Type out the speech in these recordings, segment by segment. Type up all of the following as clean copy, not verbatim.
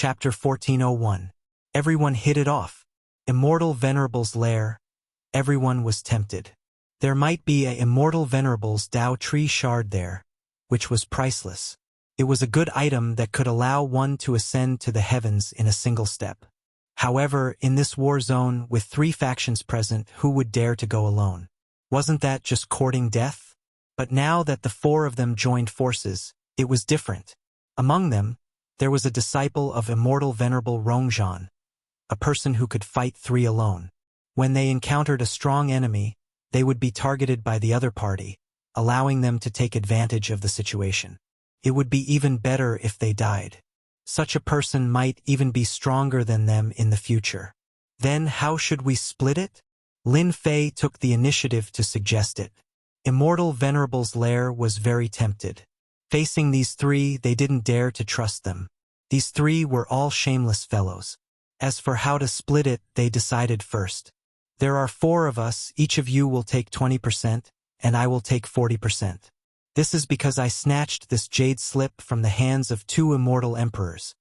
Chapter 1401. Everyone hit it off. Immortal Venerable's lair. Everyone was tempted. There might be a Immortal Venerable's Tao tree shard there, which was priceless. It was a good item that could allow one to ascend to the heavens in a single step. However, in this war zone with 3 factions present, who would dare to go alone? Wasn't that just courting death? But now that the 4 of them joined forces, it was different. Among them, there was a disciple of Immortal Venerable Rongzhan, a person who could fight 3 alone. When they encountered a strong enemy, they would be targeted by the other party, allowing them to take advantage of the situation. It would be even better if they died. Such a person might even be stronger than them in the future. Then how should we split it? Lin Fei took the initiative to suggest it. Immortal Venerable's lair was very tempted. Facing these 3, they didn't dare to trust them. These 3 were all shameless fellows. As for how to split it, they decided first. There are 4 of us, each of you will take 20%, and I will take 40%. This is because I snatched this jade slip from the hands of 2 immortal emperors.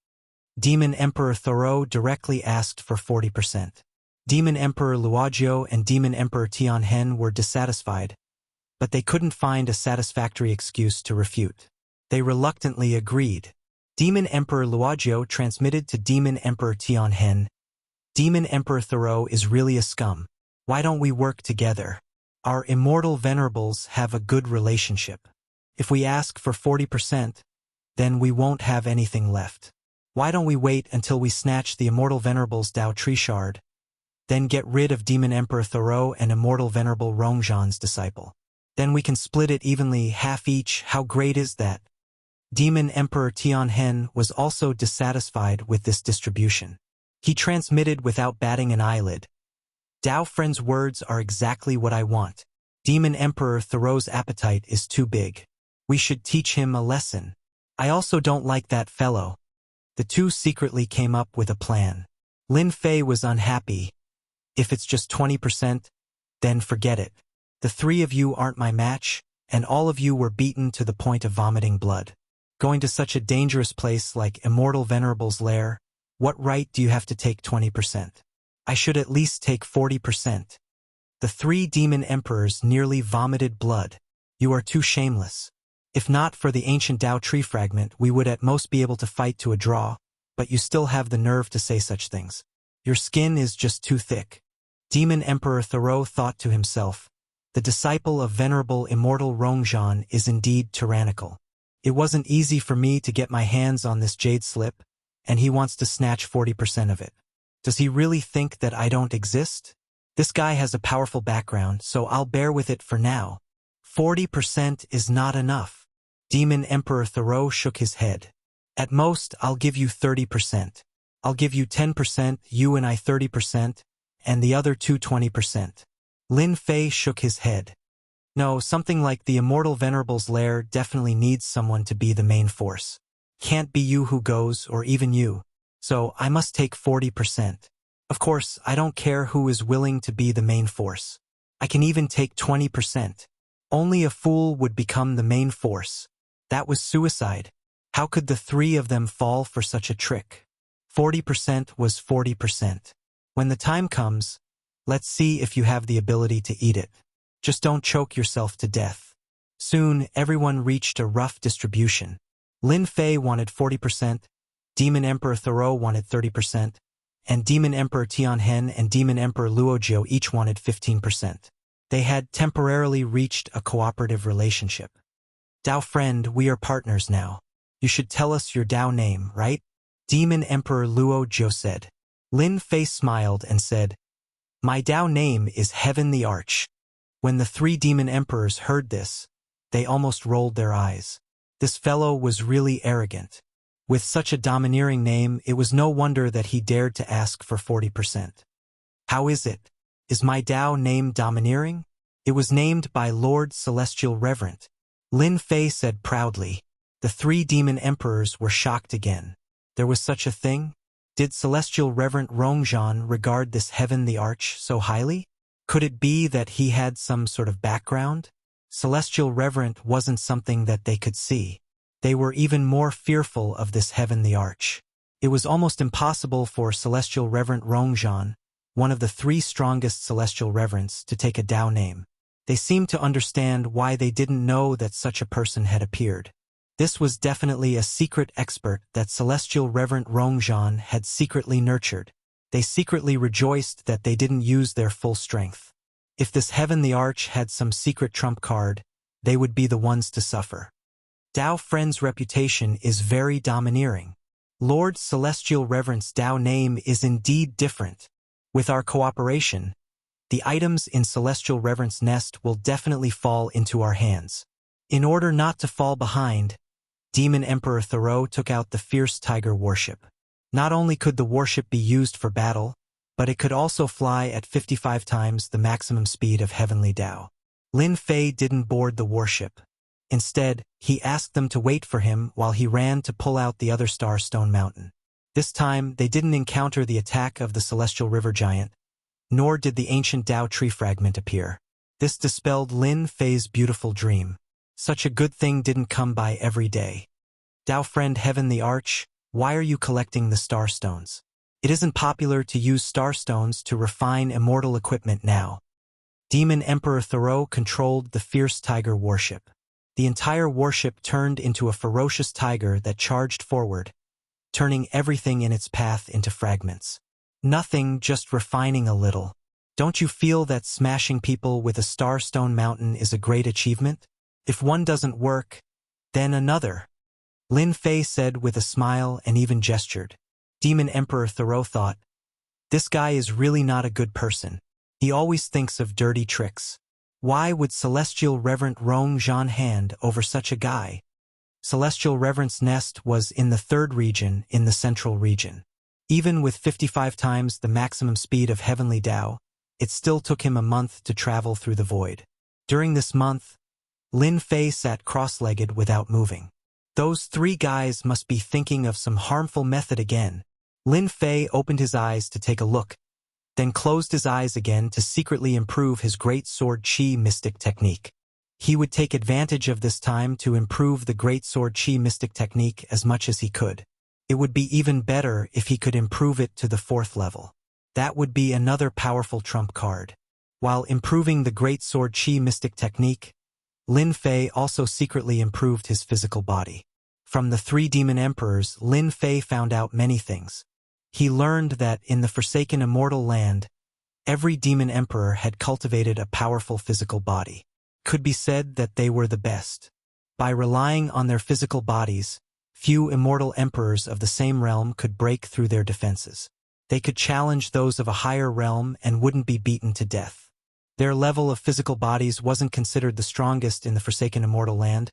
Demon Emperor Thoreau directly asked for 40%. Demon Emperor Luojiao and Demon Emperor Tianhen were dissatisfied, but they couldn't find a satisfactory excuse to refute. They reluctantly agreed. Demon Emperor Luojiao transmitted to Demon Emperor Tianhen, "Demon Emperor Thoreau is really a scum. Why don't we work together? Our Immortal Venerables have a good relationship. If we ask for 40%, then we won't have anything left. Why don't we wait until we snatch the Immortal Venerable's Tao tree shard, then get rid of Demon Emperor Thoreau and Immortal Venerable Rongzhan's disciple? Then we can split it evenly, half each. How great is that?" Demon Emperor Tianhen was also dissatisfied with this distribution. He transmitted without batting an eyelid. "Tao Friend's words are exactly what I want. Demon Emperor Thoreau's appetite is too big. We should teach him a lesson. I also don't like that fellow." The 2 secretly came up with a plan. Lin Fei was unhappy. "If it's just 20%, then forget it. The 3 of you aren't my match, and all of you were beaten to the point of vomiting blood. Going to such a dangerous place like Immortal Venerable's lair, what right do you have to take 20%? I should at least take 40%. The 3 demon emperors nearly vomited blood. "You are too shameless. If not for the ancient Tao tree fragment, we would at most be able to fight to a draw, but you still have the nerve to say such things. Your skin is just too thick." Demon Emperor Thoreau thought to himself, "The disciple of Venerable Immortal Rongzhan is indeed tyrannical. It wasn't easy for me to get my hands on this jade slip, and he wants to snatch 40% of it. Does he really think that I don't exist? This guy has a powerful background, so I'll bear with it for now. 40% is not enough." Demon Emperor Thoreau shook his head. "At most, I'll give you 30%. I'll give you 10%, you and I 30%, and the other 2 20%. Lin Fei shook his head. "No, something like the Immortal Venerable's lair definitely needs someone to be the main force. Can't be you who goes, or even you. So I must take 40%. Of course, I don't care who is willing to be the main force. I can even take 20%. Only a fool would become the main force. That was suicide. How could the 3 of them fall for such a trick? 40% was 40%. When the time comes, let's see if you have the ability to eat it. Just don't choke yourself to death." Soon, everyone reached a rough distribution. Lin Fei wanted 40%, Demon Emperor Thoreau wanted 30%, and Demon Emperor Tianhen and Demon Emperor Luojiao each wanted 15%. They had temporarily reached a cooperative relationship. "Tao Friend, we are partners now. You should tell us your Tao name, right?" Demon Emperor Luojiao said. Lin Fei smiled and said, "My Tao name is Heaven the Arch." When the 3 demon emperors heard this, they almost rolled their eyes. This fellow was really arrogant. With such a domineering name, it was no wonder that he dared to ask for 40%. "How is it? Is my Tao name domineering? It was named by Lord Celestial Reverend," Lin Fei said proudly. The 3 demon emperors were shocked again. There was such a thing? Did Celestial Reverend Rongzhan regard this Heaven the Arch so highly? Could it be that he had some sort of background? Celestial Reverend wasn't something that they could see. They were even more fearful of this Heaven the Arch. It was almost impossible for Celestial Reverend Rongzhan, one of the 3 strongest Celestial Reverends, to take a Dao name. They seemed to understand why they didn't know that such a person had appeared. This was definitely a secret expert that Celestial Reverend Rongzhan had secretly nurtured. They secretly rejoiced that they didn't use their full strength. If this Heaven the Arch had some secret trump card, they would be the ones to suffer. Dao Friend's reputation is very domineering. Lord Celestial Reverend's Dao name is indeed different. With our cooperation, the items in Celestial Reverend's nest will definitely fall into our hands. In order not to fall behind, Demon Emperor Thoreau took out the Fierce Tiger warship. Not only could the warship be used for battle, but it could also fly at 55 times the maximum speed of Heavenly Dao. Lin Fei didn't board the warship. Instead, he asked them to wait for him while he ran to pull out the other Starstone Mountain. This time, they didn't encounter the attack of the Celestial River Giant, nor did the ancient Dao tree fragment appear. This dispelled Lin Fei's beautiful dream. Such a good thing didn't come by every day. Dao Friend Heaven the Arch, why are you collecting the Starstones? It isn't popular to use Starstones to refine immortal equipment now. Demon Emperor Thoreau controlled the Fierce Tiger warship. The entire warship turned into a ferocious tiger that charged forward, turning everything in its path into fragments. Nothing, just refining a little. Don't you feel that smashing people with a Starstone Mountain is a great achievement? If one doesn't work, then another. Lin Fei said with a smile and even gestured. Demon Emperor Thoreau thought, this guy is really not a good person. He always thinks of dirty tricks. Why would Celestial Reverend Rongzhan hand over such a guy? Celestial Reverend's nest was in the 3rd region in the central region. Even with 55 times the maximum speed of Heavenly Dao, it still took him a month to travel through the void. During this month, Lin Fei sat cross-legged without moving. Those 3 guys must be thinking of some harmful method again. Lin Fei opened his eyes to take a look, then closed his eyes again to secretly improve his Great Sword Chi mystic technique. He would take advantage of this time to improve the Great Sword Chi mystic technique as much as he could. It would be even better if he could improve it to the 4th level. That would be another powerful trump card. While improving the Great Sword Chi mystic technique, Lin Fei also secretly improved his physical body. From the 3 demon emperors, Lin Fei found out many things. He learned that in the Forsaken Immortal Land, every demon emperor had cultivated a powerful physical body. Could be said that they were the best. By relying on their physical bodies, few immortal emperors of the same realm could break through their defenses. They could challenge those of a higher realm and wouldn't be beaten to death. Their level of physical bodies wasn't considered the strongest in the Forsaken Immortal Land,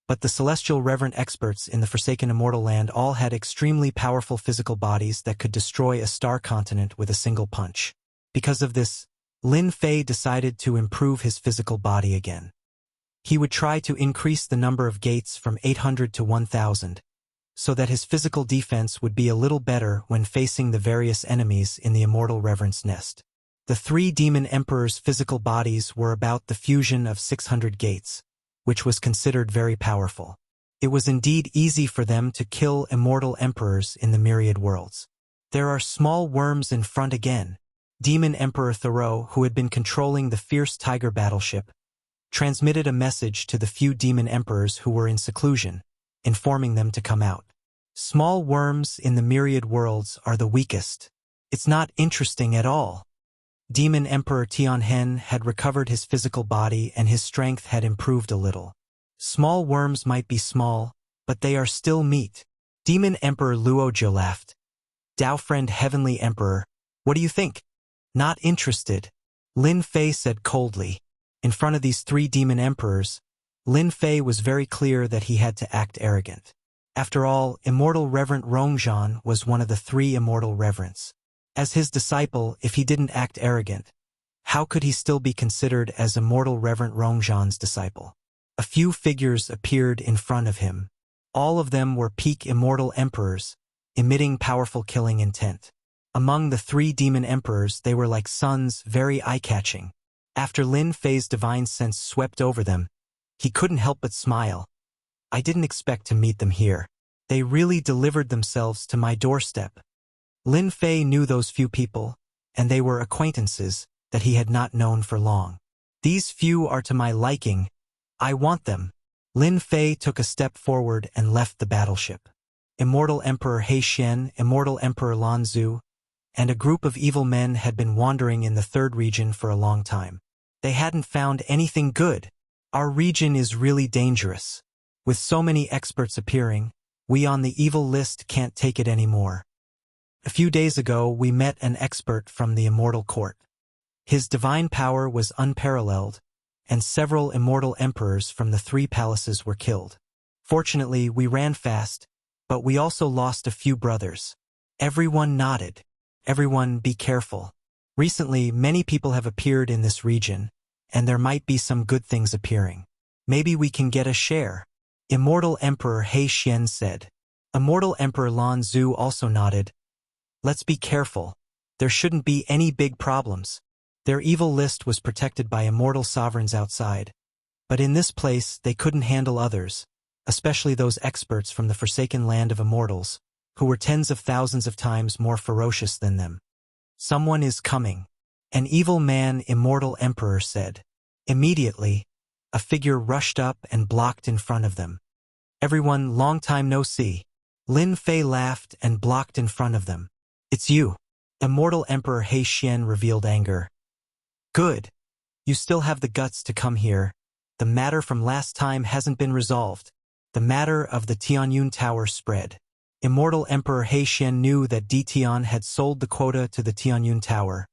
but the Celestial Reverend experts in the Forsaken Immortal Land all had extremely powerful physical bodies that could destroy a star continent with a single punch. Because of this, Lin Fei decided to improve his physical body again. He would try to increase the number of gates from 800 to 1,000, so that his physical defense would be a little better when facing the various enemies in the Immortal Reverend's nest. The 3 demon emperors' physical bodies were about the fusion of 600 gates, which was considered very powerful. It was indeed easy for them to kill immortal emperors in the myriad worlds. There are small worms in front again. Demon Emperor Thoreau, who had been controlling the Fierce Tiger battleship, transmitted a message to the few demon emperors who were in seclusion, informing them to come out. Small worms in the myriad worlds are the weakest. It's not interesting at all. Demon Emperor Tianhen had recovered his physical body and his strength had improved a little. Small worms might be small, but they are still meat. Demon Emperor Luozhi laughed. Dao Friend Heavenly Emperor, what do you think? Not interested. Lin Fei said coldly. In front of these 3 demon emperors, Lin Fei was very clear that he had to act arrogant. After all, Immortal Reverend Rongzhan was one of the 3 Immortal Reverends. As his disciple, if he didn't act arrogant, how could he still be considered as Immortal Reverend Rongzhan's disciple? A few figures appeared in front of him. All of them were peak Immortal Emperors, emitting powerful killing intent. Among the 3 demon emperors, they were like suns, very eye-catching. After Lin Fei's divine sense swept over them, he couldn't help but smile. I didn't expect to meet them here. They really delivered themselves to my doorstep. Lin Fei knew those few people, and they were acquaintances that he had not known for long. These few are to my liking. I want them. Lin Fei took a step forward and left the battleship. Immortal Emperor He Xian, Immortal Emperor Lan Zu, and a group of evil men had been wandering in the third region for a long time. They hadn't found anything good. Our region is really dangerous. With so many experts appearing, we on the evil list can't take it anymore. A few days ago, we met an expert from the Immortal Court. His divine power was unparalleled, and several immortal emperors from the 3 palaces were killed. Fortunately, we ran fast, but we also lost a few brothers. Everyone nodded. Everyone, be careful. Recently, many people have appeared in this region, and there might be some good things appearing. Maybe we can get a share. Immortal Emperor He Xian said. Immortal Emperor Lan Zu also nodded. Let's be careful. There shouldn't be any big problems. Their evil list was protected by immortal sovereigns outside. But in this place, they couldn't handle others, especially those experts from the forsaken land of immortals, who were tens of thousands of times more ferocious than them. Someone is coming. An evil man, Immortal Emperor said. Immediately, a figure rushed up and blocked in front of them. Everyone, long time no see. Lin Fei laughed and blocked in front of them. It's you. Immortal Emperor He Xian revealed anger. Good. You still have the guts to come here. The matter from last time hasn't been resolved. The matter of the Tianyun Tower spread. Immortal Emperor He Xian knew that Tian had sold the quota to the Tianyun Tower,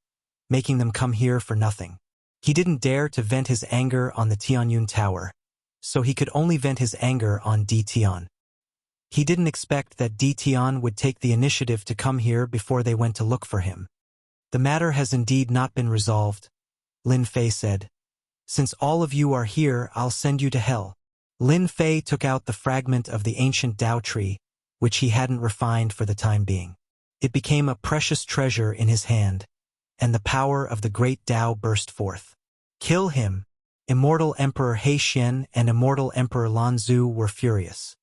making them come here for nothing. He didn't dare to vent his anger on the Tianyun Tower, so he could only vent his anger on Tian. He didn't expect that Tian would take the initiative to come here before they went to look for him. The matter has indeed not been resolved, Lin Fei said. Since all of you are here, I'll send you to hell. Lin Fei took out the fragment of the ancient Tao tree, which he hadn't refined for the time being. It became a precious treasure in his hand, and the power of the great Tao burst forth. Kill him! Immortal Emperor He Xian and Immortal Emperor Lan Zu were furious.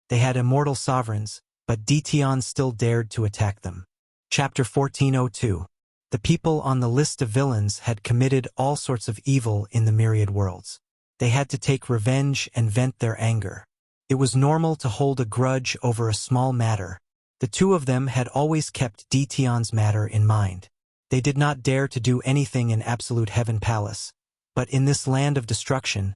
They had immortal sovereigns, but Tian still dared to attack them. Chapter 1402. The people on the list of villains had committed all sorts of evil in the myriad worlds. They had to take revenge and vent their anger. It was normal to hold a grudge over a small matter. The 2 of them had always kept Tian's matter in mind. They did not dare to do anything in Absolute Heaven Palace, but in this land of destruction,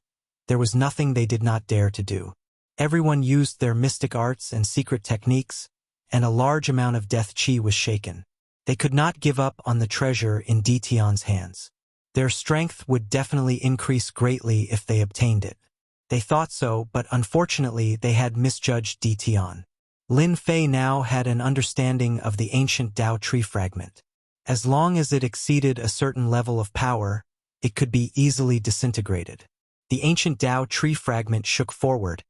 there was nothing they did not dare to do. Everyone used their mystic arts and secret techniques, and a large amount of death chi was shaken. They could not give up on the treasure in Tian's hands. Their strength would definitely increase greatly if they obtained it. They thought so, but unfortunately they had misjudged Tian. Lin Fei now had an understanding of the ancient Tao tree fragment. As long as it exceeded a certain level of power, it could be easily disintegrated. The ancient Tao tree fragment shook forward,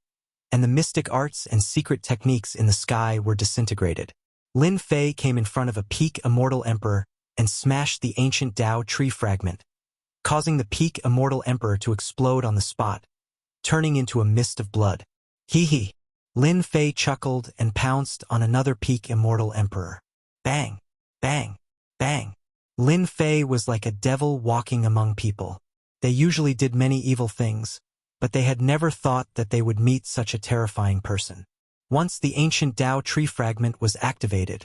and the mystic arts and secret techniques in the sky were disintegrated. Lin Fei came in front of a peak Immortal Emperor and smashed the ancient Tao tree fragment, causing the peak Immortal Emperor to explode on the spot, turning into a mist of blood. Hee hee. Lin Fei chuckled and pounced on another peak Immortal Emperor. Bang! Bang! Bang! Lin Fei was like a devil walking among people. They usually did many evil things, but they had never thought that they would meet such a terrifying person. Once the ancient Tao tree fragment was activated,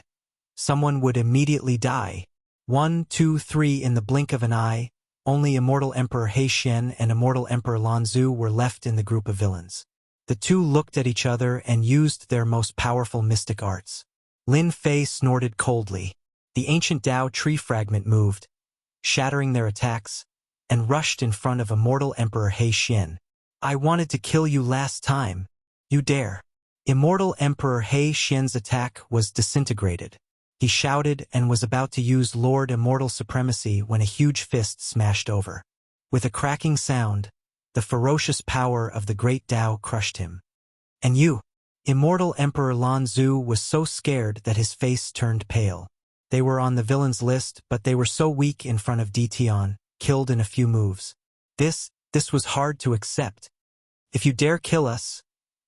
someone would immediately die. 1, 2, 3 in the blink of an eye, only Immortal Emperor He Xian and Immortal Emperor Lan Zu were left in the group of villains. The 2 looked at each other and used their most powerful mystic arts. Lin Fei snorted coldly. The ancient Tao tree fragment moved, shattering their attacks, and rushed in front of Immortal Emperor He Xian. I wanted to kill you last time. You dare. Immortal Emperor He Xian's attack was disintegrated. He shouted and was about to use Lord Immortal Supremacy when a huge fist smashed over. With a cracking sound, the ferocious power of the great Tao crushed him. And you? Immortal Emperor Lan Zu was so scared that his face turned pale. They were on the villains list, but they were so weak in front of Tian, killed in a few moves. This was hard to accept. If you dare kill us,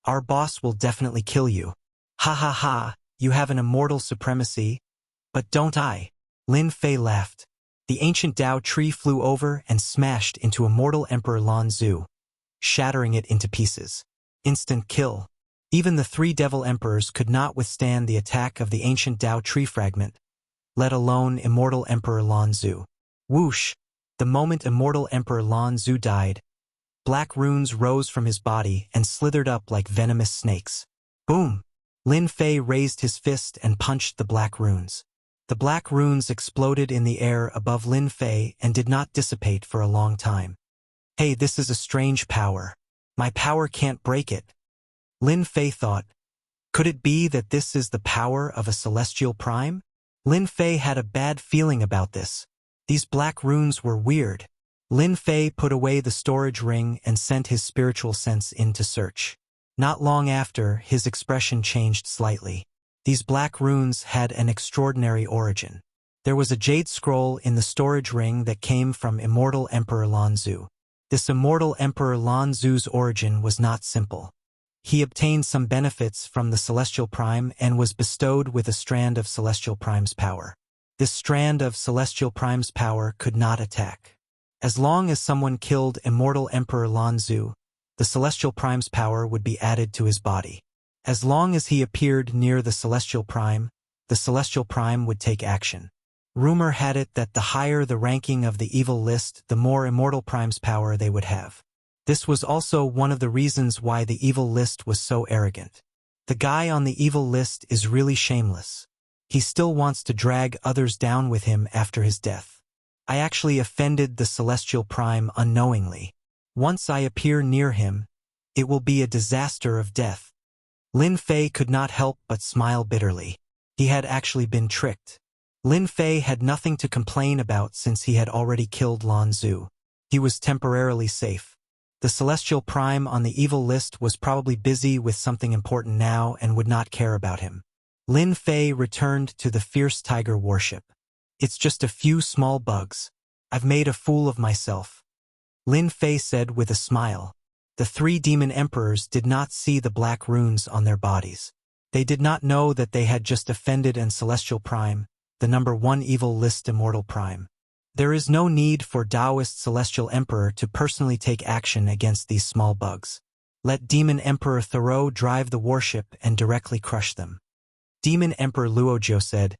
our boss will definitely kill you. Ha ha ha, you have an immortal supremacy, but don't I? Lin Fei laughed. The ancient Dao tree flew over and smashed into immortal Emperor Lan Zu, shattering it into pieces. Instant kill. Even the 3 devil emperors could not withstand the attack of the ancient Dao tree fragment, let alone immortal Emperor Lan Zu. Whoosh! The moment immortal Emperor Lan Zu died, black runes rose from his body and slithered up like venomous snakes. Boom! Lin Fei raised his fist and punched the black runes. The black runes exploded in the air above Lin Fei and did not dissipate for a long time. Hey, this is a strange power. My power can't break it. Lin Fei thought. Could it be that this is the power of a celestial prime? Lin Fei had a bad feeling about this. These black runes were weird. Lin Fei put away the storage ring and sent his spiritual sense in to search. Not long after, his expression changed slightly. These black runes had an extraordinary origin. There was a jade scroll in the storage ring that came from immortal Emperor Lan Zu. This immortal Emperor Lan Zu's origin was not simple. He obtained some benefits from the Celestial Prime and was bestowed with a strand of Celestial Prime's power. This strand of Celestial Prime's power could not attack. As long as someone killed immortal Emperor Lan Zu, the Celestial Prime's power would be added to his body. As long as he appeared near the Celestial Prime would take action. Rumor had it that the higher the ranking of the evil list, the more immortal Prime's power they would have. This was also one of the reasons why the evil list was so arrogant. The guy on the evil list is really shameless. He still wants to drag others down with him after his death. I actually offended the Celestial Prime unknowingly. Once I appear near him, it will be a disaster of death. Lin Fei could not help but smile bitterly. He had actually been tricked. Lin Fei had nothing to complain about since he had already killed Lan Zu. He was temporarily safe. The Celestial Prime on the evil list was probably busy with something important now and would not care about him. Lin Fei returned to the fierce tiger worship. It's just a few small bugs. I've made a fool of myself. Lin Fei said with a smile. The 3 demon emperors did not see the black runes on their bodies. They did not know that they had just offended an Celestial Prime, the number 1 evil list immortal prime. There is no need for Taoist Celestial Emperor to personally take action against these small bugs. Let Demon Emperor Thoreau drive the warship and directly crush them. Demon Emperor Luojiu said,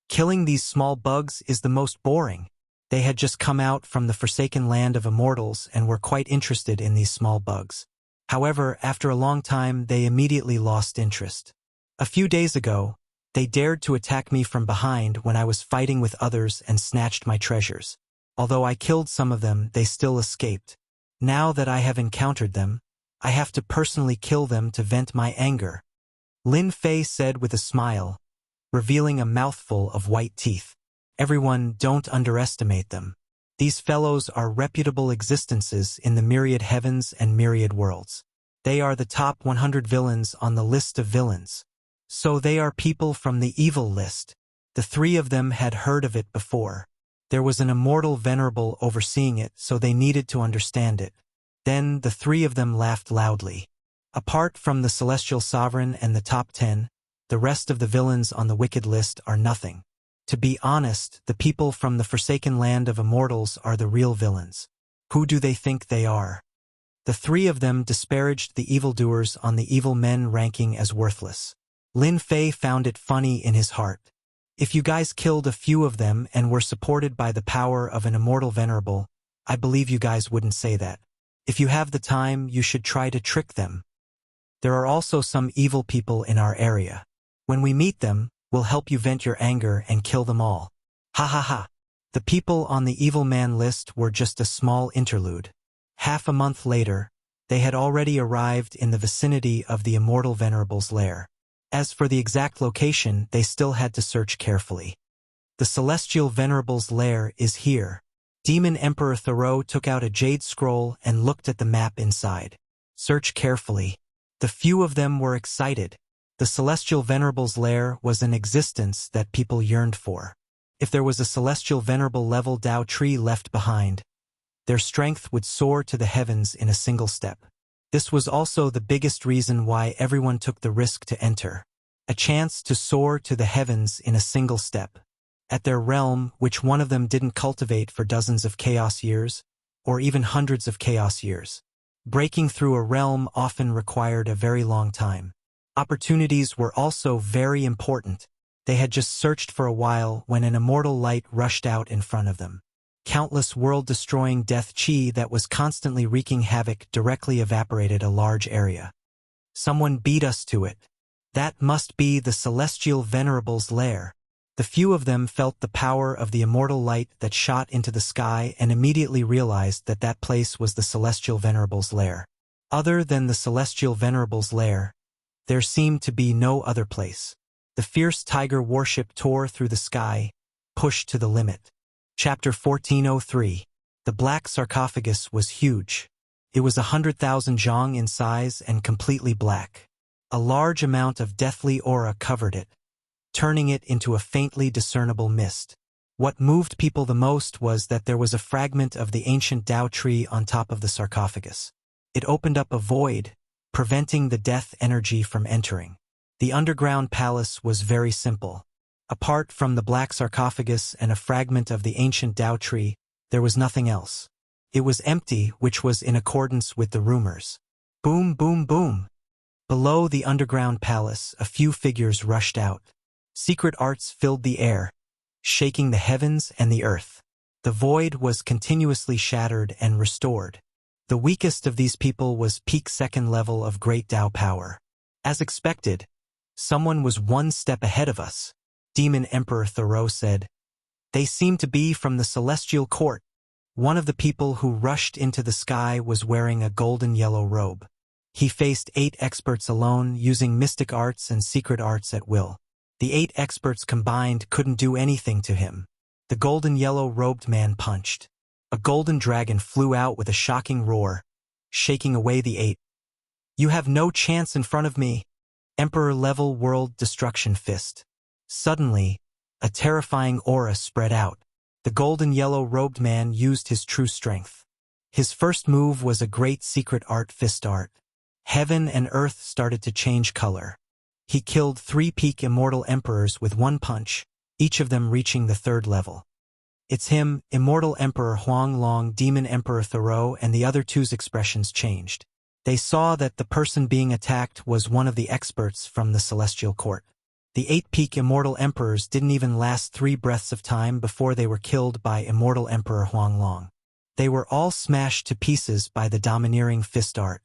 killing these small bugs is the most boring. They had just come out from the forsaken land of immortals and were quite interested in these small bugs. However, after a long time, they immediately lost interest. A few days ago, they dared to attack me from behind when I was fighting with others and snatched my treasures. Although I killed some of them, they still escaped. Now that I have encountered them, I have to personally kill them to vent my anger. Lin Fei said with a smile, revealing a mouthful of white teeth. Everyone, don't underestimate them. These fellows are reputable existences in the myriad heavens and myriad worlds. They are the top 100 villains on the list of villains. So they are people from the evil list. The 3 of them had heard of it before. There was an immortal venerable overseeing it, so they needed to understand it. Then the 3 of them laughed loudly. Apart from the Celestial Sovereign and the top 10, the rest of the villains on the wicked list are nothing. To be honest, the people from the forsaken land of immortals are the real villains. Who do they think they are? The 3 of them disparaged the evildoers on the evil men ranking as worthless. Lin Fei found it funny in his heart. If you guys killed a few of them and were supported by the power of an immortal venerable, I believe you guys wouldn't say that. If you have the time, you should try to trick them. There are also some evil people in our area. When we meet them, we'll help you vent your anger and kill them all. Ha ha ha. The people on the evil man list were just a small interlude. Half a month later, they had already arrived in the vicinity of the immortal venerable's lair. As for the exact location, they still had to search carefully. The celestial venerable's lair is here. Demon Emperor Thoreau took out a jade scroll and looked at the map inside. Search carefully. The few of them were excited. The celestial venerable's lair was an existence that people yearned for. If there was a celestial venerable level Dao tree left behind, their strength would soar to the heavens in a single step. This was also the biggest reason why everyone took the risk to enter. a chance to soar to the heavens in a single step. At their realm, which one of them didn't cultivate for dozens of chaos years, or even hundreds of chaos years. Breaking through a realm often required a very long time. Opportunities were also very important. They had just searched for a while when an immortal light rushed out in front of them. Countless world-destroying death chi that was constantly wreaking havoc directly evaporated a large area. Someone beat us to it. That must be the celestial venerable's lair. The few of them felt the power of the immortal light that shot into the sky and immediately realized that that place was the celestial venerable's lair. Other than the celestial venerable's lair, there seemed to be no other place. The fierce tiger warship tore through the sky, pushed to the limit. Chapter 1403. The black sarcophagus was huge. It was 100,000 zhang in size and completely black. A large amount of deathly aura covered it, turning it into a faintly discernible mist. What moved people the most was that there was a fragment of the ancient Tao tree on top of the sarcophagus. It opened up a void, preventing the death energy from entering. The underground palace was very simple. Apart from the black sarcophagus and a fragment of the ancient Tao tree, there was nothing else. It was empty, which was in accordance with the rumors. Boom, boom, boom. Below the underground palace, a few figures rushed out. Secret arts filled the air, shaking the heavens and the earth. The void was continuously shattered and restored. The weakest of these people was peak second level of great Tao power. As expected, someone was one step ahead of us, Demon Emperor Thoreau said. They seem to be from the celestial court. One of the people who rushed into the sky was wearing a golden yellow robe. He faced 8 experts alone, using mystic arts and secret arts at will. The 8 experts combined couldn't do anything to him. The golden yellow-robed man punched. A golden dragon flew out with a shocking roar, shaking away the 8. You have no chance in front of me. Emperor-level world destruction fist. Suddenly, a terrifying aura spread out. The golden yellow-robed man used his true strength. His first move was a great secret art fist art. Heaven and earth started to change color. He killed 3 peak immortal emperors with one punch, each of them reaching the 3rd level. It's him, Immortal Emperor Huang Long, Demon Emperor Thoreau, and the other 2's expressions changed. They saw that the person being attacked was one of the experts from the Celestial Court. The 8 peak immortal emperors didn't even last 3 breaths of time before they were killed by Immortal Emperor Huang Long. They were all smashed to pieces by the domineering fist art.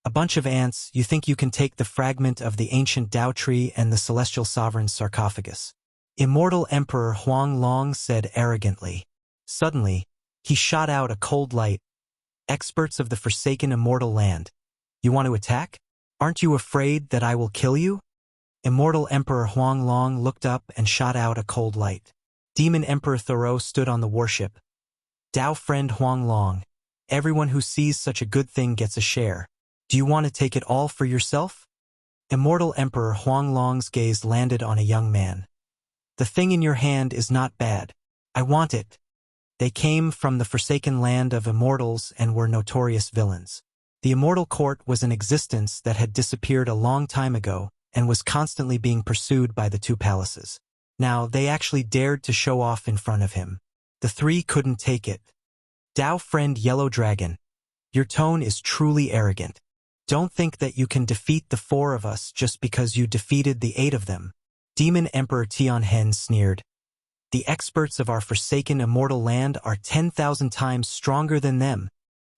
A bunch of ants, you think you can take the fragment of the ancient Tao tree and the celestial sovereign's sarcophagus? Immortal Emperor Huang Long said arrogantly. Suddenly, he shot out a cold light. Experts of the forsaken immortal land. You want to attack? Aren't you afraid that I will kill you? Immortal Emperor Huang Long looked up and shot out a cold light. Demon Emperor Thoreau stood on the warship. Tao friend Huang Long. Everyone who sees such a good thing gets a share. Do you want to take it all for yourself? Immortal Emperor Huang Long's gaze landed on a young man. The thing in your hand is not bad. I want it. They came from the forsaken land of immortals and were notorious villains. The immortal court was an existence that had disappeared a long time ago and was constantly being pursued by the 2 palaces. Now, they actually dared to show off in front of him. The 3 couldn't take it. Tao friend Yellow Dragon, your tone is truly arrogant. Don't think that you can defeat the 4 of us just because you defeated the 8 of them. Demon Emperor Tianhen sneered. The experts of our forsaken immortal land are 10,000 times stronger than them.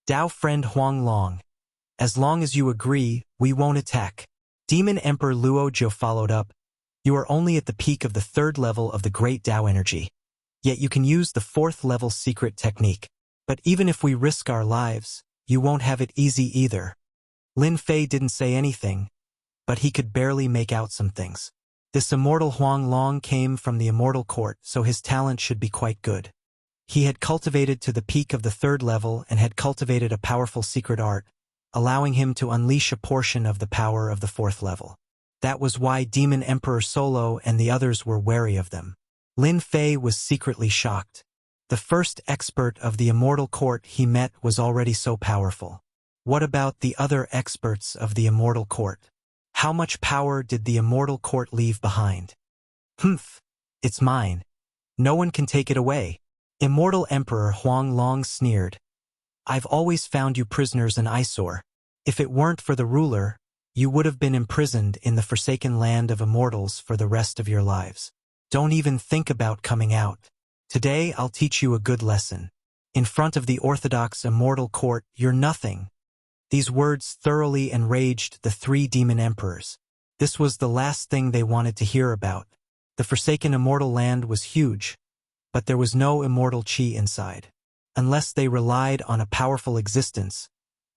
Tao friend Huang Long. As long as you agree, we won't attack. Demon Emperor Luo Zhou followed up. You are only at the peak of the 3rd level of the great Tao energy. Yet you can use the 4th level secret technique. But even if we risk our lives, you won't have it easy either. Lin Fei didn't say anything, but he could barely make out some things. This immortal Huang Long came from the immortal court, so his talent should be quite good. He had cultivated to the peak of the 3rd level and had cultivated a powerful secret art, allowing him to unleash a portion of the power of the 4th level. That was why Demon Emperor Solo and the others were wary of them. Lin Fei was secretly shocked. The first expert of the immortal court he met was already so powerful. What about the other experts of the immortal court? How much power did the immortal court leave behind? Humph, it's mine. No one can take it away. Immortal Emperor Huang Long sneered. I've always found you prisoners an eyesore. If it weren't for the ruler, you would have been imprisoned in the forsaken land of immortals for the rest of your lives. Don't even think about coming out. Today I'll teach you a good lesson. In front of the orthodox immortal court, you're nothing. These words thoroughly enraged the three demon emperors. This was the last thing they wanted to hear about. The forsaken immortal land was huge, but there was no immortal chi inside. Unless they relied on a powerful existence,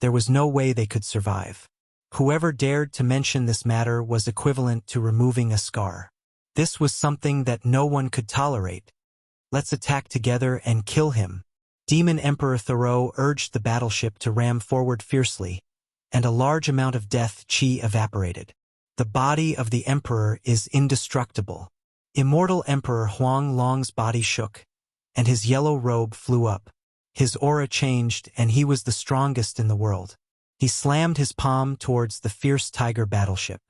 there was no way they could survive. Whoever dared to mention this matter was equivalent to removing a scar. This was something that no one could tolerate. Let's attack together and kill him. Demon Emperor Thoreau urged the battleship to ram forward fiercely, and a large amount of death chi evaporated. The body of the emperor is indestructible. Immortal Emperor Huang Long's body shook, and his yellow robe flew up. His aura changed, and he was the strongest in the world. He slammed his palm towards the fierce tiger battleship.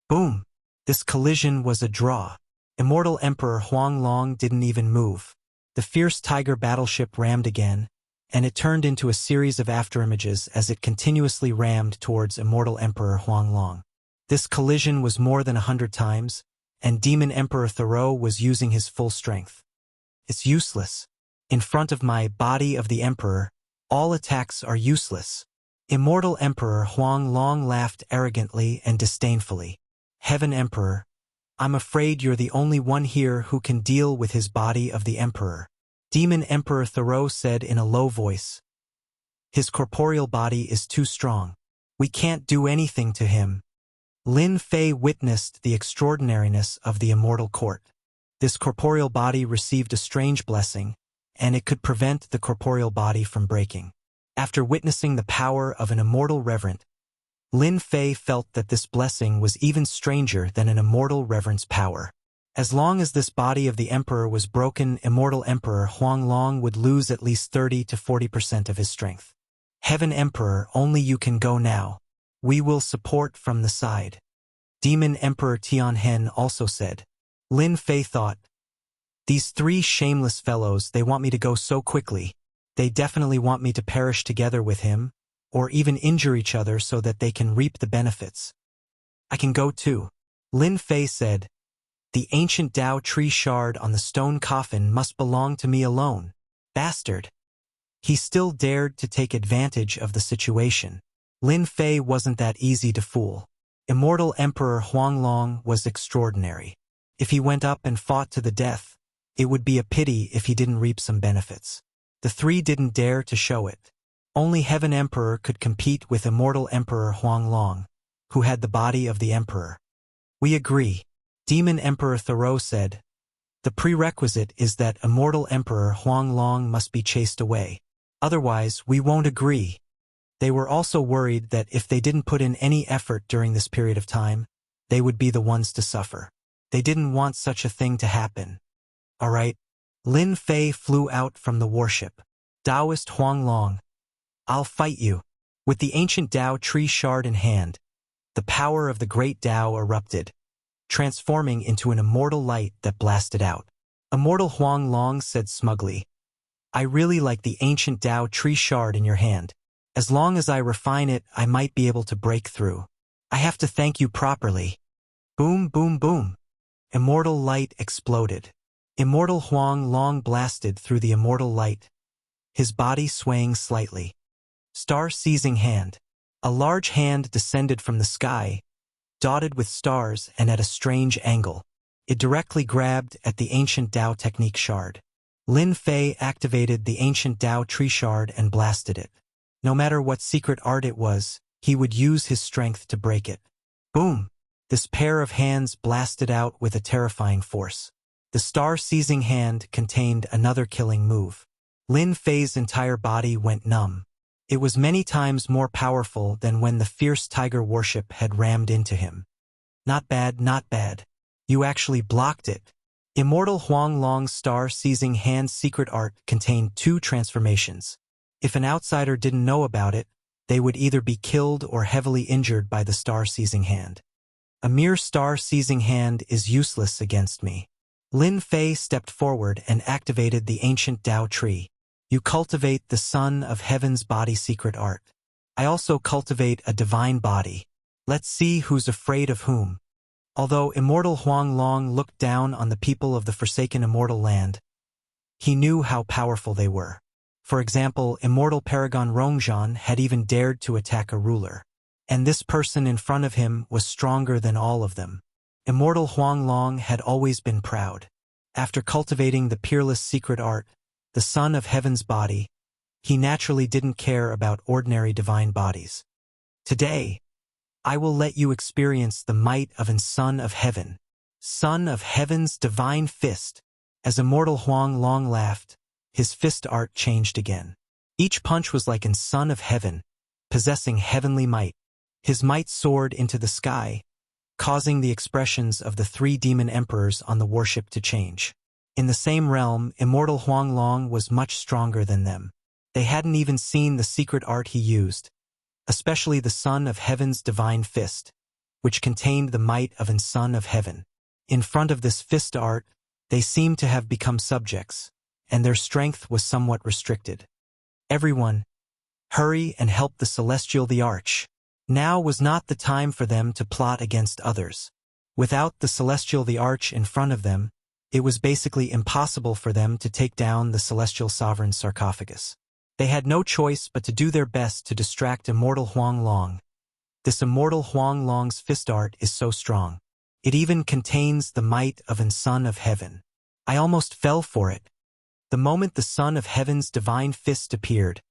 Boom! This collision was a draw. Immortal Emperor Huang Long didn't even move. The fierce tiger battleship rammed again, and it turned into a series of afterimages as it continuously rammed towards Immortal Emperor Huang Long. This collision was more than 100 times, and Demon Emperor Thoreau was using his full strength. It's useless. In front of my body of the emperor, all attacks are useless. Immortal Emperor Huang Long laughed arrogantly and disdainfully. Heaven Emperor, I'm afraid you're the only one here who can deal with his body of the emperor. Demon Emperor Thoreau said in a low voice. His corporeal body is too strong. We can't do anything to him. Lin Fei witnessed the extraordinariness of the immortal court. This corporeal body received a strange blessing, and it could prevent the corporeal body from breaking. After witnessing the power of an immortal reverend, Lin Fei felt that this blessing was even stranger than an immortal reverend's power. As long as this body of the emperor was broken, Immortal Emperor Huang Long would lose at least 30 to 40% of his strength. Heaven Emperor, only you can go now. We will support from the side. Demon Emperor Tianhen also said. Lin Fei thought, these three shameless fellows, they want me to go so quickly. They definitely want me to perish together with him, or even injure each other so that they can reap the benefits. I can go too. Lin Fei said, the ancient Tao tree shard on the stone coffin must belong to me alone. Bastard. He still dared to take advantage of the situation. Lin Fei wasn't that easy to fool. Immortal Emperor Huang Long was extraordinary. If he went up and fought to the death, it would be a pity if he didn't reap some benefits. The three didn't dare to show it. Only Heaven Emperor could compete with Immortal Emperor Huang Long, who had the body of the emperor. We agree. Demon Emperor Thoreau said. The prerequisite is that Immortal Emperor Huang Long must be chased away. Otherwise, we won't agree. They were also worried that if they didn't put in any effort during this period of time, they would be the ones to suffer. They didn't want such a thing to happen. All right. Lin Fei flew out from the warship. Taoist Huang Long. I'll fight you. With the ancient Tao tree shard in hand, the power of the great Tao erupted, transforming into an immortal light that blasted out. Immortal Huang Long said smugly, I really like the ancient Tao tree shard in your hand. As long as I refine it, I might be able to break through. I have to thank you properly. Boom, boom, boom. Immortal light exploded. Immortal Huang Long blasted through the immortal light, his body swaying slightly. Star-seizing hand. A large hand descended from the sky, dotted with stars and at a strange angle. It directly grabbed at the ancient Tao technique shard. Lin Fei activated the ancient Tao tree shard and blasted it. No matter what secret art it was, he would use his strength to break it. Boom! This pair of hands blasted out with a terrifying force. The star-seizing hand contained another killing move. Lin Fei's entire body went numb. It was many times more powerful than when the fierce tiger warship had rammed into him. Not bad, not bad. You actually blocked it. Immortal Huang Long's star-seizing hand's secret art contained 2 transformations. If an outsider didn't know about it, they would either be killed or heavily injured by the star-seizing hand. A mere star-seizing hand is useless against me. Lin Fei stepped forward and activated the ancient Tao tree. You cultivate the Son of Heaven's body secret art. I also cultivate a divine body. Let's see who's afraid of whom. Although immortal Huang Long looked down on the people of the forsaken immortal land, he knew how powerful they were. For example, immortal paragon Rongzhan had even dared to attack a ruler. And this person in front of him was stronger than all of them. Immortal Huang Long had always been proud. After cultivating the peerless secret art, the Son of Heaven's body, he naturally didn't care about ordinary divine bodies. Today, I will let you experience the might of an Son of Heaven. Son of Heaven's divine fist. As immortal Huang Long laughed, his fist art changed again. Each punch was like an Son of Heaven, possessing heavenly might. His might soared into the sky, causing the expressions of the three demon emperors on the warship to change. In the same realm, immortal Huang Long was much stronger than them. They hadn't even seen the secret art he used, especially the Son of Heaven's divine fist, which contained the might of an Son of Heaven. In front of this fist art, they seemed to have become subjects, and their strength was somewhat restricted. Everyone, hurry and help the Celestial the Arch. Now was not the time for them to plot against others. Without the Celestial the Arch in front of them, it was basically impossible for them to take down the Celestial Sovereign's sarcophagus. They had no choice but to do their best to distract immortal Huang Long. This immortal Huang Long's fist art is so strong. It even contains the might of an Son of Heaven. I almost fell for it. The moment the Son of Heaven's divine fist appeared,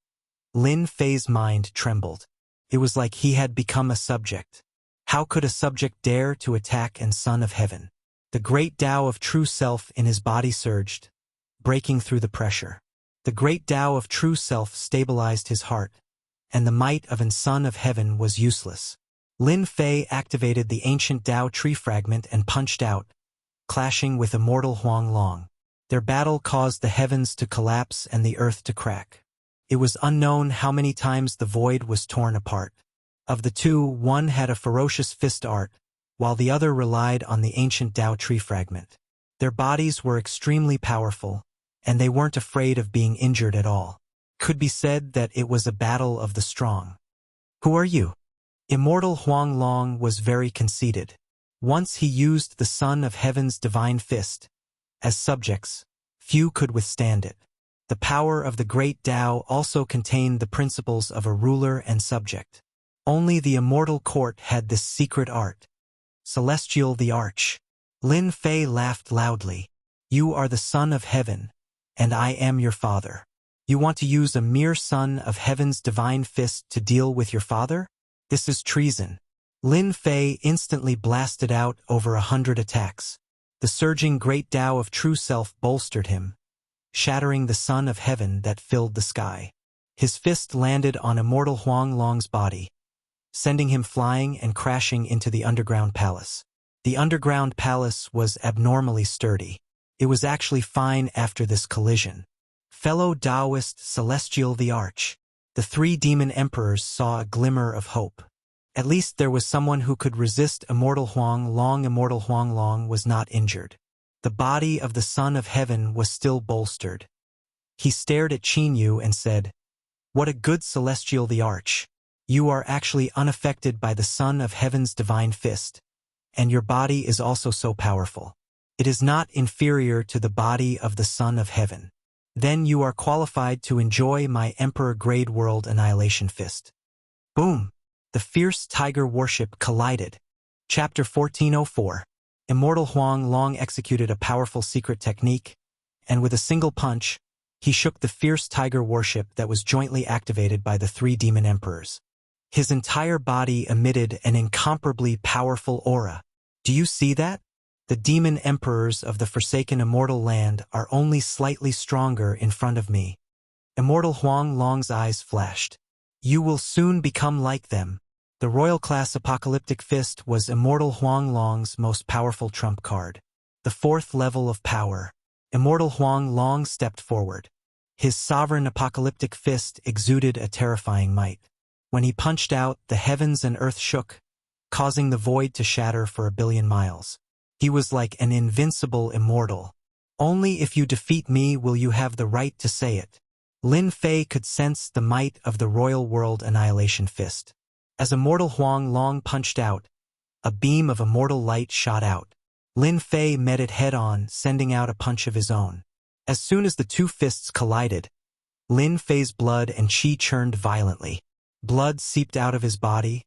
Lin Fei's mind trembled. It was like he had become a subject. How could a subject dare to attack an Son of Heaven? The great Tao of true self in his body surged, breaking through the pressure. The great Tao of true self stabilized his heart, and the might of an Son of Heaven was useless. Lin Fei activated the ancient Tao tree fragment and punched out, clashing with immortal Huang Long. Their battle caused the heavens to collapse and the earth to crack. It was unknown how many times the void was torn apart. Of the two, one had a ferocious fist art, while the other relied on the ancient Tao tree fragment. Their bodies were extremely powerful, and they weren't afraid of being injured at all. Could be said that it was a battle of the strong. Who are you? Immortal Huang Long was very conceited. Once he used the Son of Heaven's divine fist. As subjects, few could withstand it. The power of the great Tao also contained the principles of a ruler and subject. Only the immortal court had this secret art. Celestial the Arch. Lin Fei laughed loudly. You are the Son of Heaven, and I am your father. You want to use a mere Son of Heaven's divine fist to deal with your father? This is treason. Lin Fei instantly blasted out over 100 attacks. The surging great Tao of true self bolstered him, shattering the Son of Heaven that filled the sky. His fist landed on immortal Huang Long's body, sending him flying and crashing into the underground palace. The underground palace was abnormally sturdy. It was actually fine after this collision. Fellow Taoist Celestial the Arch. The three demon emperors saw a glimmer of hope. At least there was someone who could resist immortal Huang Long. Immortal Huang Long was not injured. The body of the Son of Heaven was still bolstered. He stared at Qin Yu and said, "What a good Celestial the Arch. You are actually unaffected by the Son of Heaven's divine fist, and your body is also so powerful. It is not inferior to the body of the Son of Heaven. Then you are qualified to enjoy my Emperor-grade world annihilation fist." Boom! The fierce tiger warship collided. Chapter 1404. Immortal Huang Long executed a powerful secret technique, and with a single punch, he shook the fierce tiger warship that was jointly activated by the three demon emperors. His entire body emitted an incomparably powerful aura. Do you see that? The demon emperors of the forsaken immortal land are only slightly stronger in front of me. Immortal Huang Long's eyes flashed. You will soon become like them. The royal class apocalyptic fist was immortal Huang Long's most powerful trump card. The fourth level of power. Immortal Huang Long stepped forward. His sovereign apocalyptic fist exuded a terrifying might. When he punched out, the heavens and earth shook, causing the void to shatter for 1 billion miles. He was like an invincible immortal. Only if you defeat me will you have the right to say it. Lin Fei could sense the might of the Royal World Annihilation Fist. As Immortal Huang Long punched out, a beam of immortal light shot out. Lin Fei met it head-on, sending out a punch of his own. As soon as the two fists collided, Lin Fei's blood and qi churned violently. Blood seeped out of his body,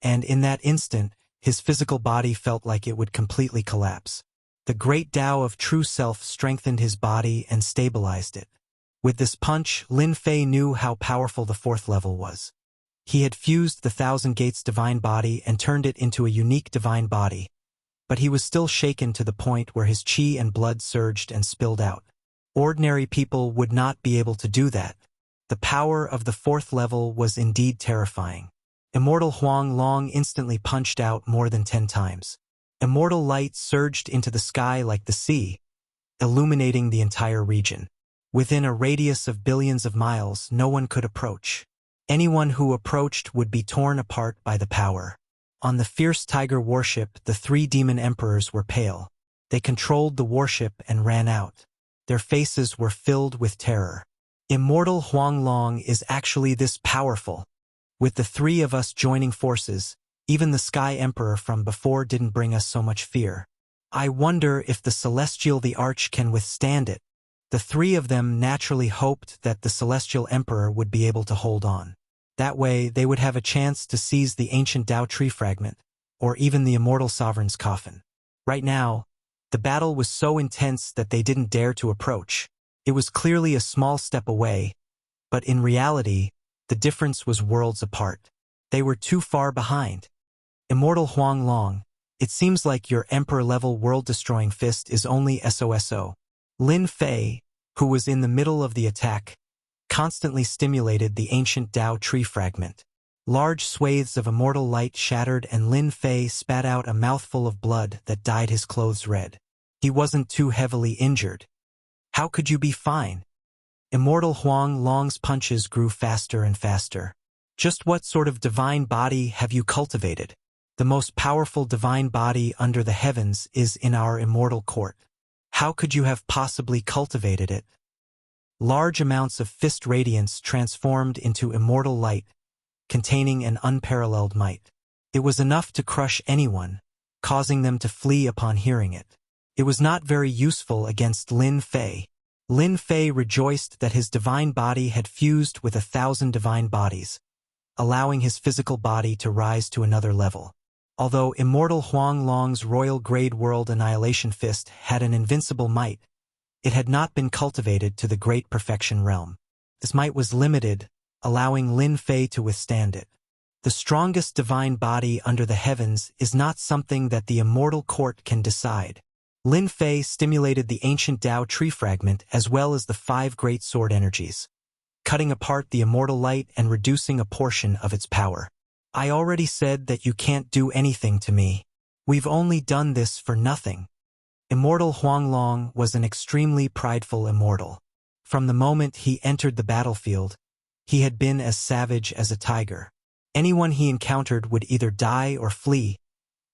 and in that instant, his physical body felt like it would completely collapse. The great Tao of true self strengthened his body and stabilized it. With this punch, Lin Fei knew how powerful the 4th level was. He had fused the Thousand Gates divine body and turned it into a unique divine body, but he was still shaken to the point where his qi and blood surged and spilled out. Ordinary people would not be able to do that. The power of the 4th level was indeed terrifying. Immortal Huang Long instantly punched out more than 10 times. Immortal light surged into the sky like the sea, illuminating the entire region. Within a radius of billions of miles, no one could approach. Anyone who approached would be torn apart by the power. On the fierce tiger warship, the 3 demon emperors were pale. They controlled the warship and ran out. Their faces were filled with terror. Immortal Huang Long is actually this powerful. With the 3 of us joining forces, even the Sky Emperor from before didn't bring us so much fear. I wonder if the Celestial the Arch can withstand it. The 3 of them naturally hoped that the Celestial Emperor would be able to hold on. That way, they would have a chance to seize the ancient Tao tree fragment, or even the Immortal Sovereign's coffin. Right now, the battle was so intense that they didn't dare to approach. It was clearly a small step away, but in reality, the difference was worlds apart. They were too far behind. Immortal Huang Long, it seems like your Emperor-level world-destroying fist is only SOSO. Lin Fei, who was in the middle of the attack, constantly stimulated the ancient Tao tree fragment. Large swathes of immortal light shattered and Lin Fei spat out a mouthful of blood that dyed his clothes red. He wasn't too heavily injured. How could you be fine? Immortal Huang Long's punches grew faster and faster. Just what sort of divine body have you cultivated? The most powerful divine body under the heavens is in our immortal court. How could you have possibly cultivated it? Large amounts of fist radiance transformed into immortal light, containing an unparalleled might. It was enough to crush anyone, causing them to flee upon hearing it. It was not very useful against Lin Fei. Lin Fei rejoiced that his divine body had fused with 1,000 divine bodies, allowing his physical body to rise to another level. Although Immortal Huang Long's Royal Grade World Annihilation Fist had an invincible might, it had not been cultivated to the Great Perfection realm. This might was limited, allowing Lin Fei to withstand it. The strongest divine body under the heavens is not something that the immortal court can decide. Lin Fei stimulated the ancient Tao tree fragment as well as the 5 great sword energies, cutting apart the immortal light and reducing a portion of its power. I already said that you can't do anything to me. We've only done this for nothing. Immortal Huang Long was an extremely prideful immortal. From the moment he entered the battlefield, he had been as savage as a tiger. Anyone he encountered would either die or flee,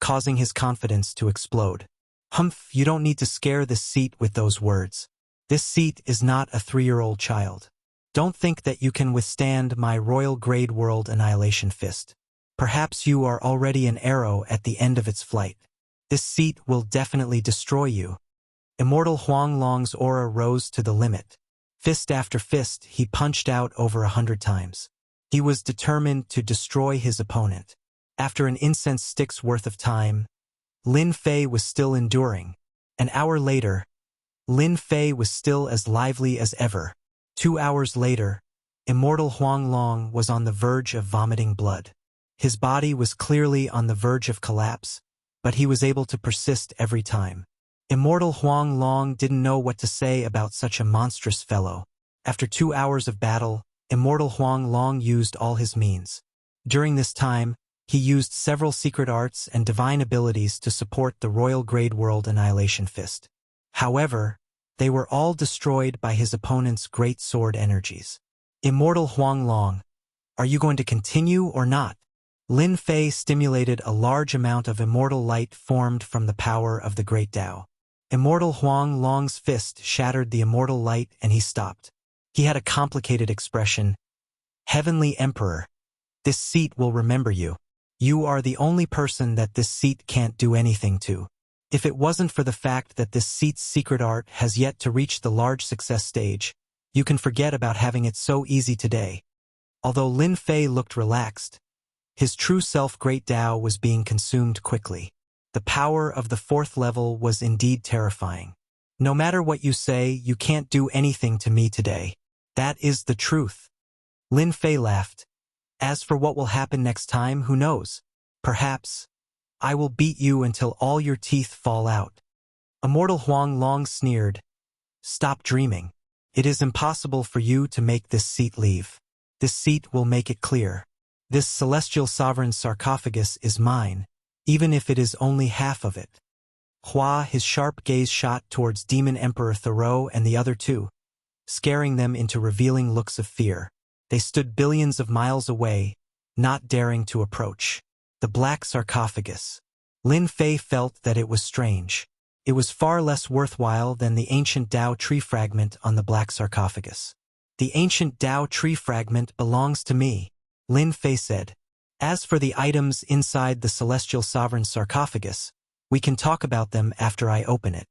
causing his confidence to explode. Humph, you don't need to scare this seat with those words. This seat is not a 3-year-old child. Don't think that you can withstand my Royal Grade World Annihilation Fist. Perhaps you are already an arrow at the end of its flight. This seat will definitely destroy you. Immortal Huang Long's aura rose to the limit. Fist after fist, he punched out over 100 times. He was determined to destroy his opponent. After an incense stick's worth of time, Lin Fei was still enduring. An hour later, Lin Fei was still as lively as ever. 2 hours later, Immortal Huang Long was on the verge of vomiting blood. His body was clearly on the verge of collapse, but he was able to persist every time. Immortal Huang Long didn't know what to say about such a monstrous fellow. After 2 hours of battle, Immortal Huang Long used all his means. During this time, he used several secret arts and divine abilities to support the Royal Grade World Annihilation Fist. However, they were all destroyed by his opponent's great sword energies. Immortal Huang Long, are you going to continue or not? Lin Fei stimulated a large amount of immortal light formed from the power of the great Tao. Immortal Huang Long's fist shattered the immortal light and he stopped. He had a complicated expression. Heavenly Emperor, this seat will remember you. You are the only person that this seat can't do anything to. If it wasn't for the fact that this seat's secret art has yet to reach the large success stage, you can forget about having it so easy today. Although Lin Fei looked relaxed, his true self Great Tao was being consumed quickly. The power of the fourth level was indeed terrifying. No matter what you say, you can't do anything to me today. That is the truth. Lin Fei laughed. As for what will happen next time, who knows? Perhaps I will beat you until all your teeth fall out. Immortal Huang Long sneered. Stop dreaming. It is impossible for you to make this seat leave. This seat will make it clear. This celestial sovereign's sarcophagus is mine, even if it is only half of it. Hua, his sharp gaze shot towards Demon Emperor Thoreau and the other two, scaring them into revealing looks of fear. They stood billions of miles away, not daring to approach. The black sarcophagus. Lin Fei felt that it was strange. It was far less worthwhile than the ancient Tao tree fragment on the black sarcophagus. The ancient Tao tree fragment belongs to me, Lin Fei said. As for the items inside the celestial sovereign's sarcophagus, we can talk about them after I open it.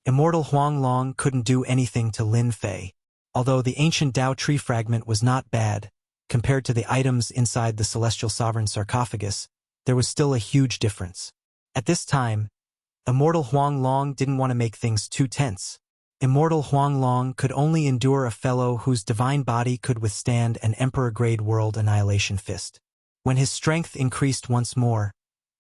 Immortal Huang Long couldn't do anything to Lin Fei. Although the ancient Tao tree fragment was not bad, compared to the items inside the celestial sovereign's sarcophagus, there was still a huge difference. At this time, Immortal Huang Long didn't want to make things too tense. Immortal Huang Long could only endure a fellow whose divine body could withstand an emperor-grade world annihilation fist. When his strength increased once more,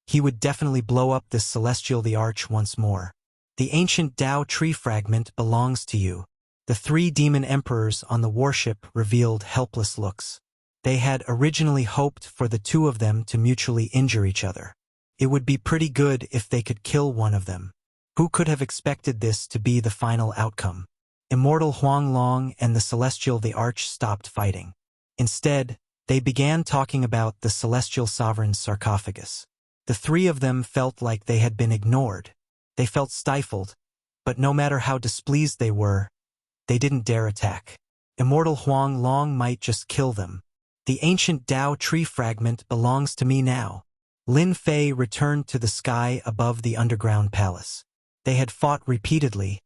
he would definitely blow up this celestial the arch once more. The ancient Tao tree fragment belongs to you. The three demon emperors on the warship revealed helpless looks. They had originally hoped for the two of them to mutually injure each other. It would be pretty good if they could kill one of them. Who could have expected this to be the final outcome? Immortal Huang Long and the Celestial the Arch stopped fighting. Instead, they began talking about the Celestial Sovereign's sarcophagus. The three of them felt like they had been ignored. They felt stifled, but no matter how displeased they were, they didn't dare attack. Immortal Huang Long might just kill them. The ancient Tao tree fragment belongs to me now. Lin Fei returned to the sky above the underground palace. They had fought repeatedly,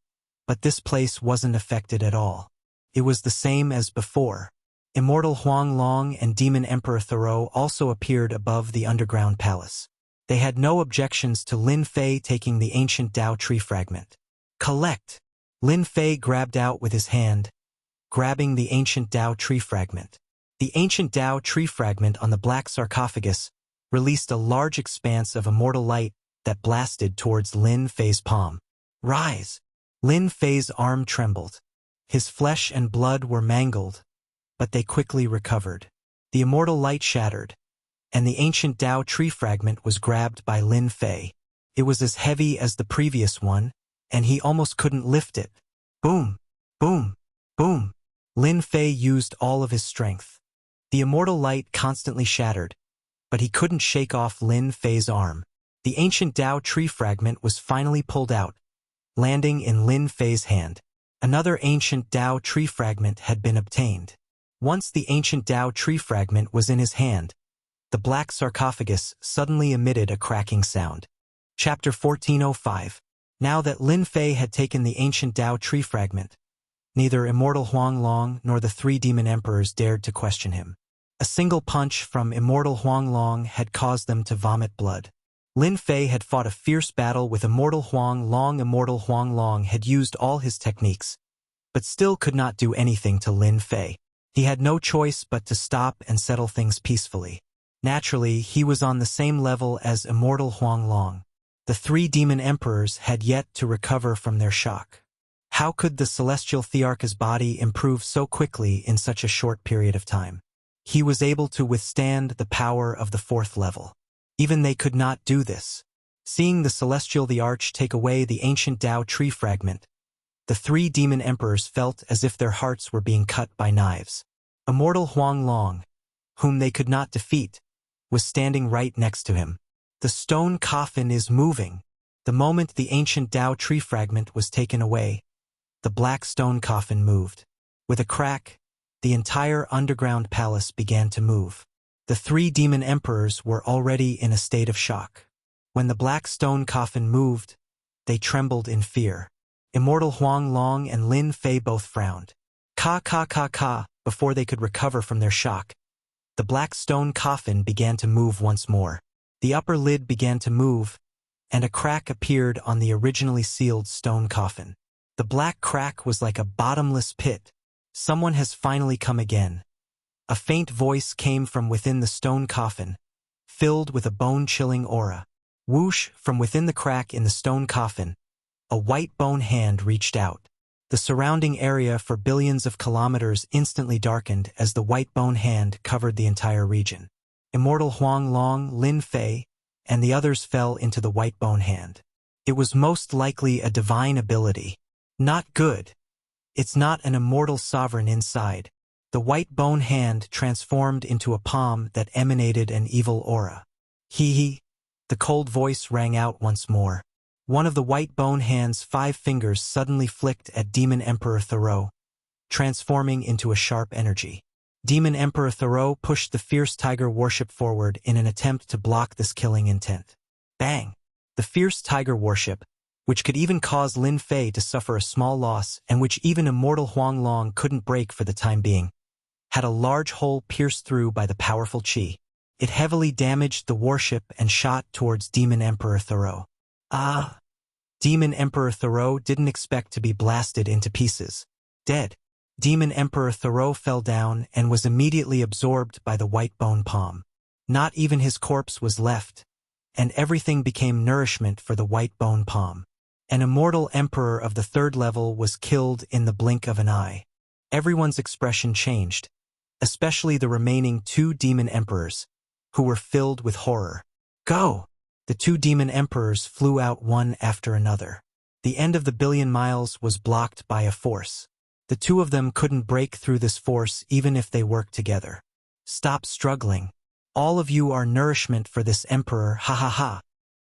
but this place wasn't affected at all. It was the same as before. Immortal Huang Long and Demon Emperor Thoreau also appeared above the underground palace. They had no objections to Lin Fei taking the ancient Tao tree fragment. Collect! Lin Fei grabbed out with his hand, grabbing the ancient Tao tree fragment. The ancient Tao tree fragment on the black sarcophagus released a large expanse of immortal light that blasted towards Lin Fei's palm. Rise! Lin Fei's arm trembled. His flesh and blood were mangled, but they quickly recovered. The immortal light shattered, and the ancient Tao tree fragment was grabbed by Lin Fei. It was as heavy as the previous one, and he almost couldn't lift it. Boom! Boom! Boom! Lin Fei used all of his strength. The immortal light constantly shattered, but he couldn't shake off Lin Fei's arm. The ancient Tao tree fragment was finally pulled out, landing in Lin Fei's hand. Another ancient Tao tree fragment had been obtained. Once the ancient Tao tree fragment was in his hand, the black sarcophagus suddenly emitted a cracking sound. Chapter 1405. Now that Lin Fei had taken the ancient Tao tree fragment, neither Immortal Huang Long nor the three demon emperors dared to question him. A single punch from Immortal Huang Long had caused them to vomit blood. Lin Fei had fought a fierce battle with Immortal Huang Long. Immortal Huang Long had used all his techniques, but still could not do anything to Lin Fei. He had no choice but to stop and settle things peacefully. Naturally, he was on the same level as Immortal Huang Long. The three demon emperors had yet to recover from their shock. How could the celestial Thearch's body improve so quickly in such a short period of time? He was able to withstand the power of the fourth level. Even they could not do this. Seeing the celestial the arch take away the ancient Tao tree fragment, the three demon emperors felt as if their hearts were being cut by knives. Immortal Huang Long, whom they could not defeat, was standing right next to him. The stone coffin is moving. The moment the ancient Tao tree fragment was taken away, the black stone coffin moved. With a crack, the entire underground palace began to move. The three demon emperors were already in a state of shock. When the black stone coffin moved, they trembled in fear. Immortal Huang Long and Lin Fei both frowned. Before they could recover from their shock, the black stone coffin began to move once more. The upper lid began to move, and a crack appeared on the originally sealed stone coffin. The black crack was like a bottomless pit. Someone has finally come again. A faint voice came from within the stone coffin, filled with a bone-chilling aura. Whoosh, from within the crack in the stone coffin, a white bone hand reached out. The surrounding area for billions of kilometers instantly darkened as the white bone hand covered the entire region. Immortal Huang Long, Lin Fei, and the others fell into the white bone hand. It was most likely a divine ability. Not good. It's not an immortal sovereign inside. The white bone hand transformed into a palm that emanated an evil aura. Hee. The cold voice rang out once more. One of the white bone hand's 5 fingers suddenly flicked at Demon Emperor Thoreau, transforming into a sharp energy. Demon Emperor Thoreau pushed the fierce tiger warship forward in an attempt to block this killing intent. Bang! The fierce tiger warship, which could even cause Lin Fei to suffer a small loss and which even immortal Huang Long couldn't break for the time being, had a large hole pierced through by the powerful qi. It heavily damaged the warship and shot towards Demon Emperor Thoreau. Demon Emperor Thoreau didn't expect to be blasted into pieces. Dead. Demon Emperor Thoreau fell down and was immediately absorbed by the white bone palm. Not even his corpse was left, and everything became nourishment for the white bone palm. An immortal emperor of the 3rd level was killed in the blink of an eye. Everyone's expression changed, especially the remaining 2 demon emperors, who were filled with horror. Go! The 2 demon emperors flew out one after another. The end of the billion miles was blocked by a force. The 2 of them couldn't break through this force even if they worked together. Stop struggling. All of you are nourishment for this emperor, ha ha ha.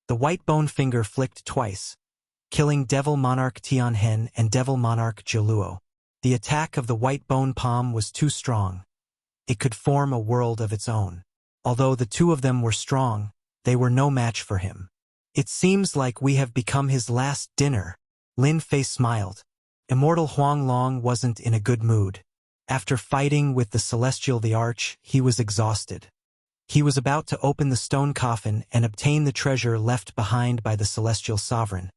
The white bone finger flicked twice, killing Devil Monarch Tianhen and Devil Monarch Jiuluo. The attack of the white bone palm was too strong. It could form a world of its own. Although the 2 of them were strong, they were no match for him. It seems like we have become his last dinner. Lin Fei smiled. Immortal Huang Long wasn't in a good mood. After fighting with the Celestial the Arch, he was exhausted. He was about to open the stone coffin and obtain the treasure left behind by the Celestial Sovereign.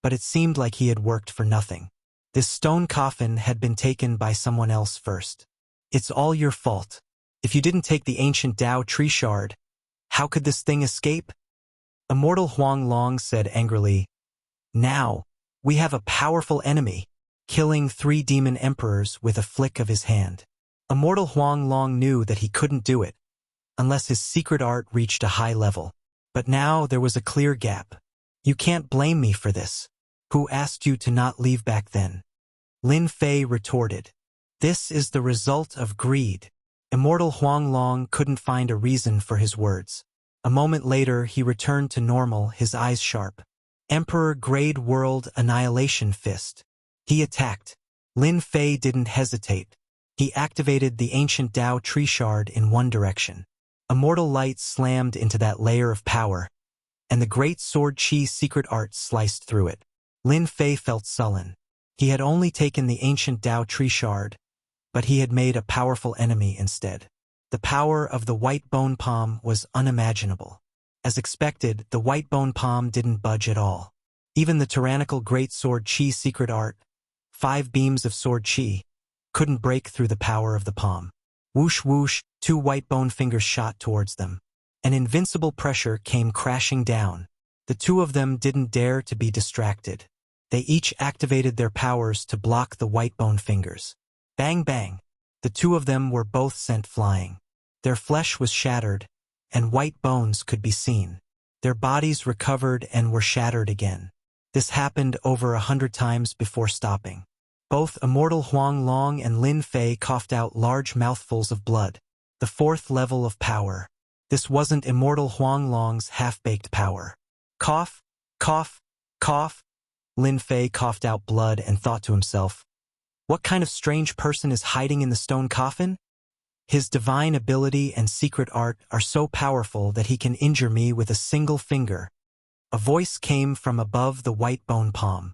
But it seemed like he had worked for nothing. This stone coffin had been taken by someone else first. It's all your fault. If you didn't take the ancient Tao tree shard, how could this thing escape? Immortal Huang Long said angrily. Now, we have a powerful enemy, killing 3 demon emperors with a flick of his hand. Immortal Huang Long knew that he couldn't do it, unless his secret art reached a high level. But now there was a clear gap. You can't blame me for this. Who asked you to not leave back then? Lin Fei retorted. This is the result of greed. Immortal Huang Long couldn't find a reason for his words. A moment later, he returned to normal, his eyes sharp. Emperor Grade World Annihilation Fist. He attacked. Lin Fei didn't hesitate. He activated the ancient Tao tree shard in one direction. Immortal light slammed into that layer of power, and the great sword Qi secret art sliced through it. Lin Fei felt sullen. He had only taken the ancient Tao tree shard, but he had made a powerful enemy instead. The power of the white bone palm was unimaginable. As expected, the white bone palm didn't budge at all. Even the tyrannical great sword Qi secret art, 5 beams of sword Qi, couldn't break through the power of the palm. Whoosh whoosh, 2 white bone fingers shot towards them. An invincible pressure came crashing down. The 2 of them didn't dare to be distracted. They each activated their powers to block the white bone fingers. Bang bang. The 2 of them were both sent flying. Their flesh was shattered, and white bones could be seen. Their bodies recovered and were shattered again. This happened over 100 times before stopping. Both Immortal Huang Long and Lin Fei coughed out large mouthfuls of blood. The 4th level of power. This wasn't immortal Huanglong's half-baked power. Cough, cough, cough. Lin Fei coughed out blood and thought to himself, what kind of strange person is hiding in the stone coffin? His divine ability and secret art are so powerful that he can injure me with a single finger. A voice came from above the white bone palm.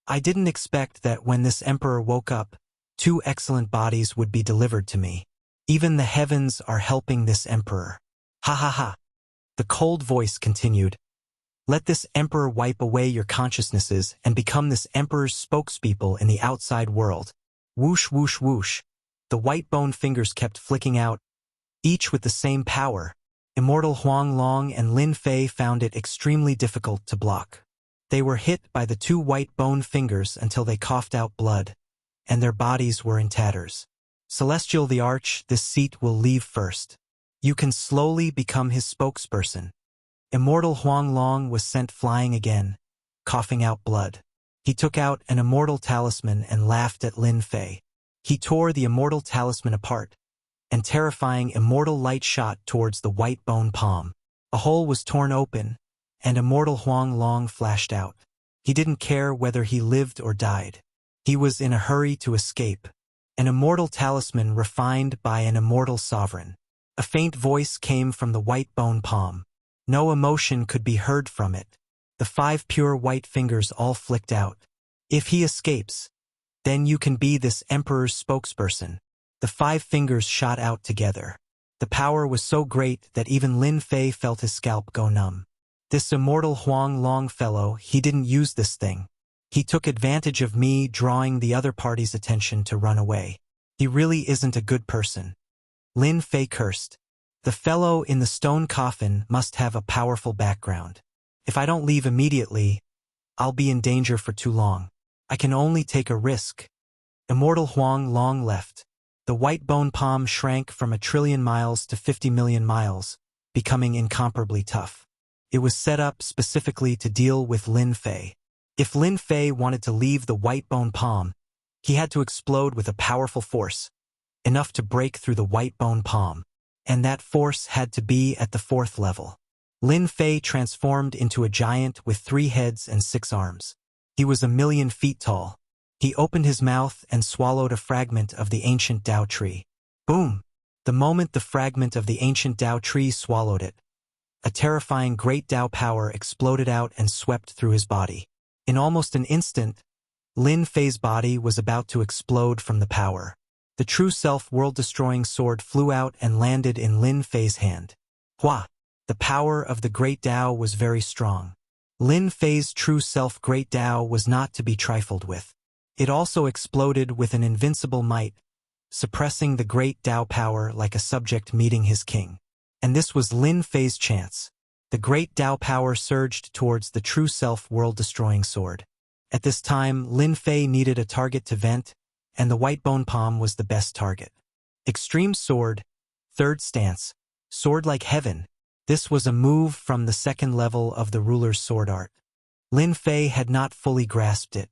I didn't expect that when this emperor woke up, 2 excellent bodies would be delivered to me. Even the heavens are helping this emperor. Ha ha ha. The cold voice continued. Let this emperor wipe away your consciousnesses and become this emperor's spokespeople in the outside world. Whoosh whoosh whoosh. The white bone fingers kept flicking out, each with the same power. Immortal Huanglong and Lin Fei found it extremely difficult to block. They were hit by the 2 white bone fingers until they coughed out blood, and their bodies were in tatters. Celestial the Arch, this seat will leave first. You can slowly become his spokesperson. Immortal Huanglong was sent flying again, coughing out blood. He took out an immortal talisman and laughed at Lin Fei. He tore the immortal talisman apart, and terrifying immortal light shot towards the white bone palm. A hole was torn open, and immortal Huanglong flashed out. He didn't care whether he lived or died. He was in a hurry to escape. An immortal talisman refined by an immortal sovereign. A faint voice came from the white bone palm. No emotion could be heard from it. The 5 pure white fingers all flicked out. If he escapes, then you can be this emperor's spokesperson. The 5 fingers shot out together. The power was so great that even Lin Fei felt his scalp go numb. This immortal Huanglong fellow, he didn't use this thing. He took advantage of me drawing the other party's attention to run away. He really isn't a good person. Lin Fei cursed. The fellow in the stone coffin must have a powerful background. If I don't leave immediately, I'll be in danger for too long. I can only take a risk. Immortal Huanglong left. The white bone palm shrank from 1 trillion miles to 50 million miles, becoming incomparably tough. It was set up specifically to deal with Lin Fei. If Lin Fei wanted to leave the white bone palm, he had to explode with a powerful force, enough to break through the white bone palm, and that force had to be at the 4th level. Lin Fei transformed into a giant with 3 heads and 6 arms. He was 1,000,000 feet tall. He opened his mouth and swallowed a fragment of the ancient Dao tree. Boom! The moment the fragment of the ancient Dao tree swallowed it, a terrifying great Dao power exploded out and swept through his body. In almost an instant, Lin Fei's body was about to explode from the power. The true self world-destroying sword flew out and landed in Lin Fei's hand. Hua! The power of the great Dao was very strong. Lin Fei's true self great Dao was not to be trifled with. It also exploded with an invincible might, suppressing the great Dao power like a subject meeting his king. And this was Lin Fei's chance. The great Dao power surged towards the true self world-destroying sword. At this time, Lin Fei needed a target to vent, and the white bone palm was the best target. Extreme sword, 3rd stance, sword like heaven. This was a move from the 2nd level of the ruler's sword art. Lin Fei had not fully grasped it.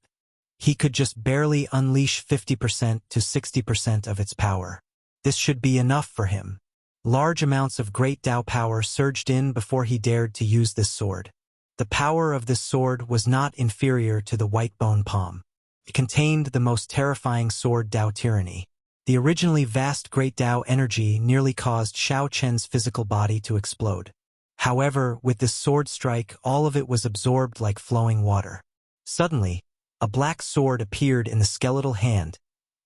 He could just barely unleash 50% to 60% of its power. This should be enough for him. Large amounts of great Dao power surged in before he dared to use this sword. The power of this sword was not inferior to the white bone palm. It contained the most terrifying sword Dao tyranny. The originally vast great Dao energy nearly caused Xiao Chen's physical body to explode. However, with this sword strike, all of it was absorbed like flowing water. Suddenly, a black sword appeared in the skeletal hand,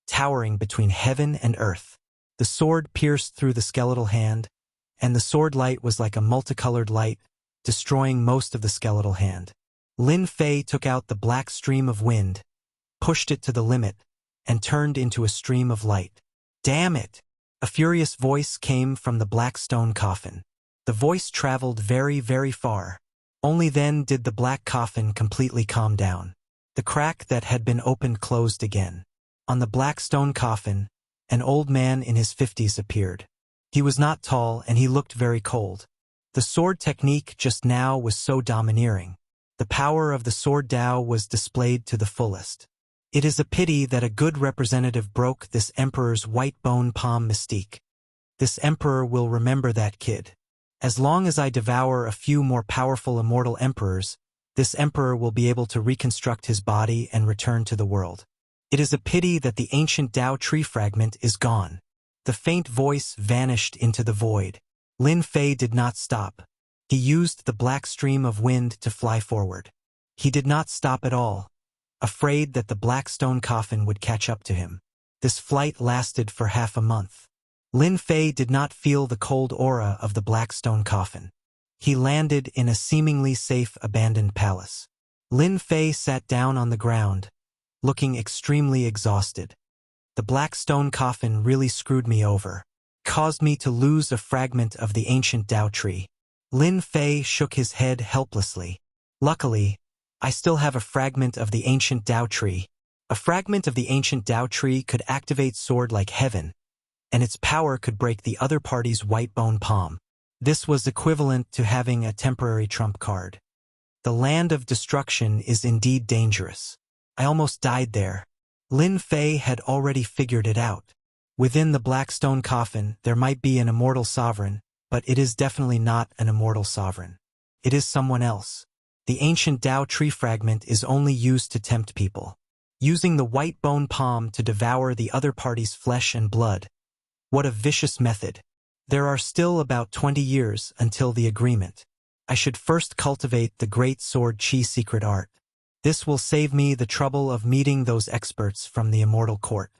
towering between heaven and earth. The sword pierced through the skeletal hand, and the sword light was like a multicolored light, destroying most of the skeletal hand. Lin Fei took out the black stream of wind, pushed it to the limit, and turned into a stream of light. Damn it! A furious voice came from the black stone coffin. The voice traveled very, very far. Only then did the black coffin completely calm down. The crack that had been opened closed again. On the black stone coffin, an old man in his 50s appeared. He was not tall and he looked very cold. The sword technique just now was so domineering. The power of the sword Dao was displayed to the fullest. It is a pity that a good representative broke this emperor's white bone palm mystique. This emperor will remember that kid. As long as I devour a few more powerful immortal emperors, this emperor will be able to reconstruct his body and return to the world. It is a pity that the ancient Tao tree fragment is gone. The faint voice vanished into the void. Lin Fei did not stop. He used the black stream of wind to fly forward. He did not stop at all, afraid that the black stone coffin would catch up to him. This flight lasted for half a month. Lin Fei did not feel the cold aura of the black stone coffin. He landed in a seemingly safe abandoned palace. Lin Fei sat down on the ground, looking extremely exhausted. The black stone coffin really screwed me over, caused me to lose a fragment of the ancient Tao tree. Lin Fei shook his head helplessly. Luckily, I still have a fragment of the ancient Tao tree. A fragment of the ancient Tao tree could activate sword like heaven, and its power could break the other party's white bone palm. This was equivalent to having a temporary trump card. The land of destruction is indeed dangerous. I almost died there. Lin Fei had already figured it out. Within the black stone coffin, there might be an immortal sovereign, but it is definitely not an immortal sovereign. It is someone else. The ancient Tao tree fragment is only used to tempt people, using the white bone palm to devour the other party's flesh and blood. What a vicious method. There are still about 20 years until the agreement. I should first cultivate the great sword chi secret art. This will save me the trouble of meeting those experts from the immortal court.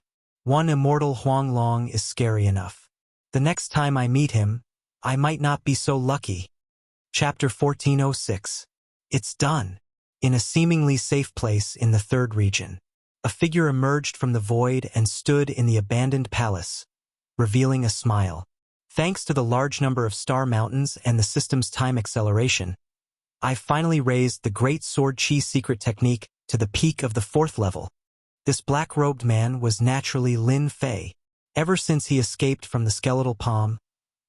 One immortal Huang Long is scary enough. The next time I meet him, I might not be so lucky. Chapter 1406. It's done. In a seemingly safe place in the third region, a figure emerged from the void and stood in the abandoned palace, revealing a smile. Thanks to the large number of star mountains and the system's time acceleration, I finally raised the Great Sword Chi secret technique to the peak of the 4th level. This black-robed man was naturally Lin Fei. Ever since he escaped from the skeletal palm,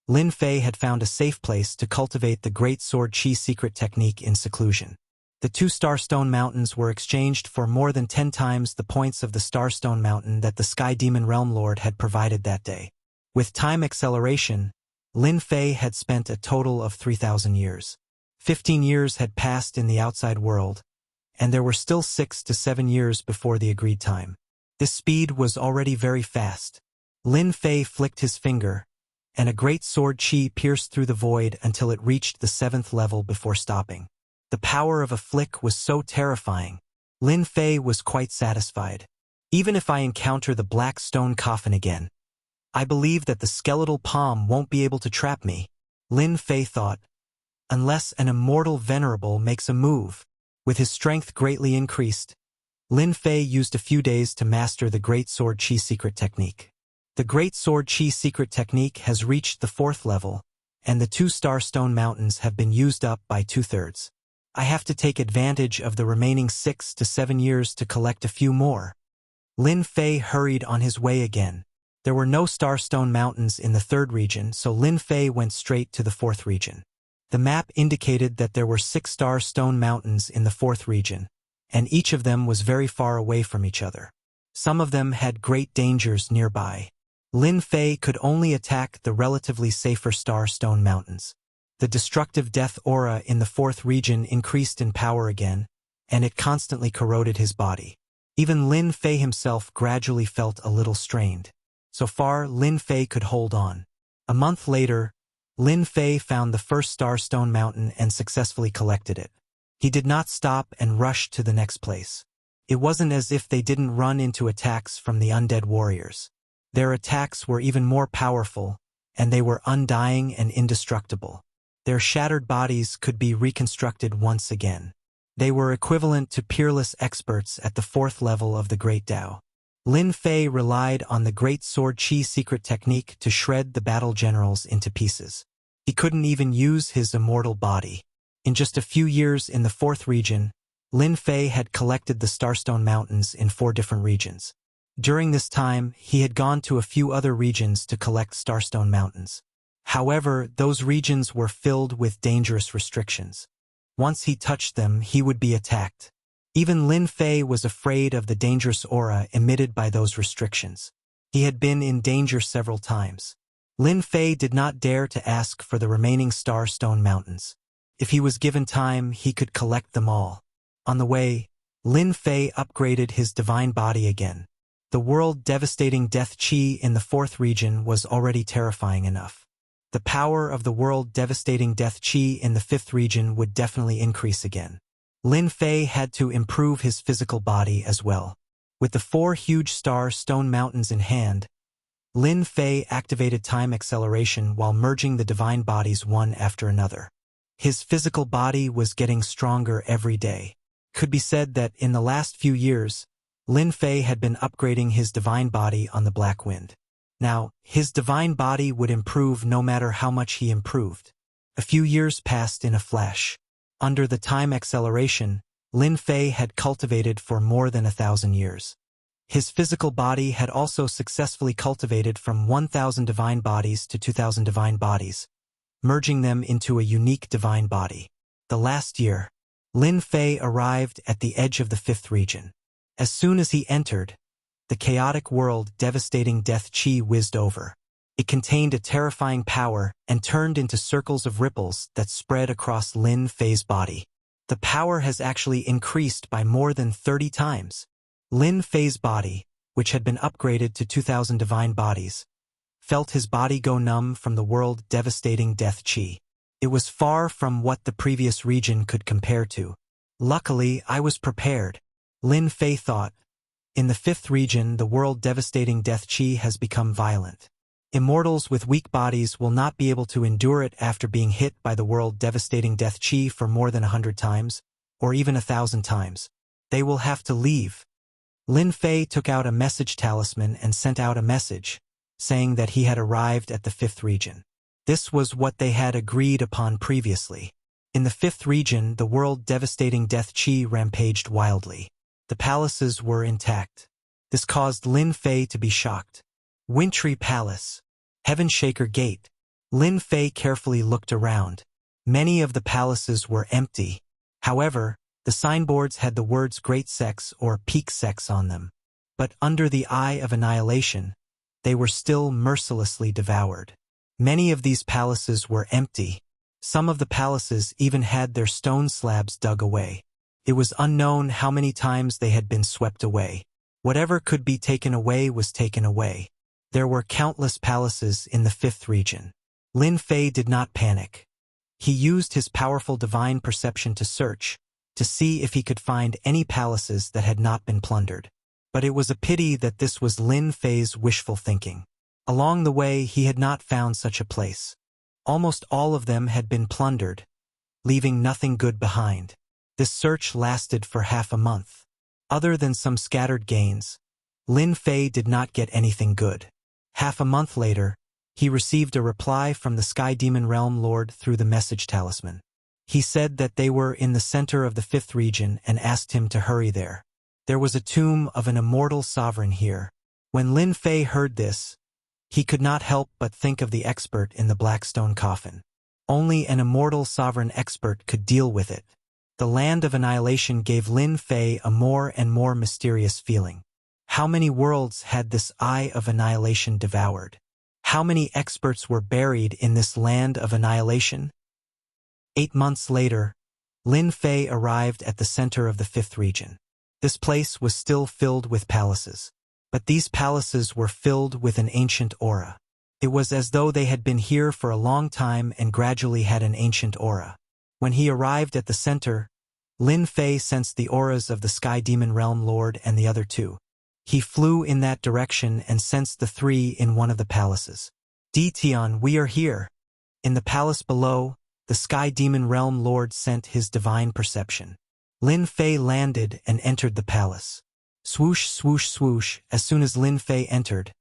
Lin Fei had found a safe place to cultivate the Great Sword Chi secret technique in seclusion. The 2 Starstone Mountains were exchanged for more than 10 times the points of the Starstone Mountain that the Sky Demon Realm Lord had provided that day. With time acceleration, Lin Fei had spent a total of 3,000 years. 15 years had passed in the outside world, and there were still 6 to 7 years before the agreed time. This speed was already very fast. Lin Fei flicked his finger, and a great sword chi pierced through the void until it reached the 7th level before stopping. The power of a flick was so terrifying. Lin Fei was quite satisfied. Even if I encounter the black stone coffin again, I believe that the skeletal palm won't be able to trap me, Lin Fei thought, unless an immortal venerable makes a move. With his strength greatly increased, Lin Fei used a few days to master the Great Sword Chi secret technique. The Great Sword Chi secret technique has reached the 4th level, and the 2 Starstone Mountains have been used up by 2/3. I have to take advantage of the remaining 6 to 7 years to collect a few more. Lin Fei hurried on his way again. There were no Starstone Mountains in the 3rd region, so Lin Fei went straight to the 4th region. The map indicated that there were 6 Starstone Mountains in the 4th region, and each of them was very far away from each other. Some of them had great dangers nearby. Lin Fei could only attack the relatively safer Starstone Mountains. The destructive death aura in the 4th region increased in power again, and it constantly corroded his body. Even Lin Fei himself gradually felt a little strained. So far, Lin Fei could hold on. A month later, Lin Fei found the first Starstone Mountain and successfully collected it. He did not stop and rushed to the next place. It wasn't as if they didn't run into attacks from the undead warriors. Their attacks were even more powerful, and they were undying and indestructible. Their shattered bodies could be reconstructed once again. They were equivalent to peerless experts at the 4th level of the Great Tao. Lin Fei relied on the Great Sword Chi secret technique to shred the battle generals into pieces. He couldn't even use his immortal body. In just a few years in the 4th region, Lin Fei had collected the Starstone Mountains in 4 different regions. During this time, he had gone to a few other regions to collect Starstone Mountains. However, those regions were filled with dangerous restrictions. Once he touched them, he would be attacked. Even Lin Fei was afraid of the dangerous aura emitted by those restrictions. He had been in danger several times. Lin Fei did not dare to ask for the remaining Starstone Mountains. If he was given time, he could collect them all. On the way, Lin Fei upgraded his divine body again. The world-devastating death chi in the 4th region was already terrifying enough. The power of the world-devastating death chi in the 5th region would definitely increase again. Lin Fei had to improve his physical body as well. With the 4 huge stone mountains in hand, Lin Fei activated time acceleration while merging the divine bodies one after another. His physical body was getting stronger every day. Could be said that in the last few years, Lin Fei had been upgrading his divine body on the Black Wind. Now, his divine body would improve no matter how much he improved. A few years passed in a flash. Under the time acceleration, Lin Fei had cultivated for more than 1,000 years. His physical body had also successfully cultivated from 1,000 divine bodies to 2,000 divine bodies, merging them into a unique divine body. The last year, Lin Fei arrived at the edge of the 5th region. As soon as he entered, the chaotic world-devastating death chi whizzed over. It contained a terrifying power and turned into circles of ripples that spread across Lin Fei's body. The power has actually increased by more than 30 times. Lin Fei's body, which had been upgraded to 2,000 divine bodies, felt his body go numb from the world-devastating death chi. It was far from what the previous region could compare to. Luckily, I was prepared, Lin Fei thought. In the 5th region, the world-devastating death chi has become violent. Immortals with weak bodies will not be able to endure it after being hit by the world-devastating death chi for more than 100 times, or even 1,000 times. They will have to leave. Lin Fei took out a message talisman and sent out a message, saying that he had arrived at the 5th region. This was what they had agreed upon previously. In the 5th region, the world-devastating death chi rampaged wildly. The palaces were intact. This caused Lin Fei to be shocked. Wintry Palace. Heaven Shaker Gate. Lin Fei carefully looked around. Many of the palaces were empty. However, the signboards had the words Great Sex or Peak Sex on them. But under the Eye of Annihilation, they were still mercilessly devoured. Many of these palaces were empty. Some of the palaces even had their stone slabs dug away. It was unknown how many times they had been swept away. Whatever could be taken away was taken away. There were countless palaces in the 5th region. Lin Fei did not panic. He used his powerful divine perception to search, to see if he could find any palaces that had not been plundered. But it was a pity that this was Lin Fei's wishful thinking. Along the way, he had not found such a place. Almost all of them had been plundered, leaving nothing good behind. This search lasted for half a month. Other than some scattered gains, Lin Fei did not get anything good. Half a month later, he received a reply from the Sky Demon Realm Lord through the message talisman. He said that they were in the center of the 5th region and asked him to hurry there. There was a tomb of an immortal sovereign here. When Lin Fei heard this, he could not help but think of the expert in the black stone coffin. Only an immortal sovereign expert could deal with it. The land of annihilation gave Lin Fei a more and more mysterious feeling. How many worlds had this Eye of Annihilation devoured? How many experts were buried in this land of annihilation? 8 months later, Lin Fei arrived at the center of the 5th region. This place was still filled with palaces. But these palaces were filled with an ancient aura. It was as though they had been here for a long time and gradually had an ancient aura. When he arrived at the center, Lin Fei sensed the auras of the Sky Demon Realm Lord and the other two. He flew in that direction and sensed the 3 in one of the palaces. Tian, we are here. In the palace below, the Sky Demon Realm Lord sent his divine perception. Lin Fei landed and entered the palace. Swoosh, swoosh, swoosh, as soon as Lin Fei entered,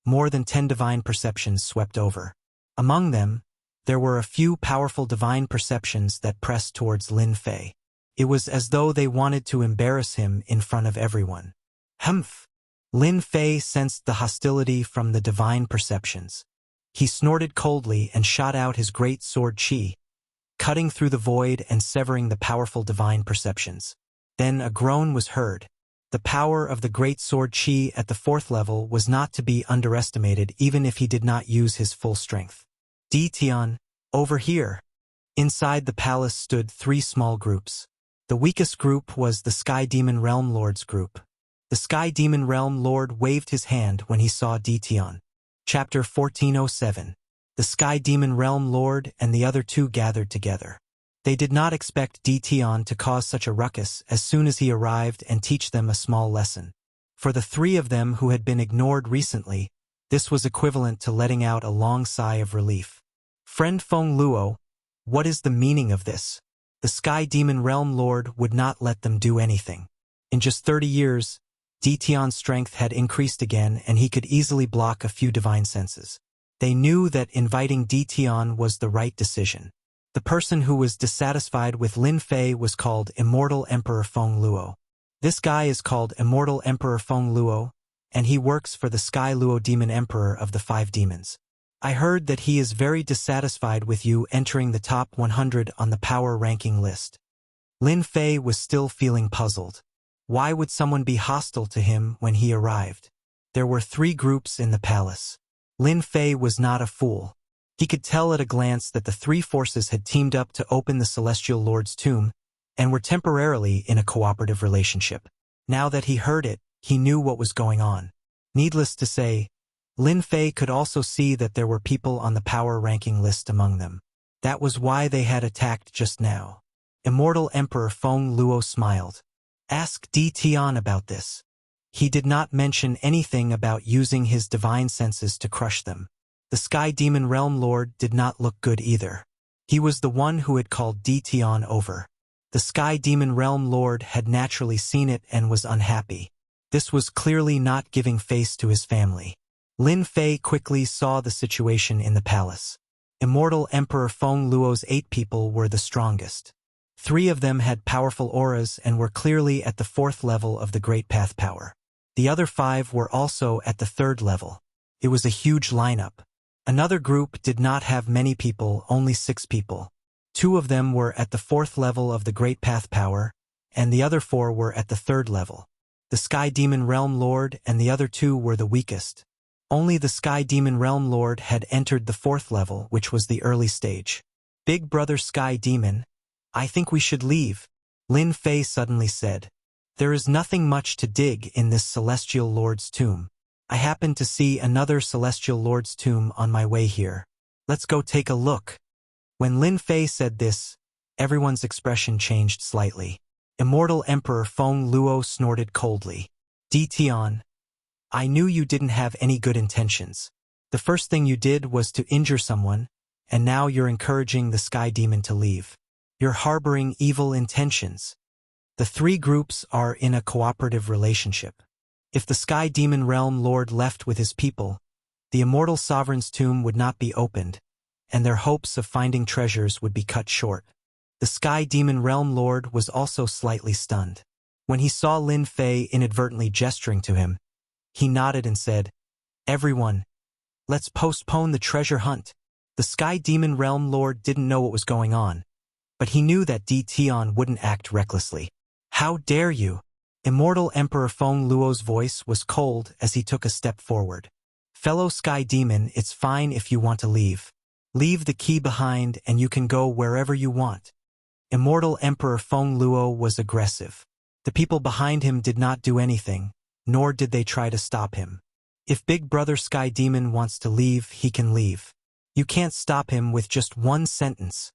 more than 10 divine perceptions swept over. Among them, there were a few powerful divine perceptions that pressed towards Lin Fei. It was as though they wanted to embarrass him in front of everyone. Humph! Lin Fei sensed the hostility from the divine perceptions. He snorted coldly and shot out his great sword Qi, cutting through the void and severing the powerful divine perceptions. Then a groan was heard. The power of the great sword Qi at the 4th level was not to be underestimated even if he did not use his full strength. Di Tian, over here. Inside the palace stood 3 small groups. The weakest group was the Sky Demon Realm Lord's group. The Sky Demon Realm Lord waved his hand when he saw Di Tian. Chapter 1407. The Sky Demon Realm Lord and the other 2 gathered together. They did not expect Di Tian to cause such a ruckus as soon as he arrived and teach them a small lesson. For the 3 of them who had been ignored recently, this was equivalent to letting out a long sigh of relief. Friend Feng Luo, what is the meaning of this? The Sky Demon Realm Lord would not let them do anything. In just 30 years, Di Tian's strength had increased again and he could easily block a few divine senses. They knew that inviting Di Tian was the right decision. The person who was dissatisfied with Lin Fei was called Immortal Emperor Feng Luo. This guy is called Immortal Emperor Feng Luo, and he works for the Sky Luo Demon Emperor of the 5 demons. I heard that he is very dissatisfied with you entering the top 100 on the power ranking list. Lin Fei was still feeling puzzled. Why would someone be hostile to him when he arrived? There were 3 groups in the palace. Lin Fei was not a fool. He could tell at a glance that the 3 forces had teamed up to open the Celestial Lord's tomb and were temporarily in a cooperative relationship. Now that he heard it, he knew what was going on. Needless to say, Lin Fei could also see that there were people on the power ranking list among them. That was why they had attacked just now. Immortal Emperor Feng Luo smiled. Ask Di Tian about this. He did not mention anything about using his divine senses to crush them. The Sky Demon Realm Lord did not look good either. He was the one who had called Di Tian over. The Sky Demon Realm Lord had naturally seen it and was unhappy. This was clearly not giving face to his family. Lin Fei quickly saw the situation in the palace. Immortal Emperor Feng Luo's 8 people were the strongest. 3 of them had powerful auras and were clearly at the 4th level of the Great Path power. The other 5 were also at the 3rd level. It was a huge lineup. Another group did not have many people, only 6 people. 2 of them were at the 4th level of the Great Path power, and the other 4 were at the 3rd level. The Sky Demon Realm Lord and the other 2 were the weakest. Only the Sky Demon Realm Lord had entered the 4th level, which was the early stage. Big Brother Sky Demon, I think we should leave, Lin Fei suddenly said. There is nothing much to dig in this Celestial Lord's tomb. I happened to see another Celestial Lord's tomb on my way here. Let's go take a look. When Lin Fei said this, everyone's expression changed slightly. Immortal Emperor Feng Luo snorted coldly. Di Tian, I knew you didn't have any good intentions. The first thing you did was to injure someone, and now you're encouraging the Sky Demon to leave. You're harboring evil intentions. The 3 groups are in a cooperative relationship. If the Sky Demon Realm Lord left with his people, the Immortal Sovereign's tomb would not be opened, and their hopes of finding treasures would be cut short. The Sky Demon Realm Lord was also slightly stunned. When he saw Lin Fei inadvertently gesturing to him, he nodded and said, Everyone, let's postpone the treasure hunt. The Sky Demon Realm Lord didn't know what was going on, but he knew that Di Tian wouldn't act recklessly. How dare you? Immortal Emperor Feng Luo's voice was cold as he took a step forward. Fellow Sky Demon, it's fine if you want to leave. Leave the key behind and you can go wherever you want. Immortal Emperor Feng Luo was aggressive. The people behind him did not do anything, nor did they try to stop him. If Big Brother Sky Demon wants to leave, he can leave. You can't stop him with just one sentence.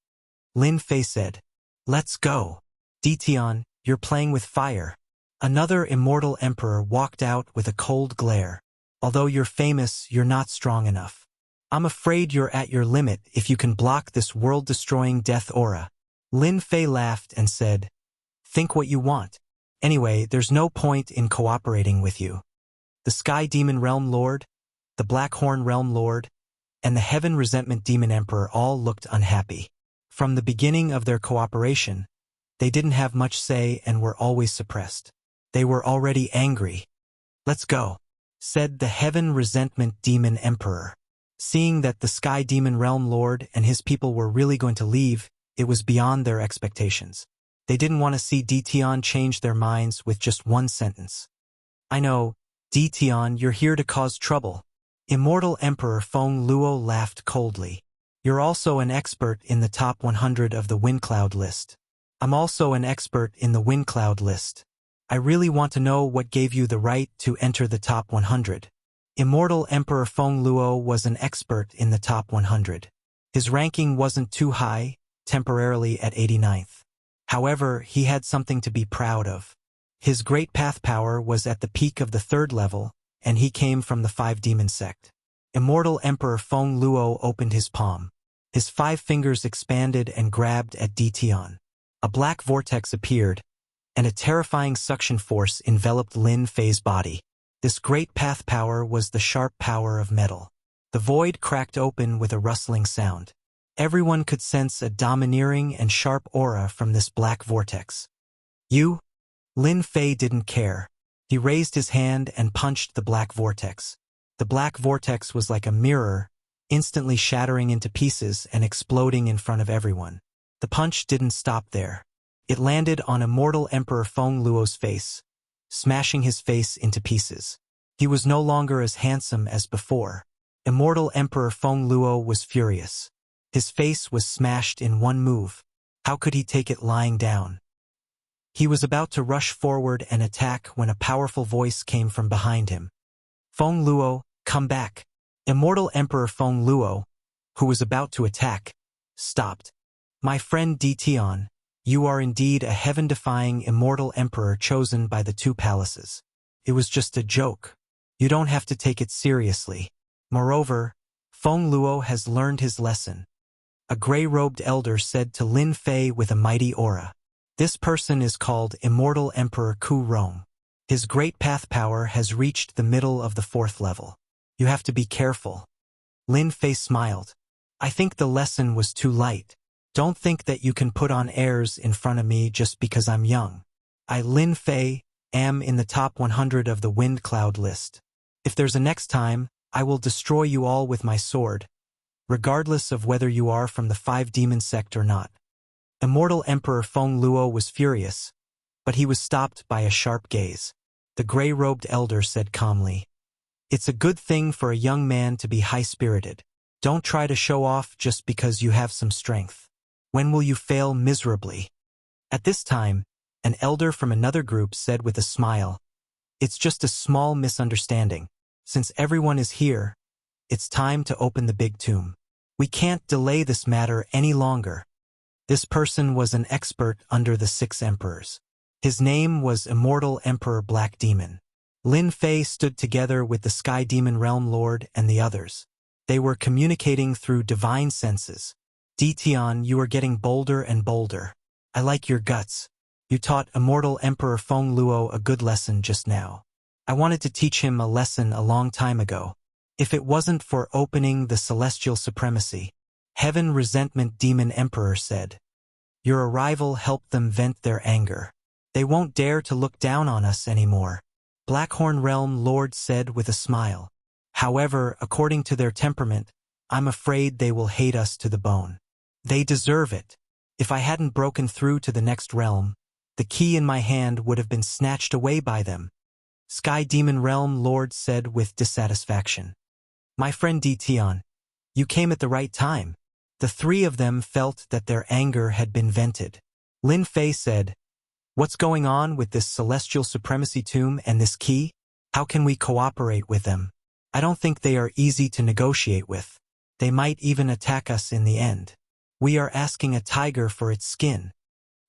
Lin Fei said, Let's go. Di Tian, you're playing with fire. Another Immortal Emperor walked out with a cold glare. Although you're famous, you're not strong enough. I'm afraid you're at your limit if you can block this world-destroying death aura. Lin Fei laughed and said, Think what you want. Anyway, there's no point in cooperating with you. The Sky Demon Realm Lord, the Blackhorn Realm Lord, and the Heaven Resentment Demon Emperor all looked unhappy. From the beginning of their cooperation, they didn't have much say and were always suppressed. They were already angry. Let's go, said the Heaven Resentment Demon Emperor. Seeing that the Sky Demon Realm Lord and his people were really going to leave, it was beyond their expectations. They didn't want to see Dition change their minds with just one sentence. I know, Dition, you're here to cause trouble. Immortal Emperor Feng Luo laughed coldly. You're also an expert in the top 100 of the Windcloud list. I'm also an expert in the Windcloud list. I really want to know what gave you the right to enter the top 100. Immortal Emperor Feng Luo was an expert in the top 100. His ranking wasn't too high, temporarily at 89th. However, he had something to be proud of. His great path power was at the peak of the 3rd level, and he came from the 5-demon sect. Immortal Emperor Feng Luo opened his palm. His 5 fingers expanded and grabbed at Dition. A black vortex appeared, and a terrifying suction force enveloped Lin Fei's body. This great path power was the sharp power of metal. The void cracked open with a rustling sound. Everyone could sense a domineering and sharp aura from this black vortex. You? Lin Fei didn't care. He raised his hand and punched the black vortex. The black vortex was like a mirror, instantly shattering into pieces and exploding in front of everyone. The punch didn't stop there. It landed on Immortal Emperor Feng Luo's face, smashing his face into pieces. He was no longer as handsome as before. Immortal Emperor Feng Luo was furious. His face was smashed in one move. How could he take it lying down? He was about to rush forward and attack when a powerful voice came from behind him. Feng Luo, come back. Immortal Emperor Feng Luo, who was about to attack, stopped. My friend Dition, you are indeed a heaven-defying immortal emperor chosen by the 2 palaces. It was just a joke. You don't have to take it seriously. Moreover, Feng Luo has learned his lesson. A gray-robed elder said to Lin Fei with a mighty aura. This person is called Immortal Emperor Ku Rong. His great path power has reached the middle of the 4th level. You have to be careful. Lin Fei smiled. I think the lesson was too light. Don't think that you can put on airs in front of me just because I'm young. I, Lin Fei, am in the top 100 of the Windcloud list. If there's a next time, I will destroy you all with my sword, regardless of whether you are from the 5-demon sect or not. Immortal Emperor Feng Luo was furious, but he was stopped by a sharp gaze. The gray-robed elder said calmly, It's a good thing for a young man to be high-spirited. Don't try to show off just because you have some strength. When will you fail miserably? At this time, an elder from another group said with a smile, It's just a small misunderstanding. Since everyone is here, it's time to open the big tomb. We can't delay this matter any longer. This person was an expert under the 6 emperors. His name was Immortal Emperor Black Demon. Lin Fei stood together with the Sky Demon Realm Lord and the others. They were communicating through divine senses. Dition, you are getting bolder and bolder. I like your guts. You taught Immortal Emperor Feng Luo a good lesson just now. I wanted to teach him a lesson a long time ago. If it wasn't for opening the celestial supremacy, Heaven Resentment Demon Emperor said. Your arrival helped them vent their anger. They won't dare to look down on us anymore. Blackhorn Realm Lord said with a smile. However, according to their temperament, I'm afraid they will hate us to the bone. They deserve it. If I hadn't broken through to the next realm, the key in my hand would have been snatched away by them. Sky Demon Realm Lord said with dissatisfaction. My friend Dition, you came at the right time. The 3 of them felt that their anger had been vented. Lin Fei said, What's going on with this celestial supremacy tomb and this key? How can we cooperate with them? I don't think they are easy to negotiate with. They might even attack us in the end. We are asking a tiger for its skin.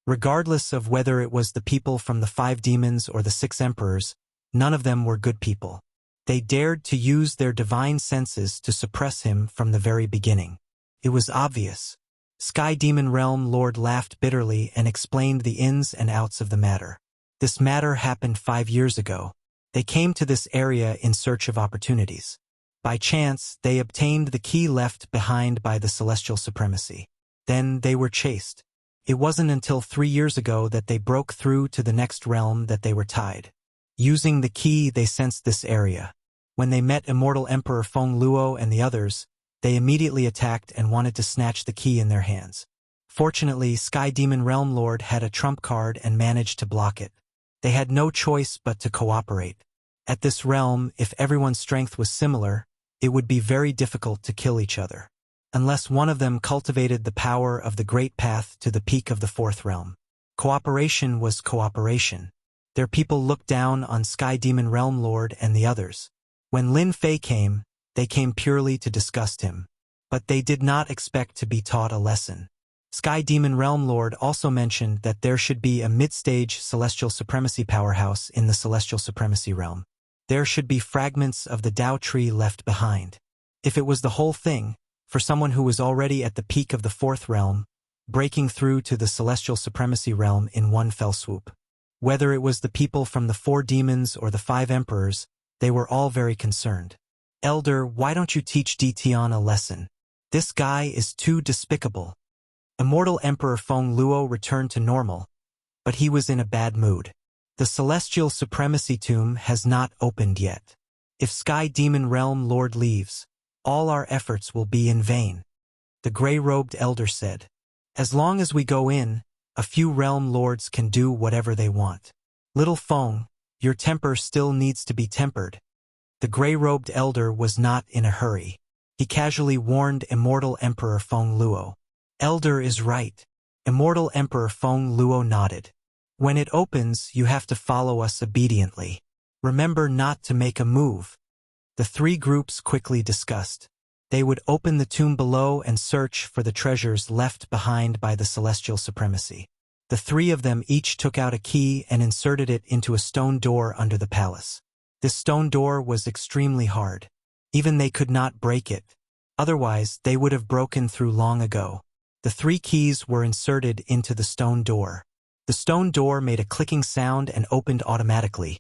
Regardless of whether it was the people from the 5 demons or the 6 emperors, none of them were good people. They dared to use their divine senses to suppress him from the very beginning. It was obvious. Sky Demon Realm Lord laughed bitterly and explained the ins and outs of the matter. This matter happened 5 years ago. They came to this area in search of opportunities. By chance, they obtained the key left behind by the celestial supremacy. Then they were chased. It wasn't until 3 years ago that they broke through to the next realm that they were tied. Using the key, they sensed this area. When they met Immortal Emperor Feng Luo and the others, they immediately attacked and wanted to snatch the key in their hands. Unfortunately, Sky Demon Realm Lord had a trump card and managed to block it. They had no choice but to cooperate. At this realm, if everyone's strength was similar, it would be very difficult to kill each other, unless one of them cultivated the power of the Great Path to the peak of the fourth realm. Cooperation was cooperation. Their people looked down on Sky Demon Realm Lord and the others. When Lin Fei came, they came purely to disgust him. But they did not expect to be taught a lesson. Sky Demon Realm Lord also mentioned that there should be a mid-stage Celestial Supremacy powerhouse in the Celestial Supremacy realm. There should be fragments of the Tao tree left behind. If it was the whole thing, for someone who was already at the peak of the fourth realm, breaking through to the Celestial Supremacy realm in one fell swoop. Whether it was the people from the 4 demons or the 5 emperors, they were all very concerned. Elder, why don't you teach Tian a lesson? This guy is too despicable. Immortal Emperor Feng Luo returned to normal, but he was in a bad mood. The Celestial Supremacy tomb has not opened yet. If Sky Demon Realm Lord leaves, all our efforts will be in vain. The gray-robed elder said. As long as we go in, a few realm lords can do whatever they want. Little Feng, your temper still needs to be tempered. The gray-robed elder was not in a hurry. He casually warned Immortal Emperor Feng Luo. Elder is right. Immortal Emperor Feng Luo nodded. When it opens, you have to follow us obediently. Remember not to make a move. The 3 groups quickly discussed. They would open the tomb below and search for the treasures left behind by the Celestial Supremacy. The 3 of them each took out a key and inserted it into a stone door under the palace. This stone door was extremely hard. Even they could not break it. Otherwise, they would have broken through long ago. The 3 keys were inserted into the stone door. The stone door made a clicking sound and opened automatically,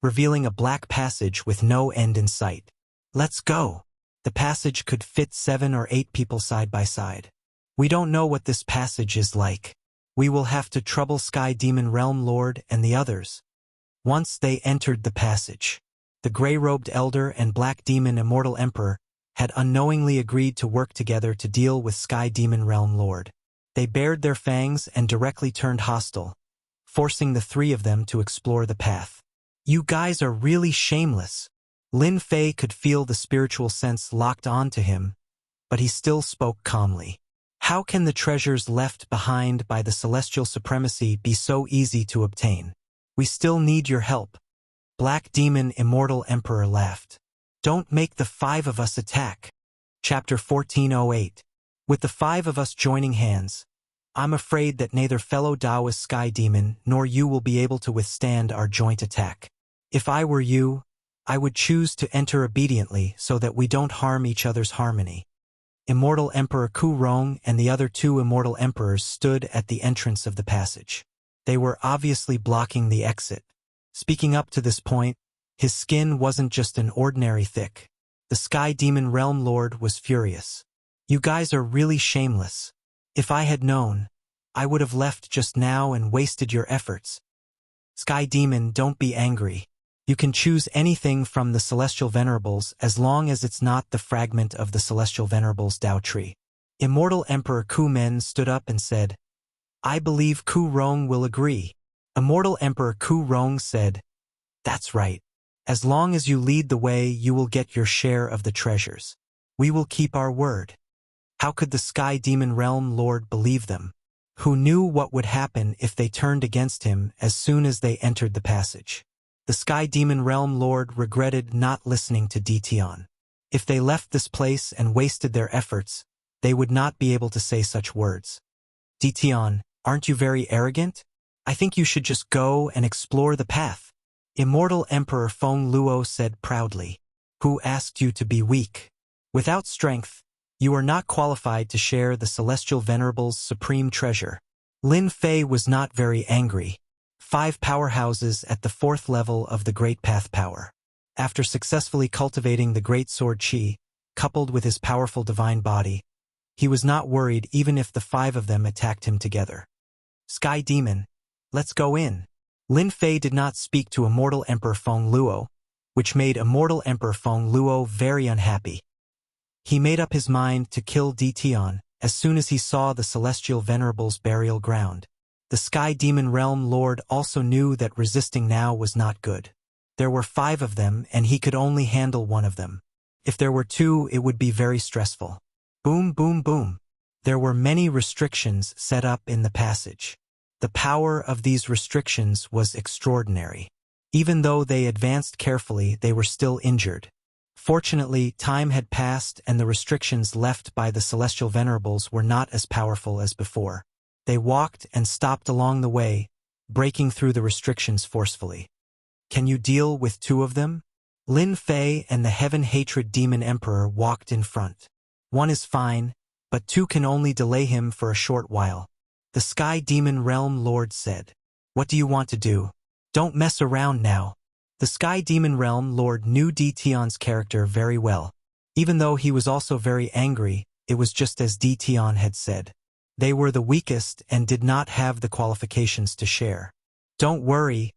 revealing a black passage with no end in sight. Let's go. The passage could fit 7 or 8 people side by side. We don't know what this passage is like. We will have to trouble Sky Demon Realm Lord and the others. Once they entered the passage, the gray-robed elder and black demon Immortal Emperor had unknowingly agreed to work together to deal with Sky Demon Realm Lord. They bared their fangs and directly turned hostile, forcing the 3 of them to explore the path. You guys are really shameless. Lin Fei could feel the spiritual sense locked on to him, but he still spoke calmly. How can the treasures left behind by the Celestial Supremacy be so easy to obtain? We still need your help. Black Demon Immortal Emperor laughed. Don't make the 5 of us attack. Chapter 1408. With the 5 of us joining hands, I'm afraid that neither fellow Taoist Sky Demon nor you will be able to withstand our joint attack. If I were you, I would choose to enter obediently so that we don't harm each other's harmony. Immortal Emperor Ku Rong and the other 2 Immortal Emperors stood at the entrance of the passage. They were obviously blocking the exit. Speaking up to this point, his skin wasn't just an ordinary thick. The Sky Demon Realm Lord was furious. You guys are really shameless. If I had known, I would have left just now and wasted your efforts. Sky Demon, don't be angry. You can choose anything from the Celestial Venerables as long as it's not the fragment of the Celestial Venerables Tao tree. Immortal Emperor Ku Men stood up and said, I believe Ku Rong will agree. Immortal Emperor Ku Rong said, That's right. As long as you lead the way, you will get your share of the treasures. We will keep our word. How could the Sky Demon Realm Lord believe them? Who knew what would happen if they turned against him as soon as they entered the passage? The Sky Demon Realm Lord regretted not listening to Tian. If they left this place and wasted their efforts, they would not be able to say such words. Tian, aren't you very arrogant? I think you should just go and explore the path. Immortal Emperor Feng Luo said proudly. Who asked you to be weak? Without strength, you are not qualified to share the Celestial Venerable's supreme treasure. Lin Fei was not very angry. 5 powerhouses at the 4th level of the Great Path power. After successfully cultivating the Great Sword Qi, coupled with his powerful divine body, he was not worried even if the 5 of them attacked him together. Sky Demon, let's go in. Lin Fei did not speak to Immortal Emperor Feng Luo, which made Immortal Emperor Feng Luo very unhappy. He made up his mind to kill Tian, as soon as he saw the celestial venerable's burial ground. The Sky Demon Realm Lord also knew that resisting now was not good. There were 5 of them and he could only handle one of them. If there were 2, it would be very stressful. Boom, boom, boom. There were many restrictions set up in the passage. The power of these restrictions was extraordinary. Even though they advanced carefully, they were still injured. Fortunately, time had passed and the restrictions left by the celestial venerables were not as powerful as before. They walked and stopped along the way, breaking through the restrictions forcefully. Can you deal with 2 of them? Lin Fei and the Heaven Hatred Demon Emperor walked in front. 1 is fine, but 2 can only delay him for a short while. The Sky Demon Realm Lord said. What do you want to do? Don't mess around now. The Sky Demon Realm Lord knew Tion's character very well. Even though he was also very angry, it was just as Tion had said. They were the weakest and did not have the qualifications to share. Don't worry,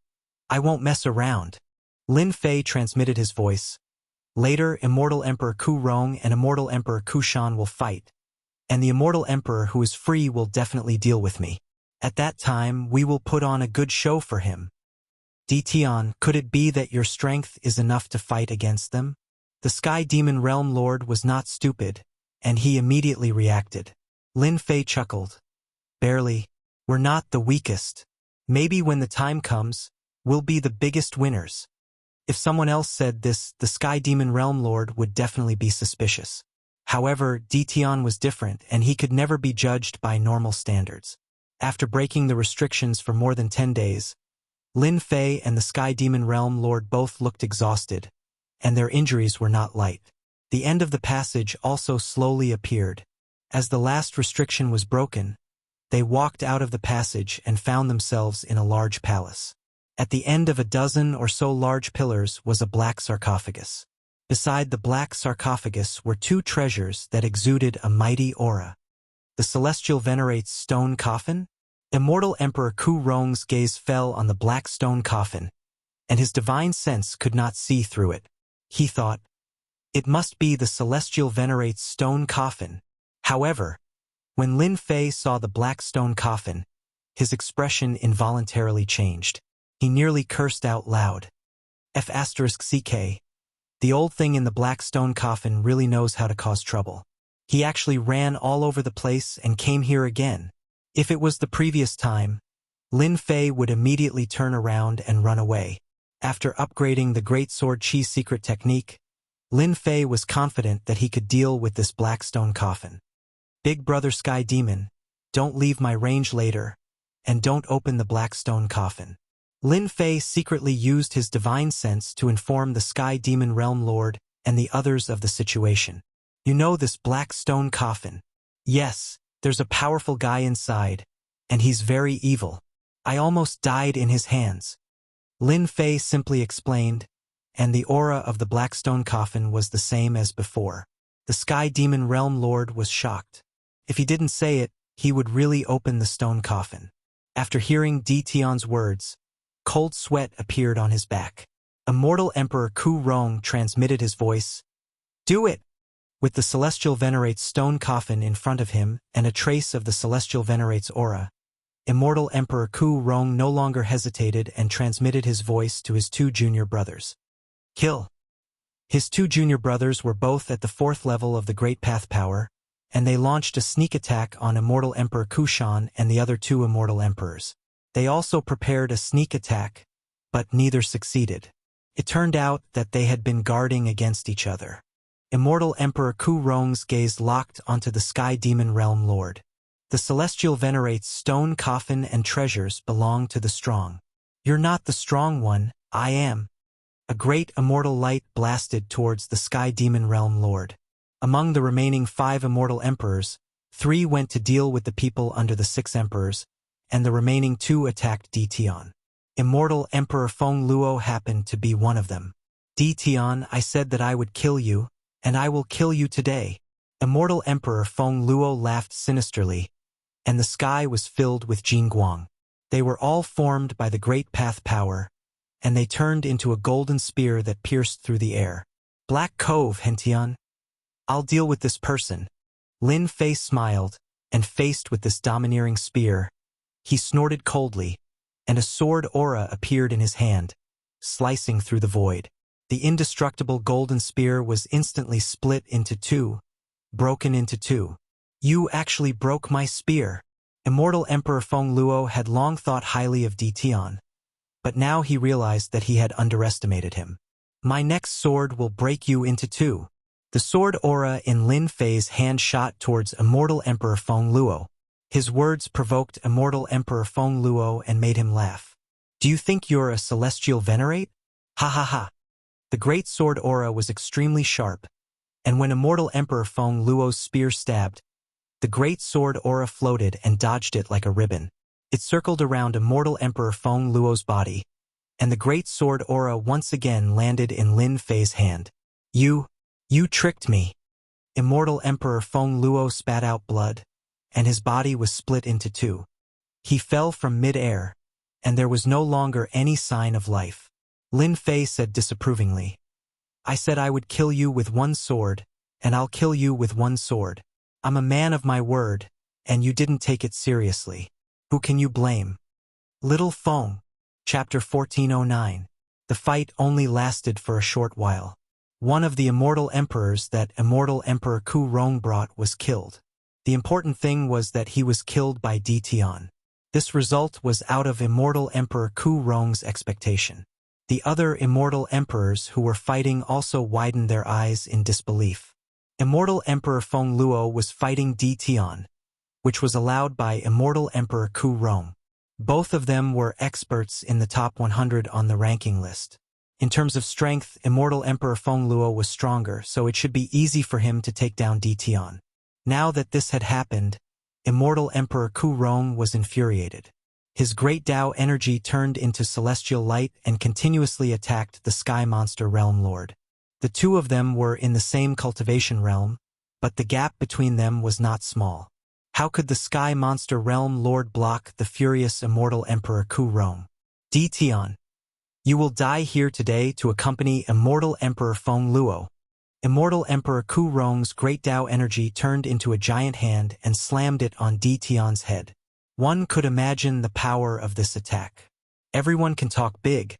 I won't mess around. Lin Fei transmitted his voice. Later, Immortal Emperor Ku Rong and Immortal Emperor Ku Shan will fight, and the Immortal Emperor who is free will definitely deal with me. At that time, we will put on a good show for him. Tion, could it be that your strength is enough to fight against them? The Sky Demon Realm Lord was not stupid, and he immediately reacted. Lin Fei chuckled. Barely. We're not the weakest. Maybe when the time comes, we'll be the biggest winners. If someone else said this, the Sky Demon Realm Lord would definitely be suspicious. However, Tion was different and he could never be judged by normal standards. After breaking the restrictions for more than 10 days, Lin Fei and the Sky Demon Realm Lord both looked exhausted, and their injuries were not light. The end of the passage also slowly appeared. As the last restriction was broken, they walked out of the passage and found themselves in a large palace. At the end of a dozen or so large pillars was a black sarcophagus. Beside the black sarcophagus were 2 treasures that exuded a mighty aura. The Celestial Venerate's stone coffin? Immortal Emperor Ku Rong's gaze fell on the black stone coffin, and his divine sense could not see through it. He thought, it must be the Celestial Venerate's stone coffin. However, when Lin Fei saw the black stone coffin, his expression involuntarily changed. He nearly cursed out loud. F***CK. The old thing in the black stone coffin really knows how to cause trouble. He actually ran all over the place and came here again. If it was the previous time, Lin Fei would immediately turn around and run away. After upgrading the Great Sword Chi secret technique, Lin Fei was confident that he could deal with this black stone coffin. Big Brother Sky Demon, don't leave my range later, and don't open the black stone coffin. Lin Fei secretly used his divine sense to inform the Sky Demon Realm Lord and the others of the situation. You know this black stone coffin? Yes, there's a powerful guy inside, and he's very evil. I almost died in his hands. Lin Fei simply explained, and the aura of the black stone coffin was the same as before. The Sky Demon Realm Lord was shocked. If he didn't say it, he would really open the stone coffin. After hearing Tion's words, cold sweat appeared on his back. Immortal Emperor Ku Rong transmitted his voice. Do it! With the Celestial Venerate's stone coffin in front of him and a trace of the Celestial Venerate's aura, Immortal Emperor Ku Rong no longer hesitated and transmitted his voice to his 2 junior brothers. Kill! His 2 junior brothers were both at the 4th level of the Great Path Power, and they launched a sneak attack on Immortal Emperor Ku Shan and the other 2 Immortal Emperors. They also prepared a sneak attack, but neither succeeded. It turned out that they had been guarding against each other. Immortal Emperor Ku Rong's gaze locked onto the Sky Demon Realm Lord. The Celestial Venerate's stone coffin and treasures belong to the strong. You're not the strong one, I am. A great immortal light blasted towards the Sky Demon Realm Lord. Among the remaining 5 Immortal Emperors, 3 went to deal with the people under the 6 Emperors, and the remaining 2 attacked Tion. Immortal Emperor Feng Luo happened to be one of them. Tion, I said that I would kill you, and I will kill you today. Immortal Emperor Feng Luo laughed sinisterly, and the sky was filled with Jingguang. They were all formed by the Great Path Power, and they turned into a golden spear that pierced through the air. Black Cove, Hentian. I'll deal with this person. Lin Fei smiled, and faced with this domineering spear, he snorted coldly, and a sword aura appeared in his hand, slicing through the void. The indestructible golden spear was instantly split into two, broken into two. You actually broke my spear. Immortal Emperor Feng Luo had long thought highly of Di Tian, but now he realized that he had underestimated him. My next sword will break you into two. The sword aura in Lin Fei's hand shot towards Immortal Emperor Feng Luo. His words provoked Immortal Emperor Feng Luo and made him laugh. Do you think you're a celestial venerate? Ha ha ha. The great sword aura was extremely sharp, and when Immortal Emperor Feng Luo's spear stabbed, the great sword aura floated and dodged it like a ribbon. It circled around Immortal Emperor Feng Luo's body, and the great sword aura once again landed in Lin Fei's hand. You tricked me. Immortal Emperor Feng Luo spat out blood, and his body was split into two. He fell from mid-air, and there was no longer any sign of life. Lin Fei said disapprovingly, I said I would kill you with one sword, and I'll kill you with one sword. I'm a man of my word, and you didn't take it seriously. Who can you blame? Little Feng. Chapter 1409. The fight only lasted for a short while. One of the immortal emperors that Immortal Emperor Ku Rong brought was killed. The important thing was that he was killed by Di Tian. This result was out of Immortal Emperor Ku Rong's expectation. The other immortal emperors who were fighting also widened their eyes in disbelief. Immortal Emperor Feng Luo was fighting Di Tian, which was allowed by Immortal Emperor Ku Rong. Both of them were experts in the top 100 on the ranking list. In terms of strength, Immortal Emperor Feng Luo was stronger, so it should be easy for him to take down Di Tian. Now that this had happened, Immortal Emperor Ku Rong was infuriated. His great Tao energy turned into celestial light and continuously attacked the Sky Monster Realm Lord. The two of them were in the same cultivation realm, but the gap between them was not small. How could the Sky Monster Realm Lord block the furious Immortal Emperor Ku Rong? Di Tian, you will die here today to accompany Immortal Emperor Feng Luo. Immortal Emperor Ku Rong's great Tao energy turned into a giant hand and slammed it on Di Tian's head. One could imagine the power of this attack. Everyone can talk big,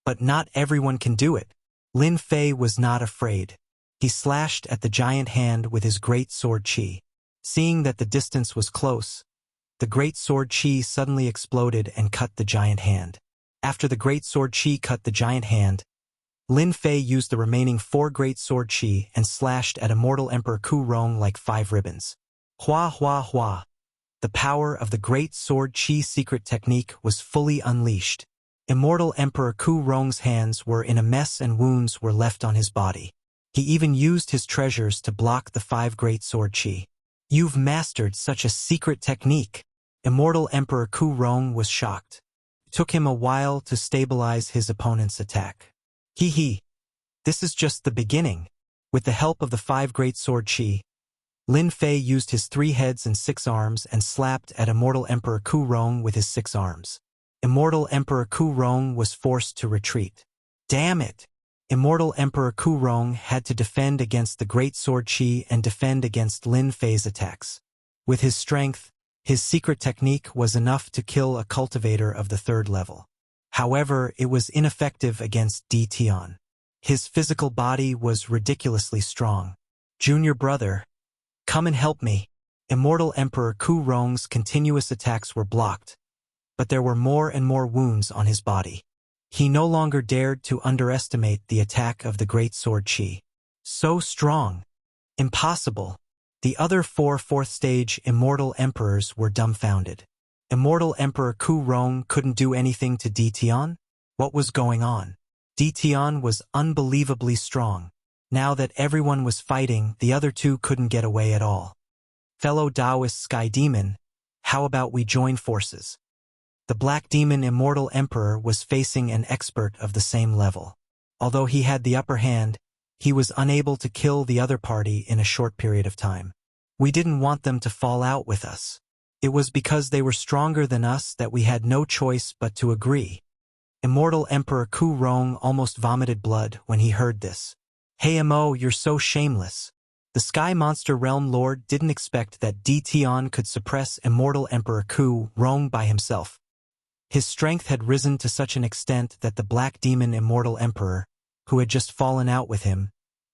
but not everyone can do it. Lin Fei was not afraid. He slashed at the giant hand with his great sword qi. Seeing that the distance was close, the great sword qi suddenly exploded and cut the giant hand. After the great sword qi cut the giant hand, Lin Fei used the remaining 4 great sword qi and slashed at Immortal Emperor Ku Rong like 5 ribbons. Hua hua hua. The power of the great sword qi secret technique was fully unleashed. Immortal Emperor Ku Rong's hands were in a mess and wounds were left on his body. He even used his treasures to block the 5 great sword qi. You've mastered such a secret technique. Immortal Emperor Ku Rong was shocked. It took him a while to stabilize his opponent's attack. Hee. This is just the beginning. With the help of the 5 great sword qi, Lin Fei used his 3 heads and 6 arms and slapped at Immortal Emperor Ku Rong with his 6 arms. Immortal Emperor Ku Rong was forced to retreat. Damn it! Immortal Emperor Ku Rong had to defend against the great sword qi and defend against Lin Fei's attacks. With his strength, his secret technique was enough to kill a cultivator of the 3rd level. However, it was ineffective against Di Tian. His physical body was ridiculously strong. Junior brother, come and help me. Immortal Emperor Ku Rong's continuous attacks were blocked, but there were more and more wounds on his body. He no longer dared to underestimate the attack of the great sword qi. So strong. Impossible. The other 4 4th stage immortal emperors were dumbfounded. Immortal Emperor Ku Rong couldn't do anything to Di Tian? What was going on? Di Tian was unbelievably strong. Now that everyone was fighting, the other 2 couldn't get away at all. Fellow Taoist Sky Demon, how about we join forces? The Black Demon Immortal Emperor was facing an expert of the same level. Although he had the upper hand, he was unable to kill the other party in a short period of time. We didn't want them to fall out with us. It was because they were stronger than us that we had no choice but to agree. Immortal Emperor Ku Rong almost vomited blood when he heard this. Hey Mo, you're so shameless. The Sky Monster Realm Lord didn't expect that Tion could suppress Immortal Emperor Ku Rong by himself. His strength had risen to such an extent that the Black Demon Immortal Emperor, who had just fallen out with him,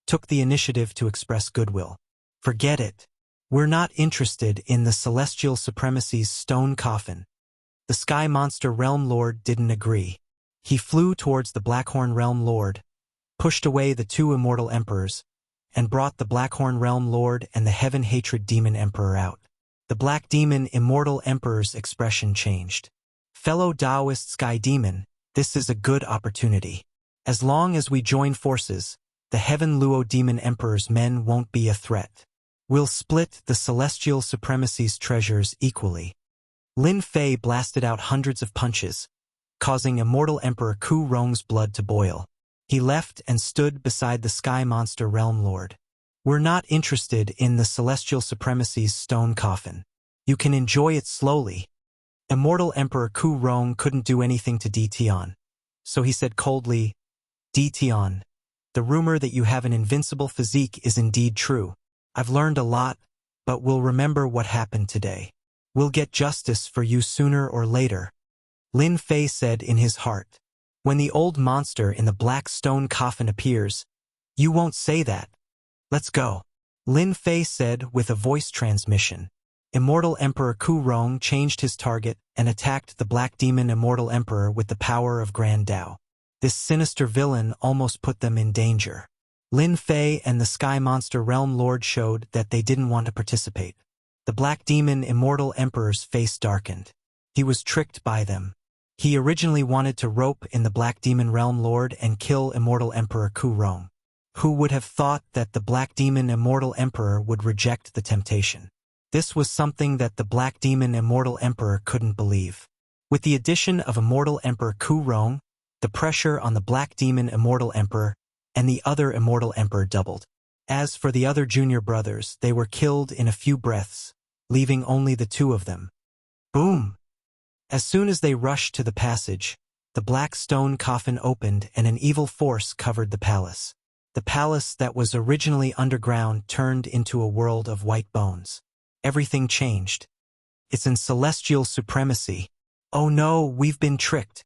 took the initiative to express goodwill. Forget it. We're not interested in the Celestial Supremacy's stone coffin. The Sky Monster Realm Lord didn't agree. He flew towards the Blackhorn Realm Lord, pushed away the two Immortal Emperors, and brought the Blackhorn Realm Lord and the Heaven Hatred Demon Emperor out. The Black Demon Immortal Emperor's expression changed. Fellow Taoist Sky Demon, this is a good opportunity. As long as we join forces, the Heaven Luo Demon Emperor's men won't be a threat. We'll split the Celestial Supremacy's treasures equally. Lin Fei blasted out hundreds of punches, causing Immortal Emperor Ku Rong's blood to boil. He left and stood beside the Sky Monster Realm Lord. We're not interested in the Celestial Supremacy's stone coffin. You can enjoy it slowly. Immortal Emperor Ku Rong couldn't do anything to Tion. So he said coldly, Tion, the rumor that you have an invincible physique is indeed true. I've learned a lot, but we'll remember what happened today. We'll get justice for you sooner or later. Lin Fei said in his heart. When the old monster in the black stone coffin appears, you won't say that. Let's go. Lin Fei said with a voice transmission. Immortal Emperor Ku Rong changed his target and attacked the Black Demon Immortal Emperor with the power of Grand Tao. This sinister villain almost put them in danger. Lin Fei and the Sky Monster Realm Lord showed that they didn't want to participate. The Black Demon Immortal Emperor's face darkened. He was tricked by them. He originally wanted to rope in the Black Demon Realm Lord and kill Immortal Emperor Ku Rong. Who would have thought that the Black Demon Immortal Emperor would reject the temptation? This was something that the Black Demon Immortal Emperor couldn't believe. With the addition of Immortal Emperor Ku Rong, the pressure on the Black Demon Immortal Emperor and the other Immortal Emperor doubled. As for the other junior brothers, they were killed in a few breaths, leaving only the two of them. Boom! As soon as they rushed to the passage, the black stone coffin opened and an evil force covered the palace. The palace that was originally underground turned into a world of white bones. Everything changed. It's in celestial supremacy. Oh no, we've been tricked.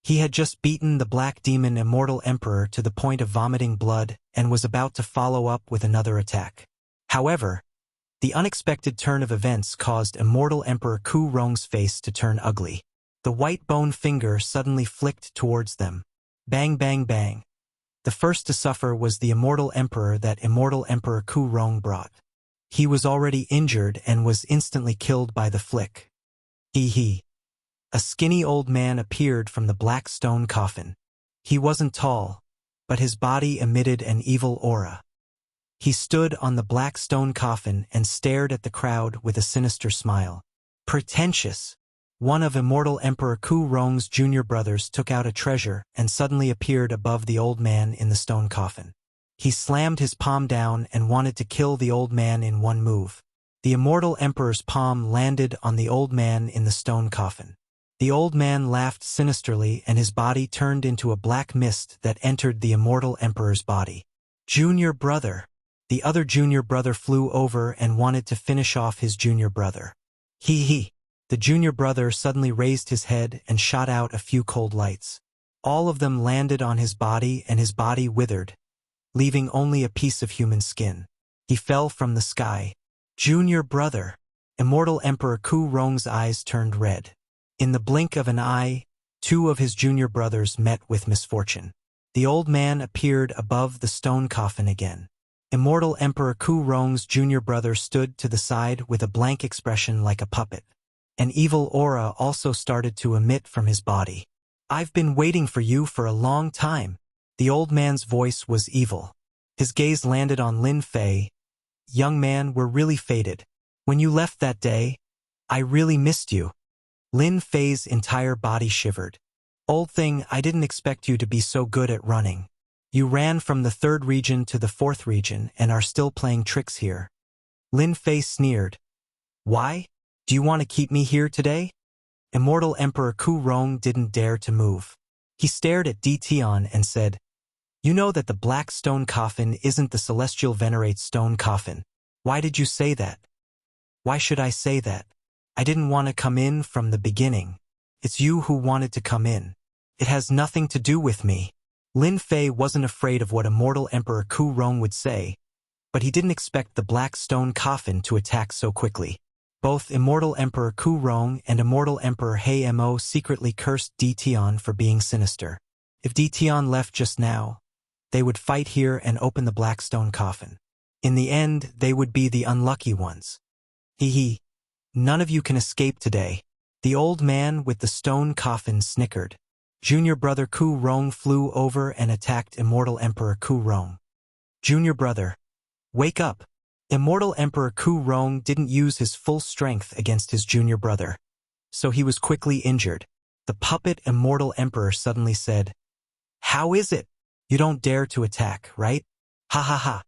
He had just beaten the Black Demon Immortal Emperor to the point of vomiting blood and was about to follow up with another attack. However, the unexpected turn of events caused Immortal Emperor Ku Rong's face to turn ugly. The white bone finger suddenly flicked towards them. Bang bang bang. The first to suffer was the Immortal Emperor that Immortal Emperor Ku Rong brought. He was already injured and was instantly killed by the flick. Hee. A skinny old man appeared from the black stone coffin. He wasn't tall, but his body emitted an evil aura. He stood on the black stone coffin and stared at the crowd with a sinister smile. Pretentious. One of Immortal Emperor Ku Rong's junior brothers took out a treasure and suddenly appeared above the old man in the stone coffin. He slammed his palm down and wanted to kill the old man in one move. The Immortal Emperor's palm landed on the old man in the stone coffin. The old man laughed sinisterly and his body turned into a black mist that entered the Immortal Emperor's body. Junior brother. The other junior brother flew over and wanted to finish off his junior brother. Hee. The junior brother suddenly raised his head and shot out a few cold lights. All of them landed on his body and his body withered, leaving only a piece of human skin. He fell from the sky. Junior brother. Immortal Emperor Ku Rong's eyes turned red. In the blink of an eye, two of his junior brothers met with misfortune. The old man appeared above the stone coffin again. Immortal Emperor Ku Rong's junior brother stood to the side with a blank expression like a puppet. An evil aura also started to emit from his body. I've been waiting for you for a long time. The old man's voice was evil. His gaze landed on Lin Fei. Young man, we're really fated. When you left that day, I really missed you. Lin Fei's entire body shivered. Old thing, I didn't expect you to be so good at running. You ran from the 3rd region to the 4th region and are still playing tricks here. Lin Fei sneered. Why? Do you want to keep me here today? Immortal Emperor Ku Rong didn't dare to move. He stared at Tion and said, You know that the black stone coffin isn't the celestial venerate stone coffin. Why did you say that? Why should I say that? I didn't want to come in from the beginning. It's you who wanted to come in. It has nothing to do with me. Lin Fei wasn't afraid of what Immortal Emperor Ku Rong would say, but he didn't expect the black stone coffin to attack so quickly. Both Immortal Emperor Ku Rong and Immortal Emperor He Mo secretly cursed Di Tian for being sinister. If Di Tian left just now, they would fight here and open the black stone coffin. In the end, they would be the unlucky ones. Hee. None of you can escape today. The old man with the stone coffin snickered. Junior brother Ku Rong flew over and attacked Immortal Emperor Ku Rong. Junior brother, wake up. Immortal Emperor Ku Rong didn't use his full strength against his junior brother, so he was quickly injured. The puppet Immortal Emperor suddenly said, "How is it? You don't dare to attack, right? Ha ha ha."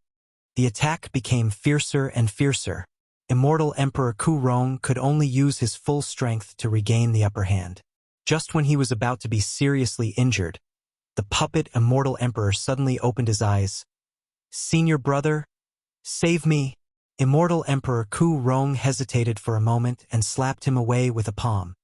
The attack became fiercer and fiercer. Immortal Emperor Ku Rong could only use his full strength to regain the upper hand. Just when he was about to be seriously injured, the puppet Immortal Emperor suddenly opened his eyes. "Senior brother, save me." Immortal Emperor Ku Rong hesitated for a moment and slapped him away with a palm.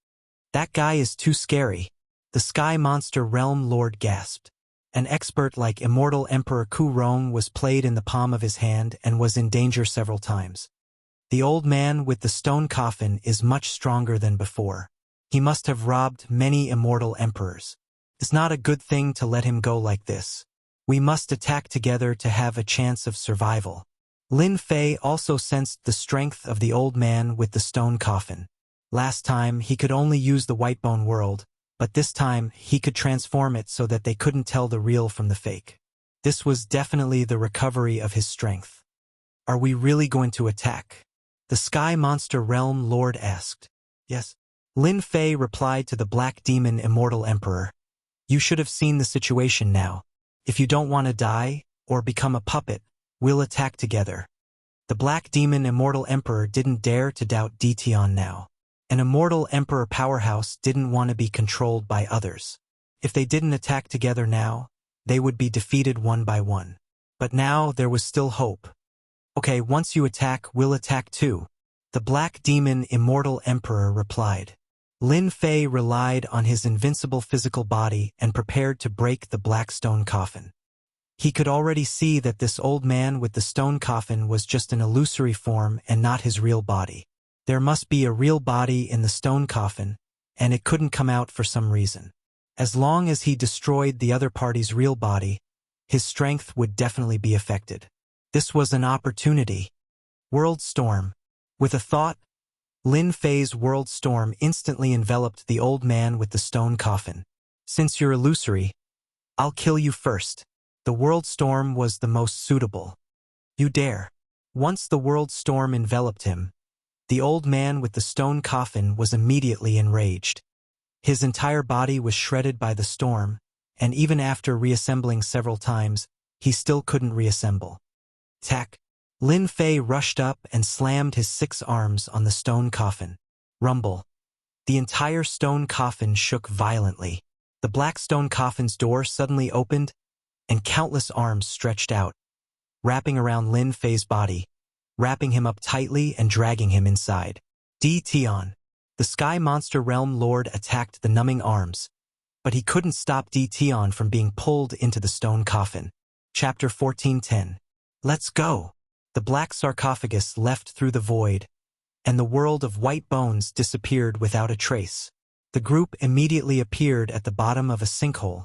"That guy is too scary." The Sky Monster Realm Lord gasped. An expert like Immortal Emperor Ku Rong was played in the palm of his hand and was in danger several times. The old man with the stone coffin is much stronger than before. He must have robbed many immortal emperors. It's not a good thing to let him go like this. We must attack together to have a chance of survival. Lin Fei also sensed the strength of the old man with the stone coffin. Last time, he could only use the Whitebone world, but this time, he could transform it so that they couldn't tell the real from the fake. This was definitely the recovery of his strength. Are we really going to attack? The Sky Monster Realm Lord asked. Yes. Lin Fei replied to the Black Demon Immortal Emperor. You should have seen the situation now. If you don't want to die, or become a puppet, we'll attack together. The Black Demon Immortal Emperor didn't dare to doubt Di Tian now. An Immortal Emperor powerhouse didn't want to be controlled by others. If they didn't attack together now, they would be defeated one by one. But now there was still hope. Okay, once you attack, we'll attack too. The Black Demon Immortal Emperor replied. Lin Fei relied on his invincible physical body and prepared to break the black stone coffin. He could already see that this old man with the stone coffin was just an illusory form and not his real body. There must be a real body in the stone coffin, and it couldn't come out for some reason. As long as he destroyed the other party's real body, his strength would definitely be affected. This was an opportunity. World Storm. With a thought, Lin Fei's World Storm instantly enveloped the old man with the stone coffin. Since you're illusory, I'll kill you first. The World Storm was the most suitable. You dare. Once the World Storm enveloped him, the old man with the stone coffin was immediately enraged. His entire body was shredded by the storm, and even after reassembling several times, he still couldn't reassemble. Tack! Lin Fei rushed up and slammed his 6 arms on the stone coffin. Rumble. The entire stone coffin shook violently. The black stone coffin's door suddenly opened, and countless arms stretched out, wrapping around Lin Fei's body, wrapping him up tightly and dragging him inside. Di Tian. The Sky Monster Realm Lord attacked the numbing arms, but he couldn't stop Di Tian from being pulled into the stone coffin. Chapter 14:10. Let's go! The black sarcophagus left through the void, and the world of white bones disappeared without a trace. The group immediately appeared at the bottom of a sinkhole,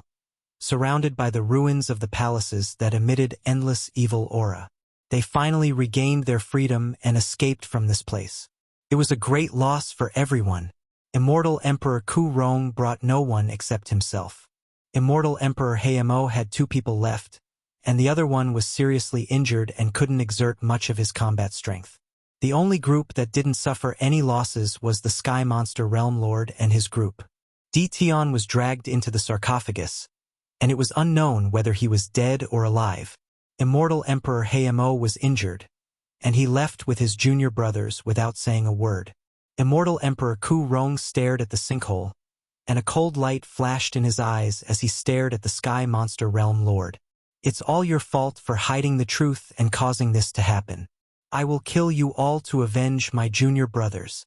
surrounded by the ruins of the palaces that emitted endless evil aura. They finally regained their freedom and escaped from this place. It was a great loss for everyone. Immortal Emperor Ku Rong brought no one except himself. Immortal Emperor He Mo had 2 people left, and the other one was seriously injured and couldn't exert much of his combat strength. The only group that didn't suffer any losses was the Sky Monster Realm Lord and his group. Di Tian was dragged into the sarcophagus, and it was unknown whether he was dead or alive. Immortal Emperor He Mo was injured, and he left with his junior brothers without saying a word. Immortal Emperor Ku Rong stared at the sinkhole, and a cold light flashed in his eyes as he stared at the Sky Monster Realm Lord. It's all your fault for hiding the truth and causing this to happen. I will kill you all to avenge my junior brothers.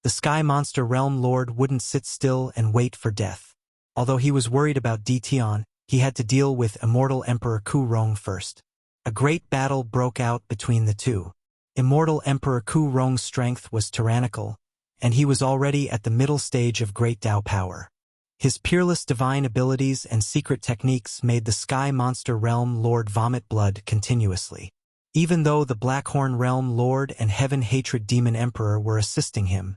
The Sky Monster Realm Lord wouldn't sit still and wait for death. Although he was worried about Dition, he had to deal with Immortal Emperor Ku Rong first. A great battle broke out between the two. Immortal Emperor Ku Rong's strength was tyrannical, and he was already at the middle stage of great Tao power. His peerless divine abilities and secret techniques made the Sky Monster Realm Lord vomit blood continuously. Even though the Blackhorn Realm Lord and Heaven Hatred Demon Emperor were assisting him,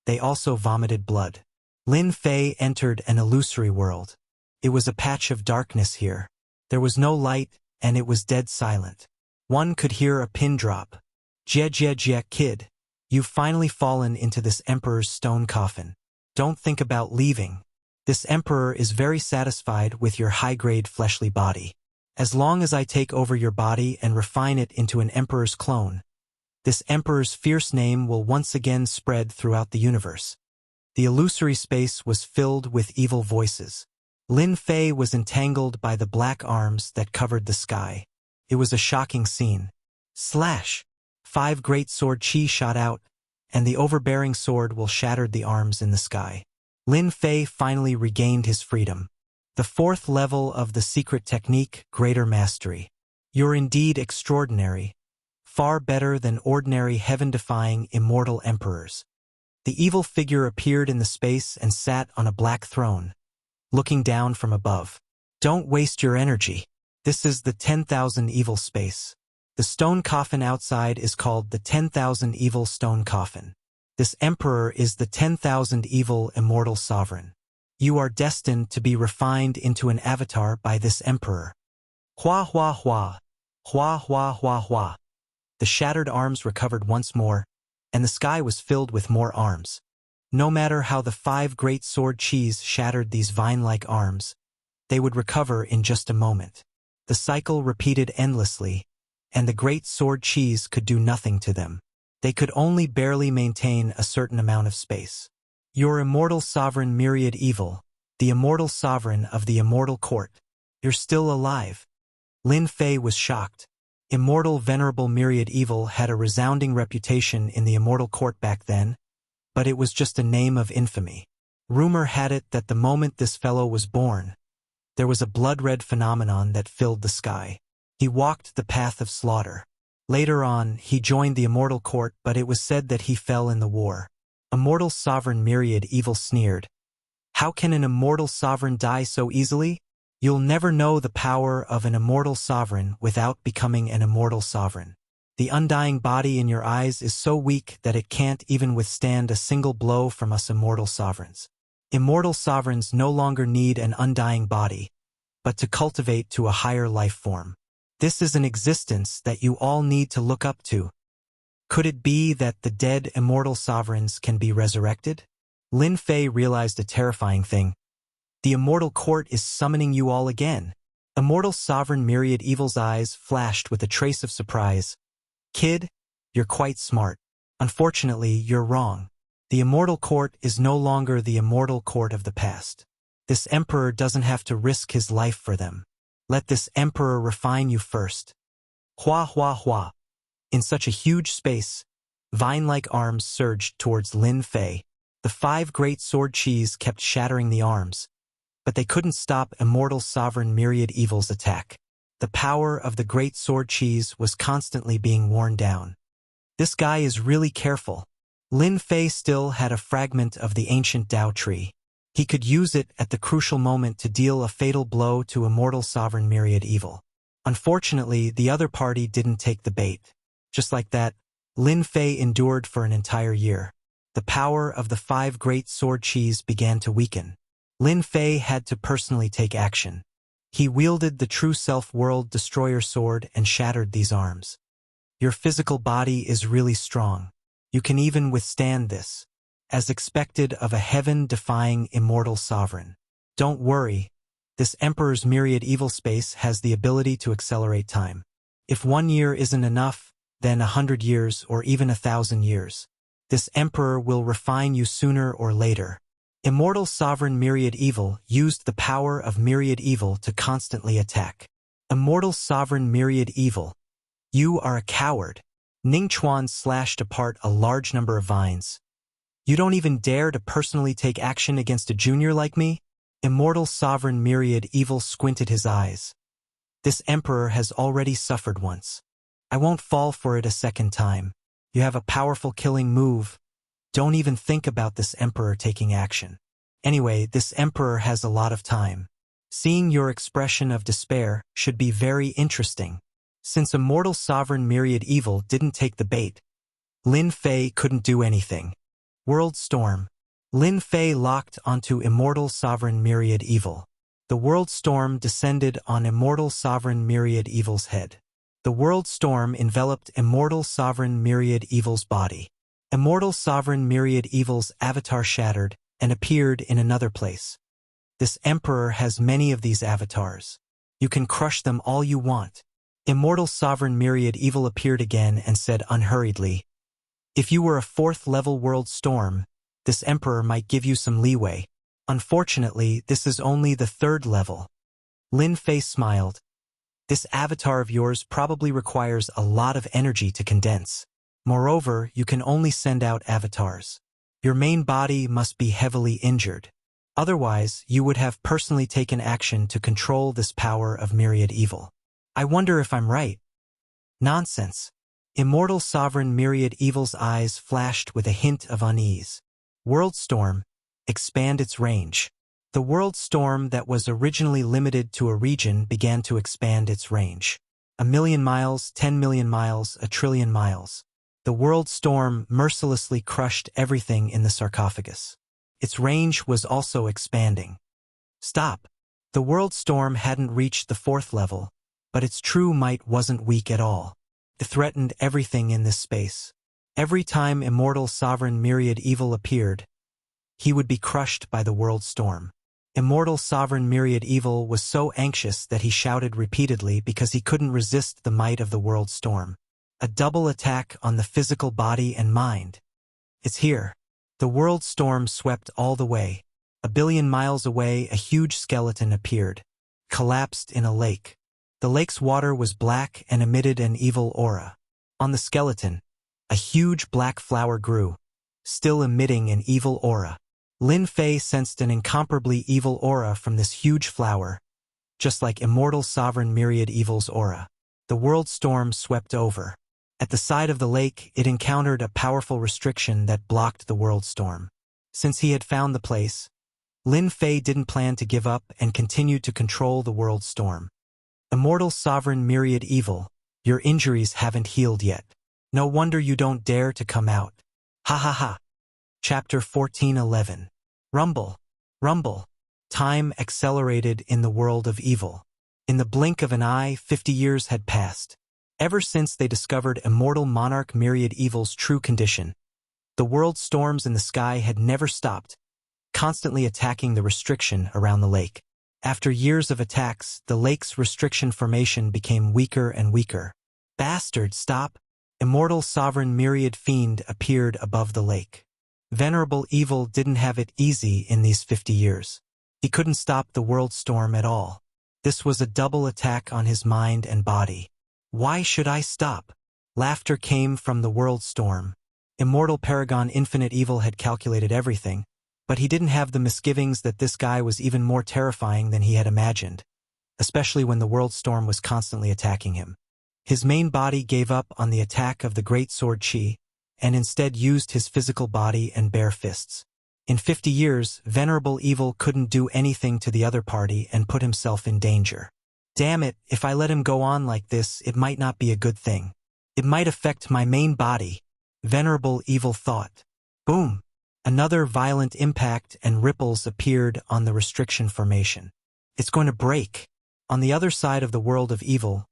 they also vomited blood. Lin Fei entered an illusory world. It was a patch of darkness here. There was no light, and it was dead silent. One could hear a pin drop. Jie, kid. You've finally fallen into this Emperor's stone coffin. Don't think about leaving. This Emperor is very satisfied with your high-grade fleshly body. As long as I take over your body and refine it into an Emperor's clone, this Emperor's fierce name will once again spread throughout the universe. The illusory space was filled with evil voices. Lin Fei was entangled by the black arms that covered the sky. It was a shocking scene. Slash! 5 great sword chi shot out, and the overbearing sword will shattered the arms in the sky. Lin Fei finally regained his freedom. The 4th level of the secret technique, Greater Mastery. You're indeed extraordinary. Far better than ordinary heaven-defying immortal emperors. The evil figure appeared in the space and sat on a black throne, looking down from above. Don't waste your energy. This is the 10,000 evil space. The stone coffin outside is called the 10,000 evil stone coffin. This emperor is the 10,000 evil immortal sovereign. You are destined to be refined into an avatar by this emperor. Hua hua hua. Hua hua hua hua. The shattered arms recovered once more, and the sky was filled with more arms. No matter how the 5 great sword chis shattered these vine-like arms, they would recover in just a moment. The cycle repeated endlessly, and the great sword chis could do nothing to them. They could only barely maintain a certain amount of space. Your immortal sovereign myriad evil, the immortal sovereign of the immortal court. You're still alive. Lin Fei was shocked. Immortal venerable myriad evil had a resounding reputation in the immortal court back then, but it was just a name of infamy. Rumor had it that the moment this fellow was born, there was a blood-red phenomenon that filled the sky. He walked the path of slaughter. Later on, he joined the immortal court, but it was said that he fell in the war. Immortal sovereign myriad evil sneered. How can an immortal sovereign die so easily? You'll never know the power of an immortal sovereign without becoming an immortal sovereign. The undying body in your eyes is so weak that it can't even withstand a single blow from us immortal sovereigns. Immortal sovereigns no longer need an undying body, but to cultivate to a higher life form. This is an existence that you all need to look up to. Could it be that the dead immortal sovereigns can be resurrected? Lin Fei realized a terrifying thing. The immortal court is summoning you all again. Immortal sovereign myriad evil's eyes flashed with a trace of surprise. Kid, you're quite smart. Unfortunately, you're wrong. The immortal court is no longer the immortal court of the past. This emperor doesn't have to risk his life for them. Let this emperor refine you first. Hua hua hua. In such a huge space, vine-like arms surged towards Lin Fei. The 5 great sword chis kept shattering the arms, but they couldn't stop immortal sovereign myriad evil's attack. The power of the great sword chis was constantly being worn down. This guy is really careful. Lin Fei still had a fragment of the ancient Tao tree. He could use it at the crucial moment to deal a fatal blow to immortal sovereign myriad evil. Unfortunately, the other party didn't take the bait. Just like that, Lin Fei endured for an entire year. The power of the 5 great sword chis began to weaken. Lin Fei had to personally take action. He wielded the true self-world destroyer sword and shattered these arms. Your physical body is really strong. You can even withstand this, as expected of a heaven-defying immortal sovereign. Don't worry, this emperor's myriad evil space has the ability to accelerate time. If 1 year isn't enough, then 100 years or even 1,000 years. This emperor will refine you sooner or later. Immortal sovereign myriad evil used the power of myriad evil to constantly attack. Immortal sovereign myriad evil. You are a coward. Ning Chuan slashed apart a large number of vines. You don't even dare to personally take action against a junior like me? Immortal sovereign myriad evil squinted his eyes. This emperor has already suffered once. I won't fall for it a second time. You have a powerful killing move. Don't even think about this emperor taking action. Anyway, this emperor has a lot of time. Seeing your expression of despair should be very interesting. Since Immortal Sovereign Myriad Evil didn't take the bait, Lin Fei couldn't do anything. World Storm. Lin Fei locked onto Immortal Sovereign Myriad Evil. The World Storm descended on Immortal Sovereign Myriad Evil's head. The World Storm enveloped Immortal Sovereign Myriad Evil's body. Immortal Sovereign Myriad Evil's avatar shattered and appeared in another place. This emperor has many of these avatars. You can crush them all you want. Immortal Sovereign Myriad Evil appeared again and said unhurriedly, if you were a 4th-level World Storm, this emperor might give you some leeway. Unfortunately, this is only the 3rd level. Lin Fei smiled. This avatar of yours probably requires a lot of energy to condense. Moreover, you can only send out avatars. Your main body must be heavily injured. Otherwise, you would have personally taken action to control this power of myriad evil. I wonder if I'm right. Nonsense. Immortal Sovereign Myriad Evil's eyes flashed with a hint of unease. World Storm, expand its range. The World Storm that was originally limited to a region began to expand its range. 1,000,000 miles, 10 million miles, 1,000,000,000,000 miles. The World Storm mercilessly crushed everything in the sarcophagus. Its range was also expanding. Stop. The World Storm hadn't reached the 4th level, but its true might wasn't weak at all. It threatened everything in this space. Every time Immortal Sovereign Myriad Evil appeared, he would be crushed by the World Storm. Immortal Sovereign Myriad Evil was so anxious that he shouted repeatedly because he couldn't resist the might of the World Storm. A double attack on the physical body and mind. It's here. The World Storm swept all the way. 1,000,000,000 miles away, a huge skeleton appeared, collapsed in a lake. The lake's water was black and emitted an evil aura. On the skeleton, a huge black flower grew, still emitting an evil aura. Lin Fei sensed an incomparably evil aura from this huge flower, just like Immortal Sovereign Myriad Evil's aura. The World Storm swept over. At the side of the lake, it encountered a powerful restriction that blocked the World Storm. Since he had found the place, Lin Fei didn't plan to give up and continued to control the World Storm. Immortal Sovereign Myriad Evil, your injuries haven't healed yet. No wonder you don't dare to come out. Ha ha ha. Chapter 14:11. Rumble. Rumble. Time accelerated in the world of evil. In the blink of an eye, 50 years had passed. Ever since they discovered Immortal Monarch Myriad Evil's true condition, the world storms in the sky had never stopped, constantly attacking the restriction around the lake. After years of attacks, the lake's restriction formation became weaker and weaker. Bastard, stop! Immortal Sovereign Myriad Fiend appeared above the lake. Venerable Evil didn't have it easy in these 50 years. He couldn't stop the world storm at all. This was a double attack on his mind and body. Why should I stop? Laughter came from the world storm. Immortal Paragon Infinite Evil had calculated everything, but he didn't have the misgivings that this guy was even more terrifying than he had imagined, especially when the world storm was constantly attacking him. His main body gave up on the attack of the Great Sword Chi, and instead used his physical body and bare fists. In 50 years, Venerable Evil couldn't do anything to the other party and put himself in danger. Damn it, if I let him go on like this, it might not be a good thing. It might affect my main body, Venerable Evil thought. Boom! Another violent impact and ripples appeared on the restriction formation. It's going to break. On the other side of the world of evil,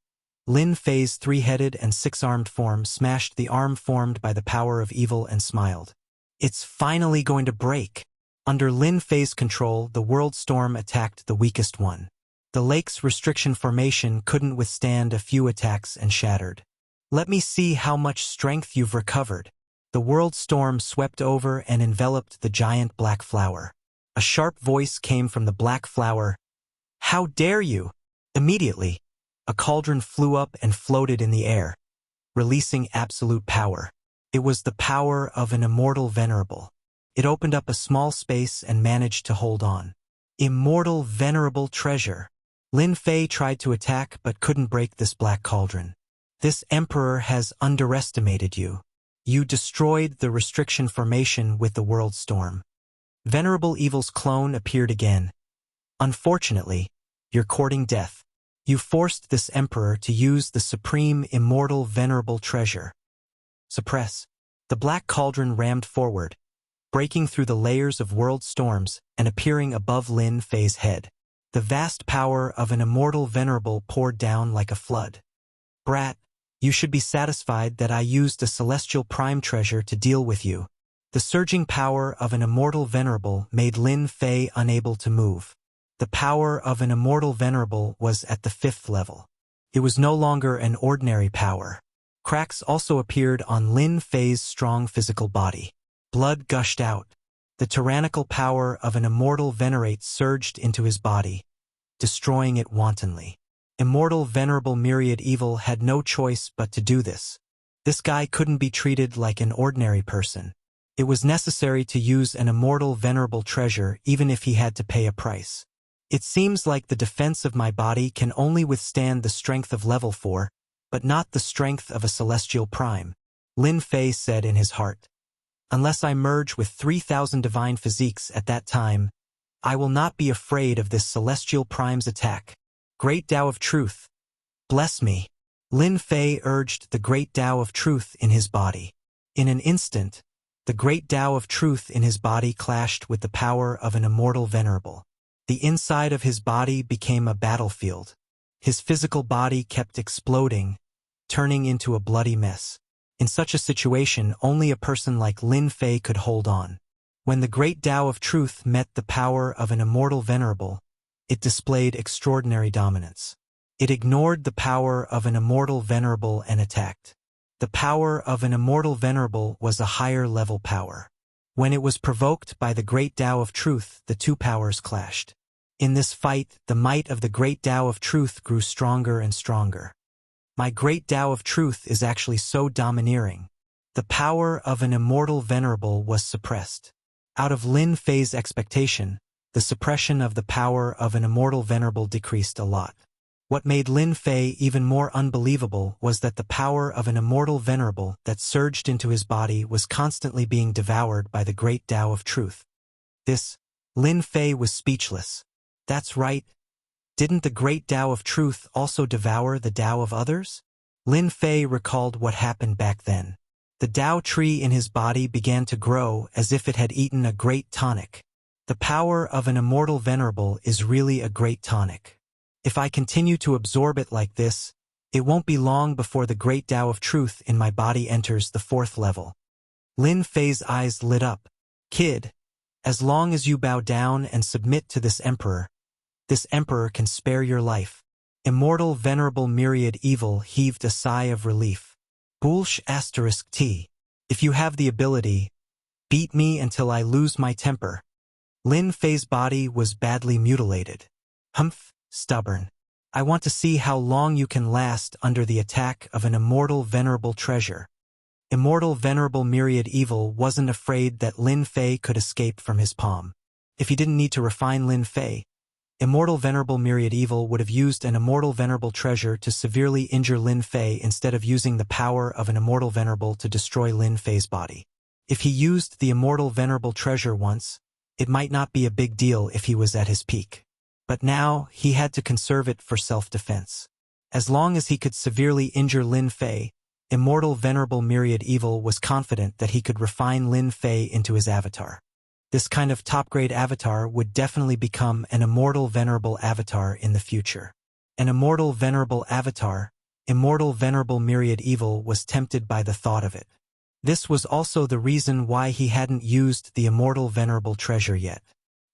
Lin Fei's 3-headed and 6-armed form smashed the arm formed by the power of evil and smiled. It's finally going to break. Under Lin Fei's control, the world storm attacked the weakest one. The lake's restriction formation couldn't withstand a few attacks and shattered. Let me see how much strength you've recovered. The world storm swept over and enveloped the giant black flower. A sharp voice came from the black flower. How dare you? Immediately, A cauldron flew up and floated in the air, releasing absolute power. It was the power of an immortal venerable. It opened up a small space and managed to hold on. Immortal venerable treasure. Lin Fei tried to attack but couldn't break this black cauldron. This emperor has underestimated you. You destroyed the restriction formation with the world storm. Venerable Evil's clone appeared again. Unfortunately, you're courting death. You forced this emperor to use the supreme immortal venerable treasure. Suppress. The black cauldron rammed forward, breaking through the layers of world storms and appearing above Lin Fei's head. The vast power of an immortal venerable poured down like a flood. Brat, you should be satisfied that I used a celestial prime treasure to deal with you. The surging power of an immortal venerable made Lin Fei unable to move. The power of an immortal venerable was at the 5th level. It was no longer an ordinary power. Cracks also appeared on Lin Fei's strong physical body. Blood gushed out. The tyrannical power of an immortal venerate surged into his body, destroying it wantonly. Immortal venerable myriad evil had no choice but to do this. This guy couldn't be treated like an ordinary person. It was necessary to use an immortal venerable treasure even if he had to pay a price. It seems like the defense of my body can only withstand the strength of level 4, but not the strength of a celestial prime, Lin Fei said in his heart. Unless I merge with 3,000 divine physiques at that time, I will not be afraid of this celestial prime's attack. Great Tao of Truth, bless me. Lin Fei urged the Great Tao of Truth in his body. In an instant, the Great Tao of Truth in his body clashed with the power of an immortal venerable. The inside of his body became a battlefield. His physical body kept exploding, turning into a bloody mess. In such a situation, only a person like Lin Fei could hold on. When the Great Tao of Truth met the power of an immortal venerable, it displayed extraordinary dominance. It ignored the power of an immortal venerable and attacked. The power of an immortal venerable was a higher level power. When it was provoked by the Great Tao of Truth, the two powers clashed. In this fight, the might of the Great Tao of Truth grew stronger and stronger. My Great Tao of Truth is actually so domineering. The power of an immortal venerable was suppressed. Out of Lin Fei's expectation, the suppression of the power of an immortal venerable decreased a lot. What made Lin Fei even more unbelievable was that the power of an immortal venerable that surged into his body was constantly being devoured by the Great Tao of Truth. Lin Fei was speechless. That's right. Didn't the Great Tao of Truth also devour the Tao of others? Lin Fei recalled what happened back then. The Tao tree in his body began to grow as if it had eaten a great tonic. The power of an immortal venerable is really a great tonic. If I continue to absorb it like this, it won't be long before the Great Tao of Truth in my body enters the 4th level. Lin Fei's eyes lit up. Kid, as long as you bow down and submit to this emperor can spare your life. Immortal venerable myriad evil heaved a sigh of relief. Boolsh ****. If you have the ability, beat me until I lose my temper. Lin Fei's body was badly mutilated. Humph, stubborn. I want to see how long you can last under the attack of an immortal venerable treasure. Immortal venerable myriad evil wasn't afraid that Lin Fei could escape from his palm. If he didn't need to refine Lin Fei, Immortal venerable myriad evil would have used an immortal venerable treasure to severely injure Lin Fei instead of using the power of an immortal venerable to destroy Lin Fei's body. If he used the immortal venerable treasure once, it might not be a big deal if he was at his peak. But now, he had to conserve it for self-defense. As long as he could severely injure Lin Fei, Immortal Venerable Myriad Evil was confident that he could refine Lin Fei into his avatar. This kind of top-grade avatar would definitely become an Immortal Venerable avatar in the future. An Immortal Venerable avatar, Immortal Venerable Myriad Evil was tempted by the thought of it. This was also the reason why he hadn't used the Immortal Venerable treasure yet.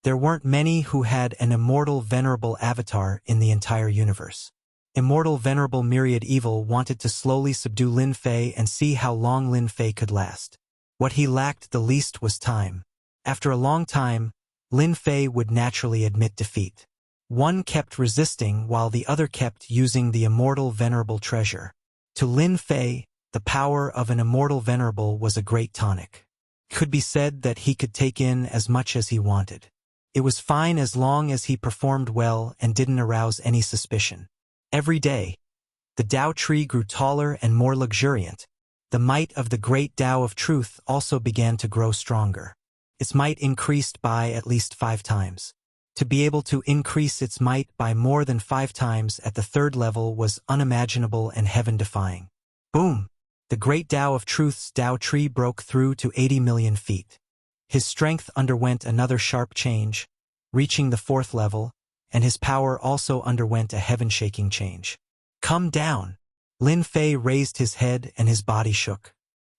There weren't many who had an Immortal Venerable avatar in the entire universe. Immortal Venerable Myriad Evil wanted to slowly subdue Lin Fei and see how long Lin Fei could last. What he lacked the least was time. After a long time, Lin Fei would naturally admit defeat. One kept resisting while the other kept using the immortal venerable treasure. To Lin Fei, the power of an immortal venerable was a great tonic. It could be said that he could take in as much as he wanted. It was fine as long as he performed well and didn't arouse any suspicion. Every day, the Tao tree grew taller and more luxuriant. The might of the great Tao of truth also began to grow stronger. Its might increased by at least 5 times. To be able to increase its might by more than 5 times at the 3rd level was unimaginable and heaven-defying. Boom! The great Tao of Truth's Tao tree broke through to 80 million feet. His strength underwent another sharp change, reaching the 4th level, and his power also underwent a heaven-shaking change. Come down! Lin Fei raised his head and his body shook.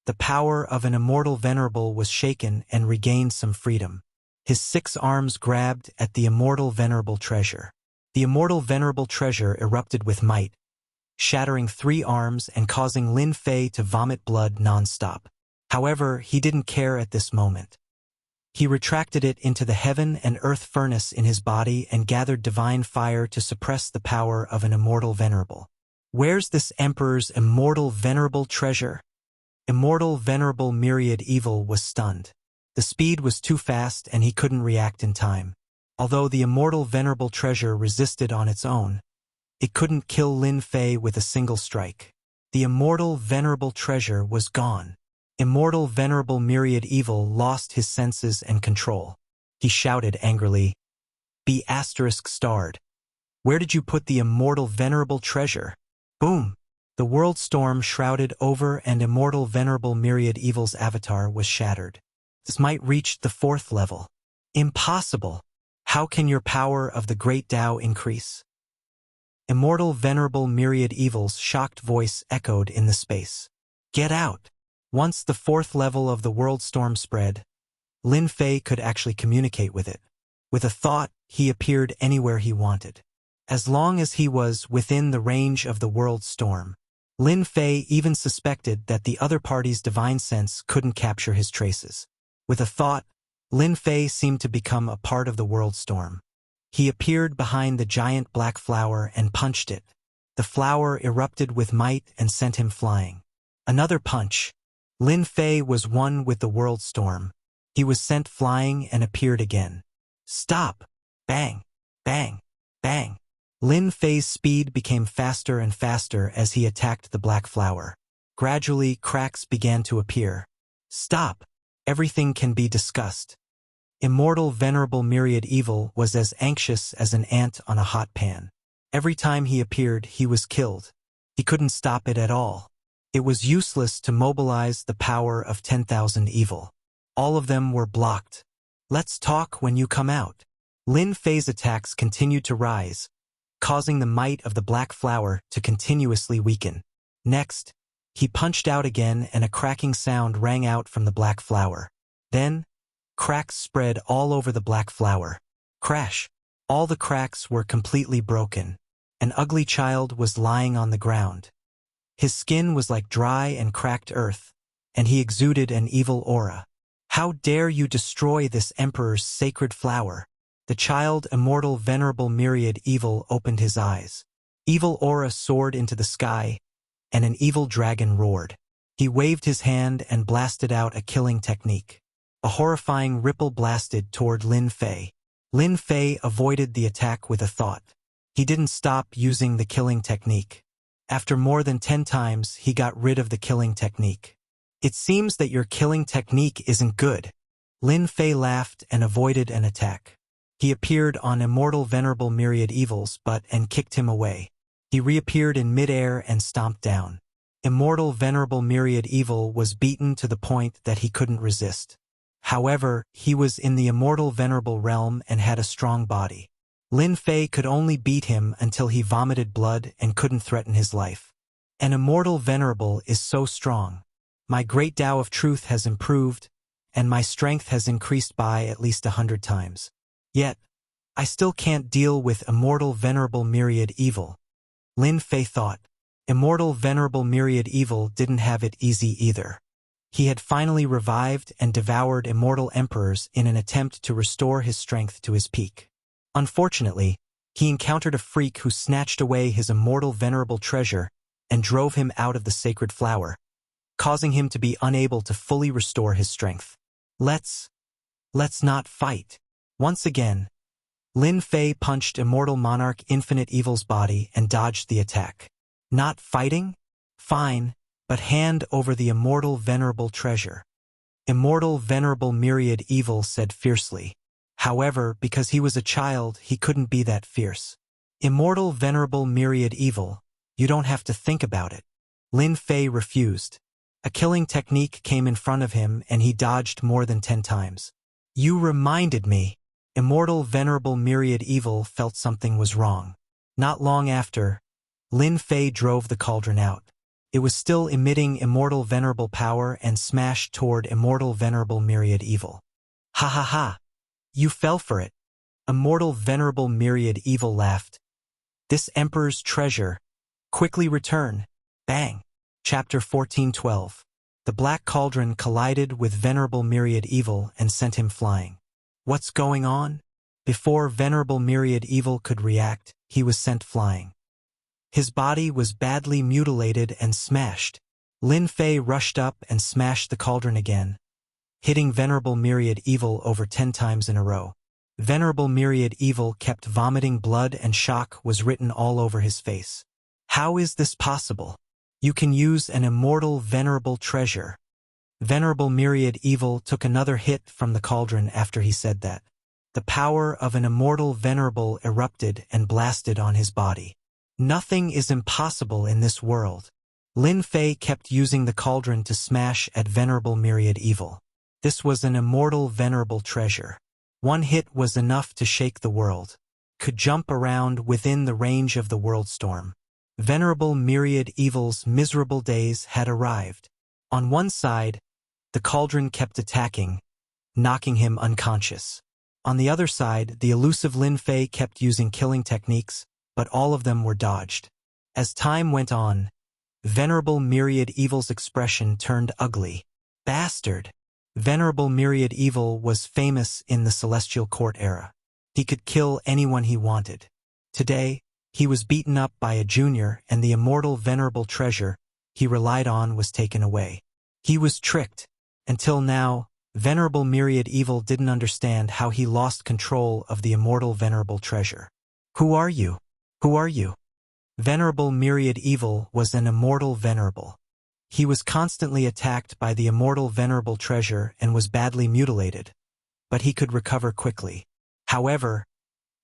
The power of an immortal venerable was shaken and regained some freedom. His 6 arms grabbed at the immortal venerable treasure. The immortal venerable treasure erupted with might, shattering 3 arms and causing Lin Fei to vomit blood non-stop. However, he didn't care at this moment. He retracted it into the heaven and earth furnace in his body and gathered divine fire to suppress the power of an immortal venerable. Where's this emperor's immortal venerable treasure? Immortal venerable myriad evil was stunned. The speed was too fast and he couldn't react in time. Although the immortal venerable treasure resisted on its own, it couldn't kill Lin Fei with a single strike. The immortal venerable treasure was gone. Immortal venerable myriad evil lost his senses and control. He shouted angrily, "Be *starred. Where did you put the immortal venerable treasure?" Boom! The world storm shrouded over and immortal venerable myriad evil's avatar was shattered. This might reach the 4th level. Impossible! How can your power of the great Tao increase? Immortal venerable myriad evil's shocked voice echoed in the space. Get out! Once the 4th level of the world storm spread, Lin Fei could actually communicate with it. With a thought, he appeared anywhere he wanted. As long as he was within the range of the world storm, Lin Fei even suspected that the other party's divine sense couldn't capture his traces. With a thought, Lin Fei seemed to become a part of the world storm. He appeared behind the giant black flower and punched it. The flower erupted with might and sent him flying. Another punch. Lin Fei was one with the world storm. He was sent flying and appeared again. Stop! Bang! Bang! Bang! Lin Fei's speed became faster and faster as he attacked the black flower. Gradually, cracks began to appear. Stop! Everything can be discussed. Immortal venerable myriad evil was as anxious as an ant on a hot pan. Every time he appeared, he was killed. He couldn't stop it at all. It was useless to mobilize the power of 10,000 evil. All of them were blocked. Let's talk when you come out. Lin Fei's attacks continued to rise, causing the might of the black flower to continuously weaken. Next, he punched out again and a cracking sound rang out from the black flower. Then, cracks spread all over the black flower. Crash! All the cracks were completely broken. An ugly child was lying on the ground. His skin was like dry and cracked earth, and he exuded an evil aura. How dare you destroy this emperor's sacred flower? The child, immortal venerable myriad evil, opened his eyes. Evil aura soared into the sky, and an evil dragon roared. He waved his hand and blasted out a killing technique. A horrifying ripple blasted toward Lin Fei. Lin Fei avoided the attack with a thought. He didn't stop using the killing technique. After more than 10 times, he got rid of the killing technique. It seems that your killing technique isn't good. Lin Fei laughed and avoided an attack. He appeared on immortal venerable myriad evils and kicked him away. He reappeared in midair and stomped down. Immortal venerable myriad evil was beaten to the point that he couldn't resist. However, he was in the immortal venerable realm and had a strong body. Lin Fei could only beat him until he vomited blood and couldn't threaten his life. An immortal venerable is so strong. My great Tao of truth has improved, and my strength has increased by at least 100 times. Yet, I still can't deal with immortal venerable myriad evil. Lin Fei thought. Immortal venerable myriad evil didn't have it easy either. He had finally revived and devoured immortal emperors in an attempt to restore his strength to his peak. Unfortunately, He encountered a freak who snatched away his immortal venerable treasure and drove him out of the sacred flower, causing him to be unable to fully restore his strength. Let's not fight. Once again, Lin Fei punched Immortal Monarch Infinite Evil's body and dodged the attack. Not fighting? Fine, but hand over the immortal venerable treasure. Immortal Venerable Myriad Evil said fiercely. However, because he was a child, he couldn't be that fierce. Immortal Venerable Myriad Evil, you don't have to think about it. Lin Fei refused. A killing technique came in front of him and he dodged more than 10 times. You reminded me. Immortal Venerable Myriad Evil felt something was wrong. Not long after, Lin Fei drove the cauldron out. It was still emitting immortal venerable power and smashed toward Immortal Venerable Myriad Evil. Ha ha ha! You fell for it. Immortal Venerable Myriad Evil laughed. This Emperor's treasure. Quickly return. Bang! Chapter 14:12. The Black Cauldron collided with Venerable Myriad Evil and sent him flying. What's going on? Before Venerable Myriad Evil could react, he was sent flying. His body was badly mutilated and smashed. Lin Fei rushed up and smashed the cauldron again, hitting Venerable Myriad Evil over 10 times in a row. Venerable Myriad Evil kept vomiting blood and shock was written all over his face. How is this possible? You can use an immortal venerable treasure. Venerable Myriad Evil took another hit from the cauldron after he said that. The power of an immortal venerable erupted and blasted on his body. Nothing is impossible in this world. Lin Fei kept using the cauldron to smash at Venerable Myriad Evil. This was an immortal venerable treasure. One hit was enough to shake the world. Could jump around within the range of the world storm. Venerable Myriad Evil's miserable days had arrived. On one side, the cauldron kept attacking, knocking him unconscious. On the other side, the elusive Lin Fei kept using killing techniques, but all of them were dodged. As time went on, Venerable Myriad Evil's expression turned ugly. Bastard! Venerable Myriad Evil was famous in the Celestial Court era. He could kill anyone he wanted. Today, he was beaten up by a junior and the immortal venerable treasure he relied on was taken away. He was tricked. Until now, Venerable Myriad Evil didn't understand how he lost control of the immortal venerable treasure. Who are you? Who are you? Venerable Myriad Evil was an immortal venerable. He was constantly attacked by the immortal venerable treasure and was badly mutilated, but he could recover quickly. However,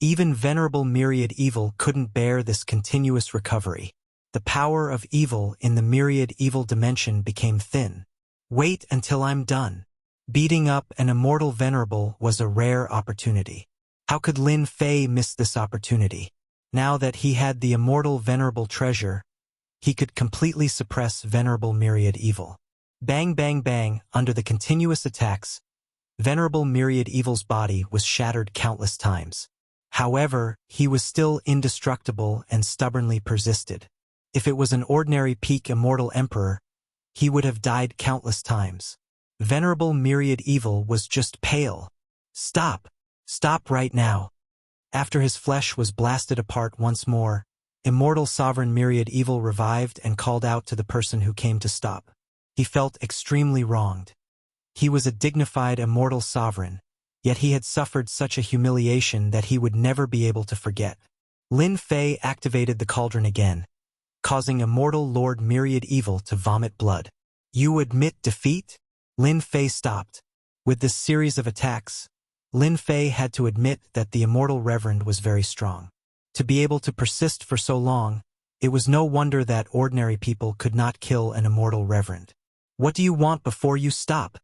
even Venerable Myriad Evil couldn't bear this continuous recovery. The power of evil in the Myriad Evil dimension became thin. Wait until I'm done. Beating up an immortal venerable was a rare opportunity. How could Lin Fei miss this opportunity? Now that he had the immortal venerable treasure, he could completely suppress Venerable Myriad Evil. Bang bang bang, under the continuous attacks, Venerable Myriad Evil's body was shattered countless times. However, he was still indestructible and stubbornly persisted. If it was an ordinary peak immortal emperor, he would have died countless times. Venerable Myriad Evil was just pale. Stop! Stop right now! After his flesh was blasted apart once more, Immortal Sovereign Myriad Evil revived and called out to the person who came to stop. He felt extremely wronged. He was a dignified immortal sovereign, yet he had suffered such a humiliation that he would never be able to forget. Lin Fei activated the cauldron again, causing Immortal Lord Myriad Evil to vomit blood. You admit defeat? Lin Fei stopped. With this series of attacks, Lin Fei had to admit that the Immortal Reverend was very strong. To be able to persist for so long, it was no wonder that ordinary people could not kill an Immortal Reverend. What do you want before you stop?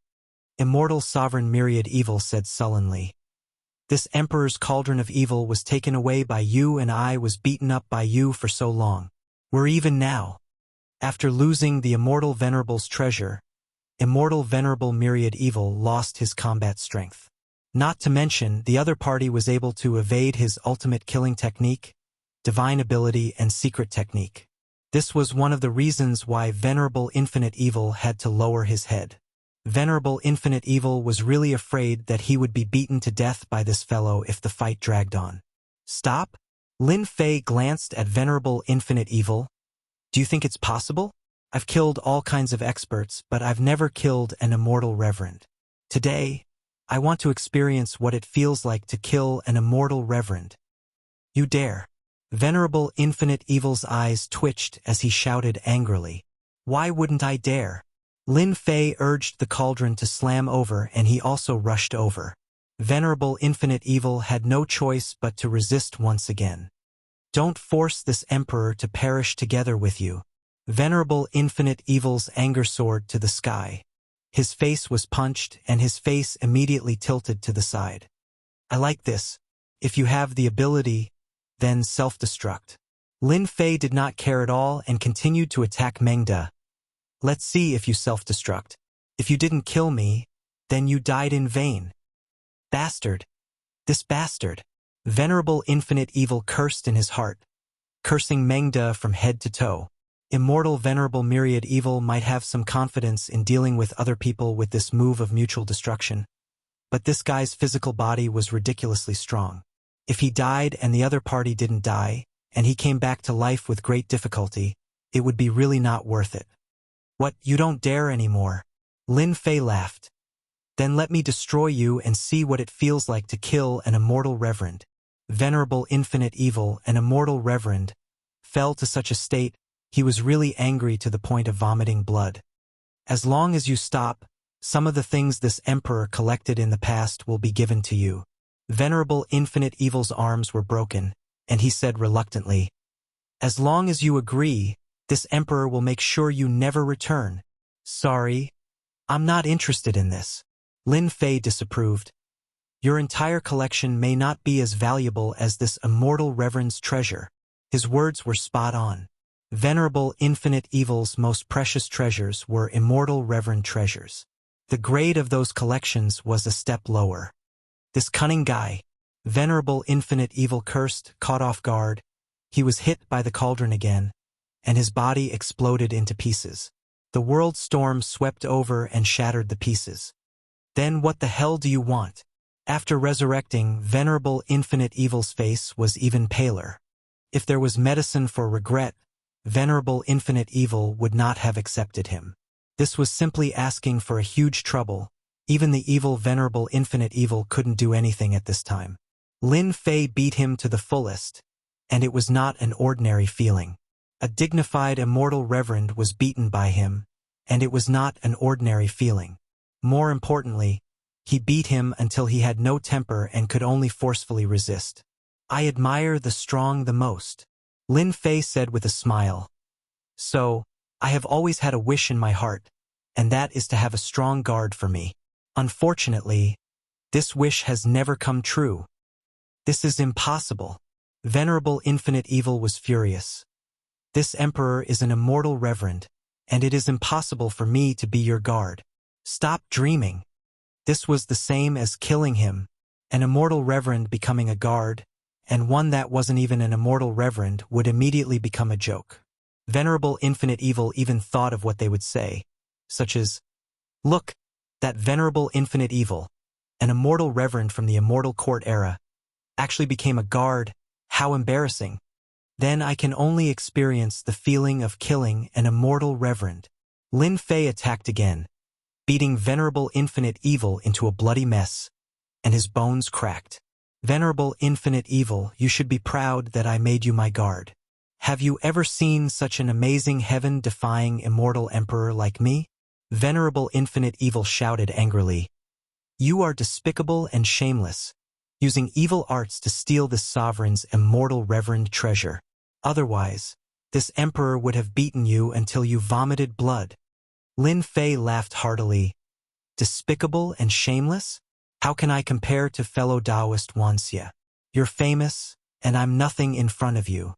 Immortal Sovereign Myriad Evil said sullenly. This Emperor's cauldron of evil was taken away by you and I was beaten up by you for so long. We're even now. After losing the Immortal Venerable's treasure, Immortal Venerable Myriad Evil lost his combat strength. Not to mention, the other party was able to evade his ultimate killing technique, divine ability, and secret technique. This was one of the reasons why Venerable Infinite Evil had to lower his head. Venerable Infinite Evil was really afraid that he would be beaten to death by this fellow if the fight dragged on. Stop? Lin Fei glanced at Venerable Infinite Evil. Do you think it's possible? I've killed all kinds of experts, but I've never killed an immortal reverend. Today, I want to experience what it feels like to kill an immortal reverend. You dare. Venerable Infinite Evil's eyes twitched as he shouted angrily. Why wouldn't I dare? Lin Fei urged the cauldron to slam over, and he also rushed over. Venerable Infinite Evil had no choice but to resist once again. Don't force this emperor to perish together with you. Venerable Infinite Evil's anger soared to the sky. His face was punched, and his face immediately tilted to the side. I like this. If you have the ability, then self-destruct. Lin Fei did not care at all and continued to attack Meng De. Let's see if you self-destruct. If you didn't kill me, then you died in vain. Bastard. This bastard. Venerable Infinite Evil cursed in his heart, cursing Meng De from head to toe. Immortal Venerable Myriad Evil might have some confidence in dealing with other people with this move of mutual destruction, but this guy's physical body was ridiculously strong. If he died and the other party didn't die, and he came back to life with great difficulty, it would be really not worth it. What, you don't dare anymore? Lin Fei laughed. Then let me destroy you and see what it feels like to kill an immortal reverend. Venerable Infinite Evil, an immortal reverend, fell to such a state, he was really angry to the point of vomiting blood. As long as you stop, some of the things this emperor collected in the past will be given to you. Venerable Infinite Evil's arms were broken, and he said reluctantly, as long as you agree, this emperor will make sure you never return. Sorry, I'm not interested in this. Lin Fei disapproved. Your entire collection may not be as valuable as this immortal reverend's treasure. His words were spot on. Venerable Infinite Evil's most precious treasures were immortal reverend treasures. The grade of those collections was a step lower. This cunning guy, Venerable Infinite Evil cursed, caught off guard. He was hit by the cauldron again, and his body exploded into pieces. The world storm swept over and shattered the pieces. Then what the hell do you want? After resurrecting, Venerable Infinite Evil's face was even paler. If there was medicine for regret, Venerable Infinite Evil would not have accepted him. This was simply asking for a huge trouble. Even the evil Venerable Infinite Evil couldn't do anything at this time. Lin Fei beat him to the fullest, and it was not an ordinary feeling. A dignified immortal reverend was beaten by him, and it was not an ordinary feeling. More importantly, he beat him until he had no temper and could only forcefully resist. I admire the strong the most, Lin Fei said with a smile. So, I have always had a wish in my heart, and that is to have a strong guard for me. Unfortunately, this wish has never come true. This is impossible. Venerable Infinite Evil was furious. This emperor is an immortal reverend, and it is impossible for me to be your guard. Stop dreaming. This was the same as killing him, an immortal reverend becoming a guard, and one that wasn't even an immortal reverend would immediately become a joke. Venerable Infinite Evil even thought of what they would say, such as, look, that Venerable Infinite Evil, an immortal reverend from the Immortal Court era, actually became a guard. How embarrassing. Then I can only experience the feeling of killing an immortal reverend. Lin Fei attacked again, beating Venerable Infinite Evil into a bloody mess, and his bones cracked. Venerable Infinite Evil, you should be proud that I made you my guard. Have you ever seen such an amazing heaven-defying immortal emperor like me? Venerable Infinite Evil shouted angrily. You are despicable and shameless, using evil arts to steal this sovereign's immortal reverend treasure. Otherwise, this emperor would have beaten you until you vomited blood. Lin Fei laughed heartily. Despicable and shameless? How can I compare to fellow Taoist Wuxia? You're famous, and I'm nothing in front of you.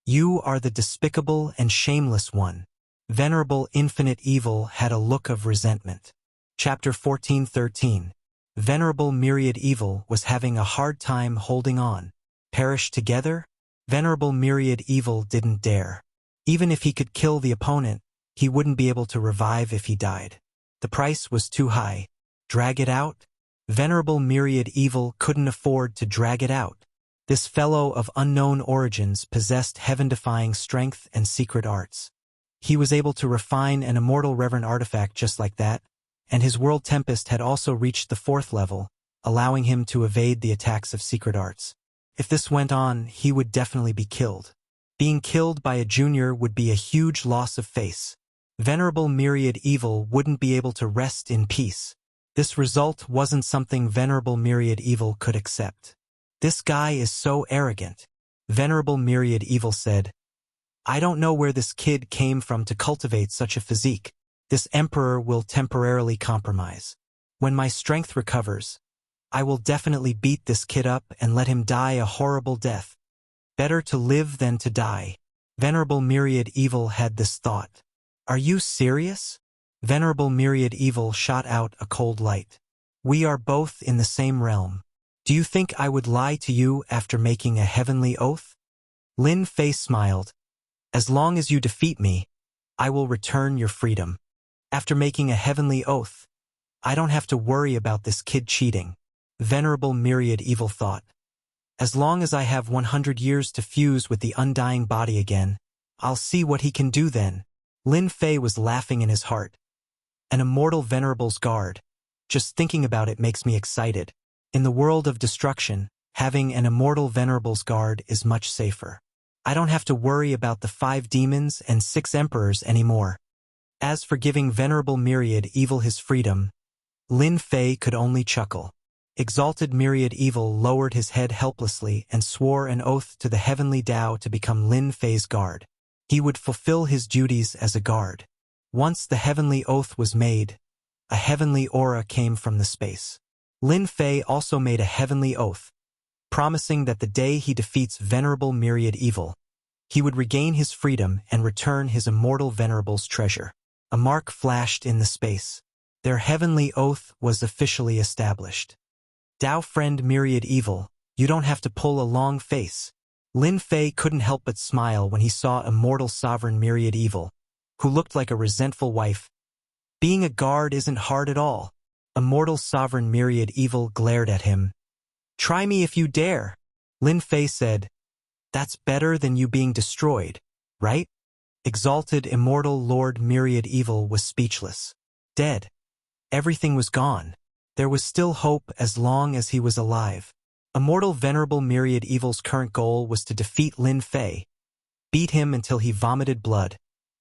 You are the despicable and shameless one. Venerable Infinite Evil had a look of resentment. Chapter 14:13. Venerable Myriad Evil was having a hard time holding on. Perish together? Venerable Myriad Evil didn't dare. Even if he could kill the opponent, he wouldn't be able to revive if he died. The price was too high. Drag it out? Venerable Myriad Evil couldn't afford to drag it out. This fellow of unknown origins possessed heaven-defying strength and secret arts. He was able to refine an immortal reverent artifact just like that, and his world tempest had also reached the 4th level, allowing him to evade the attacks of secret arts. If this went on, he would definitely be killed. Being killed by a junior would be a huge loss of face. Venerable Myriad Evil wouldn't be able to rest in peace. This result wasn't something Venerable Myriad Evil could accept. This guy is so arrogant. Venerable Myriad Evil said, I don't know where this kid came from to cultivate such a physique. This emperor will temporarily compromise. When my strength recovers, I will definitely beat this kid up and let him die a horrible death. Better to live than to die. Venerable Myriad Evil had this thought. Are you serious? Venerable Myriad Evil shot out a cold light. We are both in the same realm. Do you think I would lie to you after making a heavenly oath? Lin Fei smiled. As long as you defeat me, I will return your freedom. After making a heavenly oath, I don't have to worry about this kid cheating. Venerable Myriad Evil thought. As long as I have 100 years to fuse with the undying body again, I'll see what he can do then. Lin Fei was laughing in his heart. An immortal Venerable's guard. Just thinking about it makes me excited. In the world of destruction, having an immortal Venerable's guard is much safer. I don't have to worry about the 5 demons and 6 emperors anymore. As for giving Venerable Myriad Evil his freedom, Lin Fei could only chuckle. Exalted Myriad Evil lowered his head helplessly and swore an oath to the heavenly Tao to become Lin Fei's guard. He would fulfill his duties as a guard. Once the heavenly oath was made, a heavenly aura came from the space. Lin Fei also made a heavenly oath, promising that the day he defeats Venerable Myriad Evil, he would regain his freedom and return his immortal Venerable's treasure. A mark flashed in the space. Their heavenly oath was officially established. Tao friend Myriad Evil, you don't have to pull a long face. Lin Fei couldn't help but smile when he saw immortal sovereign Myriad Evil, who looked like a resentful wife. Being a guard isn't hard at all. Immortal sovereign Myriad Evil glared at him. Try me if you dare. Lin Fei said, that's better than you being destroyed, right? Exalted immortal Lord Myriad Evil was speechless. Dead. Everything was gone. There was still hope as long as he was alive. Immortal Venerable Myriad Evil's current goal was to defeat Lin Fei, beat him until he vomited blood,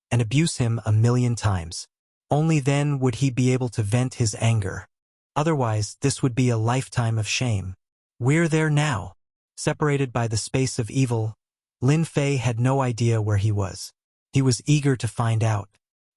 and abuse him 1,000,000 times. Only then would he be able to vent his anger. Otherwise, this would be a lifetime of shame. We're there now. Separated by the space of evil, Lin Fei had no idea where he was. He was eager to find out.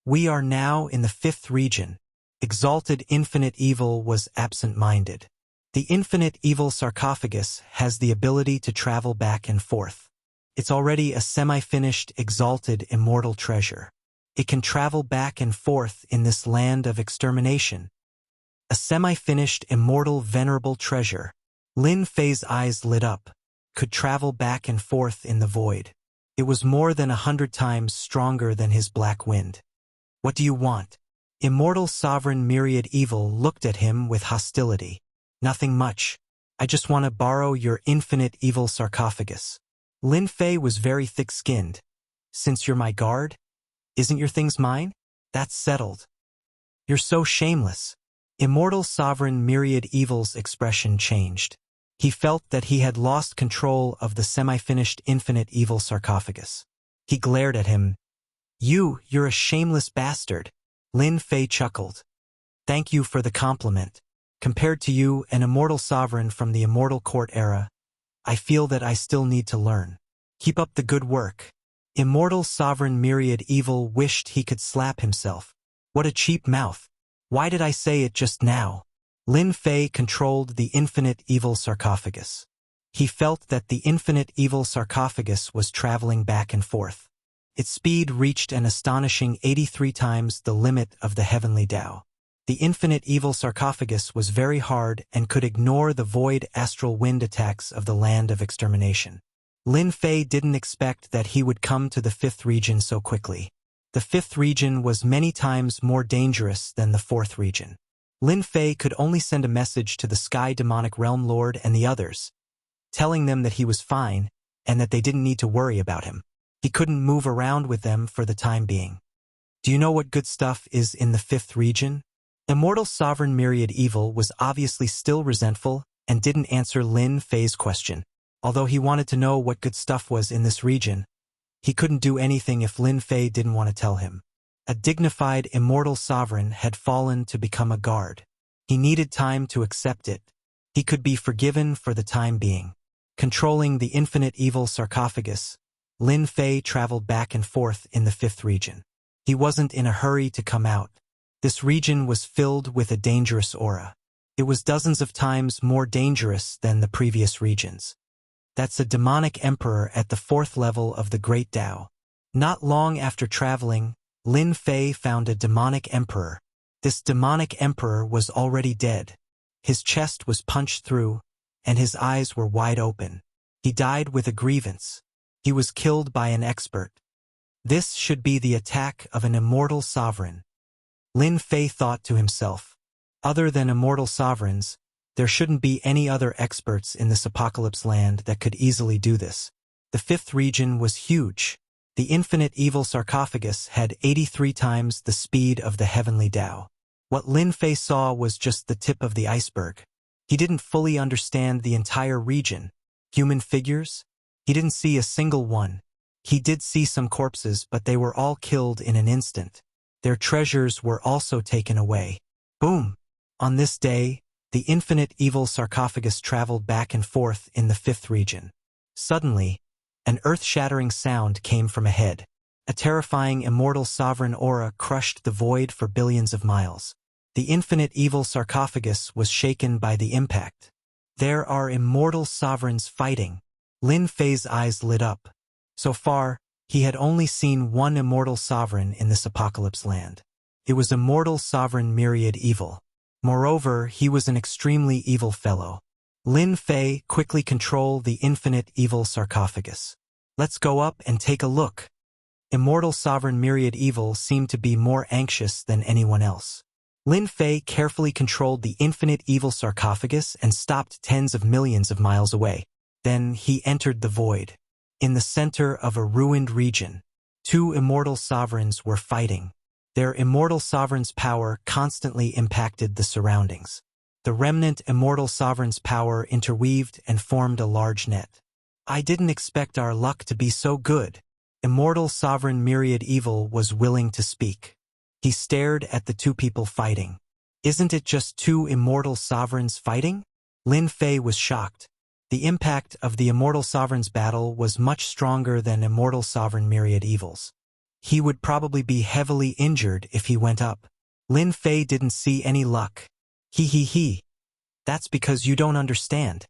We are now in the 5th region. Exalted Infinite Evil was absent-minded. The Infinite Evil sarcophagus has the ability to travel back and forth. It's already a semi-finished, exalted, immortal treasure. It can travel back and forth in this land of extermination. A semi-finished, immortal, venerable treasure. Lin Fei's eyes lit up, could travel back and forth in the void. It was more than 100 times stronger than his black wind. What do you want? Immortal Sovereign Myriad Evil looked at him with hostility. Nothing much. I just want to borrow your Infinite Evil sarcophagus. Lin Fei was very thick-skinned. Since you're my guard, isn't your things mine? That's settled. You're so shameless. Immortal Sovereign Myriad Evil's expression changed. He felt that he had lost control of the semi-finished Infinite Evil sarcophagus. He glared at him. You're a shameless bastard. Lin Fei chuckled. Thank you for the compliment. Compared to you, an immortal sovereign from the Immortal Court era, I feel that I still need to learn. Keep up the good work. Immortal Sovereign Myriad Evil wished he could slap himself. What a cheap mouth. Why did I say it just now? Lin Fei controlled the Infinite Evil sarcophagus. He felt that the Infinite Evil sarcophagus was traveling back and forth. Its speed reached an astonishing 83 times the limit of the heavenly Tao. The Infinite Evil sarcophagus was very hard and could ignore the void astral wind attacks of the land of extermination. Lin Fei didn't expect that he would come to the 5th region so quickly. The 5th region was many times more dangerous than the 4th region. Lin Fei could only send a message to the Sky Demonic Realm Lord and the others. telling them that he was fine and that they didn't need to worry about him. He couldn't move around with them for the time being. Do you know what good stuff is in the 5th region? Immortal Sovereign Myriad Evil was obviously still resentful and didn't answer Lin Fei's question. Although he wanted to know what good stuff was in this region, he couldn't do anything if Lin Fei didn't want to tell him. A dignified immortal sovereign had fallen to become a guard. He needed time to accept it. He could be forgiven for the time being. Controlling the infinite evil sarcophagus, Lin Fei traveled back and forth in the 5th region. He wasn't in a hurry to come out. This region was filled with a dangerous aura. It was dozens of times more dangerous than the previous regions. That's a demonic emperor at the 4th level of the Great Tao. Not long after traveling, Lin Fei found a demonic emperor. This demonic emperor was already dead. His chest was punched through, and his eyes were wide open. He died with a grievance. He was killed by an expert. This should be the attack of an immortal sovereign. Lin Fei thought to himself, other than immortal sovereigns, there shouldn't be any other experts in this apocalypse land that could easily do this. The 5th region was huge. The infinite evil sarcophagus had 83 times the speed of the heavenly Tao. What Lin Fei saw was just the tip of the iceberg. He didn't fully understand the entire region. Human figures? He didn't see a single one. He did see some corpses, but they were all killed in an instant. Their treasures were also taken away. Boom! On this day, the infinite evil sarcophagus traveled back and forth in the 5th region. Suddenly, an earth-shattering sound came from ahead. A terrifying immortal sovereign aura crushed the void for billions of miles. The infinite evil sarcophagus was shaken by the impact. There are immortal sovereigns fighting. Lin Fei's eyes lit up. So far, he had only seen one immortal sovereign in this apocalypse land. It was Immortal Sovereign Myriad Evil. Moreover, he was an extremely evil fellow. Lin Fei, quickly control the infinite evil sarcophagus. Let's go up and take a look. Immortal Sovereign Myriad Evil seemed to be more anxious than anyone else. Lin Fei carefully controlled the infinite evil sarcophagus and stopped tens of millions of miles away. Then he entered the void. In the center of a ruined region, 2 immortal sovereigns were fighting. Their immortal sovereign's power constantly impacted the surroundings. The remnant immortal sovereign's power interweaved and formed a large net. I didn't expect our luck to be so good. Immortal Sovereign Myriad Evil was willing to speak. He stared at the 2 people fighting. Isn't it just 2 immortal sovereigns fighting? Lin Fei was shocked. The impact of the Immortal Sovereign's battle was much stronger than Immortal Sovereign Myriad Evil's. He would probably be heavily injured if he went up. Lin Fei didn't see any luck. He. That's because you don't understand.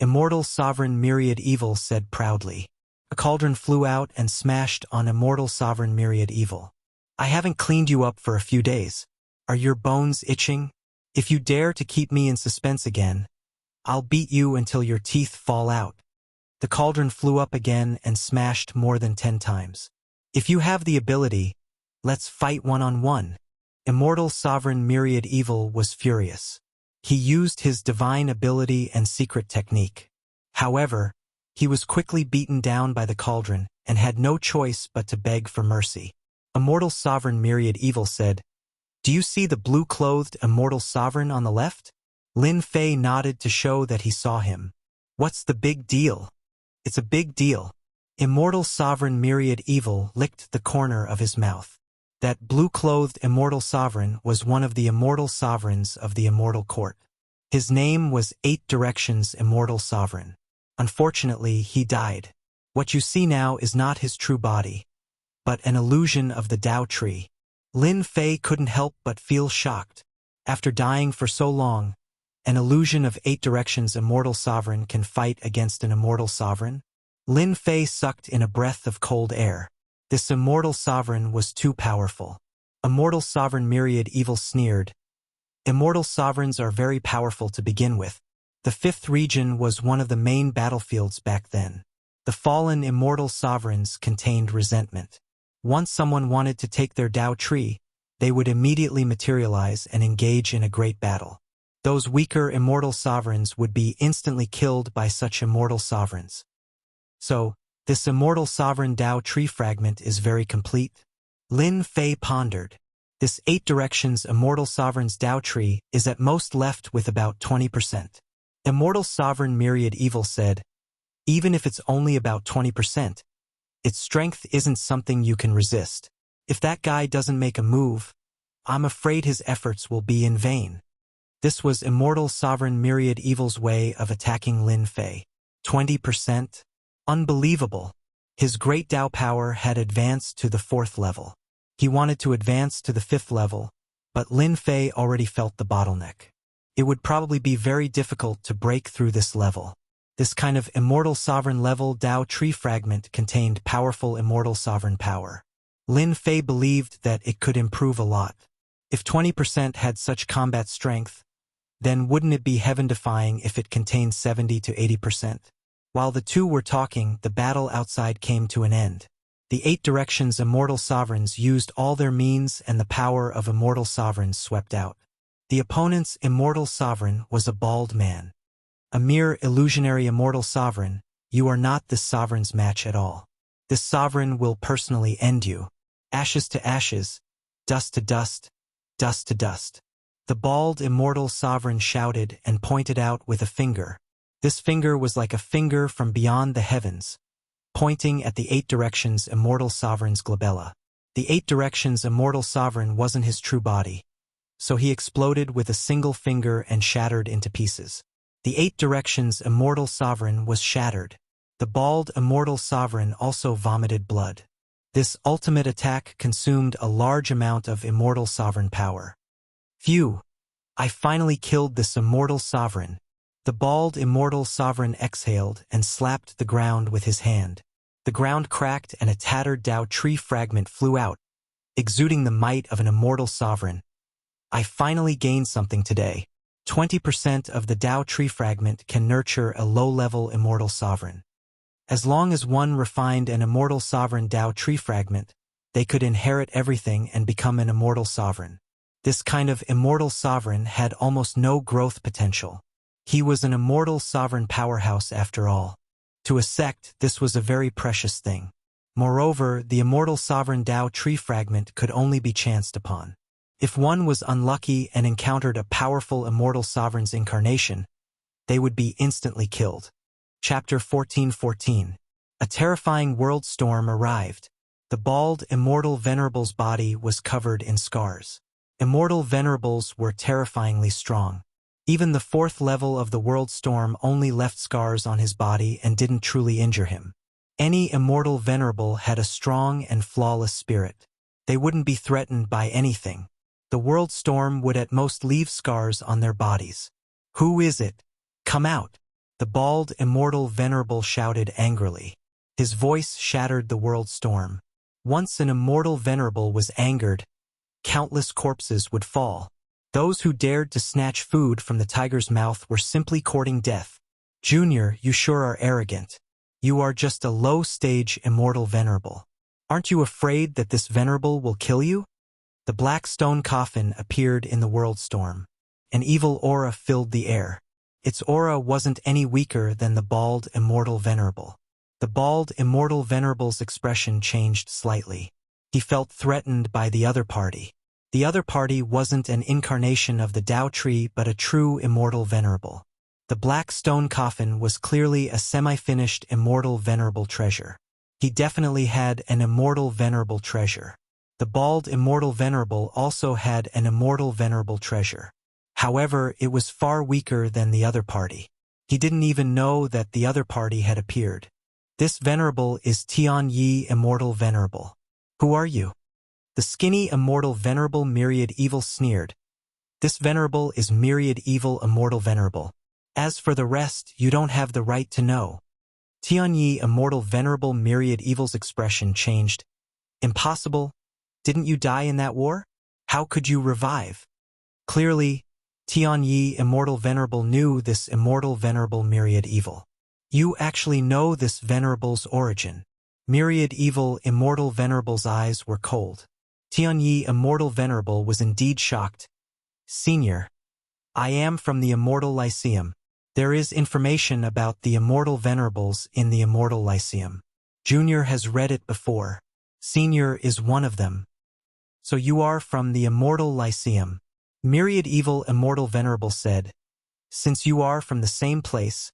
Immortal Sovereign Myriad Evil said proudly. A cauldron flew out and smashed on Immortal Sovereign Myriad Evil. I haven't cleaned you up for a few days. Are your bones itching? If you dare to keep me in suspense again, I'll beat you until your teeth fall out. The cauldron flew up again and smashed more than 10 times. If you have the ability, let's fight one-on-one. Immortal Sovereign Myriad Evil was furious. He used his divine ability and secret technique. However, he was quickly beaten down by the cauldron and had no choice but to beg for mercy. Immortal Sovereign Myriad Evil said, "Do you see the blue-clothed Immortal Sovereign on the left?" Lin Fei nodded to show that he saw him. What's the big deal? It's a big deal. Immortal Sovereign Myriad Evil licked the corner of his mouth. That blue-clothed Immortal Sovereign was one of the Immortal Sovereigns of the Immortal Court. His name was 8 Directions Immortal Sovereign. Unfortunately, he died. What you see now is not his true body, but an illusion of the Tao Tree. Lin Fei couldn't help but feel shocked. After dying for so long, an illusion of 8 Directions Immortal Sovereign can fight against an Immortal Sovereign? Lin Fei sucked in a breath of cold air. This Immortal Sovereign was too powerful. Immortal Sovereign Myriad Evil sneered. Immortal Sovereigns are very powerful to begin with. The 5th region was one of the main battlefields back then. The fallen Immortal Sovereigns contained resentment. Once someone wanted to take their Tao Tree, they would immediately materialize and engage in a great battle. Those weaker immortal sovereigns would be instantly killed by such immortal sovereigns. So, this immortal sovereign Tao tree fragment is very complete. Lin Fei pondered. This 8 directions immortal sovereign's Tao tree is at most left with about 20%. Immortal sovereign myriad evil said, even if it's only about 20%, its strength isn't something you can resist. If that guy doesn't make a move, I'm afraid his efforts will be in vain. This was immortal sovereign myriad evil's way of attacking Lin Fei. 20%? Unbelievable. His great Tao power had advanced to the 4th level. He wanted to advance to the 5th level, but Lin Fei already felt the bottleneck. It would probably be very difficult to break through this level. This kind of immortal sovereign level Tao tree fragment contained powerful immortal sovereign power. Lin Fei believed that it could improve a lot. If 20% had such combat strength, then wouldn't it be heaven-defying if it contained 70 to 80%? While the two were talking, the battle outside came to an end. The 8 directions immortal sovereigns used all their means and the power of immortal sovereigns swept out. The opponent's immortal sovereign was a bald man. A mere illusionary immortal sovereign, you are not this sovereign's match at all. This sovereign will personally end you. Ashes to ashes, dust to dust, dust to dust. The bald immortal sovereign shouted and pointed out with a finger. This finger was like a finger from beyond the heavens, pointing at the 8 directions immortal sovereign's glabella. The 8 directions immortal sovereign wasn't his true body, so he exploded with a single finger and shattered into pieces. The 8 directions immortal sovereign was shattered. The bald immortal sovereign also vomited blood. This ultimate attack consumed a large amount of immortal sovereign power. Phew! I finally killed this immortal sovereign. The bald immortal sovereign exhaled and slapped the ground with his hand. The ground cracked and a tattered Tao tree fragment flew out, exuding the might of an immortal sovereign. I finally gained something today. 20% of the Tao tree fragment can nurture a low-level immortal sovereign. As long as one refined an immortal sovereign Tao tree fragment, they could inherit everything and become an immortal sovereign. This kind of immortal sovereign had almost no growth potential. He was an immortal sovereign powerhouse after all. To a sect, this was a very precious thing. Moreover, the immortal sovereign Tao tree fragment could only be chanced upon. If one was unlucky and encountered a powerful immortal sovereign's incarnation, they would be instantly killed. Chapter 14:14. A terrifying world storm arrived. The bald, immortal Venerable's body was covered in scars. Immortal Venerables were terrifyingly strong. Even the 4th level of the world storm only left scars on his body and didn't truly injure him. Any immortal Venerable had a strong and flawless spirit. They wouldn't be threatened by anything. The world storm would at most leave scars on their bodies. Who is it? Come out! The bald, immortal Venerable shouted angrily. His voice shattered the world storm. Once an immortal Venerable was angered, countless corpses would fall. Those who dared to snatch food from the tiger's mouth were simply courting death. Junior, you sure are arrogant. You are just a low-stage immortal Venerable. Aren't you afraid that this Venerable will kill you? The black stone coffin appeared in the world storm. An evil aura filled the air. Its aura wasn't any weaker than the bald immortal Venerable. The bald immortal Venerable's expression changed slightly. He felt threatened by the other party. The other party wasn't an incarnation of the Tao tree but a true immortal Venerable. The black stone coffin was clearly a semi-finished immortal Venerable treasure. He definitely had an immortal Venerable treasure. The bald immortal Venerable also had an immortal Venerable treasure. However, it was far weaker than the other party. He didn't even know that the other party had appeared. This Venerable is Tian Yi Immortal Venerable. Who are you? The skinny immortal Venerable Myriad Evil sneered. This Venerable is Myriad Evil Immortal Venerable. As for the rest, you don't have the right to know. Tian Yi Immortal Venerable Myriad Evil's expression changed. Impossible? Didn't you die in that war? How could you revive? Clearly, Tian Yi Immortal Venerable knew this Immortal Venerable Myriad Evil. You actually know this Venerable's origin. Myriad Evil Immortal Venerable's eyes were cold. Tian Yi Immortal Venerable was indeed shocked. Senior, I am from the Immortal Lyceum. There is information about the Immortal Venerables in the Immortal Lyceum. Junior has read it before. Senior is one of them. So you are from the Immortal Lyceum. Myriad Evil Immortal Venerable said, since you are from the same place,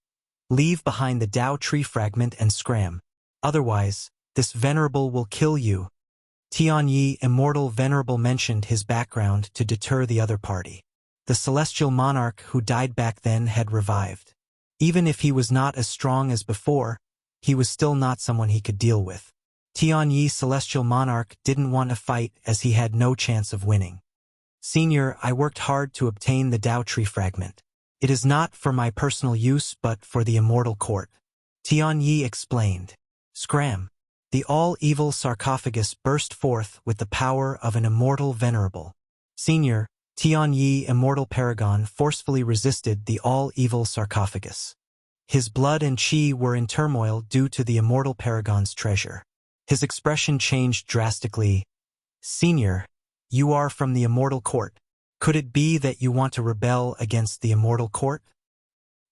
leave behind the Tao tree fragment and scram. Otherwise, this venerable will kill you. Tianyi Immortal Venerable mentioned his background to deter the other party. The celestial monarch who died back then had revived. Even if he was not as strong as before, he was still not someone he could deal with. Tianyi Celestial Monarch didn't want to fight as he had no chance of winning. Senior, I worked hard to obtain the Tao tree fragment. It is not for my personal use but for the immortal court. Tianyi explained. Scram. The all-evil sarcophagus burst forth with the power of an immortal venerable. Senior, Tianyi Immortal Paragon forcefully resisted the all-evil sarcophagus. His blood and chi were in turmoil due to the immortal paragon's treasure. His expression changed drastically. Senior, you are from the immortal court. Could it be that you want to rebel against the immortal court?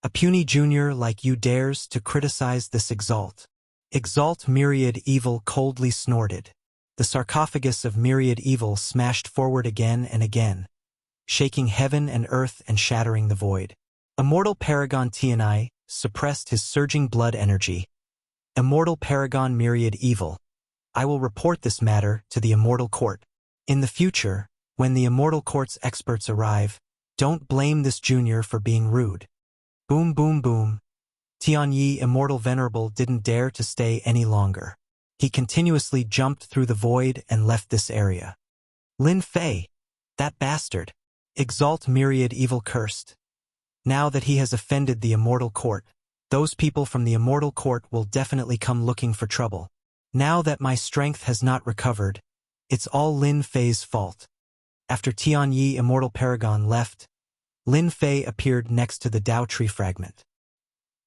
A puny junior like you dares to criticize this Exalt. Exalt Myriad Evil coldly snorted. The sarcophagus of Myriad Evil smashed forward again and again, shaking heaven and earth and shattering the void. Immortal Paragon Tianyi suppressed his surging blood energy. Immortal Paragon Myriad Evil. I will report this matter to the Immortal Court. In the future, when the Immortal Court's experts arrive, don't blame this junior for being rude. Boom boom boom. Tianyi Immortal Venerable didn't dare to stay any longer. He continuously jumped through the void and left this area. Lin Fei. That bastard. Exalt Myriad Evil cursed. Now that he has offended the Immortal Court, those people from the Immortal Court will definitely come looking for trouble. Now that my strength has not recovered, it's all Lin Fei's fault. After Tianyi Immortal Paragon left, Lin Fei appeared next to the Tao tree fragment.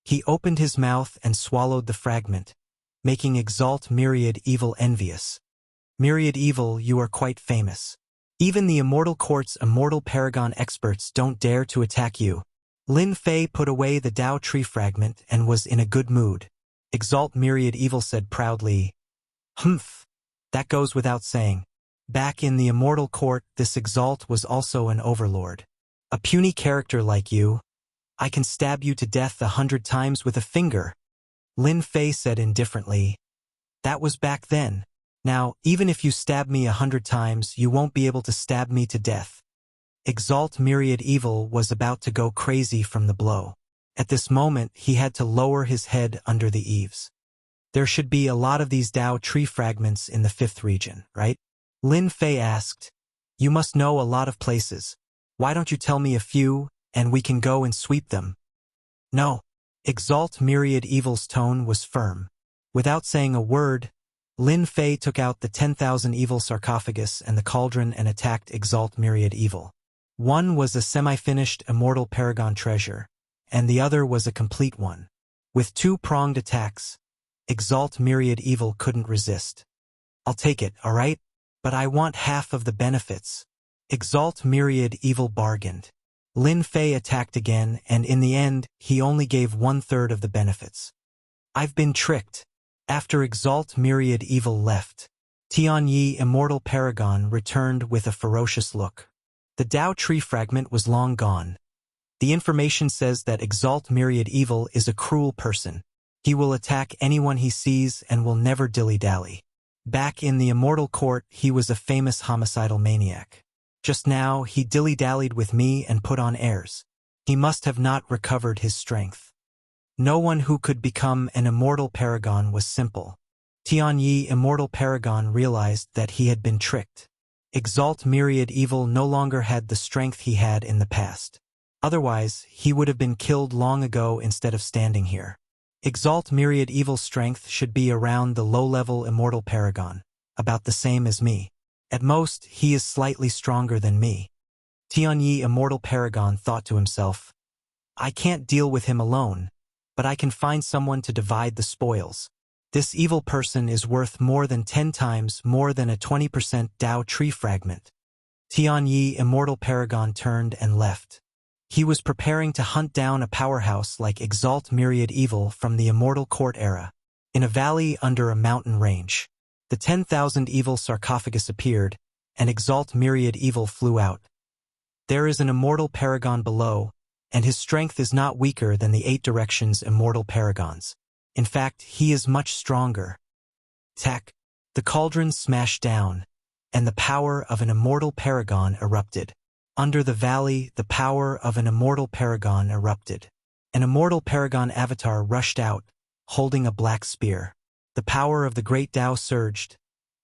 He opened his mouth and swallowed the fragment, making Exalt Myriad Evil envious. Myriad Evil, you are quite famous. Even the Immortal Court's Immortal Paragon experts don't dare to attack you. Lin Fei put away the Tao tree fragment and was in a good mood. Exalt Myriad Evil said proudly, Humph. That goes without saying. Back in the Immortal Court, this Exalt was also an overlord. A puny character like you, I can stab you to death 100 times with a finger. Lin Fei said indifferently. That was back then. Now, even if you stab me 100 times, you won't be able to stab me to death. Exalt Myriad Evil was about to go crazy from the blow. At this moment, he had to lower his head under the eaves. There should be a lot of these Tao tree fragments in the 5th region, right? Lin Fei asked. You must know a lot of places. Why don't you tell me a few, and we can go and sweep them? No. Exalt Myriad Evil's tone was firm. Without saying a word, Lin Fei took out the 10,000 evil sarcophagus and the cauldron and attacked Exalt Myriad Evil. One was a semi-finished Immortal Paragon treasure, and the other was a complete one. With 2-pronged attacks, Exalt Myriad Evil couldn't resist. I'll take it, alright? But I want half of the benefits. Exalt Myriad Evil bargained. Lin Fei attacked again, and in the end, he only gave 1/3 of the benefits. I've been tricked. After Exalt Myriad Evil left, Tianyi Immortal Paragon returned with a ferocious look. The Tao tree fragment was long gone. The information says that Exalt Myriad Evil is a cruel person. He will attack anyone he sees and will never dilly-dally. Back in the Immortal Court, he was a famous homicidal maniac. Just now, he dilly-dallied with me and put on airs. He must have not recovered his strength. No one who could become an Immortal Paragon was simple. Tianyi Immortal Paragon realized that he had been tricked. Exalt Myriad Evil no longer had the strength he had in the past. Otherwise, he would have been killed long ago instead of standing here. Exalt Myriad Evil's strength should be around the low-level Immortal Paragon, about the same as me. At most, he is slightly stronger than me. Tianyi Immortal Paragon thought to himself, I can't deal with him alone, but I can find someone to divide the spoils. This evil person is worth more than 10 times more than a 20% Tao tree fragment. Tianyi Immortal Paragon turned and left. He was preparing to hunt down a powerhouse like Exalt Myriad Evil from the Immortal Court era. In a valley under a mountain range, the 10,000 Evil sarcophagus appeared, and Exalt Myriad Evil flew out. There is an immortal paragon below, and his strength is not weaker than the 8 directions immortal paragons. In fact, he is much stronger. Tech. The cauldron smashed down, and the power of an immortal paragon erupted. Under the valley, the power of an immortal paragon erupted. An immortal paragon avatar rushed out, holding a black spear. The power of the great Tao surged,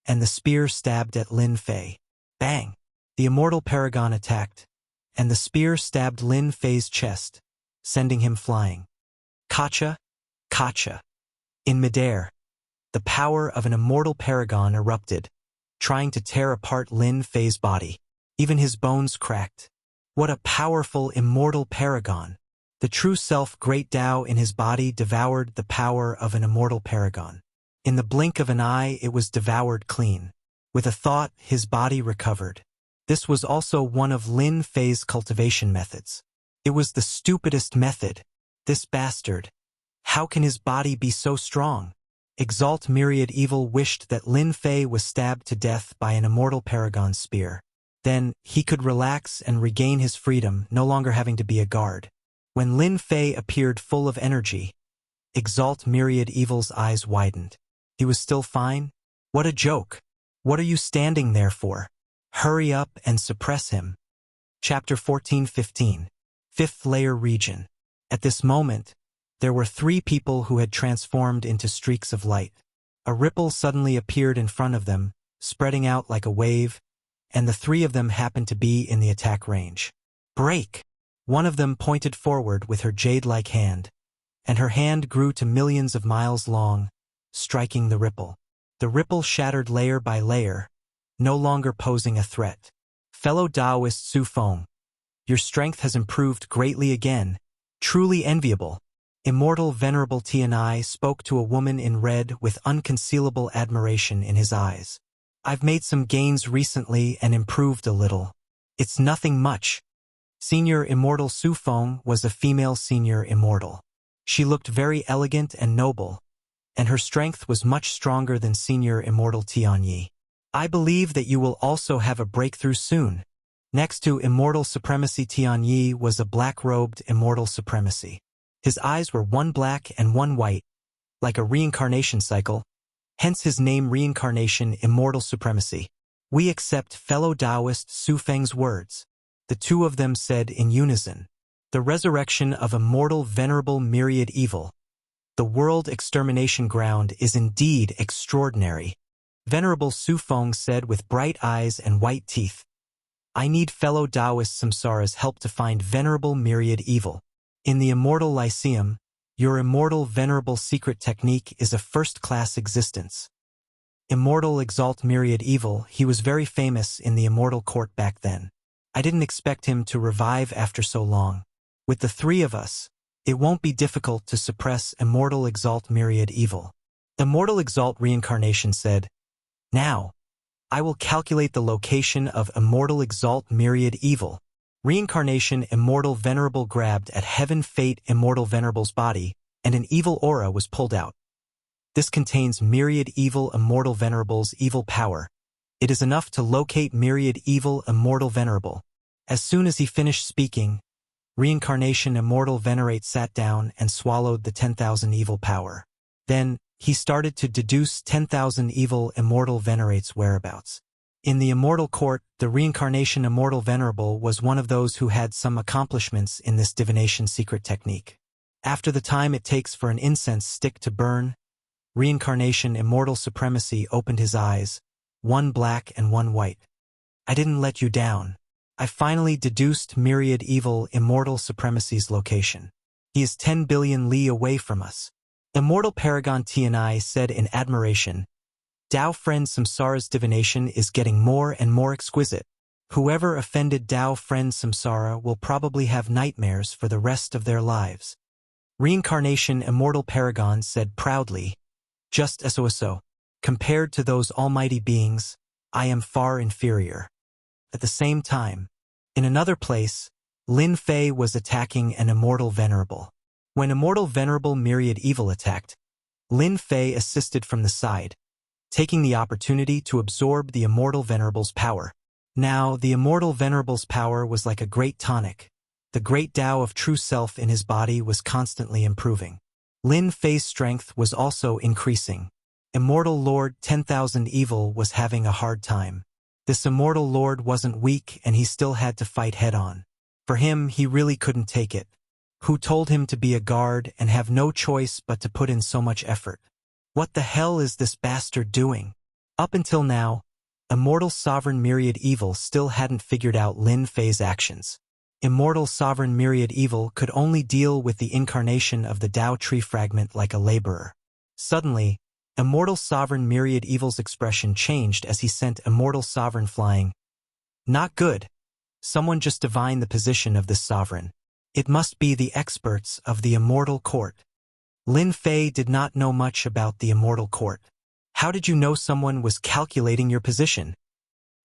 and the spear stabbed at Lin Fei. Bang! The immortal paragon attacked, and the spear stabbed Lin Fei's chest, sending him flying. Kacha! Kacha! In midair, the power of an immortal paragon erupted, trying to tear apart Lin Fei's body. Even his bones cracked. What a powerful immortal paragon! The true self Great Tao in his body devoured the power of an immortal paragon. In the blink of an eye it was devoured clean. With a thought, his body recovered. This was also one of Lin Fei's cultivation methods. It was the stupidest method. This bastard. How can his body be so strong? Exalt Myriad Evil wished that Lin Fei was stabbed to death by an immortal paragon spear. Then, he could relax and regain his freedom, no longer having to be a guard. When Lin Fei appeared full of energy, Exalt Myriad Evil's eyes widened. He was still fine? What a joke! What are you standing there for? Hurry up and suppress him. Chapter 14-15. Fifth Layer Region. At this moment, there were 3 people who had transformed into streaks of light. A ripple suddenly appeared in front of them, spreading out like a wave, and the 3 of them happened to be in the attack range. Break! One of them pointed forward with her jade-like hand, and her hand grew to millions of miles long, striking the ripple. The ripple shattered layer by layer, no longer posing a threat. Fellow Taoist Su Feng, your strength has improved greatly again, truly enviable. Immortal Venerable Tianai spoke to a woman in red with unconcealable admiration in his eyes. I've made some gains recently and improved a little. It's nothing much. Senior Immortal Su Feng was a female senior immortal. She looked very elegant and noble, and her strength was much stronger than Senior Immortal Tianyi. I believe that you will also have a breakthrough soon. Next to Immortal Supremacy Tianyi was a black-robed Immortal Supremacy. His eyes were one black and one white, like a reincarnation cycle, hence his name Reincarnation Immortal Supremacy. We accept fellow Taoist Su Feng's words. The 2 of them said in unison. The resurrection of Immortal Venerable Myriad Evil. The world extermination ground is indeed extraordinary. Venerable Su Feng said with bright eyes and white teeth. I need fellow Taoist Samsara's help to find Venerable Myriad Evil. In the Immortal Lyceum, your immortal venerable secret technique is a first-class existence. Immortal Exalt Myriad Evil, he was very famous in the Immortal Court back then. I didn't expect him to revive after so long. With the 3 of us, it won't be difficult to suppress Immortal Exalt Myriad Evil. Immortal Exalt Reincarnation said, Now, I will calculate the location of Immortal Exalt Myriad Evil. Reincarnation Immortal Venerable grabbed at Heaven Fate Immortal Venerable's body, and an evil aura was pulled out. This contains Myriad Evil Immortal Venerable's evil power. It is enough to locate Myriad Evil Immortal Venerable. As soon as he finished speaking, Reincarnation Immortal Venerate sat down and swallowed the 10,000 evil power. Then, he started to deduce 10,000 evil Immortal Venerate's whereabouts. In the Immortal Court, the Reincarnation Immortal Venerable was one of those who had some accomplishments in this divination secret technique. After the time it takes for an incense stick to burn, Reincarnation Immortal Supremacy opened his eyes, one black and one white. I didn't let you down. I finally deduced Myriad Evil Immortal Supremacy's location. He is 10 billion li away from us. Immortal Paragon Tianai said in admiration, Tao Friend Samsara's divination is getting more and more exquisite. Whoever offended Tao Friend Samsara will probably have nightmares for the rest of their lives. Reincarnation Immortal Paragon said proudly, Just so. Compared to those almighty beings, I am far inferior. At the same time, in another place, Lin Fei was attacking an immortal venerable. When immortal venerable myriad evil attacked, Lin Fei assisted from the side, taking the opportunity to absorb the immortal venerable's power. Now, the immortal venerable's power was like a great tonic. The great Tao of true self in his body was constantly improving. Lin Fei's strength was also increasing. Immortal Lord 10,000 Evil was having a hard time. This immortal lord wasn't weak and he still had to fight head-on. For him, he really couldn't take it. Who told him to be a guard and have no choice but to put in so much effort? What the hell is this bastard doing? Up until now, Immortal Sovereign Myriad Evil still hadn't figured out Lin Fei's actions. Immortal Sovereign Myriad Evil could only deal with the incarnation of the Tao tree fragment like a laborer. Suddenly, Immortal Sovereign Myriad Evil's expression changed as he sent Immortal Sovereign flying. Not good. Someone just divined the position of this sovereign. It must be the experts of the Immortal Court. Lin Fei did not know much about the Immortal Court. How did you know someone was calculating your position?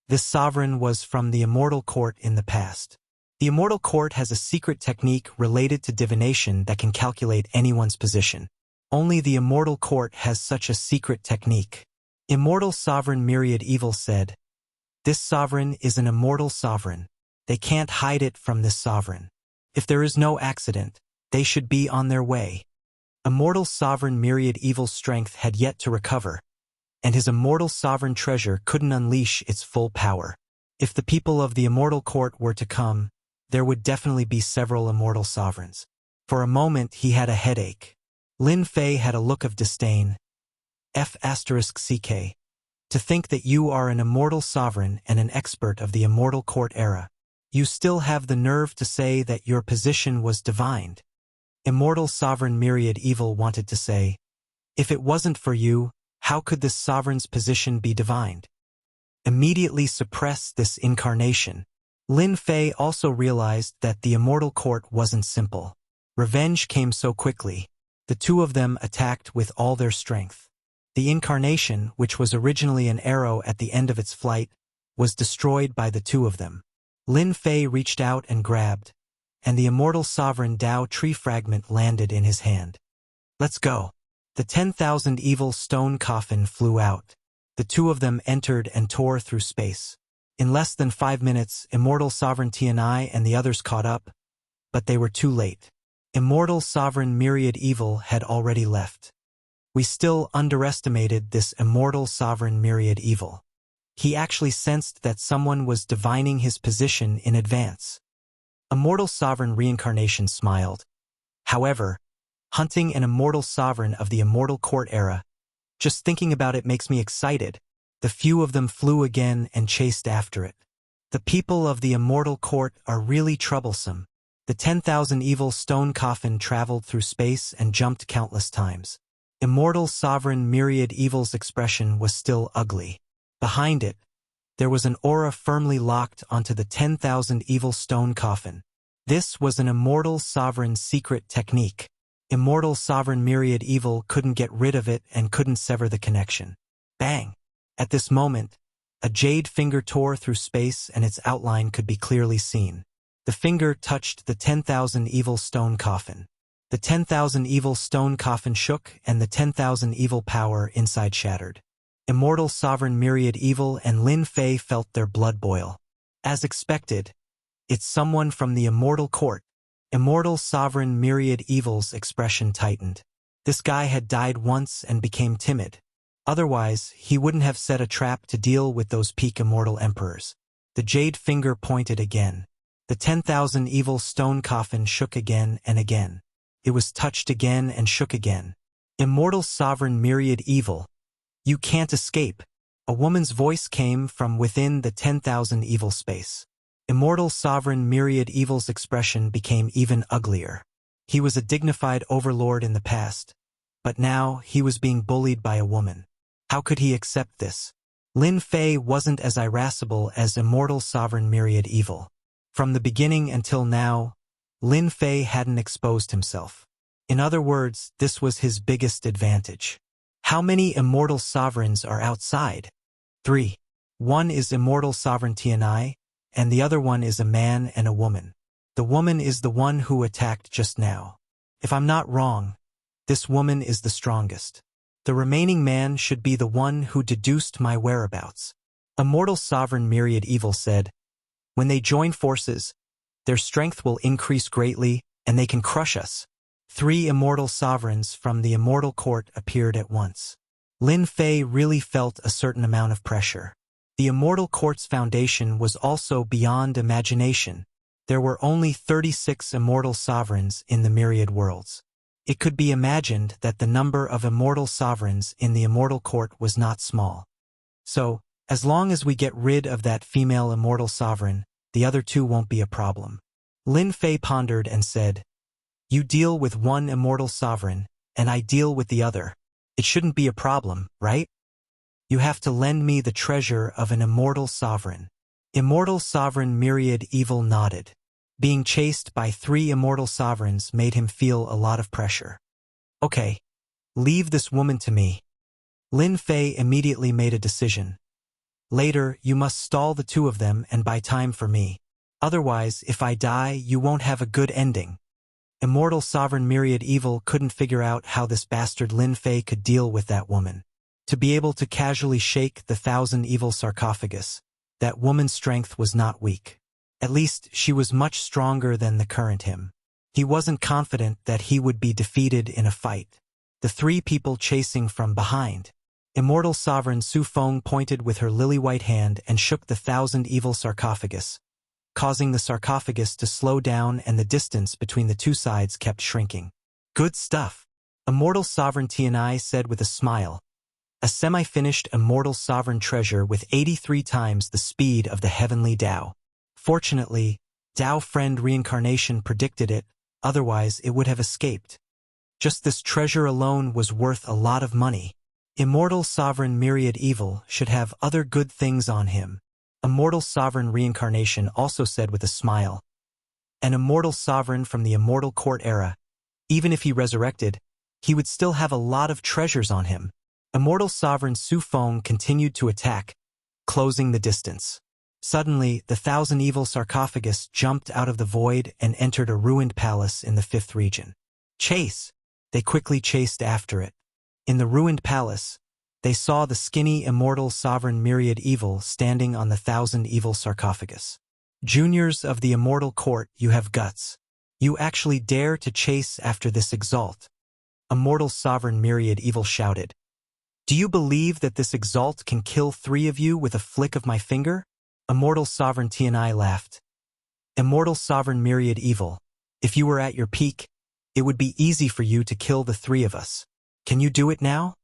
This sovereign was from the Immortal Court in the past. The Immortal Court has a secret technique related to divination that can calculate anyone's position. Only the Immortal Court has such a secret technique. Immortal Sovereign Myriad Evil said, "This sovereign is an immortal sovereign. They can't hide it from this sovereign. If there is no accident, they should be on their way." Immortal Sovereign Myriad Evil's strength had yet to recover, and his immortal sovereign treasure couldn't unleash its full power. If the people of the Immortal Court were to come, there would definitely be several immortal sovereigns. For a moment he had a headache. Lin Fei had a look of disdain. F***CK. To think that you are an immortal sovereign and an expert of the Immortal Court era. You still have the nerve to say that your position was divined. Immortal Sovereign Myriad Evil wanted to say, if it wasn't for you, how could this sovereign's position be divined? Immediately suppress this incarnation. Lin Fei also realized that the Immortal Court wasn't simple. Revenge came so quickly. The two of them attacked with all their strength. The incarnation, which was originally an arrow at the end of its flight, was destroyed by the two of them. Lin Fei reached out and grabbed, and the immortal sovereign Tao tree fragment landed in his hand. Let's go. The 10,000 Evil stone coffin flew out. The two of them entered and tore through space. In less than 5 minutes, Immortal Sovereign Tianai and the others caught up, but they were too late. Immortal Sovereign Myriad Evil had already left. We still underestimated this Immortal Sovereign Myriad Evil. He actually sensed that someone was divining his position in advance. Immortal Sovereign Reincarnation smiled. However, hunting an Immortal Sovereign of the Immortal Court era, just thinking about it makes me excited. The few of them flew again and chased after it. The people of the Immortal Court are really troublesome. The 10,000 Evil stone coffin traveled through space and jumped countless times. Immortal Sovereign Myriad Evil's expression was still ugly. Behind it, there was an aura firmly locked onto the 10,000 Evil stone coffin. This was an Immortal Sovereign's secret technique. Immortal Sovereign Myriad Evil couldn't get rid of it and couldn't sever the connection. Bang! At this moment, a jade finger tore through space and its outline could be clearly seen. The finger touched the 10,000 Evil stone coffin. The 10,000 Evil stone coffin shook and the 10,000 Evil power inside shattered. Immortal Sovereign Myriad Evil and Lin Fei felt their blood boil. As expected, it's someone from the Immortal Court. Immortal Sovereign Myriad Evil's expression tightened. This guy had died once and became timid. Otherwise, he wouldn't have set a trap to deal with those peak immortal emperors. The jade finger pointed again. The 10,000 Evil stone coffin shook again and again. It was touched again and shook again. Immortal Sovereign Myriad Evil. You can't escape. A woman's voice came from within the 10,000 Evil space. Immortal Sovereign Myriad Evil's expression became even uglier. He was a dignified overlord in the past, but now he was being bullied by a woman. How could he accept this? Lin Fei wasn't as irascible as Immortal Sovereign Myriad Evil. From the beginning until now, Lin Fei hadn't exposed himself. In other words, this was his biggest advantage. How many immortal sovereigns are outside? 3. One is Immortal Sovereign Tianai, and the other one is a man and a woman. The woman is the one who attacked just now. If I'm not wrong, this woman is the strongest. The remaining man should be the one who deduced my whereabouts. Immortal Sovereign Myriad Evil said, when they join forces, their strength will increase greatly, and they can crush us. 3 immortal sovereigns from the immortal court appeared at once. Lin Fei really felt a certain amount of pressure. The immortal court's foundation was also beyond imagination. There were only 36 immortal sovereigns in the myriad worlds. It could be imagined that the number of immortal sovereigns in the immortal court was not small. So, as long as we get rid of that female immortal sovereign, the other 2 won't be a problem. Lin Fei pondered and said, you deal with one immortal sovereign, and I deal with the other. It shouldn't be a problem, right? You have to lend me the treasure of an immortal sovereign. Immortal Sovereign Myriad Evil nodded. Being chased by 3 immortal sovereigns made him feel a lot of pressure. Okay, leave this woman to me. Lin Fei immediately made a decision. Later, you must stall the 2 of them and buy time for me. Otherwise, if I die, you won't have a good ending. Immortal Sovereign Myriad Evil couldn't figure out how this bastard Lin Fei could deal with that woman. To be able to casually shake the 1,000 evil sarcophagus, that woman's strength was not weak. At least, she was much stronger than the current him. He wasn't confident that he would be defeated in a fight. The 3 people chasing from behind. Immortal Sovereign Su Feng pointed with her lily-white hand and shook the 1,000 evil sarcophagus, causing the sarcophagus to slow down, and the distance between the 2 sides kept shrinking. Good stuff. Immortal Sovereign Tianai said with a smile. A semi-finished immortal sovereign treasure with 83 times the speed of the heavenly Tao. Fortunately, Tao Friend Reincarnation predicted it, otherwise it would have escaped. Just this treasure alone was worth a lot of money. Immortal Sovereign Myriad Evil should have other good things on him. Immortal Sovereign Reincarnation also said with a smile. An immortal sovereign from the immortal court era. Even if he resurrected, he would still have a lot of treasures on him. Immortal Sovereign Su Feng continued to attack, closing the distance. Suddenly, the 1,000 evil sarcophagus jumped out of the void and entered a ruined palace in the 5th region. Chase! They quickly chased after it. In the ruined palace, they saw the skinny immortal sovereign Myriad Evil standing on the 1,000 evil sarcophagus. Juniors of the immortal court, you have guts. You actually dare to chase after this exalt. Immortal Sovereign Myriad Evil shouted. Do you believe that this exalt can kill 3 of you with a flick of my finger? Immortal Sovereign Tianai laughed. Immortal Sovereign Myriad Evil, if you were at your peak, it would be easy for you to kill the 3 of us. Can you do it now?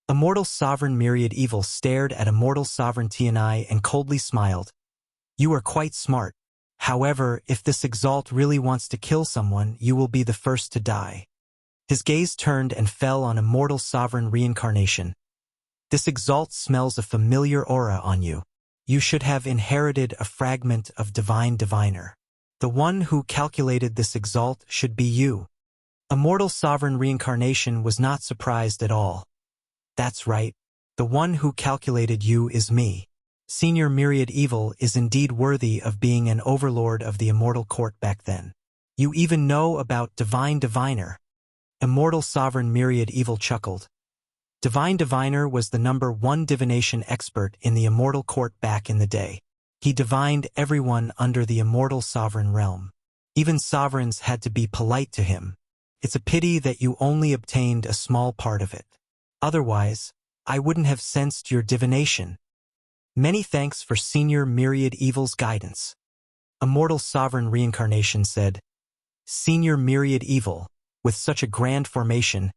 Immortal Sovereign Myriad Evil stared at Immortal Sovereign Tianai and coldly smiled. You are quite smart. However, if this exalt really wants to kill someone, you will be the first to die. His gaze turned and fell on Immortal Sovereign Reincarnation. This exalt smells a familiar aura on you. You should have inherited a fragment of Divine Diviner. The one who calculated this exalt should be you. Immortal Sovereign Reincarnation was not surprised at all. That's right. The one who calculated you is me. Senior Myriad Evil is indeed worthy of being an overlord of the immortal court back then. You even know about Divine Diviner. Immortal Sovereign Myriad Evil chuckled. Divine Diviner was the #1 divination expert in the immortal court back in the day. He divined everyone under the immortal sovereign realm. Even sovereigns had to be polite to him. It's a pity that you only obtained a small part of it. Otherwise, I wouldn't have sensed your divination. Many thanks for Senior Myriad Evil's guidance. Immortal Sovereign Reincarnation said, Senior Myriad Evil, with such a grand formation,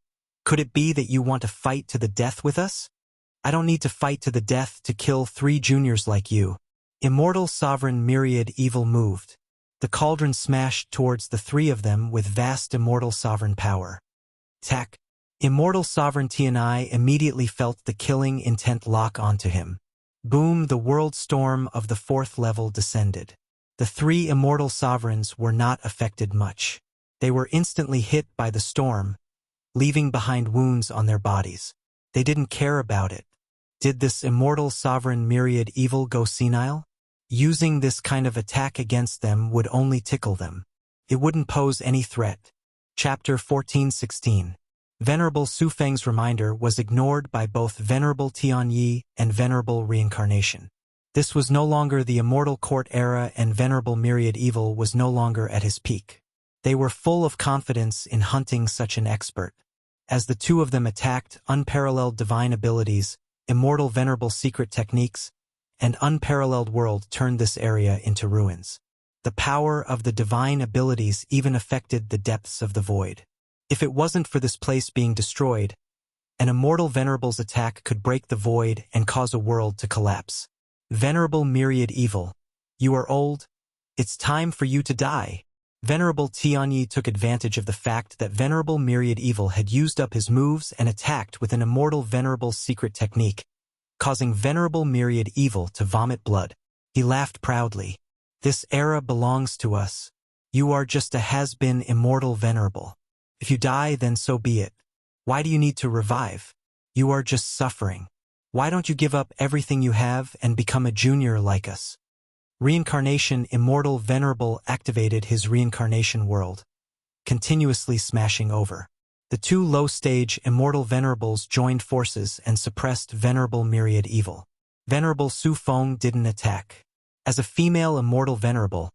could it be that you want to fight to the death with us? I don't need to fight to the death to kill 3 juniors like you. Immortal Sovereign Myriad Evil moved. The cauldron smashed towards the 3 of them with vast immortal sovereign power. Tack. Immortal Sovereign Tianai immediately felt the killing intent lock onto him. Boom, the world storm of the 4th level descended. The 3 immortal sovereigns were not affected much. They were instantly hit by the storm, leaving behind wounds on their bodies. They didn't care about it. Did this immortal sovereign Myriad Evil go senile? Using this kind of attack against them would only tickle them. it wouldn't pose any threat. Chapter 14:16. Venerable Su Feng's reminder was ignored by both Venerable Tianyi and Venerable Reincarnation. This was no longer the Immortal Court era, and Venerable Myriad Evil was no longer at his peak. They were full of confidence in hunting such an expert. As the two of them attacked, unparalleled divine abilities, immortal venerable secret techniques, and unparalleled world turned this area into ruins. The power of the divine abilities even affected the depths of the void. If it wasn't for this place being destroyed, an immortal venerable's attack could break the void and cause a world to collapse. Venerable Myriad Evil, you are old. It's time for you to die. Venerable Tianyi took advantage of the fact that Venerable Myriad Evil had used up his moves and attacked with an immortal venerable's secret technique, causing Venerable Myriad Evil to vomit blood. He laughed proudly. This era belongs to us. You are just a has-been immortal venerable. If you die, then so be it. Why do you need to revive? You are just suffering. Why don't you give up everything you have and become a junior like us? Reincarnation Immortal Venerable activated his reincarnation world, continuously smashing over. The two low-stage Immortal Venerables joined forces and suppressed Venerable Myriad Evil. Venerable Su Feng didn't attack. As a female Immortal Venerable,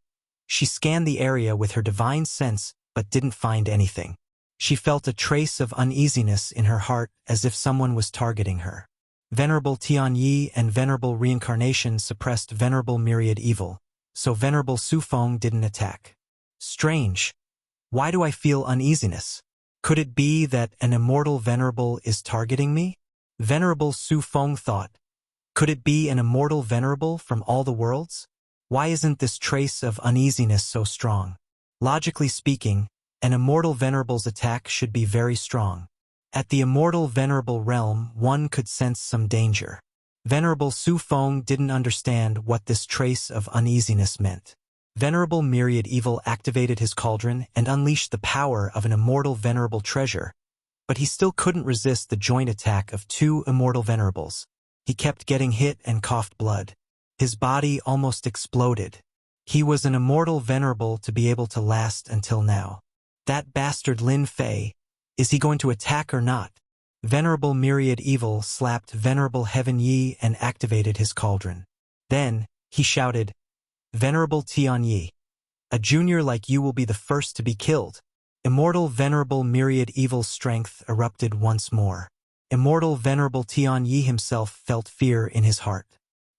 she scanned the area with her divine sense but didn't find anything. She felt a trace of uneasiness in her heart, as if someone was targeting her. Venerable Tianyi and Venerable Reincarnation suppressed Venerable Myriad Evil, so Venerable Su Feng didn't attack. Strange. Why do I feel uneasiness? Could it be that an immortal venerable is targeting me? Venerable Su Feng thought. Could it be an immortal venerable from all the worlds? Why isn't this trace of uneasiness so strong? Logically speaking, an immortal venerable's attack should be very strong. At the immortal venerable realm, one could sense some danger. Venerable Su Feng didn't understand what this trace of uneasiness meant. Venerable Myriad Evil activated his cauldron and unleashed the power of an immortal venerable treasure, but he still couldn't resist the joint attack of two immortal venerables. He kept getting hit and coughed blood. His body almost exploded. He was an immortal venerable to be able to last until now. That bastard Lin Fei, is he going to attack or not? Venerable Myriad Evil slapped Venerable Heaven Yi and activated his cauldron. Then, he shouted, Venerable Tianyi, a junior like you will be the first to be killed. Immortal Venerable Myriad Evil's strength erupted once more. Immortal Venerable Tianyi himself felt fear in his heart.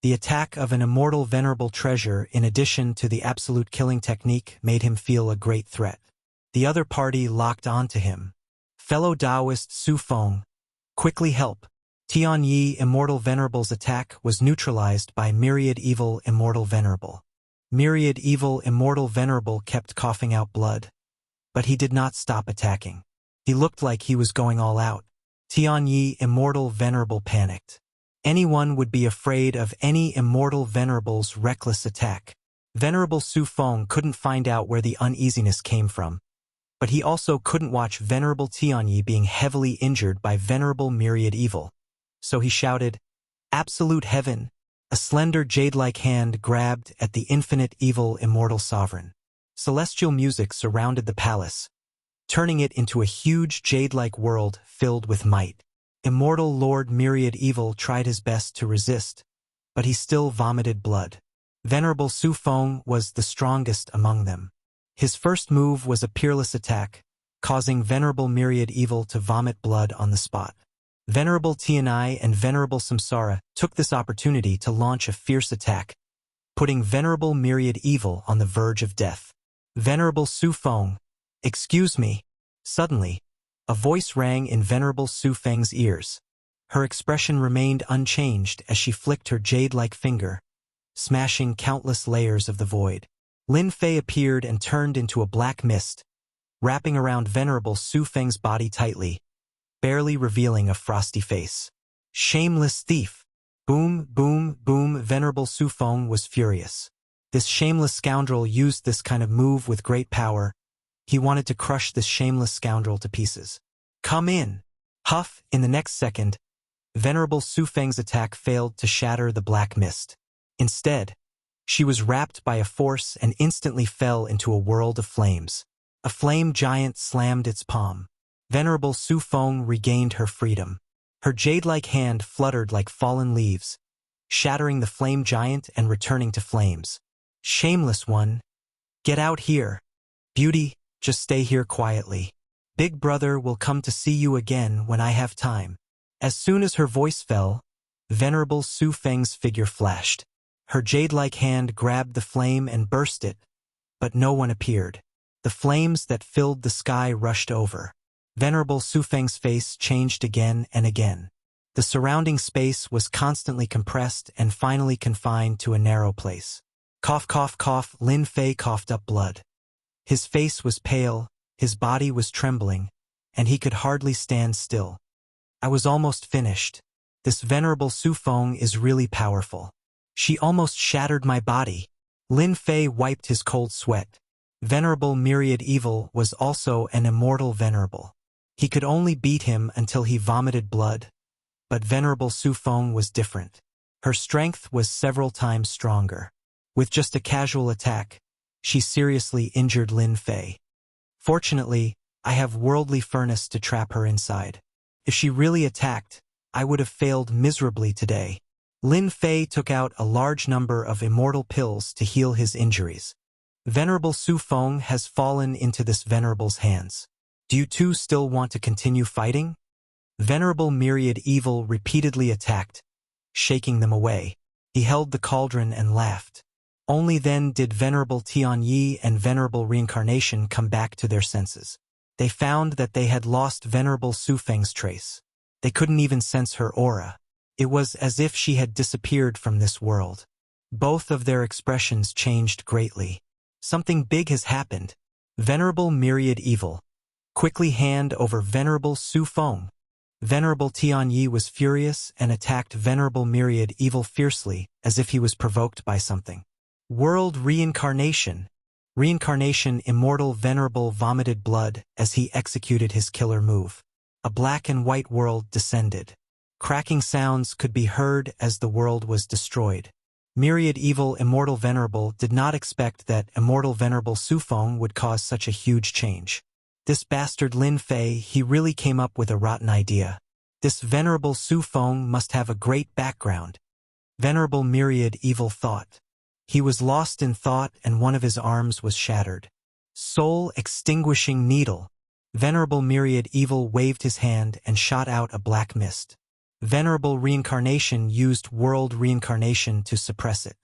The attack of an immortal venerable treasure in addition to the absolute killing technique made him feel a great threat. The other party locked onto him. Fellow Taoist Su Feng, quickly help. Tianyi Immortal Venerable's attack was neutralized by Myriad Evil Immortal Venerable. Myriad Evil Immortal Venerable kept coughing out blood, but he did not stop attacking. He looked like he was going all out. Tianyi Immortal Venerable panicked. Anyone would be afraid of any Immortal Venerable's reckless attack. Venerable Su Feng couldn't find out where the uneasiness came from, but he also couldn't watch Venerable Tianyi being heavily injured by Venerable Myriad Evil. So he shouted, Absolute Heaven! A slender jade-like hand grabbed at the infinite evil immortal sovereign. Celestial music surrounded the palace, turning it into a huge jade-like world filled with might. Immortal Lord Myriad Evil tried his best to resist, but he still vomited blood. Venerable Su Feng was the strongest among them. His first move was a peerless attack, causing Venerable Myriad Evil to vomit blood on the spot. Venerable Tianyi and Venerable Samsara took this opportunity to launch a fierce attack, putting Venerable Myriad Evil on the verge of death. Venerable Su Feng, excuse me. Suddenly, a voice rang in Venerable Su Feng's ears. Her expression remained unchanged as she flicked her jade-like finger, smashing countless layers of the void. Lin Fei appeared and turned into a black mist, wrapping around Venerable Su Feng's body tightly, barely revealing a frosty face. Shameless thief! Boom, boom, boom! Venerable Su Feng was furious. This shameless scoundrel used this kind of move with great power. He wanted to crush this shameless scoundrel to pieces. Come in! Huff! In the next second, Venerable Su Feng's attack failed to shatter the black mist. Instead, She was wrapped by a force and instantly fell into a world of flames. A flame giant slammed its palm. Venerable Su Feng regained her freedom. Her jade-like hand fluttered like fallen leaves, shattering the flame giant and returning to flames. Shameless one! Get out here! Beauty, just stay here quietly. Big brother will come to see you again when I have time. As soon as her voice fell, Venerable Su Feng's figure flashed. Her jade-like hand grabbed the flame and burst it, but no one appeared. The flames that filled the sky rushed over. Venerable Su Feng's face changed again and again. The surrounding space was constantly compressed and finally confined to a narrow place. Cough, cough, cough, Lin Fei coughed up blood. His face was pale, his body was trembling, and he could hardly stand still. I was almost finished. This Venerable Su Feng is really powerful. She almost shattered my body. Lin Fei wiped his cold sweat. Venerable Myriad Evil was also an immortal venerable. He could only beat him until he vomited blood, but Venerable Su Feng was different. Her strength was several times stronger. With just a casual attack, she seriously injured Lin Fei. Fortunately, I have worldly furnace to trap her inside. If she really attacked, I would have failed miserably today. Lin Fei took out a large number of immortal pills to heal his injuries. Venerable Su Feng has fallen into this venerable's hands. Do you two still want to continue fighting? Venerable Myriad Evil repeatedly attacked, shaking them away. He held the cauldron and laughed. Only then did Venerable Tianyi and Venerable Reincarnation come back to their senses. They found that they had lost Venerable Su Feng's trace. They couldn't even sense her aura. It was as if she had disappeared from this world. Both of their expressions changed greatly. Something big has happened. Venerable Myriad Evil. Quickly hand over Venerable Su Feng. Venerable Tianyi was furious and attacked Venerable Myriad Evil fiercely, as if he was provoked by something. World Reincarnation. Reincarnation Immortal Venerable vomited blood as he executed his killer move. A black and white world descended. Cracking sounds could be heard as the world was destroyed. Myriad Evil Immortal Venerable did not expect that Immortal Venerable Su Feng would cause such a huge change. This bastard Lin Fei, he really came up with a rotten idea. This Venerable Su Feng must have a great background. Venerable Myriad Evil thought. He was lost in thought and one of his arms was shattered. Soul Extinguishing Needle. Venerable Myriad Evil waved his hand and shot out a black mist. Venerable Reincarnation used World Reincarnation to suppress it.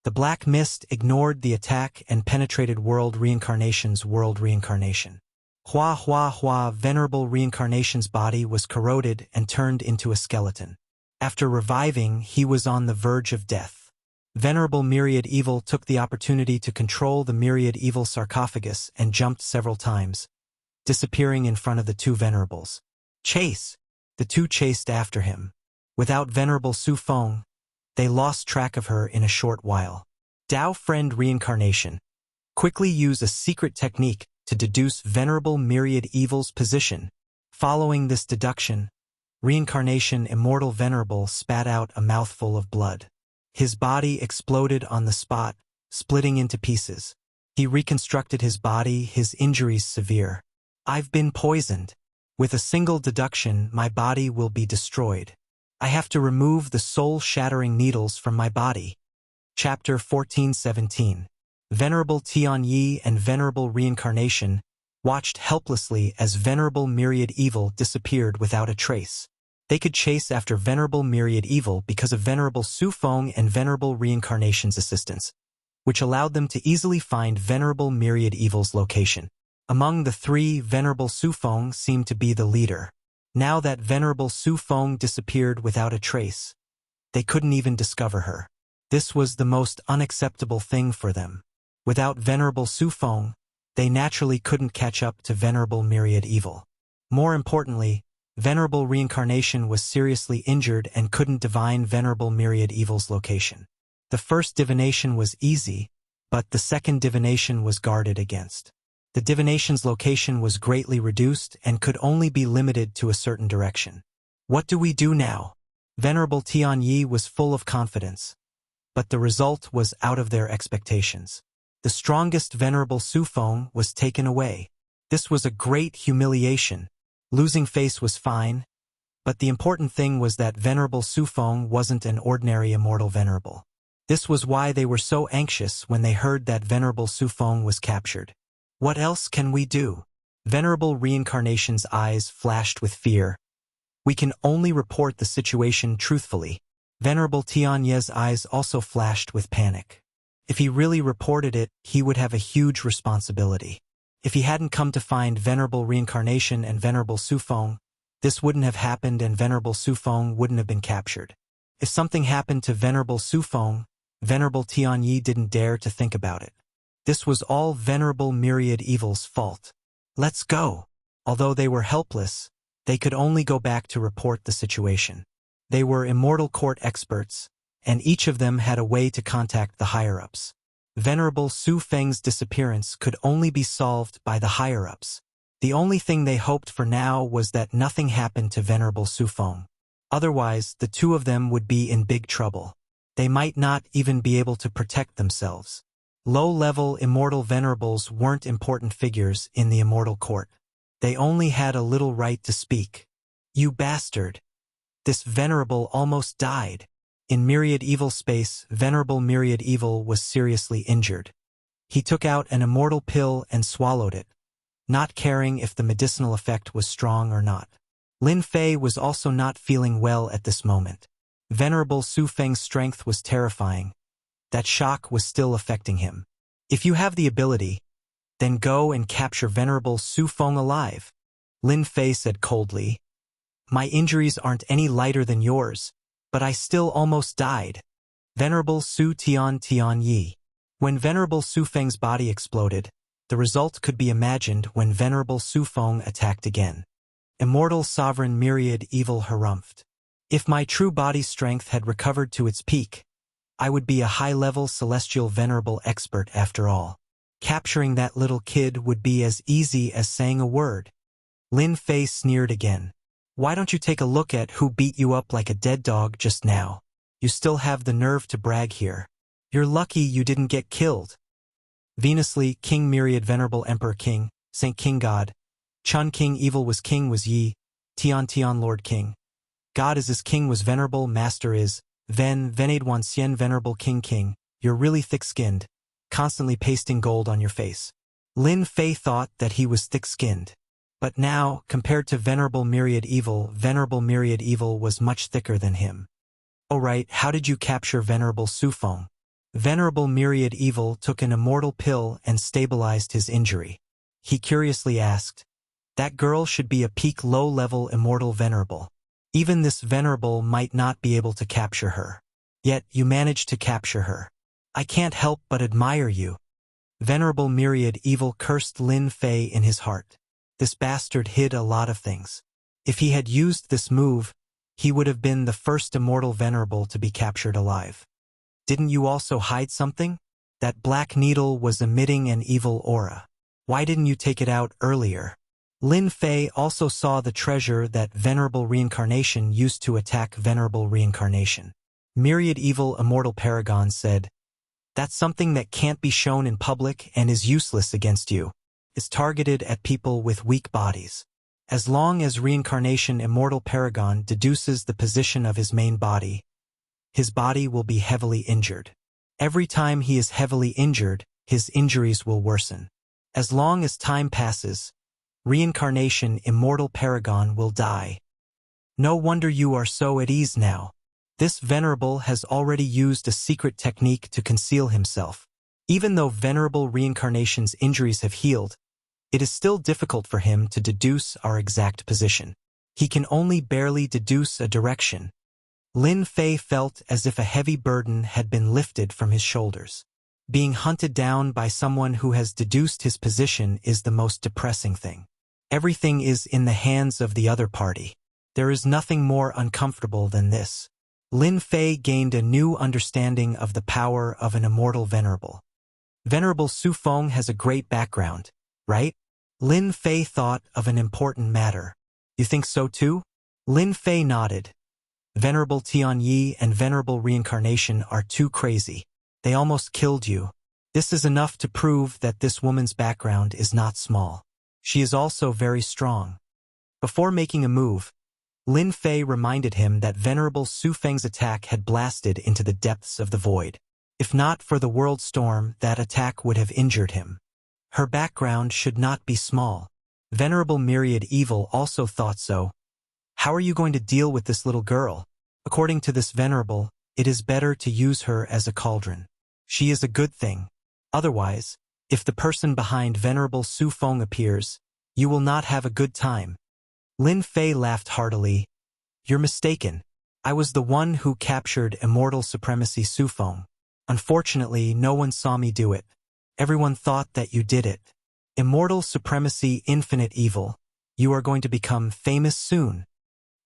The black mist ignored the attack and penetrated World Reincarnation's World Reincarnation. Hua hua hua, Venerable Reincarnation's body was corroded and turned into a skeleton. After reviving, he was on the verge of death. Venerable Myriad Evil took the opportunity to control the Myriad Evil sarcophagus and jumped several times, disappearing in front of the two venerables. Chase! The two chased after him. Without Venerable Su Feng, they lost track of her in a short while. Dao Friend Reincarnation. Quickly use a secret technique to deduce Venerable Myriad Evil's position. Following this deduction, Reincarnation Immortal Venerable spat out a mouthful of blood. His body exploded on the spot, splitting into pieces. He reconstructed his body, his injuries severe. I've been poisoned. With a single deduction, my body will be destroyed. I have to remove the soul-shattering needles from my body. Chapter 14:17. Venerable Tianyi and Venerable Reincarnation watched helplessly as Venerable Myriad Evil disappeared without a trace. They could chase after Venerable Myriad Evil because of Venerable Su Feng and Venerable Reincarnation's assistance, which allowed them to easily find Venerable Myriad Evil's location. Among the three, Venerable Su Feng seemed to be the leader. Now that Venerable Su Feng disappeared without a trace, they couldn't even discover her. This was the most unacceptable thing for them. Without Venerable Su Feng, they naturally couldn't catch up to Venerable Myriad Evil. More importantly, Venerable Reincarnation was seriously injured and couldn't divine Venerable Myriad Evil's location. The first divination was easy, but the second divination was guarded against. The divination's location was greatly reduced and could only be limited to a certain direction. What do we do now? Venerable Tianyi was full of confidence. but the result was out of their expectations. The strongest Venerable Sufeng was taken away. This was a great humiliation. Losing face was fine, but the important thing was that Venerable Sufeng wasn't an ordinary immortal venerable. This was why they were so anxious when they heard that Venerable Sufeng was captured. What else can we do? Venerable Reincarnation's eyes flashed with fear. We can only report the situation truthfully. Venerable Tianye's eyes also flashed with panic. If he really reported it, he would have a huge responsibility. If he hadn't come to find Venerable Reincarnation and Venerable Sufeng, this wouldn't have happened and Venerable Sufeng wouldn't have been captured. If something happened to Venerable Sufeng, Venerable Tianyi didn't dare to think about it. This was all Venerable Myriad Evil's fault. Let's go. Although they were helpless, they could only go back to report the situation. They were immortal court experts, and each of them had a way to contact the higher-ups. Venerable Su Feng's disappearance could only be solved by the higher-ups. The only thing they hoped for now was that nothing happened to Venerable Sufeng. Otherwise, the two of them would be in big trouble. They might not even be able to protect themselves. Low-level immortal venerables weren't important figures in the immortal court. They only had a little right to speak. You bastard! This venerable almost died. In Myriad Evil space, Venerable Myriad Evil was seriously injured. He took out an immortal pill and swallowed it, not caring if the medicinal effect was strong or not. Lin Fei was also not feeling well at this moment. Venerable Su Feng's strength was terrifying. That shock was still affecting him. If you have the ability, then go and capture Venerable Su Feng alive, Lin Fei said coldly. My injuries aren't any lighter than yours, but I still almost died. Venerable Su Tianyi. When Venerable Su Feng's body exploded, the result could be imagined when Venerable Su Feng attacked again. Immortal Sovereign Myriad Evil harumphed. If my true body strength had recovered to its peak, I would be a high-level celestial venerable expert after all. Capturing that little kid would be as easy as saying a word. Lin Fei sneered again. Why don't you take a look at who beat you up like a dead dog just now? You still have the nerve to brag here. You're lucky you didn't get killed. Venusly, King Myriad Venerable Emperor King, Saint King God. Chun King Evil was King was Yi. Tian Lord King. God is his King was Venerable Master is. Venade Wan Xian Venerable King. You're really thick-skinned, constantly pasting gold on your face. Lin Fei thought that he was thick-skinned. But now, compared to Venerable Myriad Evil was much thicker than him. Oh right, how did you capture Venerable Sufeng? Venerable Myriad Evil took an immortal pill and stabilized his injury. He curiously asked, that girl should be a peak low-level immortal venerable. Even this venerable might not be able to capture her. Yet you managed to capture her. I can't help but admire you. Venerable Myriad Evil cursed Lin Fei in his heart. This bastard hid a lot of things. If he had used this move, he would have been the first immortal venerable to be captured alive. Didn't you also hide something? That black needle was emitting an evil aura. Why didn't you take it out earlier? Lin Fei also saw the treasure that Venerable Reincarnation used to attack Venerable Reincarnation. Myriad Evil Immortal Paragon said, that's something that can't be shown in public and is useless against you. It's targeted at people with weak bodies. As long as Reincarnation Immortal Paragon deduces the position of his main body, his body will be heavily injured. Every time he is heavily injured, his injuries will worsen. As long as time passes, Reincarnation Immortal Paragon will die. No wonder you are so at ease now. This venerable has already used a secret technique to conceal himself. Even though Venerable Reincarnation's injuries have healed, it is still difficult for him to deduce our exact position. He can only barely deduce a direction. Lin Fei felt as if a heavy burden had been lifted from his shoulders. Being hunted down by someone who has deduced his position is the most depressing thing. Everything is in the hands of the other party. There is nothing more uncomfortable than this. Lin Fei gained a new understanding of the power of an immortal venerable. Venerable Su Feng has a great background, right? Lin Fei thought of an important matter. You think so too? Lin Fei nodded. Venerable Tianyi and Venerable Reincarnation are too crazy. They almost killed you. This is enough to prove that this woman's background is not small. She is also very strong. Before making a move, Lin Fei reminded him that Venerable Su Feng's attack had blasted into the depths of the void. If not for the world storm, that attack would have injured him. Her background should not be small. Venerable Myriad Evil also thought so. How are you going to deal with this little girl? According to this Venerable, it is better to use her as a cauldron. She is a good thing. Otherwise, if the person behind Venerable Su Feng appears, you will not have a good time. Lin Fei laughed heartily. You're mistaken. I was the one who captured Immortal Supremacy Su Feng. Unfortunately, no one saw me do it. Everyone thought that you did it. Immortal Supremacy Infinite Evil. You are going to become famous soon.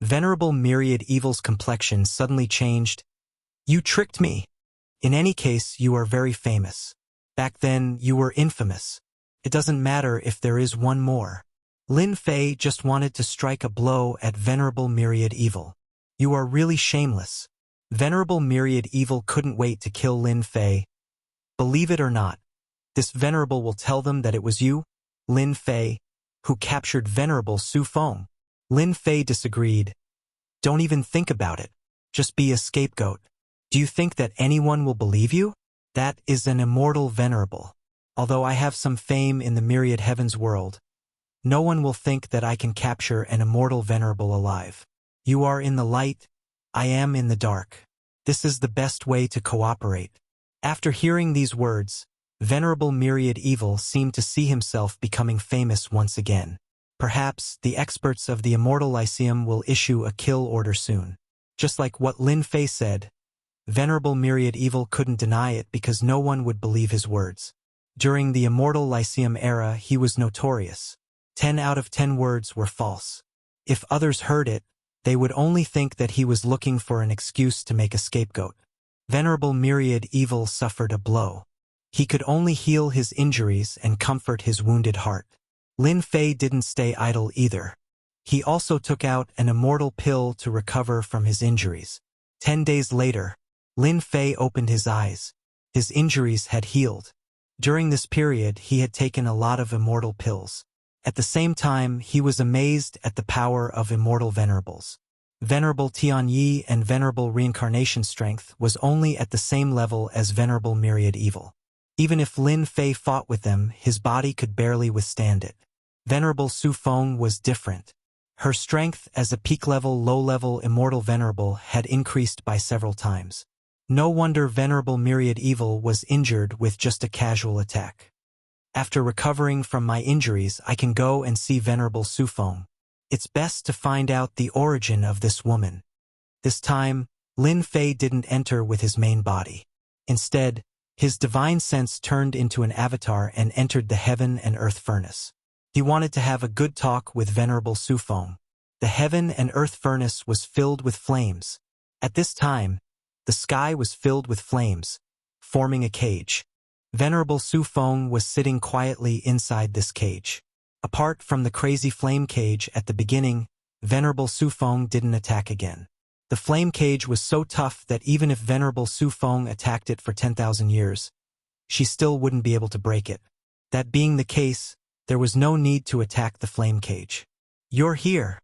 Venerable Myriad Evil's complexion suddenly changed. You tricked me. In any case, you are very famous. Back then, you were infamous. It doesn't matter if there is one more. Lin Fei just wanted to strike a blow at Venerable Myriad Evil. You are really shameless. Venerable Myriad Evil couldn't wait to kill Lin Fei. Believe it or not, this Venerable will tell them that it was you, Lin Fei, who captured Venerable Su Feng. Lin Fei disagreed. Don't even think about it. Just be a scapegoat. Do you think that anyone will believe you? That is an immortal Venerable. Although I have some fame in the Myriad Heavens world, no one will think that I can capture an immortal Venerable alive. You are in the light, I am in the dark. This is the best way to cooperate. After hearing these words, Venerable Myriad Evil seemed to see himself becoming famous once again. Perhaps the experts of the Immortal Lyceum will issue a kill order soon. Just like what Lin Fei said, Venerable Myriad Evil couldn't deny it because no one would believe his words. During the Immortal Lyceum era, he was notorious. 10 out of 10 words were false. If others heard it, they would only think that he was looking for an excuse to make a scapegoat. Venerable Myriad Evil suffered a blow. He could only heal his injuries and comfort his wounded heart. Lin Fei didn't stay idle either. He also took out an immortal pill to recover from his injuries. 10 days later, Lin Fei opened his eyes. His injuries had healed. During this period, he had taken a lot of immortal pills. At the same time, he was amazed at the power of immortal venerables. Venerable Tianyi and Venerable Reincarnation strength was only at the same level as Venerable Myriad Evil. Even if Lin Fei fought with them, his body could barely withstand it. Venerable Su Feng was different. Her strength as a peak-level, low-level immortal venerable had increased by several times. No wonder Venerable Myriad Evil was injured with just a casual attack. After recovering from my injuries, I can go and see Venerable Su Feng. It's best to find out the origin of this woman. This time, Lin Fei didn't enter with his main body. Instead, his divine sense turned into an avatar and entered the heaven and earth furnace. He wanted to have a good talk with Venerable Su Feng. The heaven and earth furnace was filled with flames. At this time, the sky was filled with flames, forming a cage. Venerable Su Feng was sitting quietly inside this cage. Apart from the crazy flame cage at the beginning, Venerable Su Feng didn't attack again. The flame cage was so tough that even if Venerable Su Feng attacked it for 10,000 years, she still wouldn't be able to break it. That being the case, there was no need to attack the flame cage. You're here.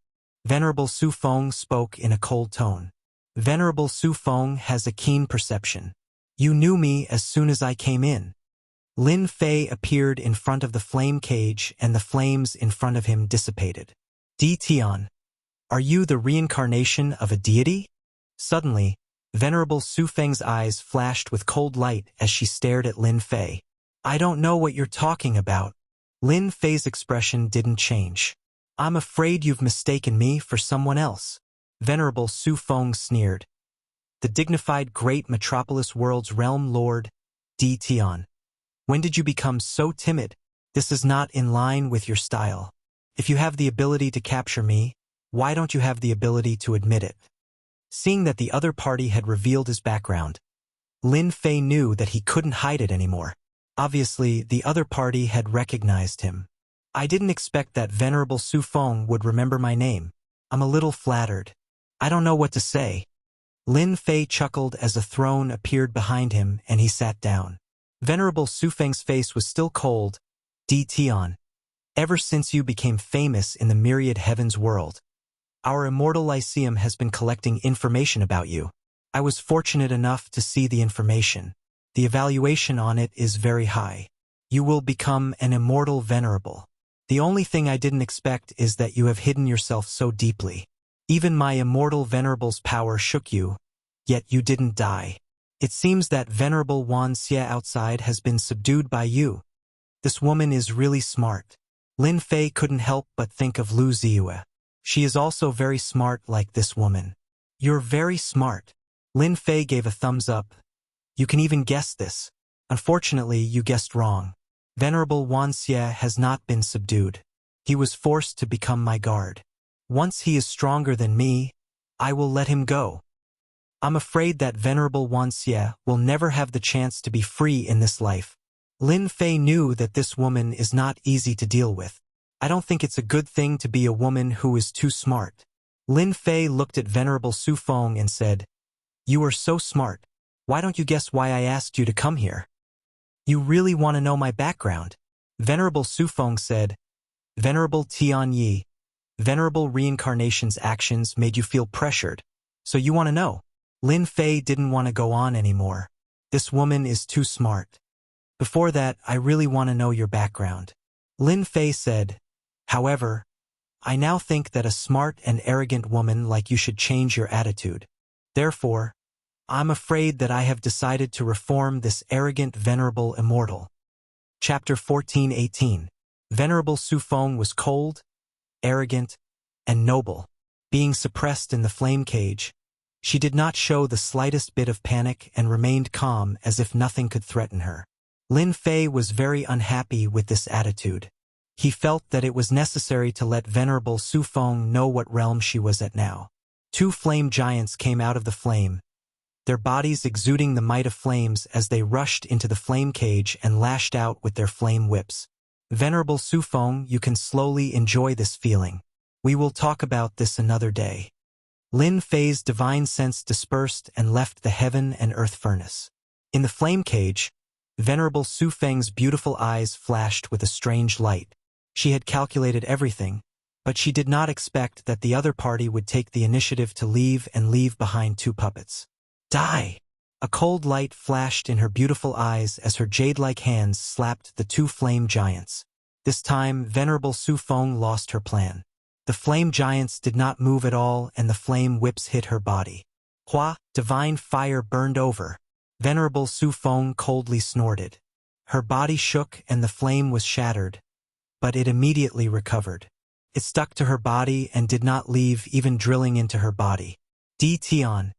Venerable Su Feng spoke in a cold tone. Venerable Su Feng has a keen perception. You knew me as soon as I came in. Lin Fei appeared in front of the flame cage and the flames in front of him dissipated. Di Tian, are you the reincarnation of a deity? Suddenly, Venerable Su Feng's eyes flashed with cold light as she stared at Lin Fei. I don't know what you're talking about. Lin Fei's expression didn't change. I'm afraid you've mistaken me for someone else. Venerable Su Feng sneered. The dignified great metropolis world's realm lord, Di Tian. When did you become so timid? This is not in line with your style. If you have the ability to capture me, why don't you have the ability to admit it? Seeing that the other party had revealed his background, Lin Fei knew that he couldn't hide it anymore. Obviously, the other party had recognized him. I didn't expect that Venerable Su Feng would remember my name. I'm a little flattered. I don't know what to say. Lin Fei chuckled as a throne appeared behind him and he sat down. Venerable Su Feng's face was still cold. Tion. Ever since you became famous in the myriad heavens world, our immortal Lyceum has been collecting information about you. I was fortunate enough to see the information. The evaluation on it is very high. You will become an immortal venerable. The only thing I didn't expect is that you have hidden yourself so deeply. Even my immortal venerable's power shook you, yet you didn't die. It seems that Venerable Wuxia outside has been subdued by you. This woman is really smart. Lin Fei couldn't help but think of Lu Ziyue. She is also very smart like this woman. You're very smart. Lin Fei gave a thumbs up. You can even guess this. Unfortunately, you guessed wrong. Venerable Wuxia has not been subdued. He was forced to become my guard. Once he is stronger than me, I will let him go. I'm afraid that Venerable Wuxia will never have the chance to be free in this life. Lin Fei knew that this woman is not easy to deal with. I don't think it's a good thing to be a woman who is too smart. Lin Fei looked at Venerable Su Feng and said, You are so smart. Why don't you guess why I asked you to come here? You really want to know my background? Venerable Su Feng said, Venerable Tian Yi, Venerable Reincarnation's actions made you feel pressured, so you want to know. Lin Fei didn't want to go on anymore. This woman is too smart. Before that, I really want to know your background. Lin Fei said, However, I now think that a smart and arrogant woman like you should change your attitude. Therefore, I'm afraid that I have decided to reform this arrogant venerable immortal. Chapter 14:18. Venerable Su Feng was cold, arrogant, and noble. Being suppressed in the flame cage, she did not show the slightest bit of panic and remained calm as if nothing could threaten her. Lin Fei was very unhappy with this attitude. He felt that it was necessary to let Venerable Su Feng know what realm she was at now. Two flame giants came out of the flame, their bodies exuding the might of flames as they rushed into the flame cage and lashed out with their flame whips. Venerable Su Feng, you can slowly enjoy this feeling. We will talk about this another day. Lin Fei's divine sense dispersed and left the heaven and earth furnace. In the flame cage, Venerable Su Feng's beautiful eyes flashed with a strange light. She had calculated everything, but she did not expect that the other party would take the initiative to leave and leave behind two puppets. Die! A cold light flashed in her beautiful eyes as her jade-like hands slapped the two flame giants. This time, Venerable Su Feng lost her plan. The flame giants did not move at all and the flame whips hit her body. Hua, divine fire burned over. Venerable Su Feng coldly snorted. Her body shook and the flame was shattered, but it immediately recovered. It stuck to her body and did not leave, even drilling into her body. Tion.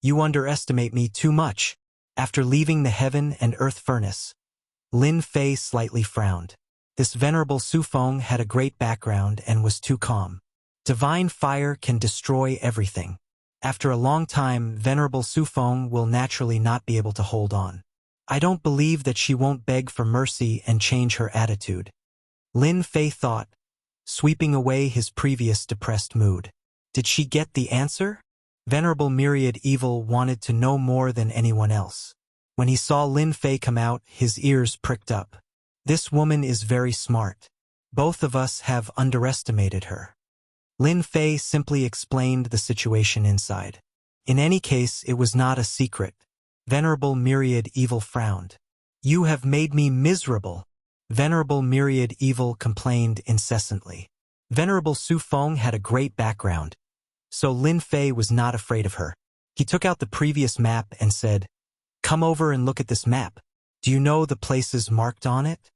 You underestimate me too much. After leaving the heaven and earth furnace, Lin Fei slightly frowned. This Venerable Su Feng had a great background and was too calm. Divine fire can destroy everything. After a long time, Venerable Su Feng will naturally not be able to hold on. I don't believe that she won't beg for mercy and change her attitude. Lin Fei thought, sweeping away his previous depressed mood. Did she get the answer? Venerable Myriad Evil wanted to know more than anyone else. When he saw Lin Fei come out, his ears pricked up. This woman is very smart. Both of us have underestimated her. Lin Fei simply explained the situation inside. In any case, it was not a secret. Venerable Myriad Evil frowned. You have made me miserable. Venerable Myriad Evil complained incessantly. Venerable Su Feng had a great background, so Lin Fei was not afraid of her. He took out the previous map and said, Come over and look at this map. Do you know the places marked on it?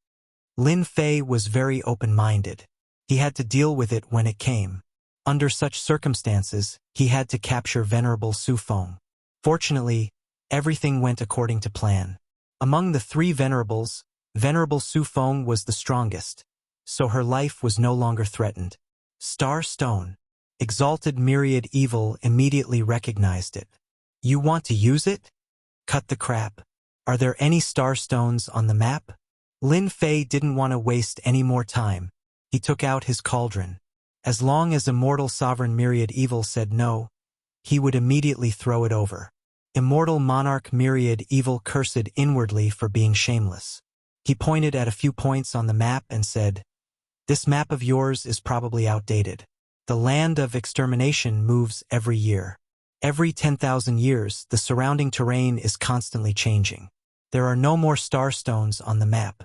Lin Fei was very open-minded. He had to deal with it when it came. Under such circumstances, he had to capture Venerable Su Feng. Fortunately, everything went according to plan. Among the three venerables, Venerable Su Feng was the strongest, so her life was no longer threatened. Star Stone. Exalted Myriad Evil immediately recognized it. You want to use it? Cut the crap. Are there any star stones on the map? Lin Fei didn't want to waste any more time. He took out his cauldron. As long as Immortal Sovereign Myriad Evil said no, he would immediately throw it over. Immortal monarch Myriad Evil cursed inwardly for being shameless. He pointed at a few points on the map and said, "This map of yours is probably outdated. The land of extermination moves every year. Every 10,000 years, the surrounding terrain is constantly changing. There are no more star stones on the map."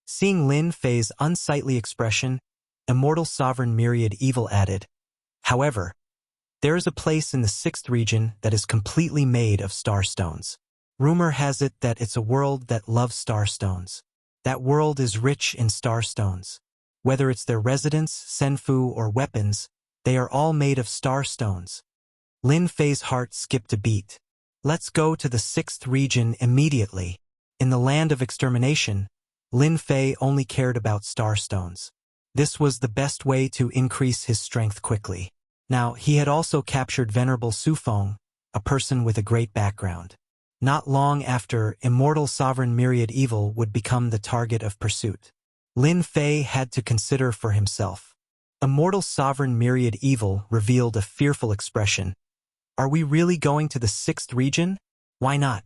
Seeing Lin Fei's unsightly expression, Immortal Sovereign Myriad Evil added, "However, there is a place in the 6th region that is completely made of star stones. Rumor has it that it's a world that loves star stones. That world is rich in star stones. Whether it's their residence, senfu, or weapons, they are all made of star stones." Lin Fei's heart skipped a beat. Let's go to the 6th region immediately. In the land of extermination, Lin Fei only cared about star stones. This was the best way to increase his strength quickly. Now, he had also captured Venerable Sufeng, a person with a great background. Not long after, Immortal Sovereign Myriad Evil would become the target of pursuit. Lin Fei had to consider for himself. Immortal Sovereign Myriad Evil revealed a fearful expression. "Are we really going to the 6th region? Why not?"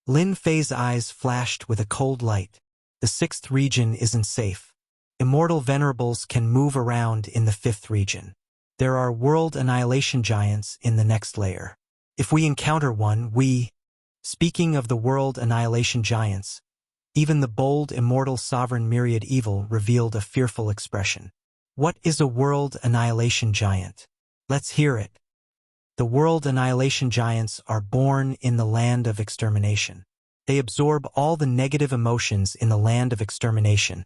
Lin Fei's eyes flashed with a cold light. "The 6th region isn't safe. Immortal Venerables can move around in the 5th region. There are world annihilation giants in the next layer. If we encounter one, we—" Speaking of the world annihilation giants, even the bold Immortal Sovereign Myriad Evil revealed a fearful expression. "What is a world annihilation giant? Let's hear it." The world annihilation giants are born in the land of extermination. They absorb all the negative emotions in the land of extermination,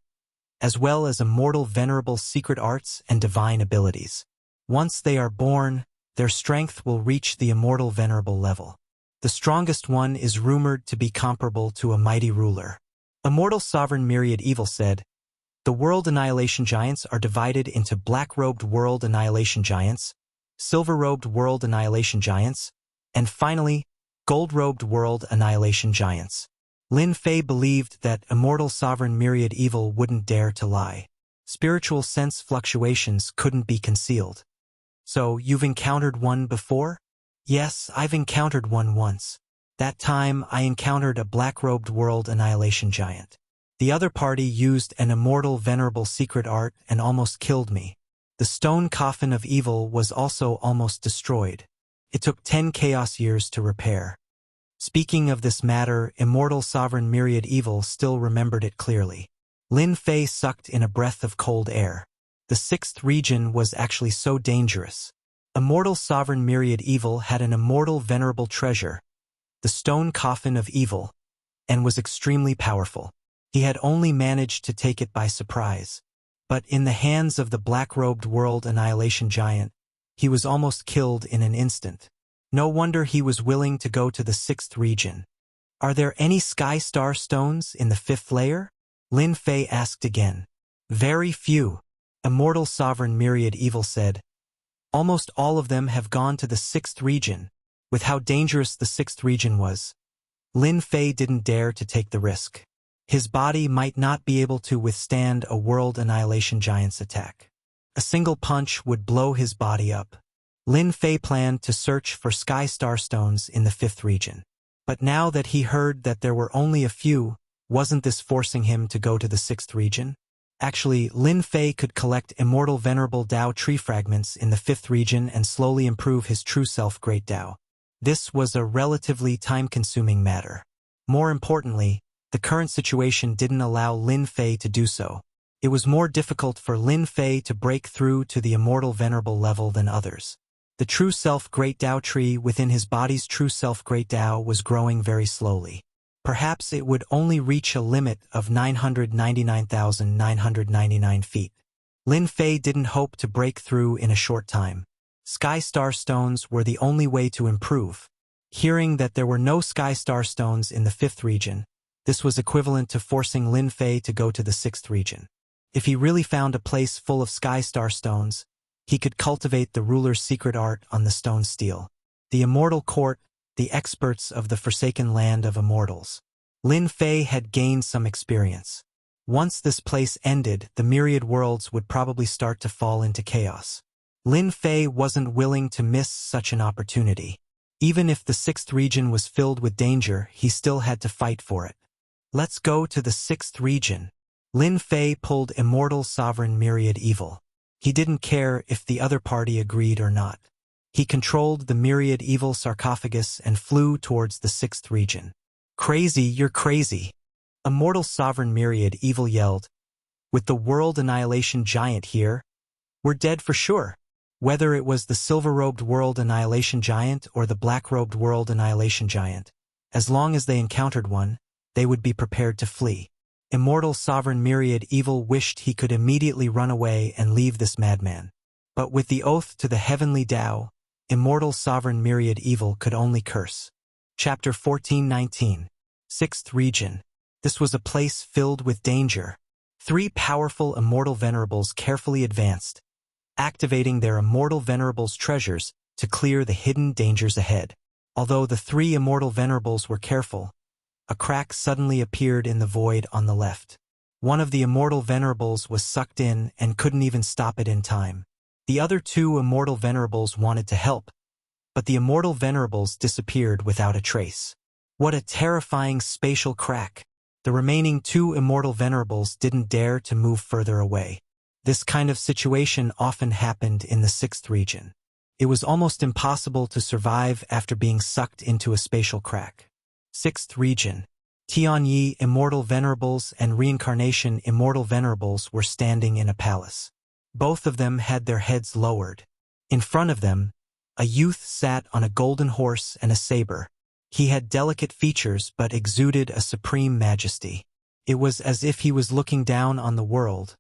as well as immortal venerable secret arts and divine abilities. Once they are born, their strength will reach the immortal venerable level. The strongest one is rumored to be comparable to a mighty ruler. Immortal Sovereign Myriad Evil said, "The world annihilation giants are divided into black-robed world annihilation giants, silver-robed world annihilation giants, and finally, gold-robed world annihilation giants." Lin Fei believed that Immortal Sovereign Myriad Evil wouldn't dare to lie. Spiritual sense fluctuations couldn't be concealed. "So, you've encountered one before?" "Yes, I've encountered one once. That time, I encountered a black-robed world annihilation giant. The other party used an immortal venerable secret art and almost killed me. The stone coffin of evil was also almost destroyed. It took 10 chaos years to repair." Speaking of this matter, Immortal Sovereign Myriad Evil still remembered it clearly. Lin Fei sucked in a breath of cold air. The 6th region was actually so dangerous. Immortal Sovereign Myriad Evil had an immortal venerable treasure, the stone coffin of evil, and was extremely powerful. He had only managed to take it by surprise. But in the hands of the black-robed world annihilation giant, he was almost killed in an instant. No wonder he was willing to go to the 6th region. "Are there any sky star stones in the 5th layer?" Lin Fei asked again. "Very few," Immortal Sovereign Myriad Evil said. "Almost all of them have gone to the 6th region." With how dangerous the 6th region was, Lin Fei didn't dare to take the risk. His body might not be able to withstand a world annihilation giant's attack. A single punch would blow his body up. Lin Fei planned to search for sky star stones in the 5th region. But now that he heard that there were only a few, wasn't this forcing him to go to the 6th region? Actually, Lin Fei could collect immortal venerable Dao tree fragments in the 5th region and slowly improve his true self Great Dao. This was a relatively time-consuming matter. More importantly, the current situation didn't allow Lin Fei to do so. It was more difficult for Lin Fei to break through to the immortal venerable level than others. The true self Great Dao tree within his body's true self Great Dao was growing very slowly. Perhaps it would only reach a limit of 999,999 feet. Lin Fei didn't hope to break through in a short time. Sky star stones were the only way to improve. Hearing that there were no sky star stones in the 5th region, this was equivalent to forcing Lin Fei to go to the 6th region. If he really found a place full of sky star stones, he could cultivate the ruler's secret art on the stone steel. The immortal court, the experts of the forsaken land of immortals. Lin Fei had gained some experience. Once this place ended, the myriad worlds would probably start to fall into chaos. Lin Fei wasn't willing to miss such an opportunity. Even if the sixth region was filled with danger, he still had to fight for it. Let's go to the sixth region. Lin Fei pulled Immortal Sovereign Myriad Evil. He didn't care if the other party agreed or not. He controlled the Myriad Evil sarcophagus and flew towards the sixth region. Crazy, you're crazy. Immortal Sovereign Myriad Evil yelled. With the World Annihilation Giant here, we're dead for sure. Whether it was the silver-robed World Annihilation Giant or the black-robed World Annihilation Giant, as long as they encountered one, they would be prepared to flee. Immortal Sovereign Myriad Evil wished he could immediately run away and leave this madman. But with the oath to the heavenly Tao, Immortal Sovereign Myriad Evil could only curse. Chapter 14:19. Sixth Region. This was a place filled with danger. 3 powerful Immortal Venerables carefully advanced, activating their Immortal Venerables treasures to clear the hidden dangers ahead. Although the 3 Immortal Venerables were careful, a crack suddenly appeared in the void on the left. One of the Immortal Venerables was sucked in and couldn't even stop it in time. The other 2 Immortal Venerables wanted to help, but the Immortal Venerables disappeared without a trace. What a terrifying spatial crack! The remaining 2 Immortal Venerables didn't dare to move further away. This kind of situation often happened in the sixth region. It was almost impossible to survive after being sucked into a spatial crack. Sixth Region. Tianyi Immortal Venerables and Reincarnation Immortal Venerables were standing in a palace. Both of them had their heads lowered. In front of them, a youth sat on a golden horse and a saber. He had delicate features but exuded a supreme majesty. It was as if he was looking down on the world,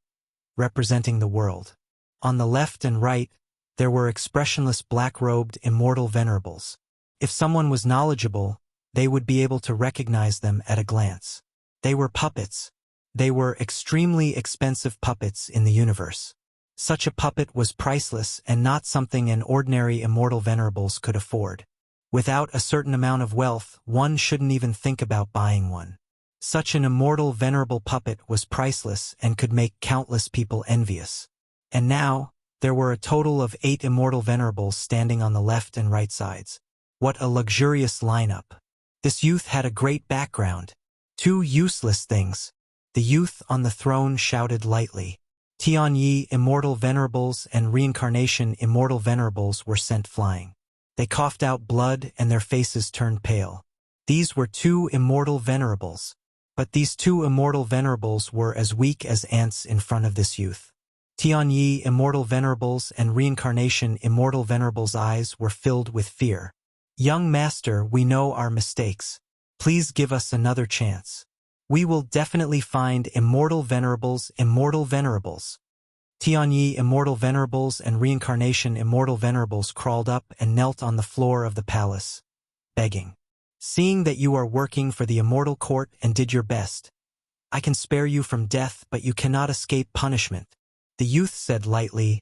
representing the world. On the left and right, there were expressionless black-robed Immortal Venerables. If someone was knowledgeable, they would be able to recognize them at a glance. They were puppets. They were extremely expensive puppets in the universe. Such a puppet was priceless and not something an ordinary Immortal Venerables could afford. Without a certain amount of wealth, one shouldn't even think about buying one. Such an Immortal Venerable puppet was priceless and could make countless people envious. And now, there were a total of 8 Immortal Venerables standing on the left and right sides. What a luxurious lineup. This youth had a great background. 2 useless things. The youth on the throne shouted lightly. Tianyi Immortal Venerables and Reincarnation Immortal Venerables were sent flying. They coughed out blood and their faces turned pale. These were 2 Immortal Venerables. But these 2 Immortal Venerables were as weak as ants in front of this youth. Tianyi Immortal Venerables and Reincarnation Immortal Venerables' eyes were filled with fear. Young Master, we know our mistakes. Please give us another chance. We will definitely find Immortal Venerables, Immortal Venerables. Tianyi Immortal Venerables and Reincarnation Immortal Venerables crawled up and knelt on the floor of the palace, begging. Seeing that you are working for the Immortal Court and did your best, I can spare you from death, but you cannot escape punishment. The youth said lightly,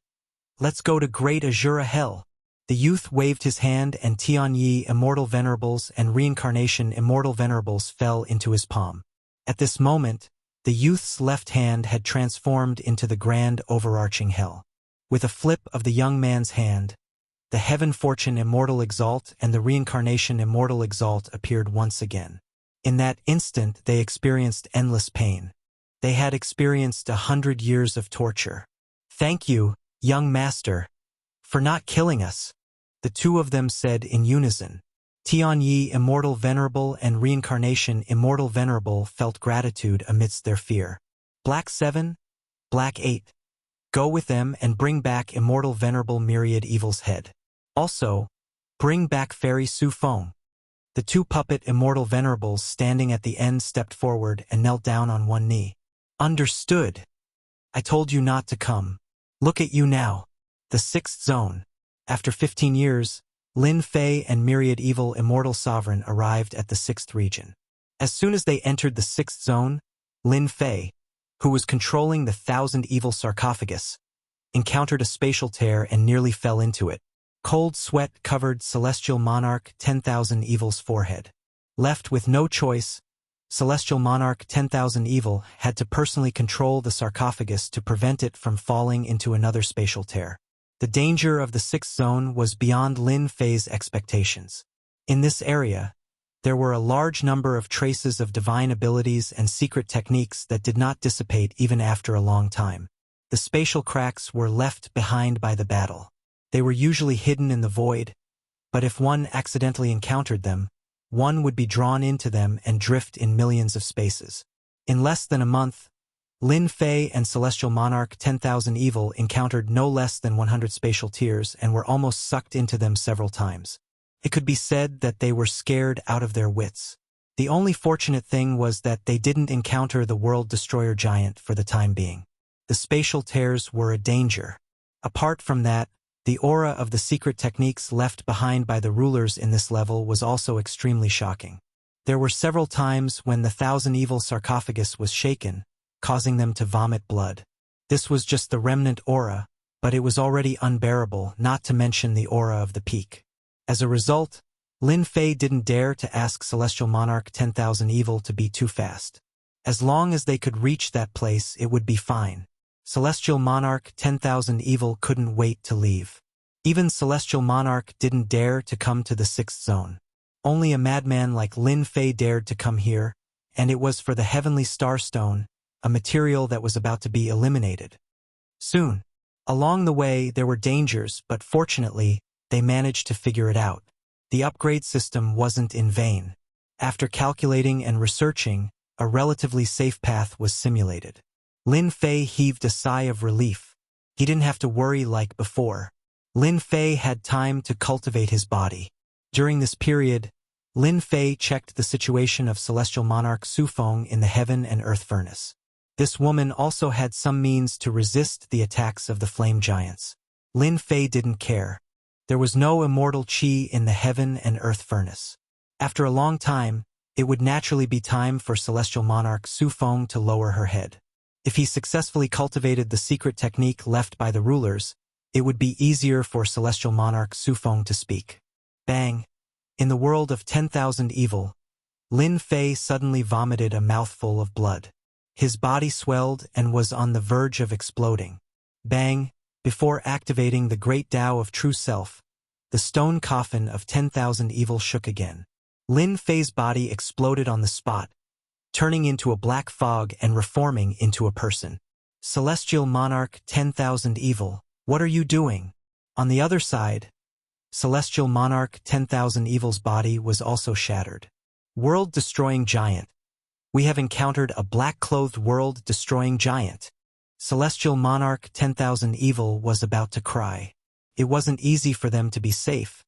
let's go to Great Azura Hell. The youth waved his hand and Tianyi Immortal Venerables and Reincarnation Immortal Venerables fell into his palm. At this moment, the youth's left hand had transformed into the grand overarching hell. With a flip of the young man's hand, the Heaven Fortune Immortal Exalt and the Reincarnation Immortal Exalt appeared once again. In that instant they experienced endless pain. They had experienced 100 years of torture. Thank you, young master, for not killing us, the 2 of them said in unison. Tianyi Immortal Venerable and Reincarnation Immortal Venerable felt gratitude amidst their fear. Black 7, Black 8. Go with them and bring back Immortal Venerable Myriad Evil's head. Also, bring back Fairy Su Feng. The 2 puppet Immortal Venerables standing at the end stepped forward and knelt down on one knee. Understood. I told you not to come. Look at you now. The 6th zone. After 15 years, Lin Fei and Myriad Evil Immortal Sovereign arrived at the 6th region. As soon as they entered the 6th zone, Lin Fei, who was controlling the 1,000 Evil sarcophagus, encountered a spatial tear and nearly fell into it. Cold sweat covered Celestial Monarch 10,000 Evil's forehead. Left with no choice, Celestial Monarch 10,000 Evil had to personally control the sarcophagus to prevent it from falling into another spatial tear. The danger of the sixth zone was beyond Lin Fei's expectations. In this area, there were a large number of traces of divine abilities and secret techniques that did not dissipate even after a long time. The spatial cracks were left behind by the battle. They were usually hidden in the void, but if one accidentally encountered them, one would be drawn into them and drift in millions of spaces. In less than a month, Lin Fei and Celestial Monarch 10,000 Evil encountered no less than 100 spatial tiers and were almost sucked into them several times. It could be said that they were scared out of their wits. The only fortunate thing was that they didn't encounter the World Destroyer Giant for the time being. The spatial tears were a danger. Apart from that, the aura of the secret techniques left behind by the rulers in this level was also extremely shocking. There were several times when the Thousand Evil sarcophagus was shaken, causing them to vomit blood. This was just the remnant aura, but it was already unbearable, not to mention the aura of the peak. As a result, Lin Fei didn't dare to ask Celestial Monarch 10,000 Evil to be too fast. As long as they could reach that place, it would be fine. Celestial Monarch 10,000 Evil couldn't wait to leave. Even Celestial Monarch didn't dare to come to the sixth zone. Only a madman like Lin Fei dared to come here, and it was for the Heavenly Starstone, a material that was about to be eliminated. Soon. Along the way, there were dangers, but fortunately, they managed to figure it out. The upgrade system wasn't in vain. After calculating and researching, a relatively safe path was simulated. Lin Fei heaved a sigh of relief. He didn't have to worry like before. Lin Fei had time to cultivate his body. During this period, Lin Fei checked the situation of Celestial Monarch Su Feng in the Heaven and Earth Furnace. This woman also had some means to resist the attacks of the Flame Giants. Lin Fei didn't care. There was no immortal qi in the Heaven and Earth Furnace. After a long time, it would naturally be time for Celestial Monarch Su Feng to lower her head. If he successfully cultivated the secret technique left by the rulers, it would be easier for Celestial Monarch Su Feng to speak. Bang! In the world of 10,000 Evil, Lin Fei suddenly vomited a mouthful of blood. His body swelled and was on the verge of exploding. Bang! Before activating the great Tao of True Self, the stone coffin of 10,000 Evil shook again. Lin Fei's body exploded on the spot, turning into a black fog and reforming into a person. Celestial Monarch 10,000 Evil, what are you doing? On the other side, Celestial Monarch 10,000 Evil's body was also shattered. World-destroying giant. We have encountered a black-clothed world-destroying giant. Celestial Monarch 10,000 Evil was about to cry. It wasn't easy for them to be safe,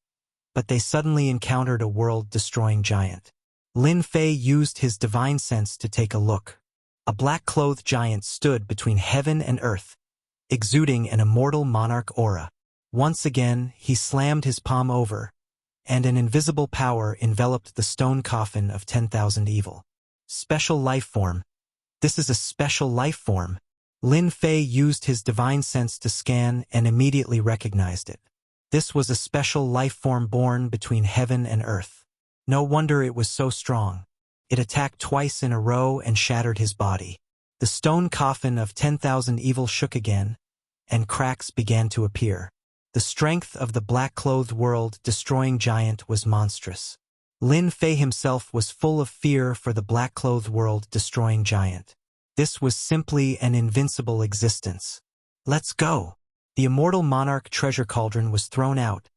but they suddenly encountered a world-destroying giant. Lin Fei used his divine sense to take a look. A black-clothed giant stood between heaven and earth, exuding an immortal monarch aura. Once again, he slammed his palm over, and an invisible power enveloped the stone coffin of 10,000 Evil. Special life form. This is a special life form. Lin Fei used his divine sense to scan and immediately recognized it. This was a special life form born between heaven and earth. No wonder it was so strong. It attacked twice in a row and shattered his body. The stone coffin of 10,000 Evil shook again, and cracks began to appear. The strength of the black-clothed world-destroying giant was monstrous. Lin Fei himself was full of fear for the black-clothed world-destroying giant. This was simply an invincible existence. Let's go! The immortal monarch treasure cauldron was thrown out,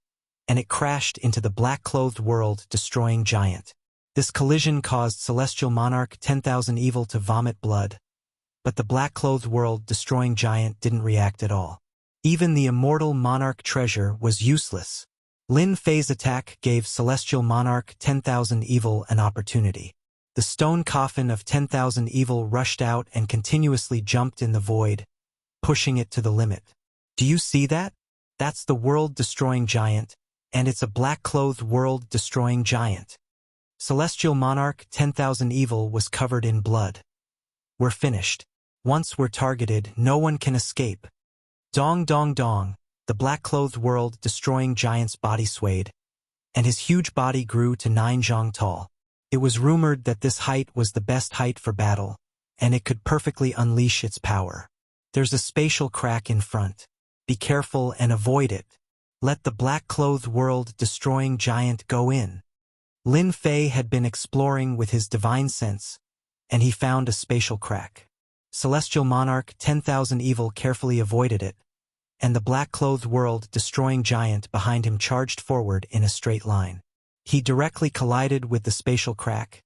and it crashed into the black-clothed world-destroying giant. This collision caused Celestial Monarch 10,000 Evil to vomit blood, but the black-clothed world-destroying giant didn't react at all. Even the immortal monarch treasure was useless. Lin Fei's attack gave Celestial Monarch 10,000 Evil an opportunity. The stone coffin of 10,000 Evil rushed out and continuously jumped in the void, pushing it to the limit. Do you see that? That's the world-destroying giant, and it's a black-clothed world-destroying giant. Celestial Monarch 10,000 Evil was covered in blood. We're finished. Once we're targeted, no one can escape. Dong dong dong, the black-clothed world-destroying giant's body swayed, and his huge body grew to 9 zhang tall. It was rumored that this height was the best height for battle, and it could perfectly unleash its power. There's a spatial crack in front. Be careful and avoid it. Let the black-clothed world-destroying giant go in. Lin Fei had been exploring with his divine sense, and he found a spatial crack. Celestial Monarch 10,000 Evil carefully avoided it, and the black-clothed world-destroying giant behind him charged forward in a straight line. He directly collided with the spatial crack,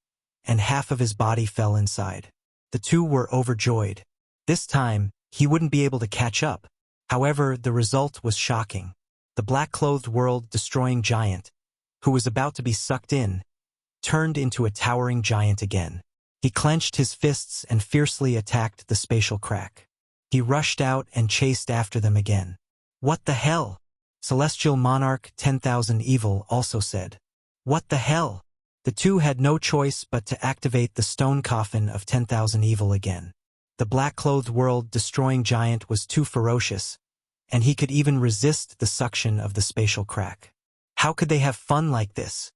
and half of his body fell inside. The two were overjoyed. This time, he wouldn't be able to catch up. However, the result was shocking. The black-clothed world-destroying giant, who was about to be sucked in, turned into a towering giant again. He clenched his fists and fiercely attacked the spatial crack. He rushed out and chased after them again. What the hell? Celestial Monarch 10,000 Evil also said. What the hell? The two had no choice but to activate the stone coffin of 10,000 Evil again. The black-clothed world-destroying giant was too ferocious, and he could even resist the suction of the spatial crack. How could they have fun like this?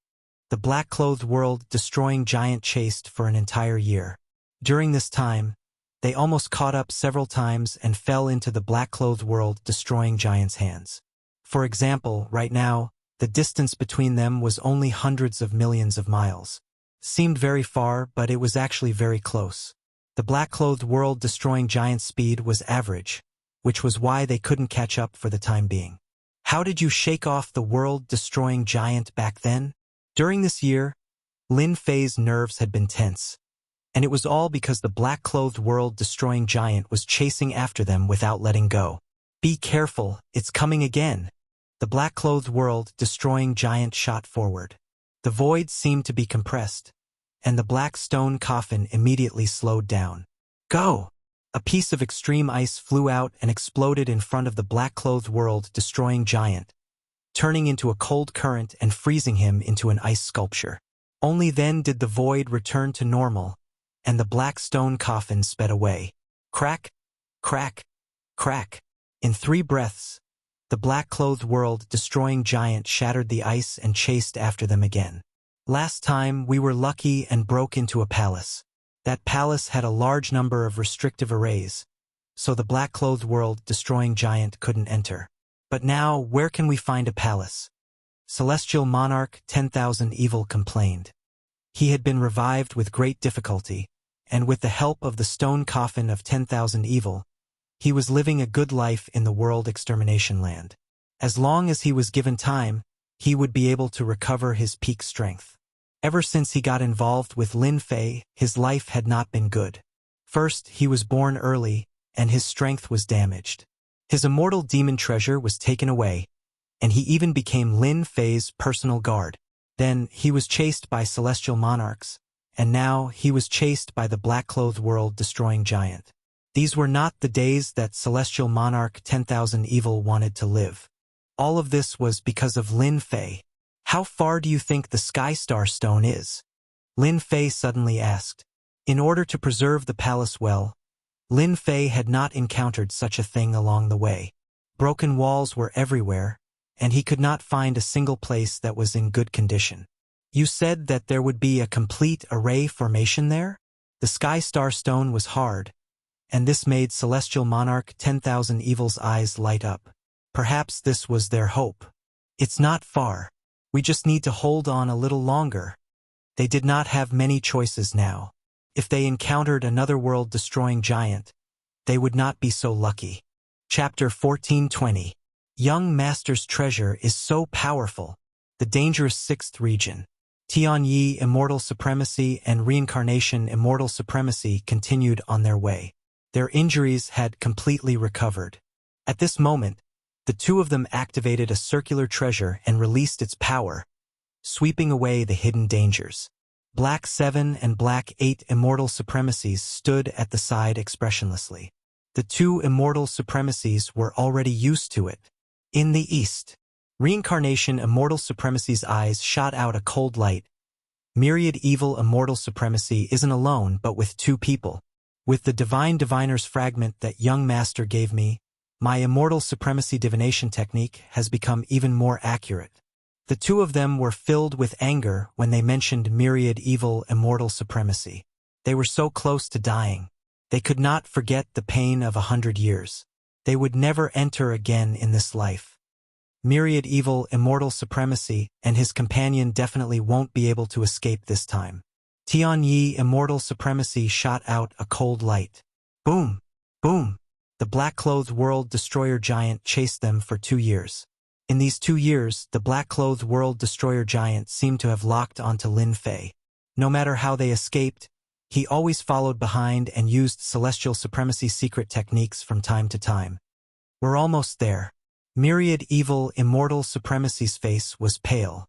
The black-clothed world-destroying giant chased for an entire year. During this time, they almost caught up several times and fell into the black-clothed world-destroying giant's hands. For example, right now, the distance between them was only hundreds of millions of miles. Seemed very far, but it was actually very close. The black-clothed world-destroying giant's speed was average, which was why they couldn't catch up for the time being. How did you shake off the world-destroying giant back then? During this year, Lin Fei's nerves had been tense, and it was all because the black-clothed world-destroying giant was chasing after them without letting go. Be careful, it's coming again. The black-clothed world-destroying giant shot forward. The void seemed to be compressed, and the black stone coffin immediately slowed down. Go! A piece of extreme ice flew out and exploded in front of the black-clothed world-destroying giant, turning into a cold current and freezing him into an ice sculpture. Only then did the void return to normal, and the black stone coffin sped away. Crack, crack, crack. In 3 breaths, the black-clothed world-destroying giant shattered the ice and chased after them again. Last time, we were lucky and broke into a palace. That palace had a large number of restrictive arrays, so the black-clothed world-destroying giant couldn't enter. But now, where can we find a palace? Celestial Monarch 10,000 Evil complained. He had been revived with great difficulty, and with the help of the stone coffin of 10,000 Evil, he was living a good life in the world extermination land. As long as he was given time, he would be able to recover his peak strength. Ever since he got involved with Lin Fei, his life had not been good. First, he was born early, and his strength was damaged. His immortal demon treasure was taken away, and he even became Lin Fei's personal guard. Then, he was chased by celestial monarchs, and now he was chased by the black-clothed world-destroying giant. These were not the days that Celestial Monarch 10,000 Evil wanted to live. All of this was because of Lin Fei. How far do you think the Sky Star Stone is? Lin Fei suddenly asked. In order to preserve the palace well, Lin Fei had not encountered such a thing along the way. Broken walls were everywhere, and he could not find a single place that was in good condition. You said that there would be a complete array formation there? The Sky Star Stone was hard, and this made Celestial Monarch 10,000 Evil's eyes light up. Perhaps this was their hope. It's not far. We just need to hold on a little longer. They did not have many choices now. If they encountered another world-destroying giant, they would not be so lucky. Chapter 1420. Young Master's treasure is so powerful. The dangerous 6th region. Tianyi Immortal Supremacy and Reincarnation Immortal Supremacy continued on their way. Their injuries had completely recovered. At this moment, the two of them activated a circular treasure and released its power, sweeping away the hidden dangers. Black 7 and Black 8 Immortal Supremacies stood at the side expressionlessly. The two Immortal Supremacies were already used to it. In the east, Reincarnation Immortal Supremacy's eyes shot out a cold light. Myriad Evil Immortal Supremacy isn't alone but with 2 people. With the Divine Diviner's fragment that young master gave me, my Immortal Supremacy divination technique has become even more accurate. The two of them were filled with anger when they mentioned Myriad Evil Immortal Supremacy. They were so close to dying. They could not forget the pain of 100 years. They would never enter again in this life. Myriad Evil, Immortal Supremacy, and his companion definitely won't be able to escape this time. Tian Yi, Immortal Supremacy, shot out a cold light. Boom! Boom! The black-clothed world destroyer giant chased them for 2 years. In these 2 years, the black-clothed world destroyer giant seemed to have locked onto Lin Fei. No matter how they escaped, he always followed behind and used celestial supremacy secret techniques from time to time. We're almost there. Myriad Evil, Immortal Supremacy's face was pale.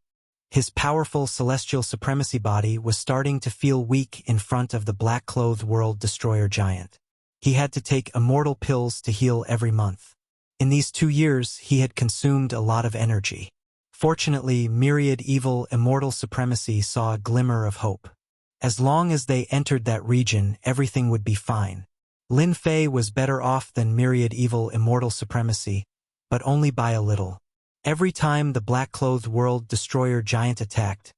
His powerful celestial supremacy body was starting to feel weak in front of the black-clothed world destroyer giant. He had to take immortal pills to heal every month. In these 2 years, he had consumed a lot of energy. Fortunately, Myriad Evil, Immortal Supremacy saw a glimmer of hope. As long as they entered that region, everything would be fine. Lin Fei was better off than Myriad Evil, Immortal Supremacy, but only by a little. Every time the black-clothed world destroyer giant attacked,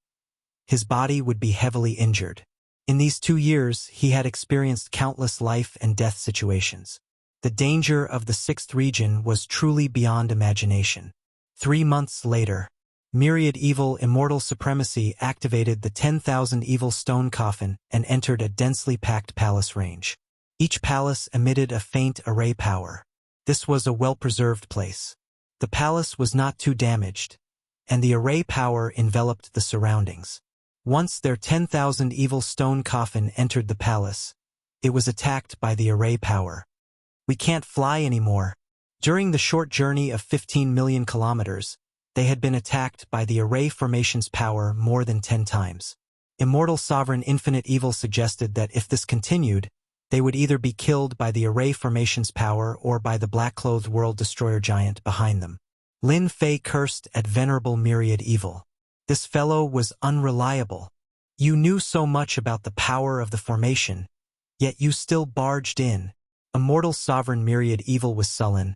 his body would be heavily injured. In these 2 years, he had experienced countless life and death situations. The danger of the 6th region was truly beyond imagination. 3 months later, Myriad Evil, Immortal Supremacy activated the 10,000 Evil Stone Coffin and entered a densely packed palace range. Each palace emitted a faint array power. This was a well-preserved place. The palace was not too damaged, and the array power enveloped the surroundings. Once their 10,000 Evil Stone Coffin entered the palace, it was attacked by the array power. We can't fly anymore. During the short journey of 15 million kilometers, they had been attacked by the array formation's power more than 10 times. Immortal Sovereign Infinite Evil suggested that if this continued, they would either be killed by the array formation's power or by the black-clothed world destroyer giant behind them. Lin Fei cursed at Venerable Myriad Evil. This fellow was unreliable. You knew so much about the power of the formation, yet you still barged in. Immortal Sovereign Myriad Evil was sullen.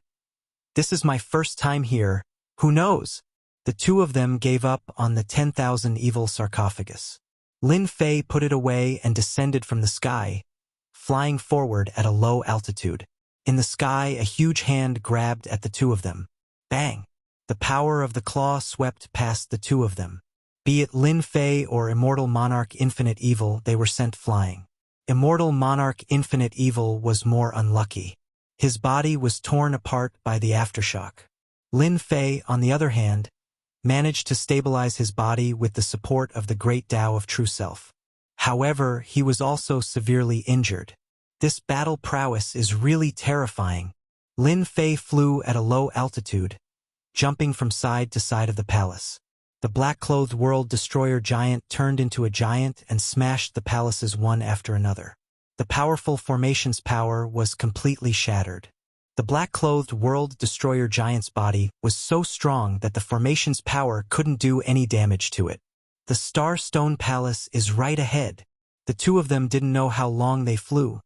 This is my first time here. Who knows? The two of them gave up on the 10,000 Evil sarcophagus. Lin Fei put it away and descended from the sky, flying forward at a low altitude. In the sky, a huge hand grabbed at the two of them. Bang! The power of the claw swept past the two of them. Be it Lin Fei or Immortal Monarch Infinite Evil, they were sent flying. Immortal Monarch Infinite Evil was more unlucky. His body was torn apart by the aftershock. Lin Fei, on the other hand, managed to stabilize his body with the support of the Great Tao of True Self. However, he was also severely injured. This battle prowess is really terrifying. Lin Fei flew at a low altitude, jumping from side to side of the palace. The black-clothed world destroyer giant turned into a giant and smashed the palaces one after another. The powerful formation's power was completely shattered. The black-clothed world destroyer giant's body was so strong that the formation's power couldn't do any damage to it. The Star Stone Palace is right ahead. The two of them didn't know how long they flew,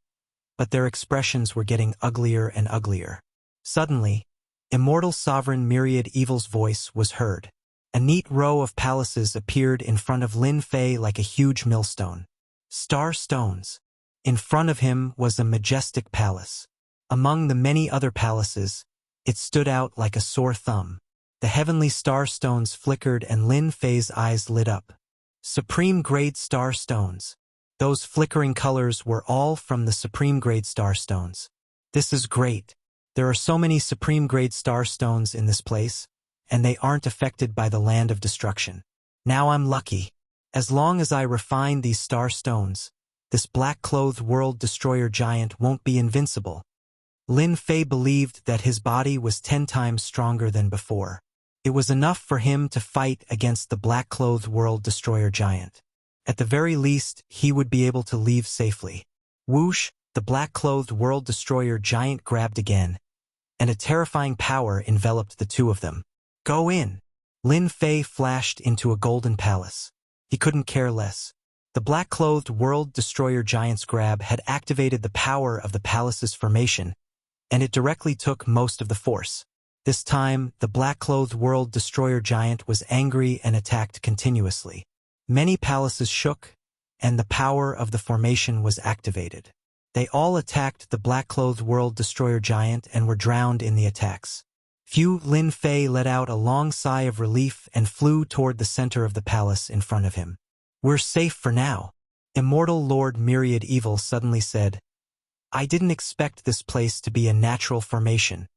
but their expressions were getting uglier and uglier. Suddenly, Immortal Sovereign Myriad Evil's voice was heard. A neat row of palaces appeared in front of Lin Fei like a huge millstone. Star stones. In front of him was a majestic palace. Among the many other palaces, it stood out like a sore thumb. The heavenly star stones flickered and Lin Fei's eyes lit up. Supreme Grade Star Stones. Those flickering colors were all from the Supreme Grade Star Stones. This is great. There are so many Supreme Grade Star Stones in this place, and they aren't affected by the land of destruction. Now I'm lucky. As long as I refine these star stones, this black-clothed world destroyer giant won't be invincible. Lin Fei believed that his body was 10 times stronger than before. It was enough for him to fight against the black-clothed world destroyer giant. At the very least, he would be able to leave safely. Whoosh! The black-clothed world destroyer giant grabbed again, and a terrifying power enveloped the two of them. Go in! Lin Fei flashed into a golden palace. He couldn't care less. The black-clothed world destroyer giant's grab had activated the power of the palace's formation, and it directly took most of the force. This time, the black-clothed world destroyer giant was angry and attacked continuously. Many palaces shook, and the power of the formation was activated. They all attacked the black-clothed world destroyer giant and were drowned in the attacks. Lin Fei let out a long sigh of relief and flew toward the center of the palace in front of him. "We're safe for now," Immortal Lord Myriad Evil suddenly said. "I didn't expect this place to be a natural formation.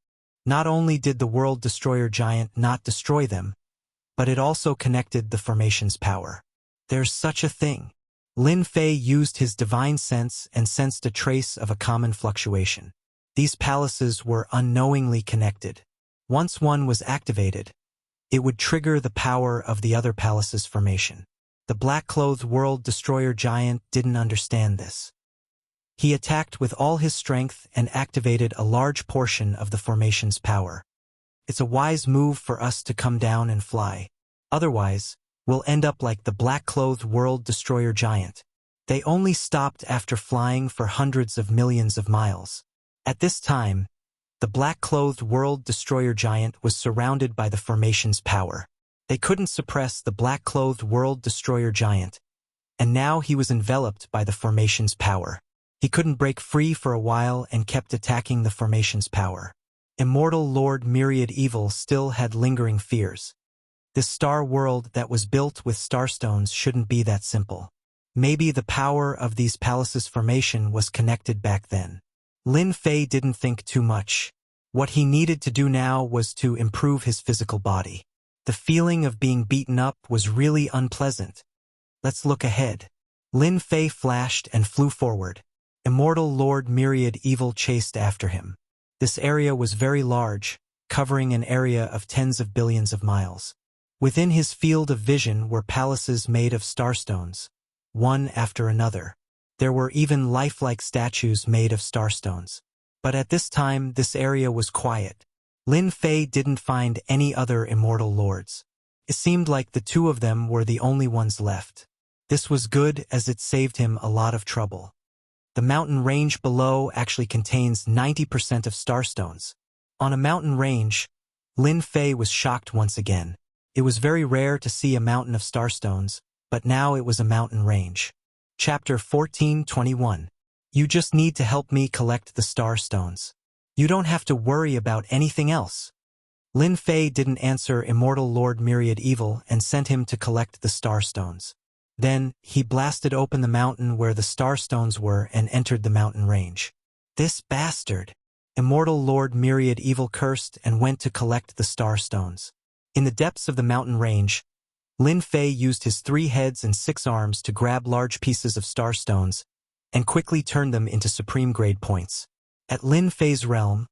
Not only did the world destroyer giant not destroy them, but it also connected the formation's power. There's such a thing." Lin Fei used his divine sense and sensed a trace of a common fluctuation. These palaces were unknowingly connected. Once one was activated, it would trigger the power of the other palace's formation. The black-clothed world destroyer giant didn't understand this. He attacked with all his strength and activated a large portion of the formation's power. "It's a wise move for us to come down and fly. Otherwise, we'll end up like the black-clothed world destroyer giant." They only stopped after flying for hundreds of millions of miles. At this time, the black-clothed world destroyer giant was surrounded by the formation's power. They couldn't suppress the black-clothed world destroyer giant, and now he was enveloped by the formation's power. He couldn't break free for a while and kept attacking the formation's power. Immortal Lord Myriad Evil still had lingering fears. This star world that was built with starstones shouldn't be that simple. Maybe the power of these palaces' formation was connected back then. Lin Fei didn't think too much. What he needed to do now was to improve his physical body. The feeling of being beaten up was really unpleasant. "Let's look ahead." Lin Fei flashed and flew forward. Immortal Lord Myriad Evil chased after him. This area was very large, covering an area of tens of billions of miles. Within his field of vision were palaces made of starstones, one after another. There were even lifelike statues made of starstones. But at this time, this area was quiet. Lin Fei didn't find any other immortal lords. It seemed like the two of them were the only ones left. This was good as it saved him a lot of trouble. The mountain range below actually contains 90% of starstones. On a mountain range, Lin Fei was shocked once again. It was very rare to see a mountain of starstones, but now it was a mountain range. Chapter 14:21. You just need to help me collect the starstones. You don't have to worry about anything else. Lin Fei didn't answer Immortal Lord Myriad Evil and sent him to collect the starstones. Then, he blasted open the mountain where the starstones were and entered the mountain range. "This bastard!" Immortal Lord Myriad Evil cursed and went to collect the starstones. In the depths of the mountain range, Lin Fei used his 3 heads and 6 arms to grab large pieces of starstones and quickly turn them into supreme grade points. At Lin Fei's realm,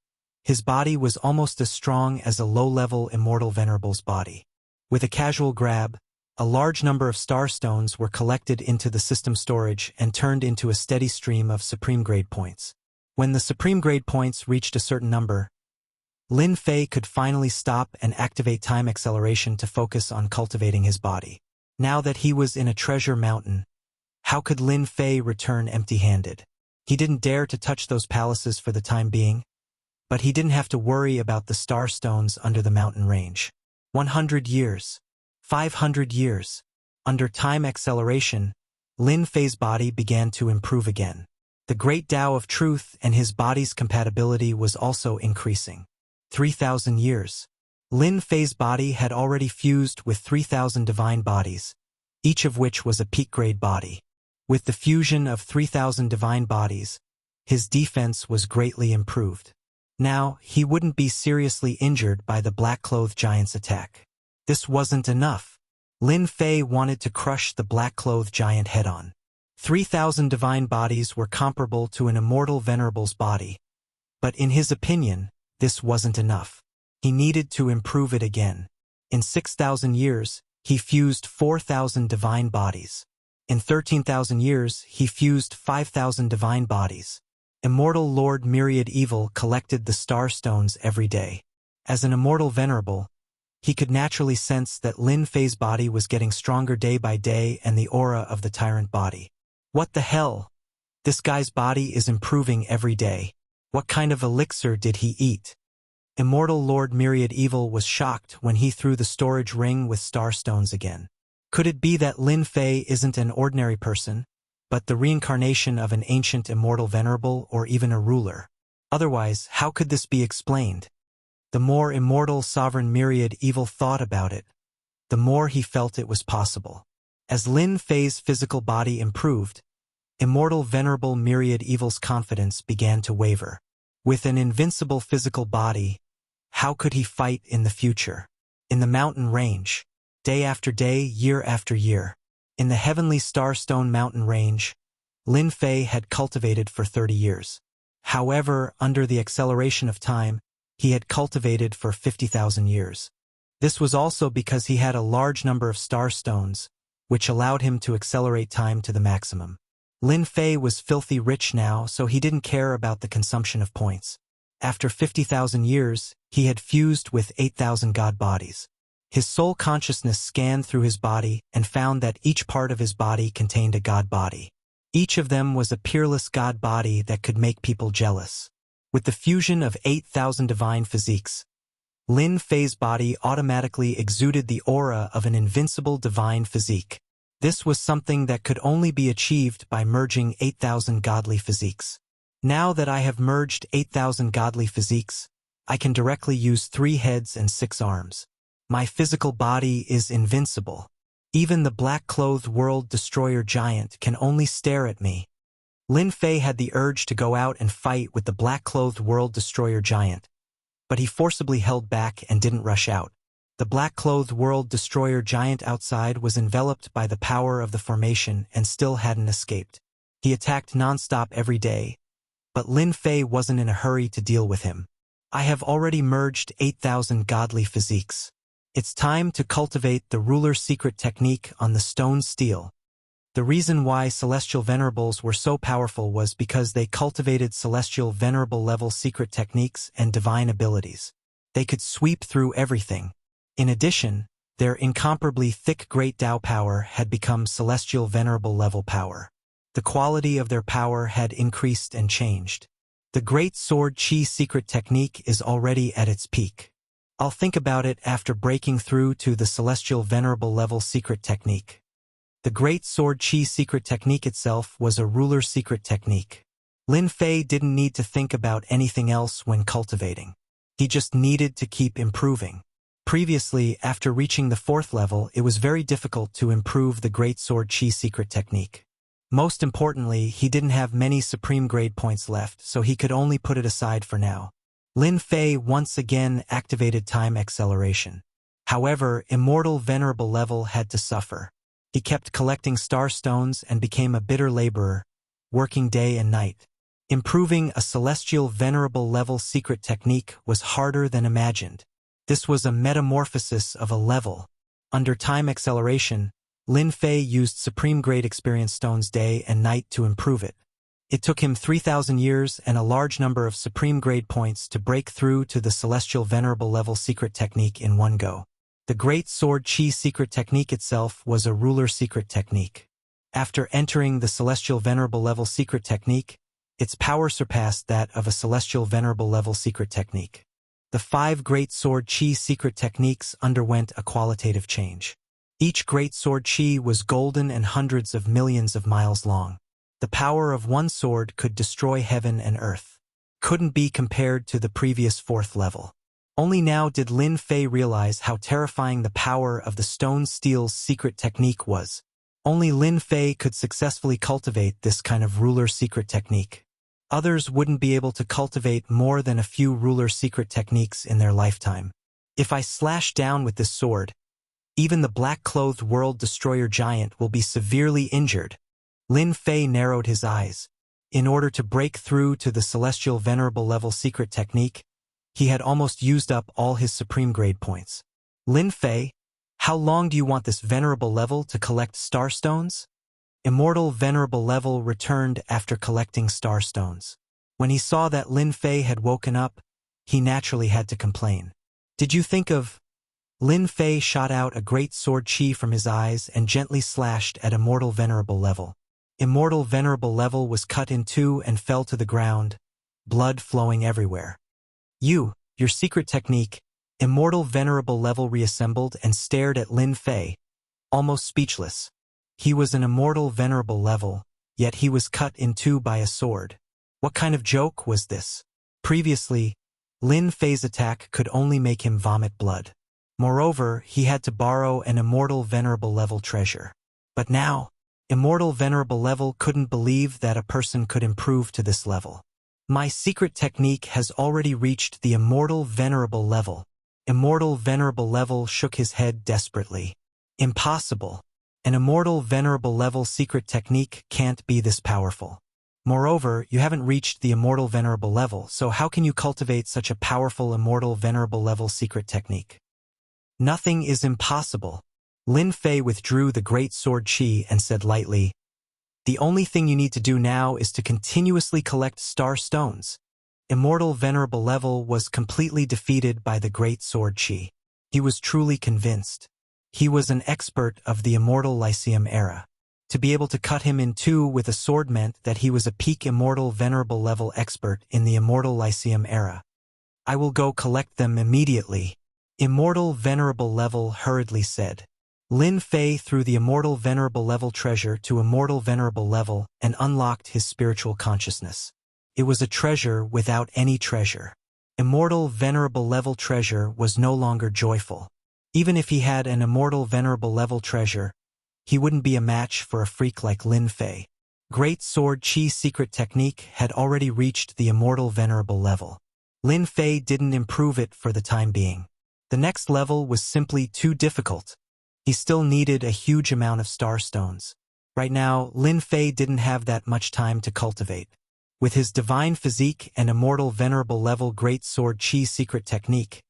his body was almost as strong as a low-level Immortal Venerable's body. With a casual grab, a large number of starstones were collected into the system storage and turned into a steady stream of supreme grade points. When the supreme grade points reached a certain number, Lin Fei could finally stop and activate time acceleration to focus on cultivating his body. Now that he was in a treasure mountain, how could Lin Fei return empty-handed? He didn't dare to touch those palaces for the time being, but he didn't have to worry about the starstones under the mountain range. 100 years. 500 years. Under time acceleration, Lin Fei's body began to improve again. The great Tao of truth and his body's compatibility was also increasing. 3,000 years. Lin Fei's body had already fused with 3,000 divine bodies, each of which was a peak-grade body. With the fusion of 3,000 divine bodies, his defense was greatly improved. Now, he wouldn't be seriously injured by the black-clothed giant's attack. This wasn't enough. Lin Fei wanted to crush the black-clothed giant head-on. 3,000 divine bodies were comparable to an immortal venerable's body, but in his opinion, this wasn't enough. He needed to improve it again. In 6,000 years, he fused 4,000 divine bodies. In 13,000 years, he fused 5,000 divine bodies. Immortal Lord Myriad Evil collected the starstones every day. As an immortal venerable, he could naturally sense that Lin Fei's body was getting stronger day by day and the aura of the tyrant body. What the hell? This guy's body is improving every day. What kind of elixir did he eat? Immortal Lord Myriad Evil was shocked when he threw the storage ring with starstones again. Could it be that Lin Fei isn't an ordinary person, but the reincarnation of an ancient immortal venerable or even a ruler. Otherwise, how could this be explained? The more immortal sovereign myriad evil thought about it, the more he felt it was possible. As Lin Fei's physical body improved, immortal venerable myriad evil's confidence began to waver. With an invincible physical body, how could he fight in the future? In the mountain range, day after day, year after year. In the heavenly Starstone mountain range, Lin Fei had cultivated for 30 years. However, under the acceleration of time, he had cultivated for 50,000 years. This was also because he had a large number of starstones, which allowed him to accelerate time to the maximum. Lin Fei was filthy rich now, so he didn't care about the consumption of points. After 50,000 years, he had fused with 8,000 god bodies. His soul consciousness scanned through his body and found that each part of his body contained a god body. Each of them was a peerless god body that could make people jealous. With the fusion of 8,000 divine physiques, Lin Fei's body automatically exuded the aura of an invincible divine physique. This was something that could only be achieved by merging 8,000 godly physiques. Now that I have merged 8,000 godly physiques, I can directly use 3 heads and 6 arms. My physical body is invincible. Even the black-clothed world destroyer giant can only stare at me. Lin Fei had the urge to go out and fight with the black-clothed world destroyer giant, but he forcibly held back and didn't rush out. The black-clothed world destroyer giant outside was enveloped by the power of the formation and still hadn't escaped. He attacked non-stop every day, but Lin Fei wasn't in a hurry to deal with him. I have already merged 8,000 godly physiques. It's time to cultivate the ruler's secret technique on the stone steel. The reason why celestial venerables were so powerful was because they cultivated celestial venerable level secret techniques and divine abilities. They could sweep through everything. In addition, their incomparably thick great Tao power had become celestial venerable level power. The quality of their power had increased and changed. The Great Sword Chi secret technique is already at its peak. I'll think about it after breaking through to the celestial venerable level secret technique. The Great Sword Chi secret technique itself was a ruler secret technique. Lin Fei didn't need to think about anything else when cultivating. He just needed to keep improving. Previously, after reaching the 4th level, it was very difficult to improve the Great Sword Chi secret technique. Most importantly, he didn't have many supreme grade points left, so he could only put it aside for now. Lin Fei once again activated time acceleration. However, immortal venerable level had to suffer. He kept collecting star stones and became a bitter laborer, working day and night. Improving a celestial venerable level secret technique was harder than imagined. This was a metamorphosis of a level. Under time acceleration, Lin Fei used supreme grade experience stones day and night to improve it. It took him 3,000 years and a large number of supreme grade points to break through to the celestial venerable level secret technique in one go. The Great Sword Chi secret technique itself was a ruler secret technique. After entering the celestial venerable level secret technique, its power surpassed that of a celestial venerable level secret technique. The 5 Great Sword Chi secret techniques underwent a qualitative change. Each Great Sword Chi was golden and hundreds of millions of miles long. The power of one sword could destroy heaven and earth. Couldn't be compared to the previous 4th level. Only now did Lin Fei realize how terrifying the power of the stone steel's secret technique was. Only Lin Fei could successfully cultivate this kind of ruler secret technique. Others wouldn't be able to cultivate more than a few ruler secret techniques in their lifetime. If I slash down with this sword, even the black-clothed world destroyer giant will be severely injured. Lin Fei narrowed his eyes. In order to break through to the celestial venerable level secret technique, he had almost used up all his supreme grade points. Lin Fei, how long do you want this venerable level to collect star stones? Immortal venerable level returned after collecting star stones. When he saw that Lin Fei had woken up, he naturally had to complain. Did you think of... Lin Fei shot out a great sword chi from his eyes and gently slashed at immortal venerable level. Immortal venerable level was cut in 2 and fell to the ground, blood flowing everywhere. Your secret technique, immortal venerable level reassembled and stared at Lin Fei, almost speechless. He was an immortal venerable level, yet he was cut in two by a sword. What kind of joke was this? Previously, Lin Fei's attack could only make him vomit blood. Moreover, he had to borrow an immortal venerable level treasure. But now, immortal venerable level couldn't believe that a person could improve to this level. My secret technique has already reached the immortal venerable level. Immortal venerable level shook his head desperately. Impossible. An immortal venerable level secret technique can't be this powerful. Moreover, you haven't reached the immortal venerable level, so how can you cultivate such a powerful immortal venerable level secret technique? Nothing is impossible. Lin Fei withdrew the great sword Qi and said lightly, "The only thing you need to do now is to continuously collect star stones." Immortal venerable level was completely defeated by the great sword Qi. He was truly convinced. He was an expert of the immortal Lyceum era. To be able to cut him in two with a sword meant that he was a peak immortal venerable level expert in the immortal Lyceum era. "I will go collect them immediately," Immortal venerable level hurriedly said. Lin Fei threw the immortal venerable level treasure to immortal venerable level and unlocked his spiritual consciousness. It was a treasure without any treasure. Immortal venerable level treasure was no longer joyful. Even if he had an immortal venerable level treasure, he wouldn't be a match for a freak like Lin Fei. Great Sword Qi secret technique had already reached the immortal venerable level. Lin Fei didn't improve it for the time being. The next level was simply too difficult. He still needed a huge amount of star stones. Right now, Lin Fei didn't have that much time to cultivate. With his divine physique and immortal venerable level Great Sword Qi secret technique,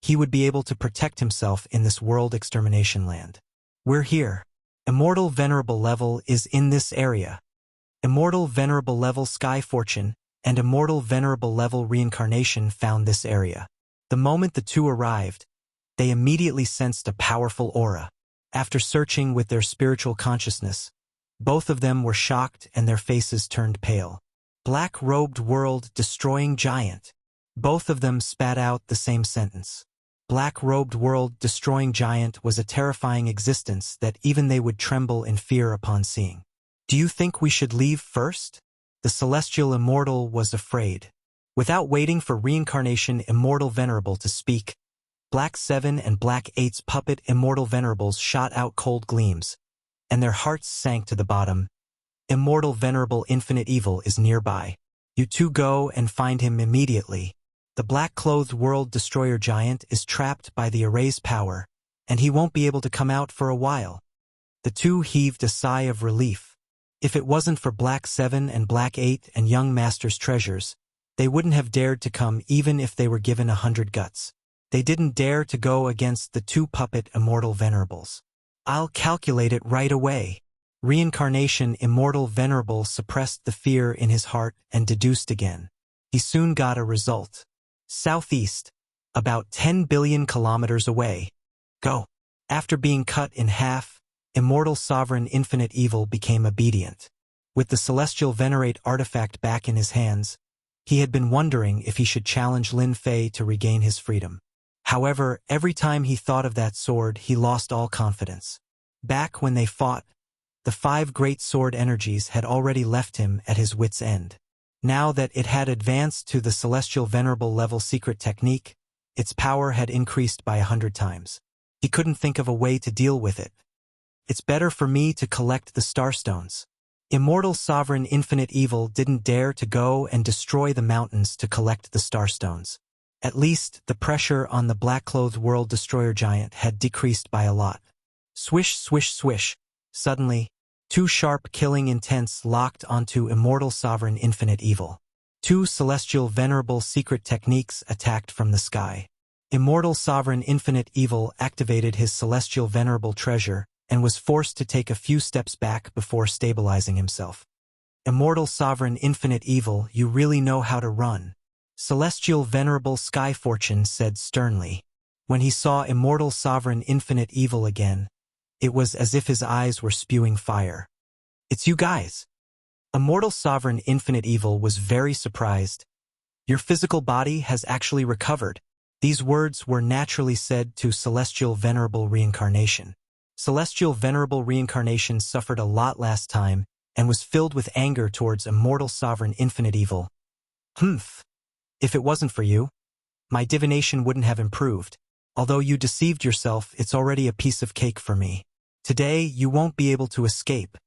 he would be able to protect himself in this world extermination land. We're here. Immortal venerable level is in this area. Immortal venerable level Sky Fortune and immortal venerable level Reincarnation found this area. The moment the two arrived, they immediately sensed a powerful aura. After searching with their spiritual consciousness, both of them were shocked and their faces turned pale. Black-robed world-destroying giant. Both of them spat out the same sentence. Black-robed world-destroying giant was a terrifying existence that even they would tremble in fear upon seeing. "Do you think we should leave first?" The celestial immortal was afraid. Without waiting for Reincarnation Immortal Venerable to speak, Black 7 and Black 8's puppet Immortal Venerables shot out cold gleams, and their hearts sank to the bottom. "Immortal Venerable Infinite Evil is nearby. You two go and find him immediately. The black-clothed world destroyer giant is trapped by the array's power, and he won't be able to come out for a while." The two heaved a sigh of relief. If it wasn't for Black 7 and Black 8 and Young Master's treasures, they wouldn't have dared to come even if they were given 100 guts. They didn't dare to go against the two puppet Immortal Venerables. "I'll calculate it right away." Reincarnation Immortal Venerable suppressed the fear in his heart and deduced again. He soon got a result. Southeast, about 10 billion kilometers away. Go. After being cut in half, Immortal Sovereign Infinite Evil became obedient. With the Celestial Venerate artifact back in his hands, he had been wondering if he should challenge Lin Fei to regain his freedom. However, every time he thought of that sword, he lost all confidence. Back when they fought, the 5 great sword energies had already left him at his wit's end. Now that it had advanced to the Celestial Venerable level secret technique, its power had increased by 100 times. He couldn't think of a way to deal with it. "It's better for me to collect the starstones." Immortal Sovereign Infinite Evil didn't dare to go and destroy the mountains to collect the starstones. At least, the pressure on the black-clothed world destroyer giant had decreased by a lot. Swish, swish, swish. Suddenly, 2 sharp killing intents locked onto Immortal Sovereign Infinite Evil. 2 celestial venerable secret techniques attacked from the sky. Immortal Sovereign Infinite Evil activated his celestial venerable treasure and was forced to take a few steps back before stabilizing himself. "Immortal Sovereign Infinite Evil, you really know how to run," Celestial Venerable Sky Fortune said sternly. When he saw Immortal Sovereign Infinite Evil again, it was as if his eyes were spewing fire. "It's you guys." Immortal Sovereign Infinite Evil was very surprised. "Your physical body has actually recovered." These words were naturally said to Celestial Venerable Reincarnation. Celestial Venerable Reincarnation suffered a lot last time and was filled with anger towards immortal sovereign infinite evil. Humph. If it wasn't for you, my divination wouldn't have improved. Although you deceived yourself, it's already a piece of cake for me. Today, you won't be able to escape.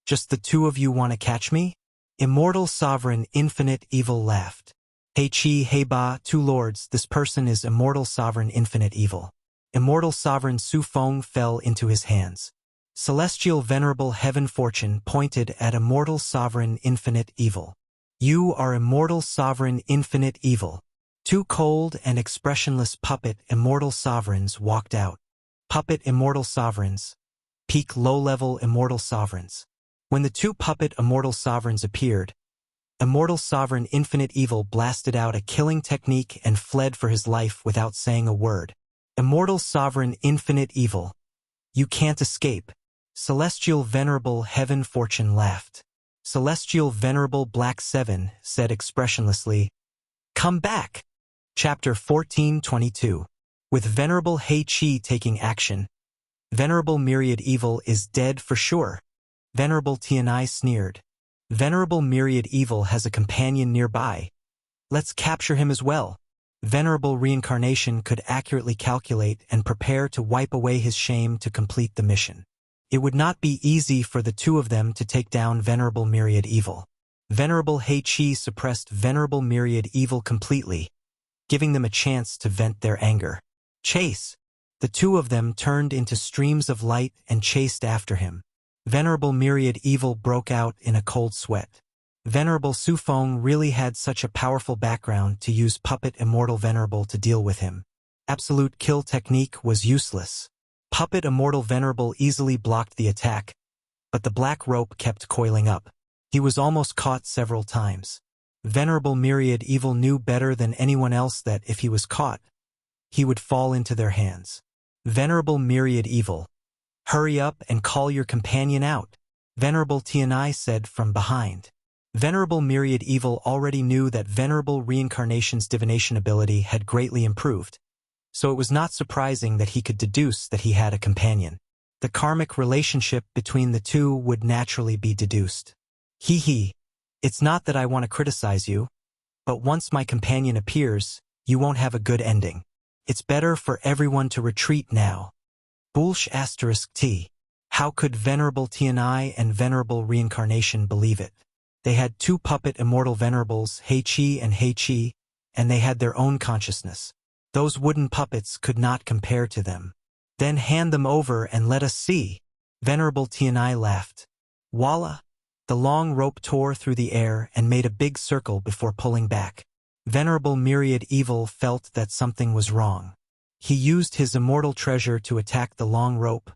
Just the two of you want to catch me? Immortal sovereign infinite evil laughed. Hey Chi, hey Ba, two lords, this person is immortal sovereign infinite evil. Immortal sovereign Su Feng fell into his hands. Celestial venerable heaven fortune pointed at immortal sovereign infinite evil. You are immortal sovereign infinite evil. Two cold and expressionless puppet immortal sovereigns walked out. Puppet immortal sovereigns. Peak low-level immortal sovereigns. When the two puppet immortal sovereigns appeared, immortal sovereign infinite evil blasted out a killing technique and fled for his life without saying a word. Immortal sovereign infinite evil. You can't escape. Celestial venerable heaven fortune laughed. Celestial venerable black 7 said expressionlessly, "Come back." Chapter 14:22. With venerable Hei Chi taking action. Venerable myriad evil is dead for sure. Venerable Tianai sneered. Venerable myriad evil has a companion nearby. Let's capture him as well. Venerable reincarnation could accurately calculate and prepare to wipe away his shame to complete the mission. It would not be easy for the two of them to take down Venerable myriad evil. Venerable Hei Chi suppressed Venerable myriad evil completely, giving them a chance to vent their anger. Chase! The two of them turned into streams of light and chased after him. Venerable myriad evil broke out in a cold sweat. Venerable Su Feng really had such a powerful background to use puppet immortal venerable to deal with him. Absolute kill technique was useless. Puppet immortal venerable easily blocked the attack, but the black rope kept coiling up. He was almost caught several times. Venerable myriad evil knew better than anyone else that if he was caught, he would fall into their hands. Venerable myriad evil. Hurry up and call your companion out, Venerable Tianai said from behind. Venerable myriad evil already knew that Venerable reincarnation's divination ability had greatly improved, so it was not surprising that he could deduce that he had a companion. The karmic relationship between the two would naturally be deduced. Hee. It's not that I want to criticize you, but once my companion appears, you won't have a good ending. It's better for everyone to retreat now. Boolsh *T. How could Venerable Tianai and Venerable Reincarnation believe it? They had two puppet immortal venerables, Hei Chi, and they had their own consciousness. Those wooden puppets could not compare to them. Then hand them over and let us see. Venerable Tianai laughed. Voila! The long rope tore through the air and made a big circle before pulling back. Venerable myriad evil felt that something was wrong. He used his immortal treasure to attack the long rope,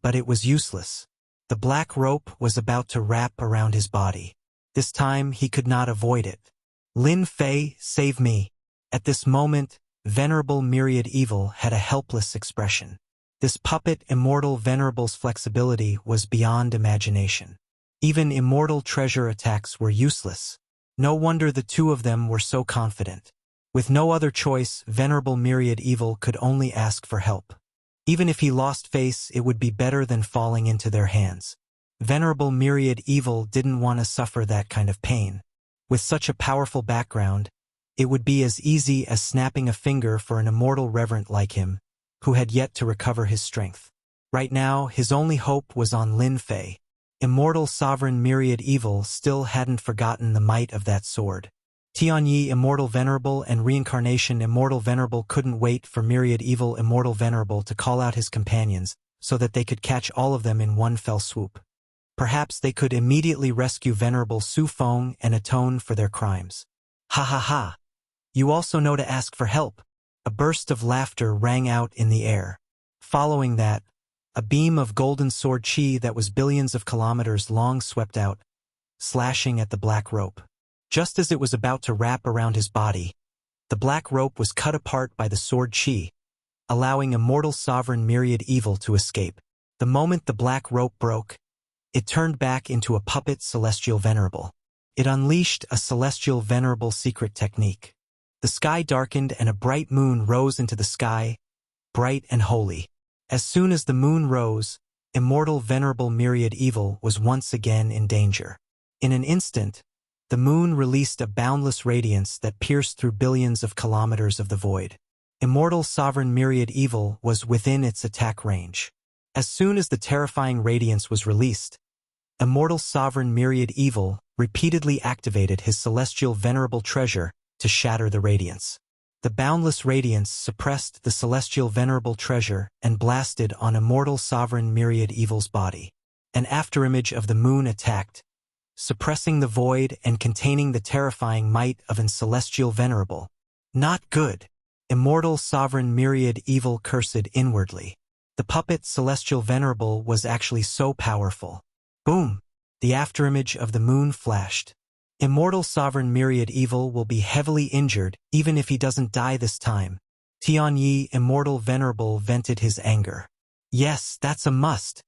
but it was useless. The black rope was about to wrap around his body. This time he could not avoid it. Lin Fei, save me. At this moment, Venerable myriad evil had a helpless expression. This puppet immortal venerable's flexibility was beyond imagination. Even immortal treasure attacks were useless. No wonder the two of them were so confident. With no other choice, Venerable myriad evil could only ask for help. Even if he lost face, it would be better than falling into their hands. Venerable myriad evil didn't want to suffer that kind of pain. With such a powerful background, it would be as easy as snapping a finger for an immortal reverent like him, who had yet to recover his strength. Right now, his only hope was on Lin Fei. Immortal sovereign myriad evil still hadn't forgotten the might of that sword. Tianyi immortal venerable and reincarnation immortal venerable couldn't wait for myriad evil immortal venerable to call out his companions so that they could catch all of them in one fell swoop. Perhaps they could immediately rescue Venerable Su Feng and atone for their crimes. Ha ha ha! You also know to ask for help. A burst of laughter rang out in the air. Following that, a beam of golden sword chi that was billions of kilometers long swept out, slashing at the black rope. Just as it was about to wrap around his body, the black rope was cut apart by the sword chi, allowing immortal sovereign myriad evil to escape. The moment the black rope broke, it turned back into a puppet celestial venerable. It unleashed a celestial venerable secret technique. The sky darkened and a bright moon rose into the sky, bright and holy. As soon as the moon rose, immortal venerable myriad evil was once again in danger. In an instant, the moon released a boundless radiance that pierced through billions of kilometers of the void. Immortal sovereign myriad evil was within its attack range. As soon as the terrifying radiance was released, immortal sovereign myriad evil repeatedly activated his celestial venerable treasure to shatter the radiance. The boundless radiance suppressed the celestial venerable treasure and blasted on immortal sovereign myriad evil's body. An afterimage of the moon attacked, suppressing the void and containing the terrifying might of an celestial venerable. Not good. Immortal sovereign myriad evil cursed inwardly. The puppet celestial venerable was actually so powerful. Boom! The afterimage of the moon flashed. Immortal sovereign myriad evil will be heavily injured even if he doesn't die this time. Tianyi immortal venerable vented his anger. Yes, that's a must.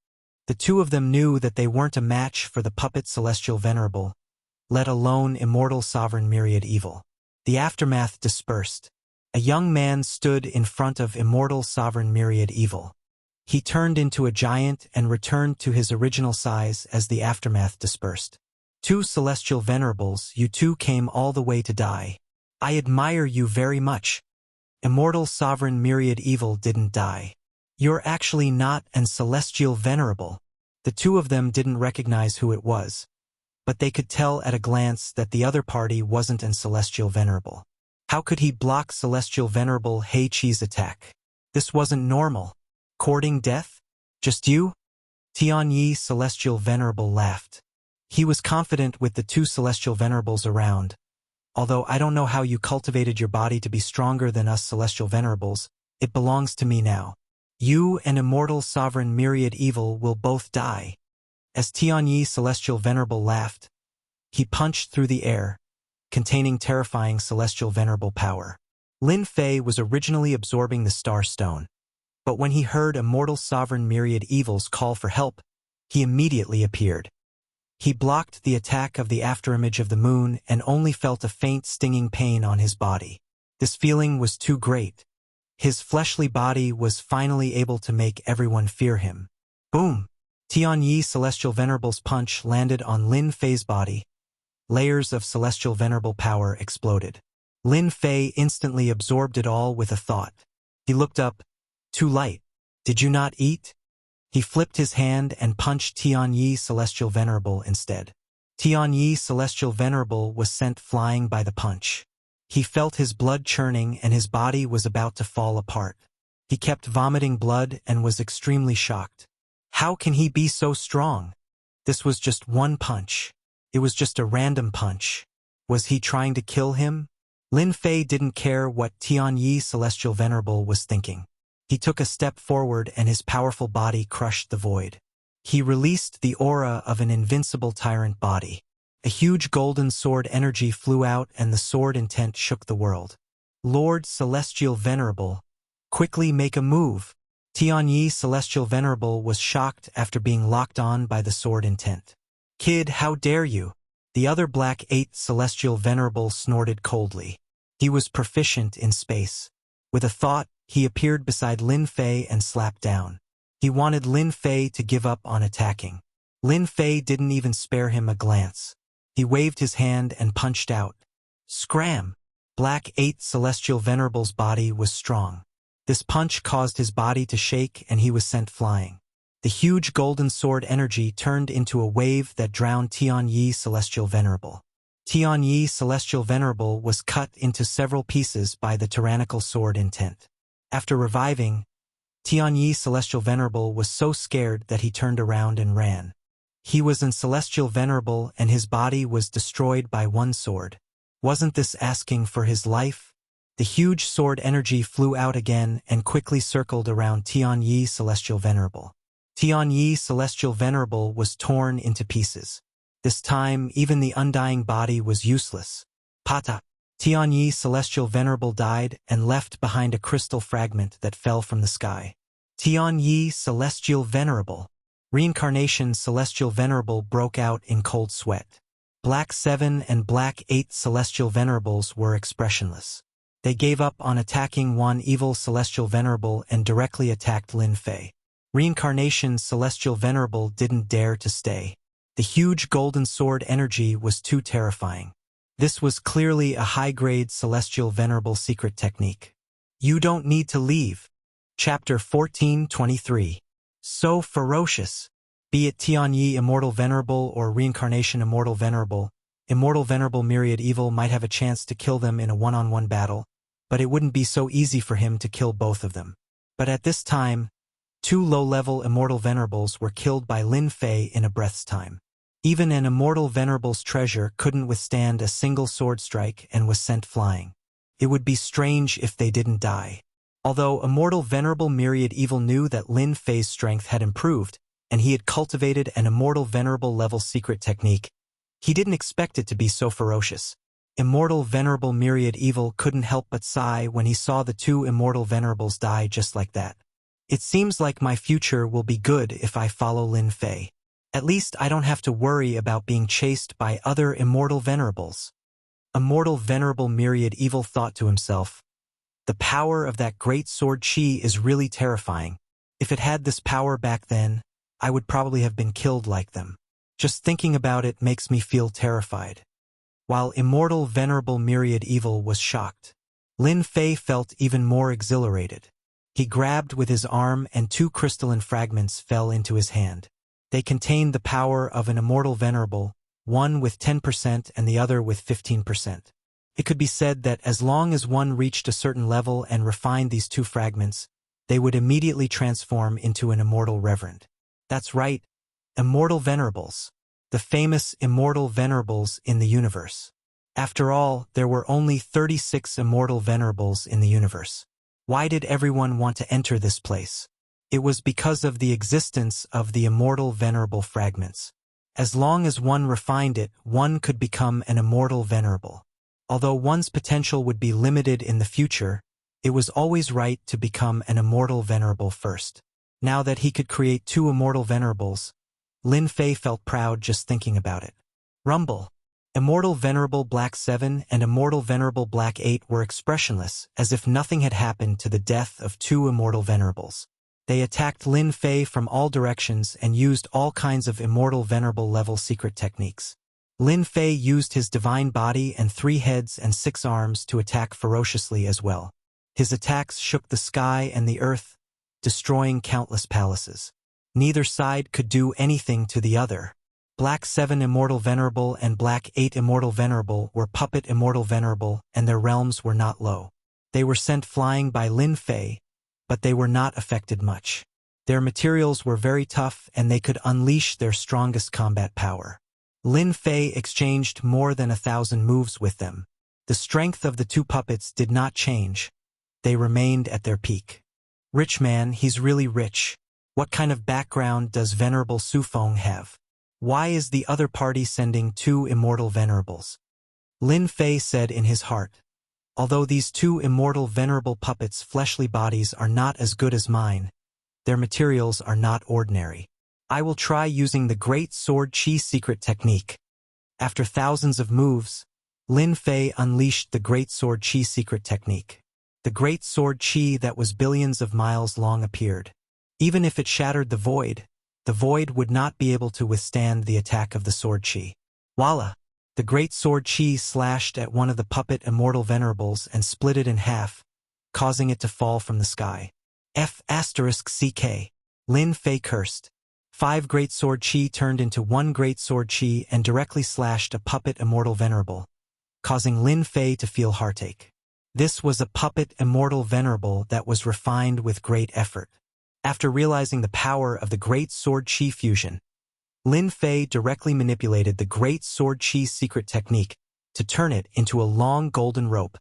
The two of them knew that they weren't a match for the puppet celestial venerable, let alone immortal sovereign myriad evil. The aftermath dispersed. A young man stood in front of immortal sovereign myriad evil. He turned into a giant and returned to his original size as the aftermath dispersed. Two celestial venerables, you two came all the way to die. I admire you very much. Immortal sovereign myriad evil didn't die. You're actually not an celestial venerable. The two of them didn't recognize who it was, but they could tell at a glance that the other party wasn't an celestial venerable. How could he block celestial venerable Hei Qi's attack? This wasn't normal. Courting death? Just you? Tianyi celestial venerable laughed. He was confident with the two celestial venerables around. Although I don't know how you cultivated your body to be stronger than us celestial venerables, it belongs to me now. You and immortal sovereign myriad evil will both die. As Tianyi celestial venerable laughed, he punched through the air, containing terrifying celestial venerable power. Lin Fei was originally absorbing the star stone, but when he heard immortal sovereign myriad evil's call for help, he immediately appeared. He blocked the attack of the afterimage of the moon and only felt a faint stinging pain on his body. This feeling was too great. His fleshly body was finally able to make everyone fear him. Boom! Tianyi celestial venerable's punch landed on Lin Fei's body. Layers of celestial venerable power exploded. Lin Fei instantly absorbed it all with a thought. He looked up. Too light. Did you not eat? He flipped his hand and punched Tianyi celestial venerable instead. Tianyi celestial venerable was sent flying by the punch. He felt his blood churning and his body was about to fall apart. He kept vomiting blood and was extremely shocked. How can he be so strong? This was just one punch. It was just a random punch. Was he trying to kill him? Lin Fei didn't care what Tianyi celestial venerable was thinking. He took a step forward and his powerful body crushed the void. He released the aura of an invincible tyrant body. A huge golden sword energy flew out and the sword intent shook the world. Lord Celestial Venerable, quickly make a move. Tianyi Celestial Venerable was shocked after being locked on by the sword intent. Kid, how dare you? The other Black 8 Celestial Venerable snorted coldly. He was proficient in space. With a thought, he appeared beside Lin Fei and slapped down. He wanted Lin Fei to give up on attacking. Lin Fei didn't even spare him a glance. He waved his hand and punched out. Scram! Black 8 Celestial Venerable's body was strong. This punch caused his body to shake and he was sent flying. The huge golden sword energy turned into a wave that drowned Tianyi Celestial Venerable. Tianyi Celestial Venerable was cut into several pieces by the tyrannical sword intent. After reviving, Tianyi Celestial Venerable was so scared that he turned around and ran. He was an Celestial Venerable and his body was destroyed by one sword. Wasn't this asking for his life? The huge sword energy flew out again and quickly circled around Tianyi Celestial Venerable. Tianyi Celestial Venerable was torn into pieces. This time, even the undying body was useless. Pata! Tianyi Celestial Venerable died and left behind a crystal fragment that fell from the sky. Tianyi Celestial Venerable. Reincarnation Celestial Venerable broke out in cold sweat. Black 7 and Black 8 Celestial Venerables were expressionless. They gave up on attacking one evil Celestial Venerable and directly attacked Lin Fei. Reincarnation's celestial venerable didn't dare to stay. The huge golden sword energy was too terrifying. This was clearly a high-grade celestial venerable secret technique. You don't need to leave. Chapter 14:23. So ferocious. Be it Tianyi Immortal Venerable or Reincarnation Immortal Venerable Myriad Evil might have a chance to kill them in a one-on-one battle, but it wouldn't be so easy for him to kill both of them. But at this time, 2 low-level Immortal Venerables were killed by Lin Fei in a breath's time. Even an Immortal Venerable's treasure couldn't withstand a single sword strike and was sent flying. It would be strange if they didn't die. Although Immortal Venerable Myriad Evil knew that Lin Fei's strength had improved, and he had cultivated an Immortal Venerable level secret technique, he didn't expect it to be so ferocious. Immortal Venerable Myriad Evil couldn't help but sigh when he saw the 2 Immortal Venerables die just like that. It seems like my future will be good if I follow Lin Fei. At least I don't have to worry about being chased by other Immortal Venerables. Immortal Venerable Myriad Evil thought to himself, the power of that great sword chi is really terrifying. If it had this power back then, I would probably have been killed like them. Just thinking about it makes me feel terrified. While Immortal Venerable Myriad Evil was shocked, Lin Fei felt even more exhilarated. He grabbed with his arm and 2 crystalline fragments fell into his hand. They contained the power of an Immortal Venerable, one with 10% and the other with 15%. It could be said that as long as one reached a certain level and refined these 2 fragments, they would immediately transform into an Immortal Reverend. That's right, Immortal Venerables. The famous Immortal Venerables in the universe. After all, there were only 36 Immortal Venerables in the universe. Why did everyone want to enter this place? It was because of the existence of the Immortal Venerable fragments. As long as one refined it, one could become an Immortal Venerable. Although one's potential would be limited in the future, it was always right to become an Immortal Venerable first. Now that he could create 2 Immortal Venerables, Lin Fei felt proud just thinking about it. Rumble. Immortal Venerable Black 7 and Immortal Venerable Black 8 were expressionless, as if nothing had happened to the death of 2 Immortal Venerables. They attacked Lin Fei from all directions and used all kinds of Immortal Venerable level secret techniques. Lin Fei used his divine body and 3 heads and 6 arms to attack ferociously as well. His attacks shook the sky and the earth, destroying countless palaces. Neither side could do anything to the other. Black 7 Immortal Venerable and Black 8 Immortal Venerable were Puppet Immortal Venerable, and their realms were not low. They were sent flying by Lin Fei, but they were not affected much. Their materials were very tough and they could unleash their strongest combat power. Lin Fei exchanged more than 1,000 moves with them. The strength of the 2 puppets did not change. They remained at their peak. Rich man, he's really rich. What kind of background does Venerable Su Feng have? Why is the other party sending 2 Immortal Venerables? Lin Fei said in his heart, although these 2 Immortal Venerable puppets' fleshly bodies are not as good as mine, their materials are not ordinary. I will try using the Great Sword Chi secret technique. After thousands of moves, Lin Fei unleashed the Great Sword Chi secret technique. The Great Sword Chi that was billions of miles long appeared. Even if it shattered the void would not be able to withstand the attack of the Sword Chi. Voila! The Great Sword Chi slashed at one of the puppet Immortal Venerables and split it in half, causing it to fall from the sky. F***CK. Lin Fei cursed. 5 Great Sword Chi turned into 1 Great Sword Chi and directly slashed a puppet Immortal Venerable, causing Lin Fei to feel heartache. This was a puppet Immortal Venerable that was refined with great effort. After realizing the power of the Great Sword Chi fusion, Lin Fei directly manipulated the Great Sword Chi secret technique to turn it into a long golden rope,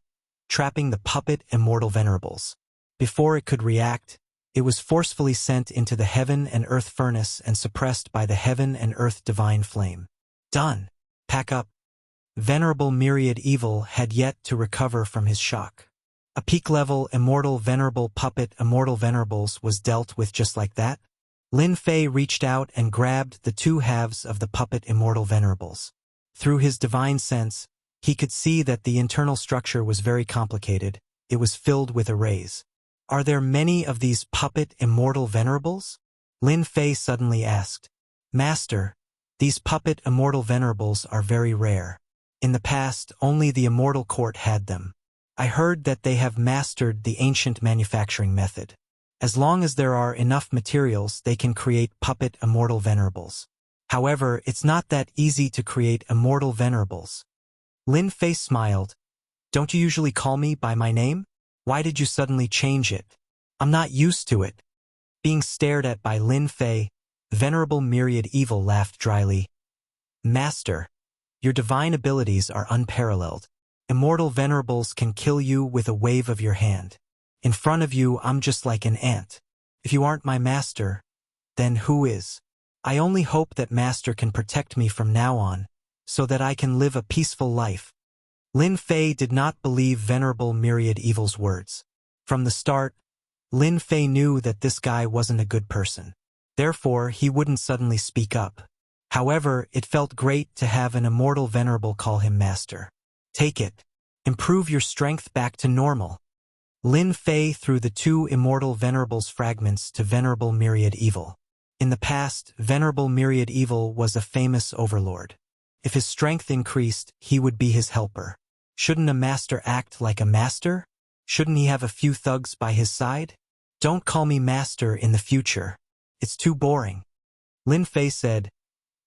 trapping the puppet Immortal Venerables. Before it could react, it was forcefully sent into the Heaven and Earth furnace and suppressed by the Heaven and Earth divine flame. Done. Pack up. Venerable Myriad Evil had yet to recover from his shock. A peak-level Immortal Venerable puppet Immortal Venerables was dealt with just like that. Lin Fei reached out and grabbed the 2 halves of the puppet Immortal Venerables. Through his divine sense, he could see that the internal structure was very complicated. It was filled with arrays. Are there many of these puppet Immortal Venerables? Lin Fei suddenly asked. Master, these puppet immortal venerables are very rare. In the past, only the immortal court had them. I heard that they have mastered the ancient manufacturing method. As long as there are enough materials, they can create puppet immortal venerables. However, it's not that easy to create immortal venerables. Lin Fei smiled. Don't you usually call me by my name? Why did you suddenly change it? I'm not used to it. Being stared at by Lin Fei, Venerable Myriad Evil laughed dryly. Master, your divine abilities are unparalleled. Immortal venerables can kill you with a wave of your hand. In front of you, I'm just like an ant. If you aren't my master, then who is? I only hope that master can protect me from now on, so that I can live a peaceful life. Lin Fei did not believe Venerable Myriad Evil's words. From the start, Lin Fei knew that this guy wasn't a good person. Therefore, he wouldn't suddenly speak up. However, it felt great to have an immortal venerable call him master. Take it. Improve your strength back to normal. Lin Fei threw the two immortal venerables fragments to Venerable Myriad Evil. In the past, Venerable Myriad Evil was a famous overlord. If his strength increased, he would be his helper. Shouldn't a master act like a master? Shouldn't he have a few thugs by his side? Don't call me master in the future. It's too boring. Lin Fei said,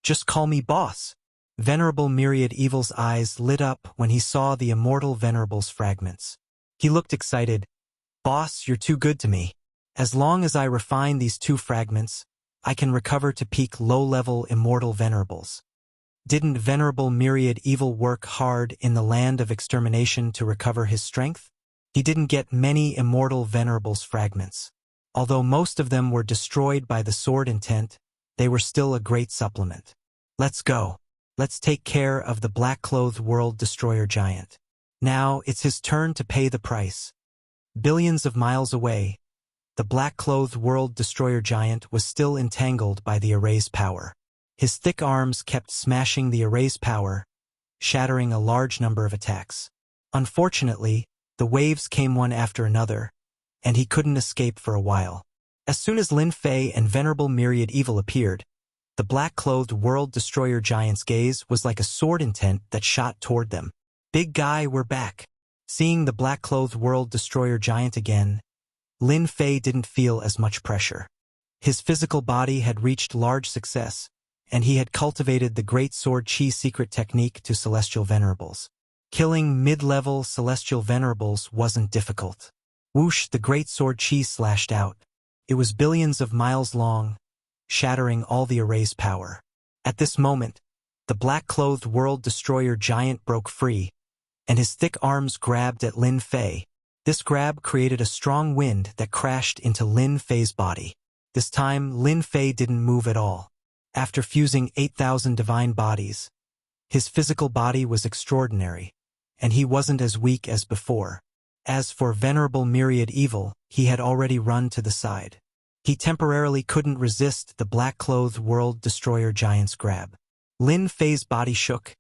Just call me boss. Venerable Myriad Evil's eyes lit up when he saw the immortal venerable's fragments. He looked excited. Boss, you're too good to me. As long as I refine these two fragments, I can recover to peak low-level immortal venerables. Didn't Venerable Myriad Evil work hard in the land of extermination to recover his strength? He didn't get many immortal venerables fragments. Although most of them were destroyed by the sword intent, they were still a great supplement. Let's go. Let's take care of the black-clothed world destroyer giant. Now it's his turn to pay the price. Billions of miles away, the black-clothed world destroyer giant was still entangled by the array's power. His thick arms kept smashing the array's power, shattering a large number of attacks. Unfortunately, the waves came one after another, and he couldn't escape for a while. As soon as Lin Fei and Venerable Myriad Evil appeared, the black-clothed world destroyer giant's gaze was like a sword intent that shot toward them. Big guy, we're back. Seeing the black-clothed world destroyer giant again, Lin Fei didn't feel as much pressure. His physical body had reached large success, and he had cultivated the Great Sword Chi secret technique to celestial venerables. Killing mid-level celestial venerables wasn't difficult. Whoosh, the Great Sword Chi slashed out. It was billions of miles long, shattering all the array's power. At this moment, the black-clothed world destroyer giant broke free, and his thick arms grabbed at Lin Fei. This grab created a strong wind that crashed into Lin Fei's body. This time, Lin Fei didn't move at all. After fusing 8,000 divine bodies, his physical body was extraordinary, and he wasn't as weak as before. As for Venerable Myriad Evil, he had already run to the side. He temporarily couldn't resist the black-clothed world destroyer giant's grab. Lin Fei's body shook,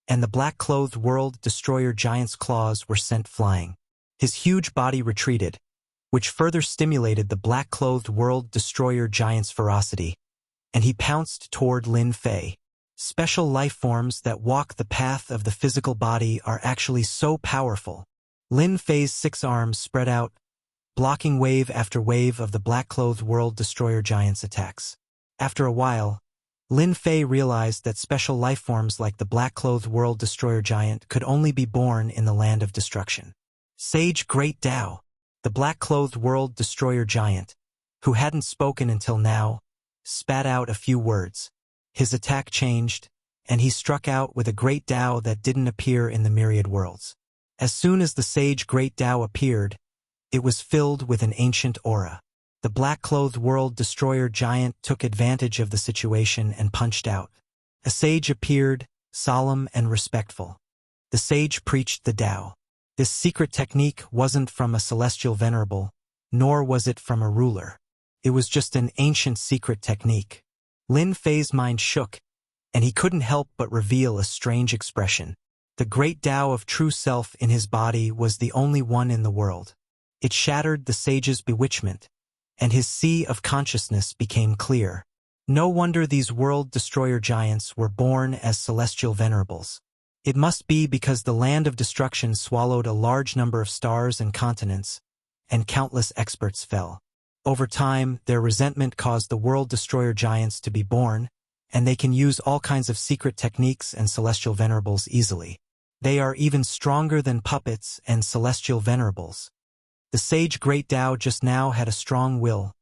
and the black-clothed world destroyer giant's claws were sent flying. His huge body retreated, which further stimulated the black-clothed world destroyer giant's ferocity, and he pounced toward Lin Fei. Special life forms that walk the path of the physical body are actually so powerful. Lin Fei's 6 arms spread out, blocking wave after wave of the black-clothed world destroyer giant's attacks. After a while, Lin Fei realized that special life forms like the black-clothed world destroyer giant could only be born in the land of destruction. Sage Great Tao, the black-clothed world destroyer giant, who hadn't spoken until now, spat out a few words. His attack changed, and he struck out with a great Tao that didn't appear in the myriad worlds. As soon as the Sage Great Tao appeared, it was filled with an ancient aura. The black-clothed world destroyer giant took advantage of the situation and punched out. A sage appeared, solemn and respectful. The sage preached the Tao. This secret technique wasn't from a celestial venerable, nor was it from a ruler. It was just an ancient secret technique. Lin Fei's mind shook, and he couldn't help but reveal a strange expression. The great Tao of true self in his body was the only one in the world. It shattered the sage's bewitchment, and his sea of consciousness became clear. No wonder these world-destroyer giants were born as celestial venerables. It must be because the land of destruction swallowed a large number of stars and continents, and countless experts fell. Over time, their resentment caused the world-destroyer giants to be born, and they can use all kinds of secret techniques and celestial venerables easily. They are even stronger than puppets and celestial venerables. The sage Great Tao just now had a strong will,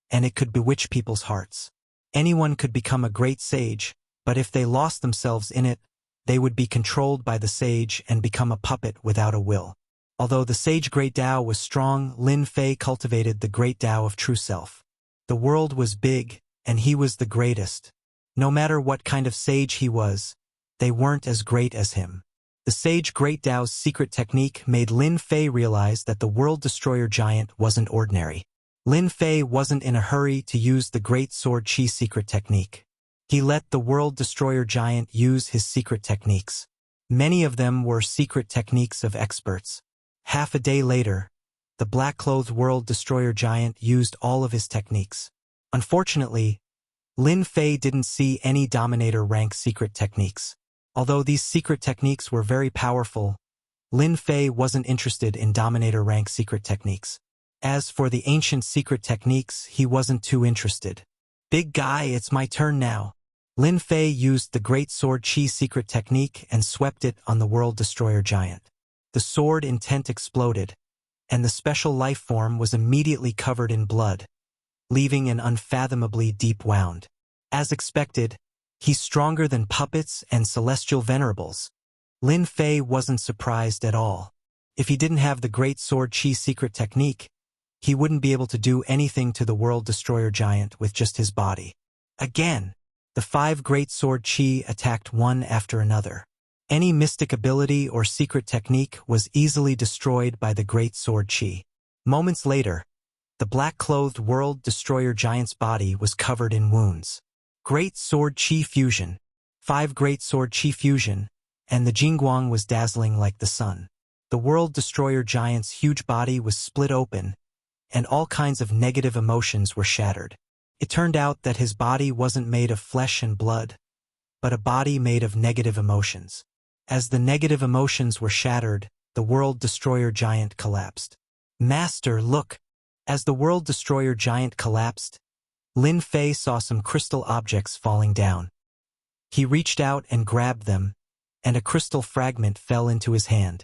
and it could bewitch people's hearts. Anyone could become a great sage, but if they lost themselves in it, they would be controlled by the sage and become a puppet without a will. Although the sage Great Tao was strong, Lin Fei cultivated the Great Tao of true self. The world was big, and he was the greatest. No matter what kind of sage he was, they weren't as great as him. The sage Great Tao's secret technique made Lin Fei realize that the world-destroyer giant wasn't ordinary. Lin Fei wasn't in a hurry to use the Great Sword Chi secret technique. He let the world-destroyer giant use his secret techniques. Many of them were secret techniques of experts. Half a day later, the black-clothed world-destroyer giant used all of his techniques. Unfortunately, Lin Fei didn't see any dominator-rank secret techniques. Although these secret techniques were very powerful, Lin Fei wasn't interested in dominator-rank secret techniques. As for the ancient secret techniques, he wasn't too interested. Big guy, it's my turn now. Lin Fei used the Great Sword Chi secret technique and swept it on the world-destroyer giant. The sword intent exploded, and the special life form was immediately covered in blood, leaving an unfathomably deep wound. As expected, he's stronger than puppets and celestial venerables. Lin Fei wasn't surprised at all. If he didn't have the Great Sword Chi secret technique, he wouldn't be able to do anything to the world-destroyer giant with just his body. Again, the 5 Great Sword Chi attacked one after another. Any mystic ability or secret technique was easily destroyed by the Great Sword Chi. Moments later, the black-clothed world-destroyer giant's body was covered in wounds. Great Sword Chi fusion, 5 Great Sword Chi fusion, and the Jingguang was dazzling like the sun. The world-destroyer giant's huge body was split open, and all kinds of negative emotions were shattered. It turned out that his body wasn't made of flesh and blood, but a body made of negative emotions. As the negative emotions were shattered, the world-destroyer giant collapsed. Master, look! As the world-destroyer giant collapsed, Lin Fei saw some crystal objects falling down. He reached out and grabbed them, and a crystal fragment fell into his hand.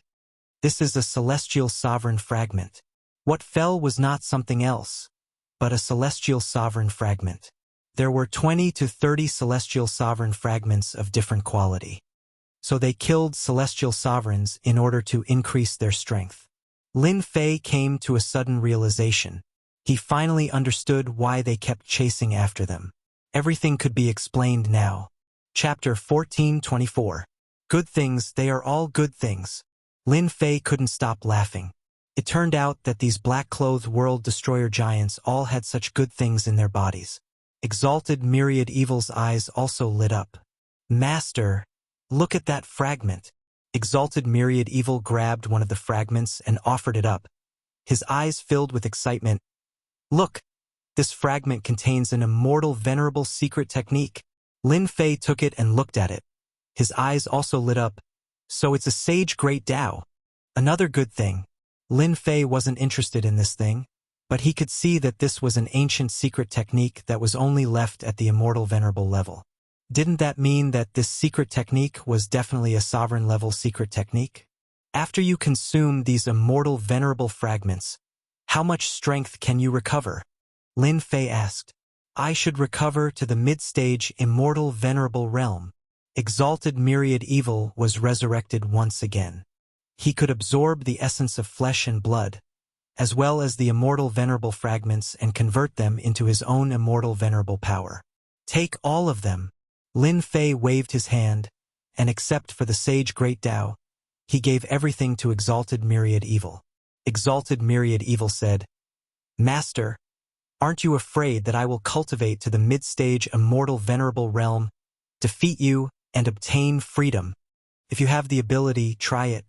This is a celestial sovereign fragment. What fell was not something else, but a celestial sovereign fragment. There were 20 to 30 celestial sovereign fragments of different quality. So they killed celestial sovereigns in order to increase their strength. Lin Fei came to a sudden realization. He finally understood why they kept chasing after them. Everything could be explained now. Chapter 14:24. Good things, they are all good things. Lin Fei couldn't stop laughing. It turned out that these black-clothed world-destroyer giants all had such good things in their bodies. Exalted Myriad Evil's eyes also lit up. Master, look at that fragment. Exalted Myriad Evil grabbed one of the fragments and offered it up. His eyes filled with excitement. Look, this fragment contains an immortal venerable secret technique. Lin Fei took it and looked at it. His eyes also lit up. So it's a sage Great Tao. Another good thing. Lin Fei wasn't interested in this thing, but he could see that this was an ancient secret technique that was only left at the immortal venerable level. Didn't that mean that this secret technique was definitely a sovereign-level secret technique? After you consume these immortal venerable fragments, how much strength can you recover? Lin Fei asked. I should recover to the mid-stage immortal venerable realm. Exalted Myriad Evil was resurrected once again. He could absorb the essence of flesh and blood, as well as the immortal venerable fragments and convert them into his own immortal venerable power. Take all of them. Lin Fei waved his hand, and except for the sage Great Tao, he gave everything to Exalted Myriad Evil. Exalted Myriad Evil said, Master, aren't you afraid that I will cultivate to the mid-stage immortal venerable realm, defeat you, and obtain freedom? If you have the ability, try it.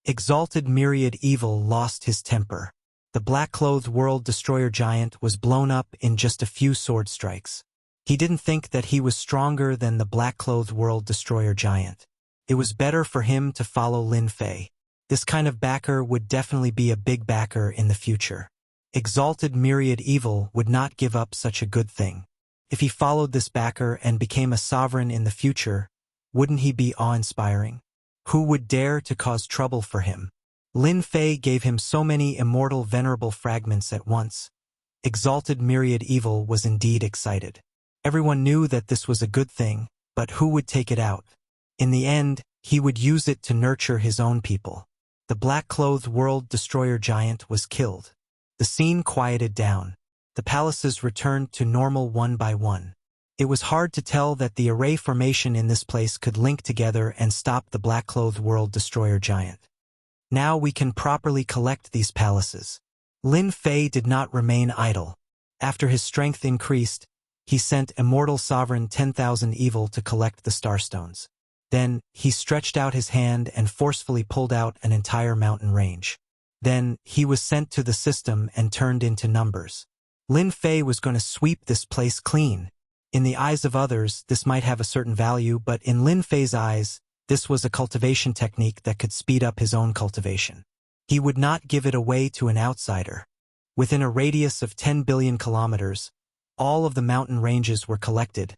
Exalted Myriad Evil lost his temper. The black-clothed world destroyer giant was blown up in just a few sword strikes. He didn't think that he was stronger than the black-clothed world destroyer giant. It was better for him to follow Lin Fei. This kind of backer would definitely be a big backer in the future. Exalted Myriad Evil would not give up such a good thing. If he followed this backer and became a sovereign in the future, wouldn't he be awe-inspiring? Who would dare to cause trouble for him? Lin Fei gave him so many immortal venerable fragments at once. Exalted Myriad Evil was indeed excited. Everyone knew that this was a good thing, but who would take it out? In the end, he would use it to nurture his own people. The black-clothed world destroyer giant was killed. The scene quieted down. The palaces returned to normal one by one. It was hard to tell that the array formation in this place could link together and stop the black-clothed world destroyer giant. Now we can properly collect these palaces. Lin Fei did not remain idle. After his strength increased, he sent Immortal Sovereign 10,000 Evil to collect the starstones. Then, he stretched out his hand and forcefully pulled out an entire mountain range. Then, he was sent to the system and turned into numbers. Lin Fei was going to sweep this place clean. In the eyes of others, this might have a certain value, but in Lin Fei's eyes, this was a cultivation technique that could speed up his own cultivation. He would not give it away to an outsider. Within a radius of 10 billion kilometers, all of the mountain ranges were collected,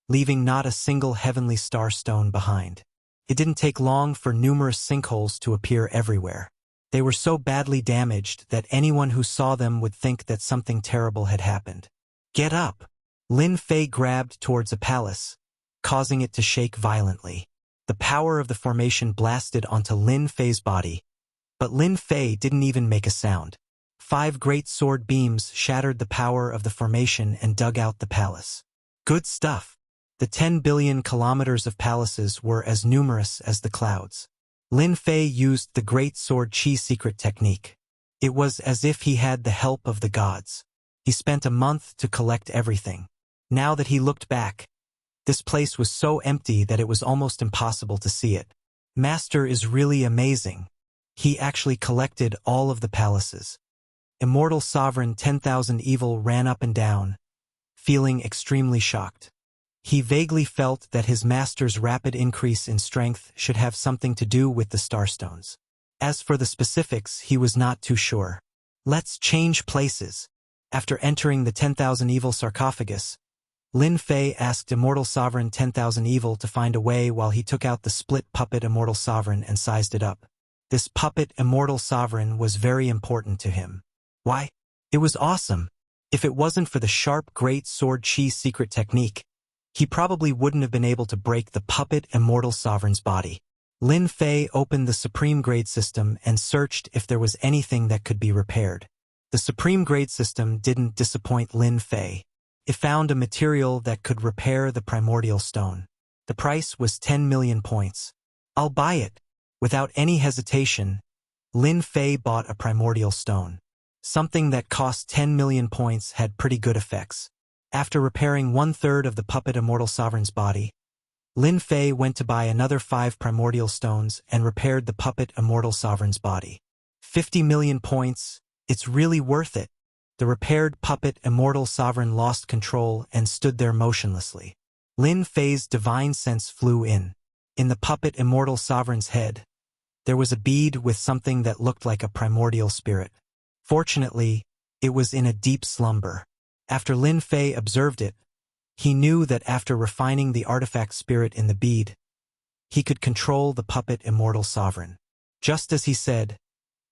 leaving not a single heavenly star stone behind. It didn't take long for numerous sinkholes to appear everywhere. They were so badly damaged that anyone who saw them would think that something terrible had happened. Get up! Lin Fei grabbed towards a palace, causing it to shake violently. The power of the formation blasted onto Lin Fei's body, but Lin Fei didn't even make a sound. 5 great sword beams shattered the power of the formation and dug out the palace. Good stuff. The 10 billion kilometers of palaces were as numerous as the clouds. Lin Fei used the Great Sword Chi secret technique. It was as if he had the help of the gods. He spent a month to collect everything. Now that he looked back, this place was so empty that it was almost impossible to see it. Master is really amazing. He actually collected all of the palaces. Immortal Sovereign 10,000 Evil ran up and down, feeling extremely shocked. He vaguely felt that his master's rapid increase in strength should have something to do with the starstones. As for the specifics, he was not too sure. Let's change places. After entering the 10,000 Evil sarcophagus, Lin Fei asked Immortal Sovereign 10,000 Evil to find a way while he took out the split puppet Immortal Sovereign and sized it up. This puppet Immortal Sovereign was very important to him. Why? It was awesome. If it wasn't for the sharp Great Sword Chi secret technique, he probably wouldn't have been able to break the puppet Immortal Sovereign's body. Lin Fei opened the Supreme Grade system and searched if there was anything that could be repaired. The Supreme Grade system didn't disappoint Lin Fei. It found a material that could repair the primordial stone. The price was 10 million points. I'll buy it. Without any hesitation, Lin Fei bought a primordial stone. Something that cost 10 million points had pretty good effects. After repairing 1/3 of the puppet Immortal Sovereign's body, Lin Fei went to buy another 5 primordial stones and repaired the puppet Immortal Sovereign's body. 50 million points, it's really worth it. The repaired puppet Immortal Sovereign lost control and stood there motionlessly. Lin Fei's divine sense flew in. In the puppet Immortal Sovereign's head, there was a bead with something that looked like a primordial spirit. Fortunately, it was in a deep slumber. After Lin Fei observed it, he knew that after refining the artifact spirit in the bead, he could control the puppet Immortal Sovereign. Just as he said,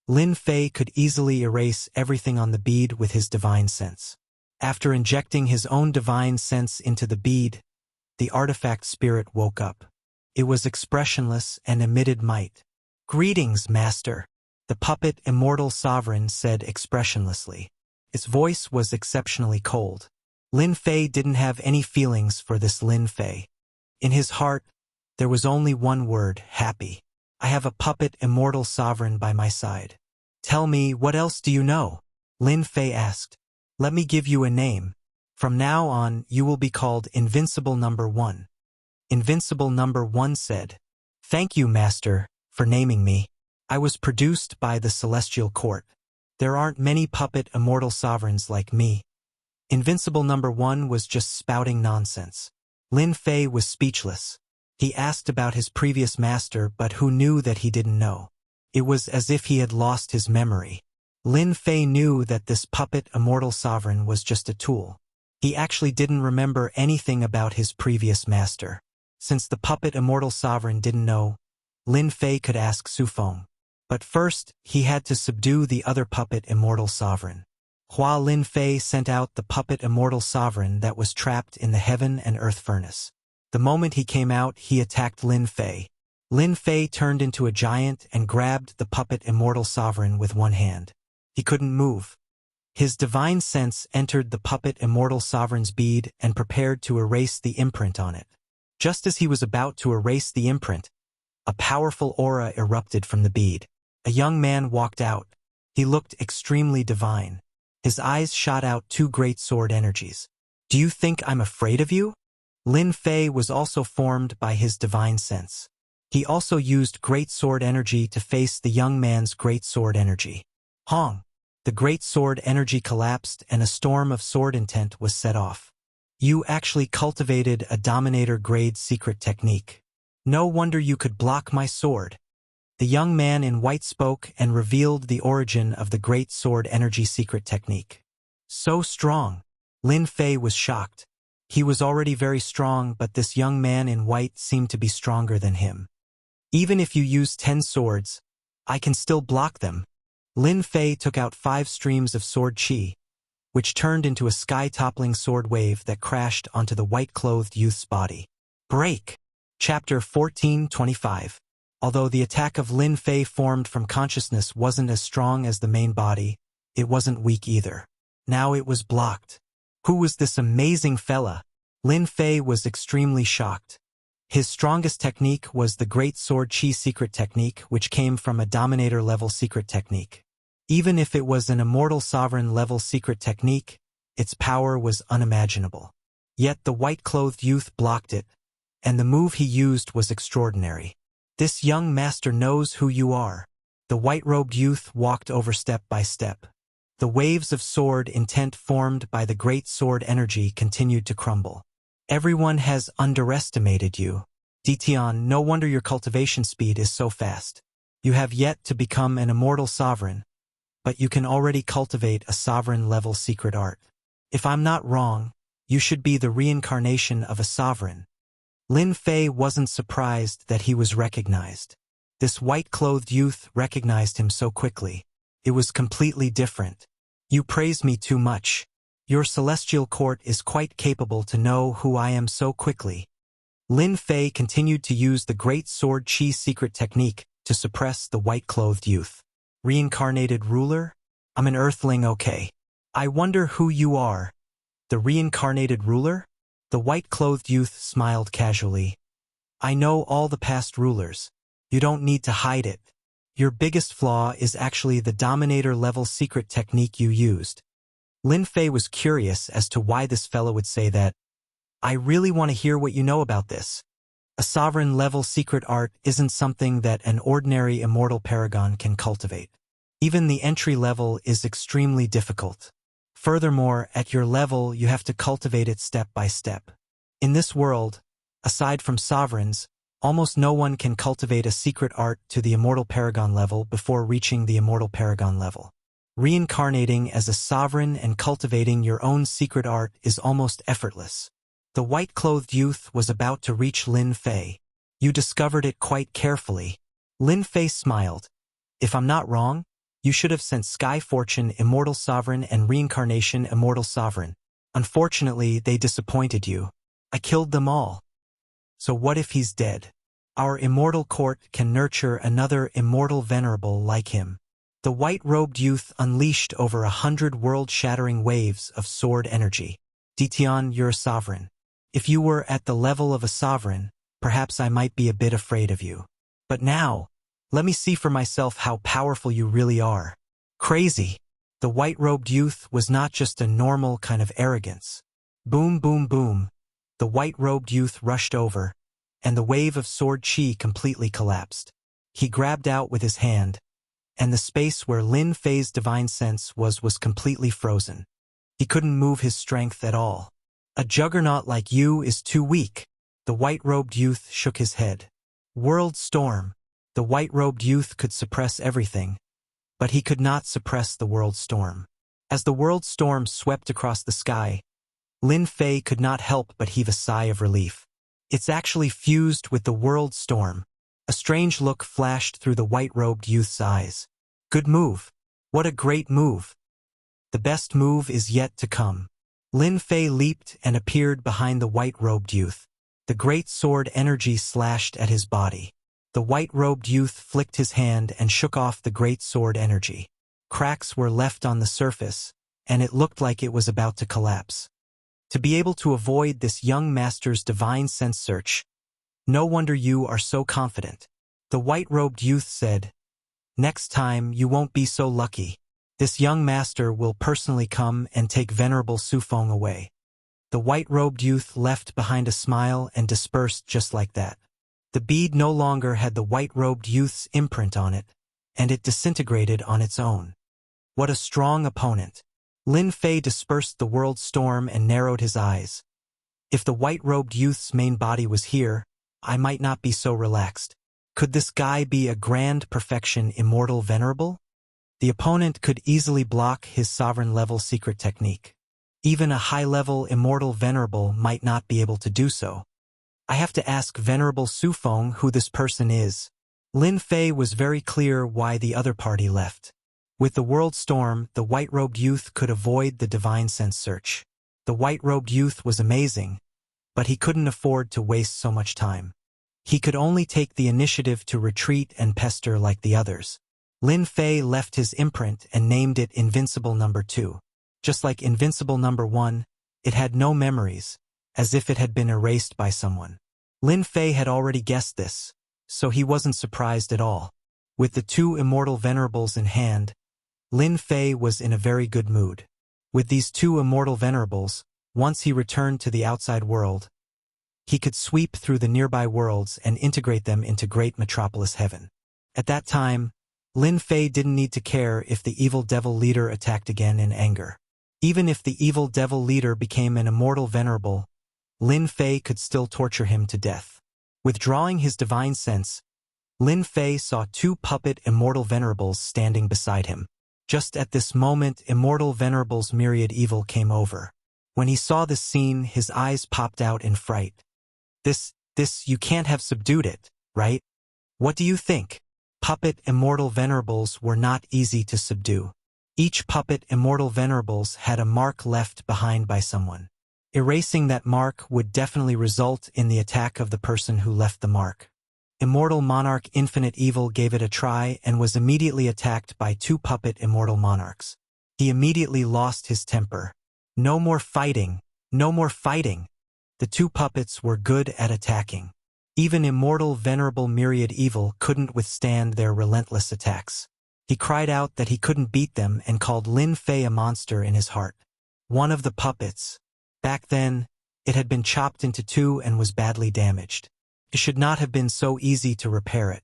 Lin Fei could easily erase everything on the bead with his divine sense. After injecting his own divine sense into the bead, the artifact spirit woke up. It was expressionless and emitted might. "Greetings, Master," the puppet Immortal Sovereign said expressionlessly. Its voice was exceptionally cold. Lin Fei didn't have any feelings for this Lin Fei. In his heart, there was only one word: happy. I have a puppet Immortal Sovereign by my side. Tell me, what else do you know? Lin Fei asked. Let me give you a name. From now on, you will be called Invincible Number 1. Invincible Number 1 said, Thank you, Master, for naming me. I was produced by the Celestial Court. There aren't many puppet immortal sovereigns like me. Invincible number 1 was just spouting nonsense. Lin Fei was speechless. He asked about his previous master, but who knew that he didn't know? It was as if he had lost his memory. Lin Fei knew that this puppet immortal sovereign was just a tool. He actually didn't remember anything about his previous master. Since the puppet immortal sovereign didn't know, Lin Fei could ask Su Feng. But first, he had to subdue the other puppet immortal sovereign. Hua Lin Fei sent out the puppet immortal sovereign that was trapped in the heaven and earth furnace. The moment he came out, he attacked Lin Fei. Lin Fei turned into a giant and grabbed the puppet immortal sovereign with one hand. He couldn't move. His divine sense entered the puppet immortal sovereign's bead and prepared to erase the imprint on it. Just as he was about to erase the imprint, a powerful aura erupted from the bead. A young man walked out. He looked extremely divine. His eyes shot out 2 great sword energies. Do you think I'm afraid of you? Lin Fei was also formed by his divine sense. He also used great sword energy to face the young man's great sword energy. Hong! The great sword energy collapsed and a storm of sword intent was set off. You actually cultivated a dominator-grade secret technique. No wonder you could block my sword. The young man in white spoke and revealed the origin of the great sword energy secret technique. So strong. Lin Fei was shocked. He was already very strong, but this young man in white seemed to be stronger than him. Even if you use 10 swords, I can still block them. Lin Fei took out 5 streams of sword chi, which turned into a sky-toppling sword wave that crashed onto the white-clothed youth's body. Break! Chapter 14:25. Although the attack of Lin Fei formed from consciousness wasn't as strong as the main body, it wasn't weak either. Now it was blocked. Who was this amazing fella? Lin Fei was extremely shocked. His strongest technique was the Great Sword Chi secret technique, which came from a Dominator-level secret technique. Even if it was an Immortal Sovereign-level secret technique, its power was unimaginable. Yet the white-clothed youth blocked it, and the move he used was extraordinary. This young master knows who you are. The white-robed youth walked over step by step. The waves of sword intent formed by the great sword energy continued to crumble. Everyone has underestimated you. Ditian, no wonder your cultivation speed is so fast. You have yet to become an immortal sovereign, but you can already cultivate a sovereign-level secret art. If I'm not wrong, you should be the reincarnation of a sovereign. Lin Fei wasn't surprised that he was recognized. This white-clothed youth recognized him so quickly. It was completely different. You praise me too much. Your celestial court is quite capable to know who I am so quickly. Lin Fei continued to use the Great Sword Chi secret technique to suppress the white-clothed youth. Reincarnated ruler? I'm an earthling, okay. I wonder who you are. The reincarnated ruler? The white-clothed youth smiled casually. I know all the past rulers. You don't need to hide it. Your biggest flaw is actually the Dominator-level secret technique you used. Lin Fei was curious as to why this fellow would say that. I really want to hear what you know about this. A sovereign-level secret art isn't something that an ordinary immortal paragon can cultivate. Even the entry level is extremely difficult. Furthermore, at your level, you have to cultivate it step by step. In this world, aside from sovereigns, almost no one can cultivate a secret art to the Immortal Paragon level before reaching the Immortal Paragon level. Reincarnating as a sovereign and cultivating your own secret art is almost effortless. The white-clothed youth was about to reach Lin Fei. You discovered it quite carefully. Lin Fei smiled. If I'm not wrong, you should have sent Sky Fortune Immortal Sovereign and Reincarnation Immortal Sovereign. Unfortunately, they disappointed you. I killed them all. So what if he's dead? Our immortal court can nurture another immortal venerable like him. The white-robed youth unleashed over 100 world-shattering waves of sword energy. Ditian, you're a sovereign. If you were at the level of a sovereign, perhaps I might be a bit afraid of you. But now, let me see for myself how powerful you really are. Crazy. The white-robed youth was not just a normal kind of arrogance. Boom, boom, boom. The white-robed youth rushed over, and the wave of sword chi completely collapsed. He grabbed out with his hand, and the space where Lin Fei's divine sense was completely frozen. He couldn't move his strength at all. A juggernaut like you is too weak. The white-robed youth shook his head. World storm. The white-robed youth could suppress everything, but he could not suppress the world storm. As the world storm swept across the sky, Lin Fei could not help but heave a sigh of relief. It's actually fused with the world storm. A strange look flashed through the white-robed youth's eyes. Good move. What a great move. The best move is yet to come. Lin Fei leaped and appeared behind the white-robed youth. The great sword energy slashed at his body. The white-robed youth flicked his hand and shook off the great sword energy. Cracks were left on the surface, and it looked like it was about to collapse. To be able to avoid this young master's divine sense search, no wonder you are so confident. The white-robed youth said, Next time you won't be so lucky. This young master will personally come and take Venerable Sufeng away. The white-robed youth left behind a smile and dispersed just like that. The bead no longer had the white-robed youth's imprint on it, and it disintegrated on its own. What a strong opponent. Lin Fei dispersed the world storm and narrowed his eyes. If the white-robed youth's main body was here, I might not be so relaxed. Could this guy be a grand perfection immortal venerable? The opponent could easily block his sovereign-level secret technique. Even a high-level immortal venerable might not be able to do so. I have to ask Venerable Sufeng who this person is. Lin Fei was very clear why the other party left. With the world storm, the white-robed youth could avoid the divine sense search. The white-robed youth was amazing, but he couldn't afford to waste so much time. He could only take the initiative to retreat and pester like the others. Lin Fei left his imprint and named it Invincible Number 2. Just like Invincible Number 1, it had no memories, as if it had been erased by someone. Lin Fei had already guessed this, so he wasn't surprised at all. With the two immortal venerables in hand, Lin Fei was in a very good mood. With these two immortal venerables, once he returned to the outside world, he could sweep through the nearby worlds and integrate them into great metropolis heaven. At that time, Lin Fei didn't need to care if the evil devil leader attacked again in anger. Even if the evil devil leader became an immortal venerable, Lin Fei could still torture him to death. Withdrawing his divine sense, Lin Fei saw two puppet immortal venerables standing beside him. Just at this moment, immortal venerable's myriad evil came over. When he saw this scene, his eyes popped out in fright. You can't have subdued it, right? What do you think? Puppet immortal venerables were not easy to subdue. Each puppet immortal venerables had a mark left behind by someone. Erasing that mark would definitely result in the attack of the person who left the mark. Immortal Monarch Infinite Evil gave it a try and was immediately attacked by two puppet immortal monarchs. He immediately lost his temper. No more fighting, no more fighting. The two puppets were good at attacking. Even immortal venerable myriad evil couldn't withstand their relentless attacks. He cried out that he couldn't beat them and called Lin Fei a monster in his heart. One of the puppets. Back then, it had been chopped into two and was badly damaged. It should not have been so easy to repair it.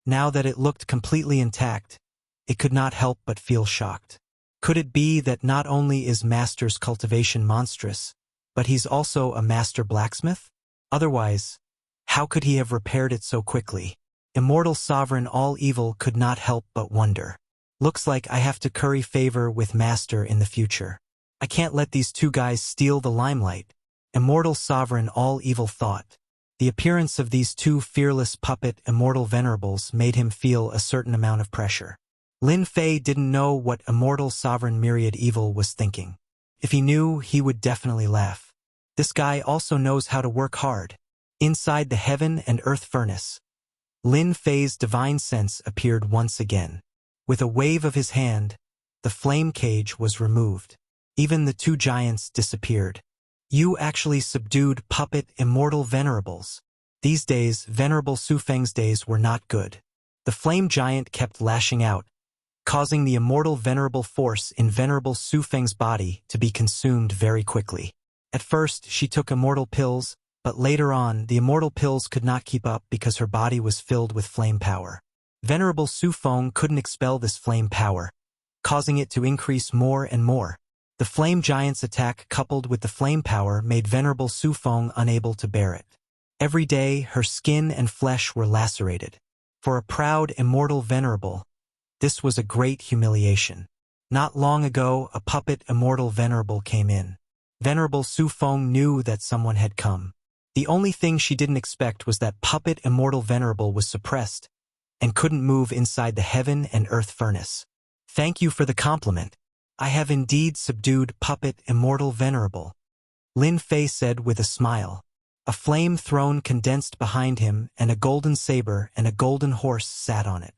Now that it looked completely intact, it could not help but feel shocked. Could it be that not only is Master's cultivation monstrous, but he's also a master blacksmith? Otherwise, how could he have repaired it so quickly? Immortal Sovereign All-Evil could not help but wonder. Looks like I have to curry favor with Master in the future. I can't let these two guys steal the limelight. Immortal Sovereign All-Evil thought. The appearance of these two fearless puppet immortal venerables made him feel a certain amount of pressure. Lin Fei didn't know what Immortal Sovereign Myriad Evil was thinking. If he knew, he would definitely laugh. This guy also knows how to work hard. Inside the heaven and earth furnace, Lin Fei's divine sense appeared once again. With a wave of his hand, the flame cage was removed. Even the two giants disappeared. You actually subdued puppet immortal venerables. These days, Venerable Sufeng's days were not good. The flame giant kept lashing out, causing the immortal venerable force in Venerable Sufeng's body to be consumed very quickly. At first, she took immortal pills, but later on, the immortal pills could not keep up because her body was filled with flame power. Venerable Su Feng couldn't expel this flame power, causing it to increase more and more. The flame giant's attack coupled with the flame power made Venerable Su Feng unable to bear it. Every day, her skin and flesh were lacerated. For a proud, immortal venerable, this was a great humiliation. Not long ago, a puppet immortal venerable came in. Venerable Su Feng knew that someone had come. The only thing she didn't expect was that puppet immortal venerable was suppressed and couldn't move inside the heaven and earth furnace. Thank you for the compliment. I have indeed subdued puppet immortal venerable, Lin Fei said with a smile. A flame throne condensed behind him, and a golden saber and a golden horse sat on it.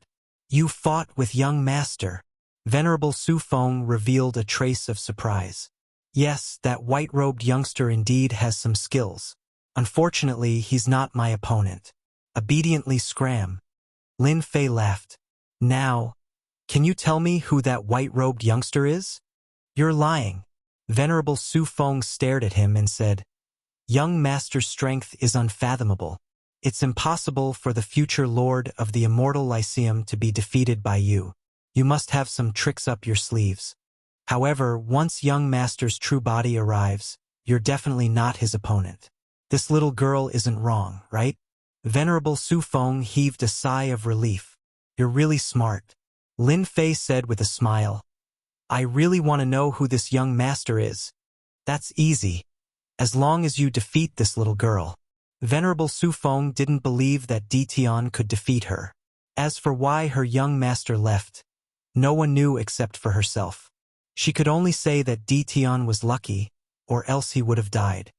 You fought with young master. Venerable Su Feng revealed a trace of surprise. Yes, that white-robed youngster indeed has some skills. Unfortunately, he's not my opponent. Obediently scram. Lin Fei laughed. Now, can you tell me who that white-robed youngster is? You're lying. Venerable Su Feng stared at him and said, Young master's strength is unfathomable. It's impossible for the future lord of the immortal Lyceum to be defeated by you. You must have some tricks up your sleeves. However, once young master's true body arrives, you're definitely not his opponent. This little girl isn't wrong, right? Venerable Su Feng heaved a sigh of relief. You're really smart. Lin Fei said with a smile. I really want to know who this young master is. That's easy. As long as you defeat this little girl. Venerable Su Feng didn't believe that Di Tian could defeat her. As for why her young master left, no one knew except for herself. She could only say that Di Tian was lucky, or else he would have died.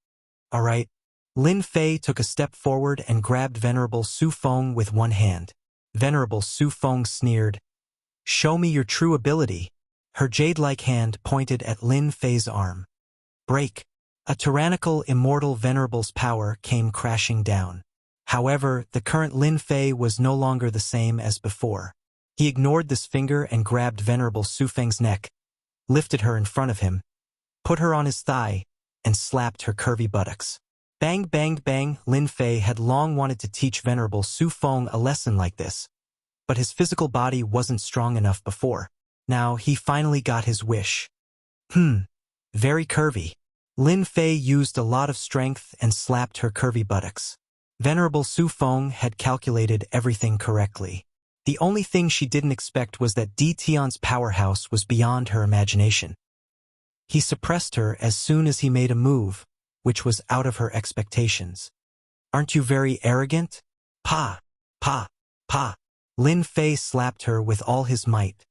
All right. Lin Fei took a step forward and grabbed Venerable Su Feng with one hand. Venerable Su Feng sneered. Show me your true ability. Her jade-like hand pointed at Lin Fei's arm. Break. A tyrannical, immortal venerable's power came crashing down. However, the current Lin Fei was no longer the same as before. He ignored this finger and grabbed Venerable Su Feng's neck, lifted her in front of him, put her on his thigh, and slapped her curvy buttocks. Bang, bang, bang. Lin Fei had long wanted to teach Venerable Su Feng a lesson like this, but his physical body wasn't strong enough before. Now he finally got his wish. Very curvy. Lin Fei used a lot of strength and slapped her curvy buttocks. Venerable Su Feng had calculated everything correctly. The only thing she didn't expect was that Di Tian's powerhouse was beyond her imagination. He suppressed her as soon as he made a move, which was out of her expectations. Aren't you very arrogant? Pa, pa, pa. Lin Fei slapped her with all his might.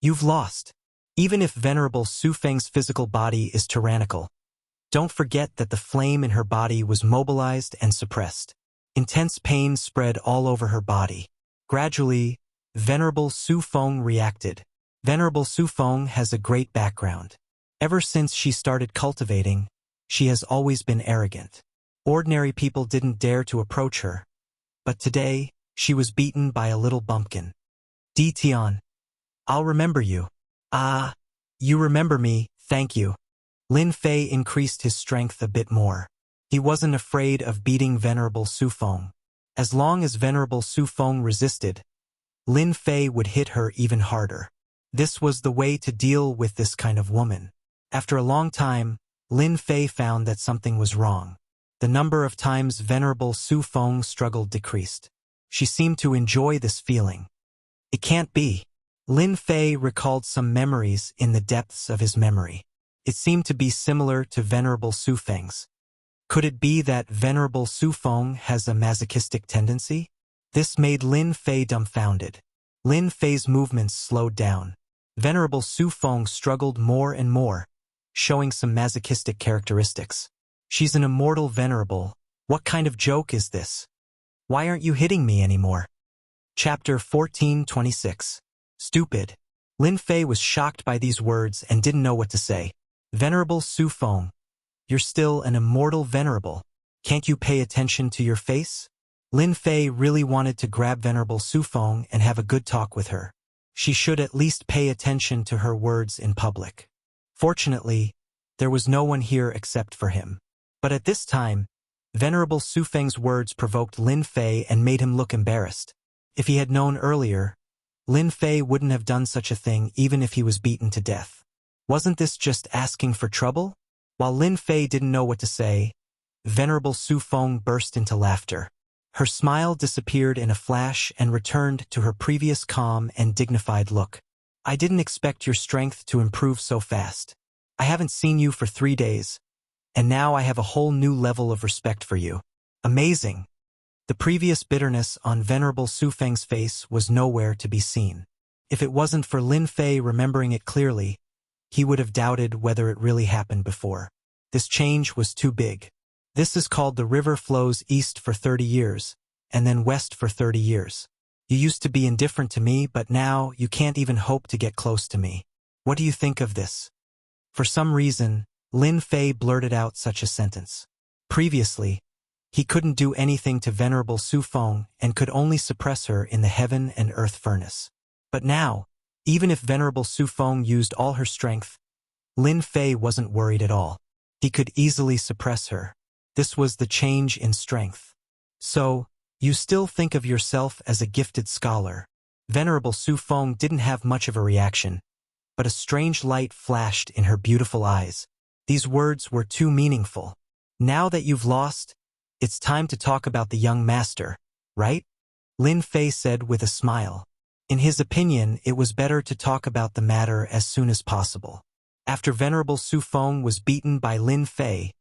You've lost. Even if Venerable Su Feng's physical body is tyrannical, don't forget that the flame in her body was mobilized and suppressed. Intense pain spread all over her body. Gradually, Venerable Su Feng reacted. Venerable Su Feng has a great background. Ever since she started cultivating, she has always been arrogant. Ordinary people didn't dare to approach her. But today, she was beaten by a little bumpkin. Di Tian. I'll remember you. Ah, you remember me, thank you. Lin Fei increased his strength a bit more. He wasn't afraid of beating Venerable Su Feng. As long as Venerable Su Feng resisted, Lin Fei would hit her even harder. This was the way to deal with this kind of woman. After a long time, Lin Fei found that something was wrong. The number of times Venerable Su Feng struggled decreased. She seemed to enjoy this feeling. It can't be. Lin Fei recalled some memories in the depths of his memory. It seemed to be similar to Venerable Su Feng's. Could it be that Venerable Su Feng has a masochistic tendency? This made Lin Fei dumbfounded. Lin Fei's movements slowed down. Venerable Su Feng struggled more and more, showing some masochistic characteristics. She's an immortal venerable. What kind of joke is this? Why aren't you hitting me anymore? Chapter 14:26. Stupid. Lin Fei was shocked by these words and didn't know what to say. Venerable Su Feng. You're still an immortal venerable. Can't you pay attention to your face? Lin Fei really wanted to grab Venerable Su Feng and have a good talk with her. She should at least pay attention to her words in public. Fortunately, there was no one here except for him. But at this time, Venerable Su Feng's words provoked Lin Fei and made him look embarrassed. If he had known earlier, Lin Fei wouldn't have done such a thing even if he was beaten to death. Wasn't this just asking for trouble? While Lin Fei didn't know what to say, Venerable Su Feng burst into laughter. Her smile disappeared in a flash and returned to her previous calm and dignified look. I didn't expect your strength to improve so fast. I haven't seen you for 3 days, and now I have a whole new level of respect for you. Amazing. The previous bitterness on Venerable Su Feng's face was nowhere to be seen. If it wasn't for Lin Fei remembering it clearly, he would have doubted whether it really happened before. This change was too big. This is called the river flows east for 30 years, and then west for 30 years. You used to be indifferent to me, but now you can't even hope to get close to me. What do you think of this? For some reason, Lin Fei blurted out such a sentence. Previously, he couldn't do anything to Venerable Su Feng and could only suppress her in the heaven and earth furnace. But now, even if Venerable Su Feng used all her strength, Lin Fei wasn't worried at all. He could easily suppress her. This was the change in strength. So, you still think of yourself as a gifted scholar. Venerable Su Feng didn't have much of a reaction, but a strange light flashed in her beautiful eyes. These words were too meaningful. Now that you've lost, it's time to talk about the young master, right? Lin Fei said with a smile. In his opinion, it was better to talk about the matter as soon as possible. After Venerable Su Feng was beaten by Lin Fei,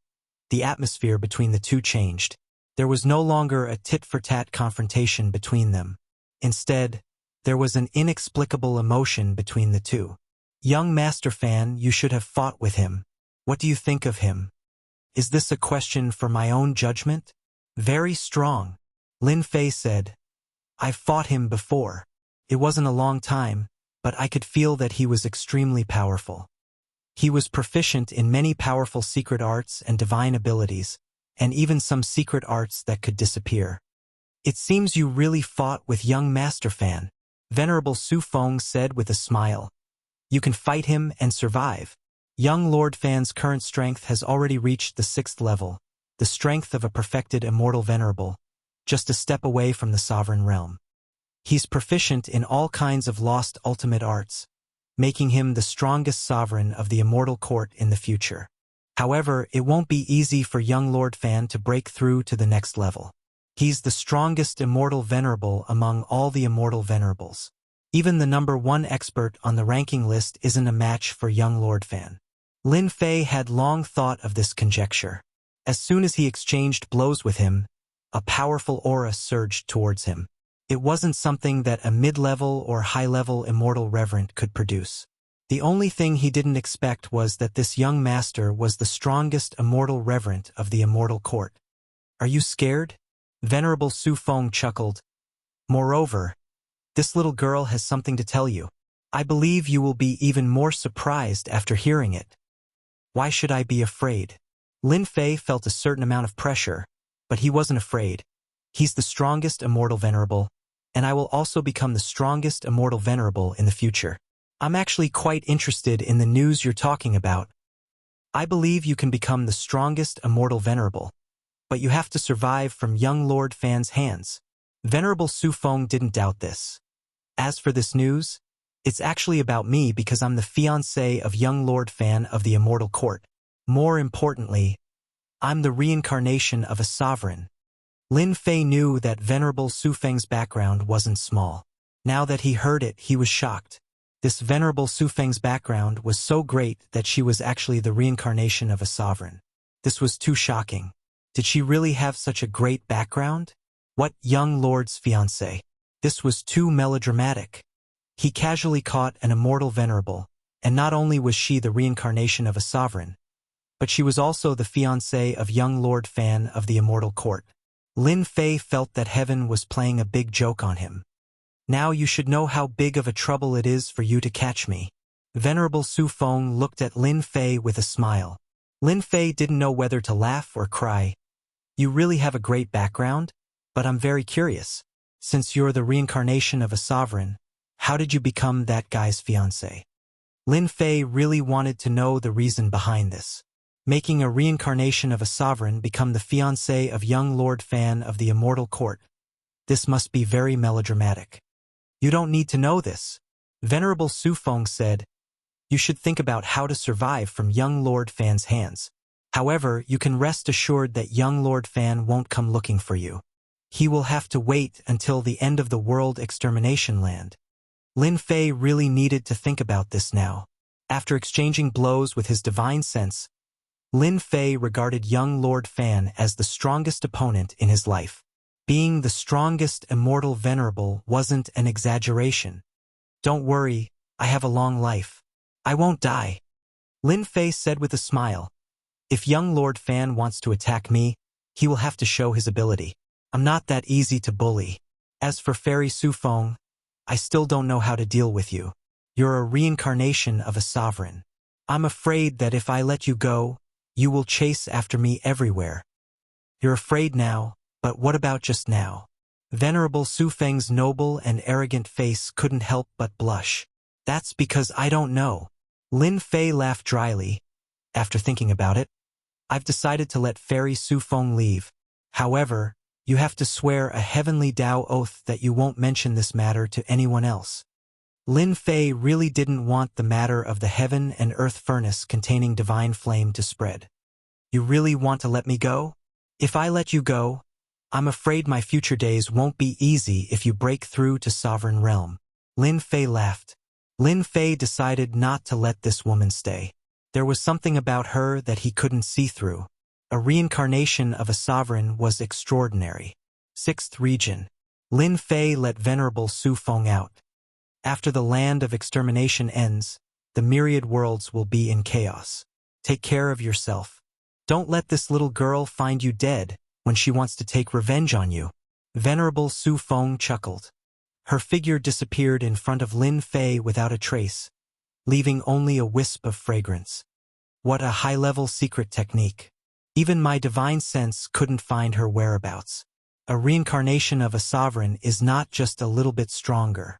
the atmosphere between the two changed. There was no longer a tit-for-tat confrontation between them. Instead, there was an inexplicable emotion between the two. Young Master Fan, you should have fought with him. What do you think of him? Is this a question for my own judgment? Very strong. Lin Fei said. I've fought him before. It wasn't a long time, but I could feel that he was extremely powerful. He was proficient in many powerful secret arts and divine abilities, and even some secret arts that could disappear. It seems you really fought with young Master Fan, Venerable Su Feng said with a smile. You can fight him and survive. Young Lord Fan's current strength has already reached the 6th level, the strength of a perfected immortal venerable, just a step away from the sovereign realm. He's proficient in all kinds of lost ultimate arts, making him the strongest sovereign of the immortal court in the future. However, it won't be easy for young Lord Fan to break through to the next level. He's the strongest immortal venerable among all the immortal venerables. Even the number 1 expert on the ranking list isn't a match for young Lord Fan. Lin Fei had long thought of this conjecture. As soon as he exchanged blows with him, a powerful aura surged towards him. It wasn't something that a mid-level or high-level immortal reverend could produce. The only thing he didn't expect was that this young master was the strongest immortal reverend of the immortal court. Are you scared? Venerable Su Feng chuckled. Moreover, this little girl has something to tell you. I believe you will be even more surprised after hearing it. Why should I be afraid? Lin Fei felt a certain amount of pressure, but he wasn't afraid. He's the strongest immortal venerable, and I will also become the strongest immortal venerable in the future. I'm actually quite interested in the news you're talking about. I believe you can become the strongest immortal venerable, but you have to survive from young Lord Fan's hands. Venerable Su Feng didn't doubt this. As for this news, it's actually about me because I'm the fiancé of young Lord Fan of the immortal court. More importantly, I'm the reincarnation of a sovereign. Lin Fei knew that Venerable Su Feng's background wasn't small. Now that he heard it, he was shocked. This Venerable Su Feng's background was so great that she was actually the reincarnation of a sovereign. This was too shocking. Did she really have such a great background? What young lord's fiancé? This was too melodramatic. He casually caught an immortal venerable, and not only was she the reincarnation of a sovereign, but she was also the fiancé of young Lord Fan of the immortal court. Lin Fei felt that heaven was playing a big joke on him. Now you should know how big of a trouble it is for you to catch me. Venerable Su Feng looked at Lin Fei with a smile. Lin Fei didn't know whether to laugh or cry. You really have a great background, but I'm very curious. Since you're the reincarnation of a sovereign, how did you become that guy's fiancé? Lin Fei really wanted to know the reason behind this. Making a reincarnation of a sovereign become the fiancé of young Lord Fan of the immortal court. This must be very melodramatic. You don't need to know this. Venerable Su Feng said, you should think about how to survive from young Lord Fan's hands. However, you can rest assured that young Lord Fan won't come looking for you. He will have to wait until the end of the world extermination land. Lin Fei really needed to think about this now. After exchanging blows with his divine sense, Lin Fei regarded young Lord Fan as the strongest opponent in his life. Being the strongest immortal venerable wasn't an exaggeration. Don't worry, I have a long life. I won't die. Lin Fei said with a smile. If young Lord Fan wants to attack me, he will have to show his ability. I'm not that easy to bully. As for Fairy Su Feng, I still don't know how to deal with you. You're a reincarnation of a sovereign. I'm afraid that if I let you go, you will chase after me everywhere. You're afraid now, but what about just now? Venerable Su Feng's noble and arrogant face couldn't help but blush. That's because I don't know. Lin Fei laughed dryly. After thinking about it, I've decided to let Fairy Su Feng leave. However, you have to swear a heavenly Tao oath that you won't mention this matter to anyone else. Lin Fei really didn't want the matter of the heaven and earth furnace containing divine flame to spread. You really want to let me go? If I let you go, I'm afraid my future days won't be easy if you break through to Sovereign Realm. Lin Fei laughed. Lin Fei decided not to let this woman stay. There was something about her that he couldn't see through. A reincarnation of a sovereign was extraordinary. 6th Region. Lin Fei let Venerable Su Feng out. After the land of extermination ends, the myriad worlds will be in chaos. Take care of yourself. Don't let this little girl find you dead when she wants to take revenge on you. Venerable Su Feng chuckled. Her figure disappeared in front of Lin Fei without a trace, leaving only a wisp of fragrance. What a high-level secret technique. Even my divine sense couldn't find her whereabouts. A reincarnation of a sovereign is not just a little bit stronger.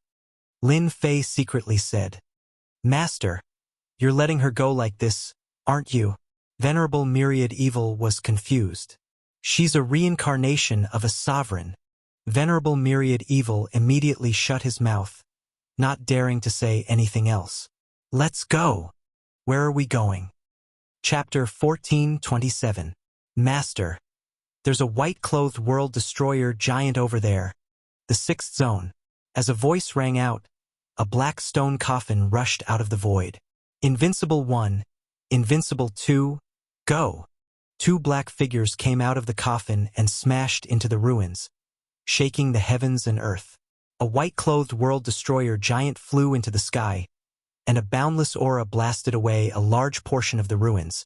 Lin Fei secretly said. Master, you're letting her go like this, aren't you? Venerable Myriad Evil was confused. She's a reincarnation of a sovereign. Venerable Myriad Evil immediately shut his mouth, not daring to say anything else. Let's go. Where are we going? Chapter 1427. Master. There's a white-clothed world destroyer giant over there. The 6th zone. As a voice rang out, a black stone coffin rushed out of the void. Invincible 1, Invincible 2, go! 2 black figures came out of the coffin and smashed into the ruins, shaking the heavens and earth. A white-clothed world destroyer giant flew into the sky, and a boundless aura blasted away a large portion of the ruins,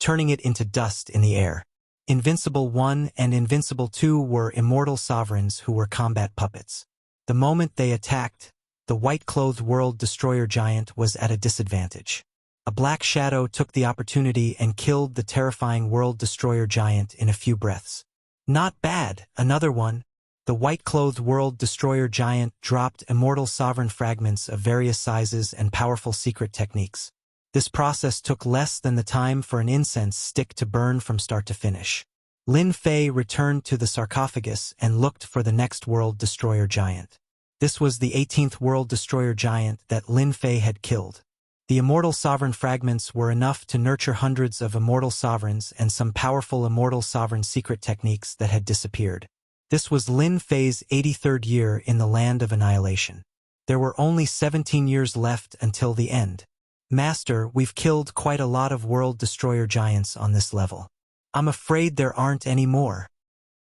turning it into dust in the air. Invincible 1 and Invincible 2 were immortal sovereigns who were combat puppets. The moment they attacked, the white-clothed world destroyer giant was at a disadvantage. A black shadow took the opportunity and killed the terrifying world destroyer giant in a few breaths. Not bad, another one. The white-clothed world destroyer giant dropped immortal sovereign fragments of various sizes and powerful secret techniques. This process took less than the time for an incense stick to burn from start to finish. Lin Fei returned to the sarcophagus and looked for the next world destroyer giant. This was the 18th world destroyer giant that Lin Fei had killed. The immortal sovereign fragments were enough to nurture hundreds of immortal sovereigns and some powerful immortal sovereign secret techniques that had disappeared. This was Lin Fei's 83rd year in the land of annihilation. There were only 17 years left until the end. Master, we've killed quite a lot of world destroyer giants on this level. I'm afraid there aren't any more.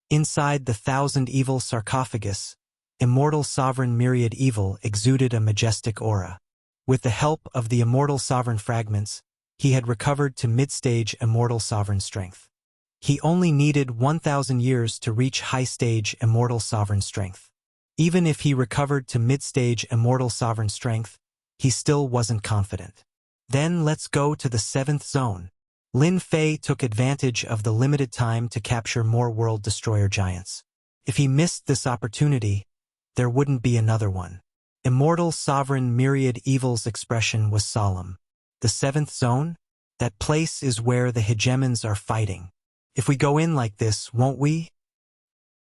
Inside the 1,000 evil sarcophagus, immortal sovereign Myriad Evil exuded a majestic aura. With the help of the immortal sovereign fragments, he had recovered to mid-stage immortal sovereign strength. He only needed 1,000 years to reach high-stage immortal sovereign strength. Even if he recovered to mid-stage immortal sovereign strength, he still wasn't confident. Then let's go to the 7th zone. Lin Fei took advantage of the limited time to capture more world destroyer giants. If he missed this opportunity, there wouldn't be another one. Immortal sovereign Myriad Evil's expression was solemn. The 7th zone? That place is where the hegemons are fighting. If we go in like this, won't we?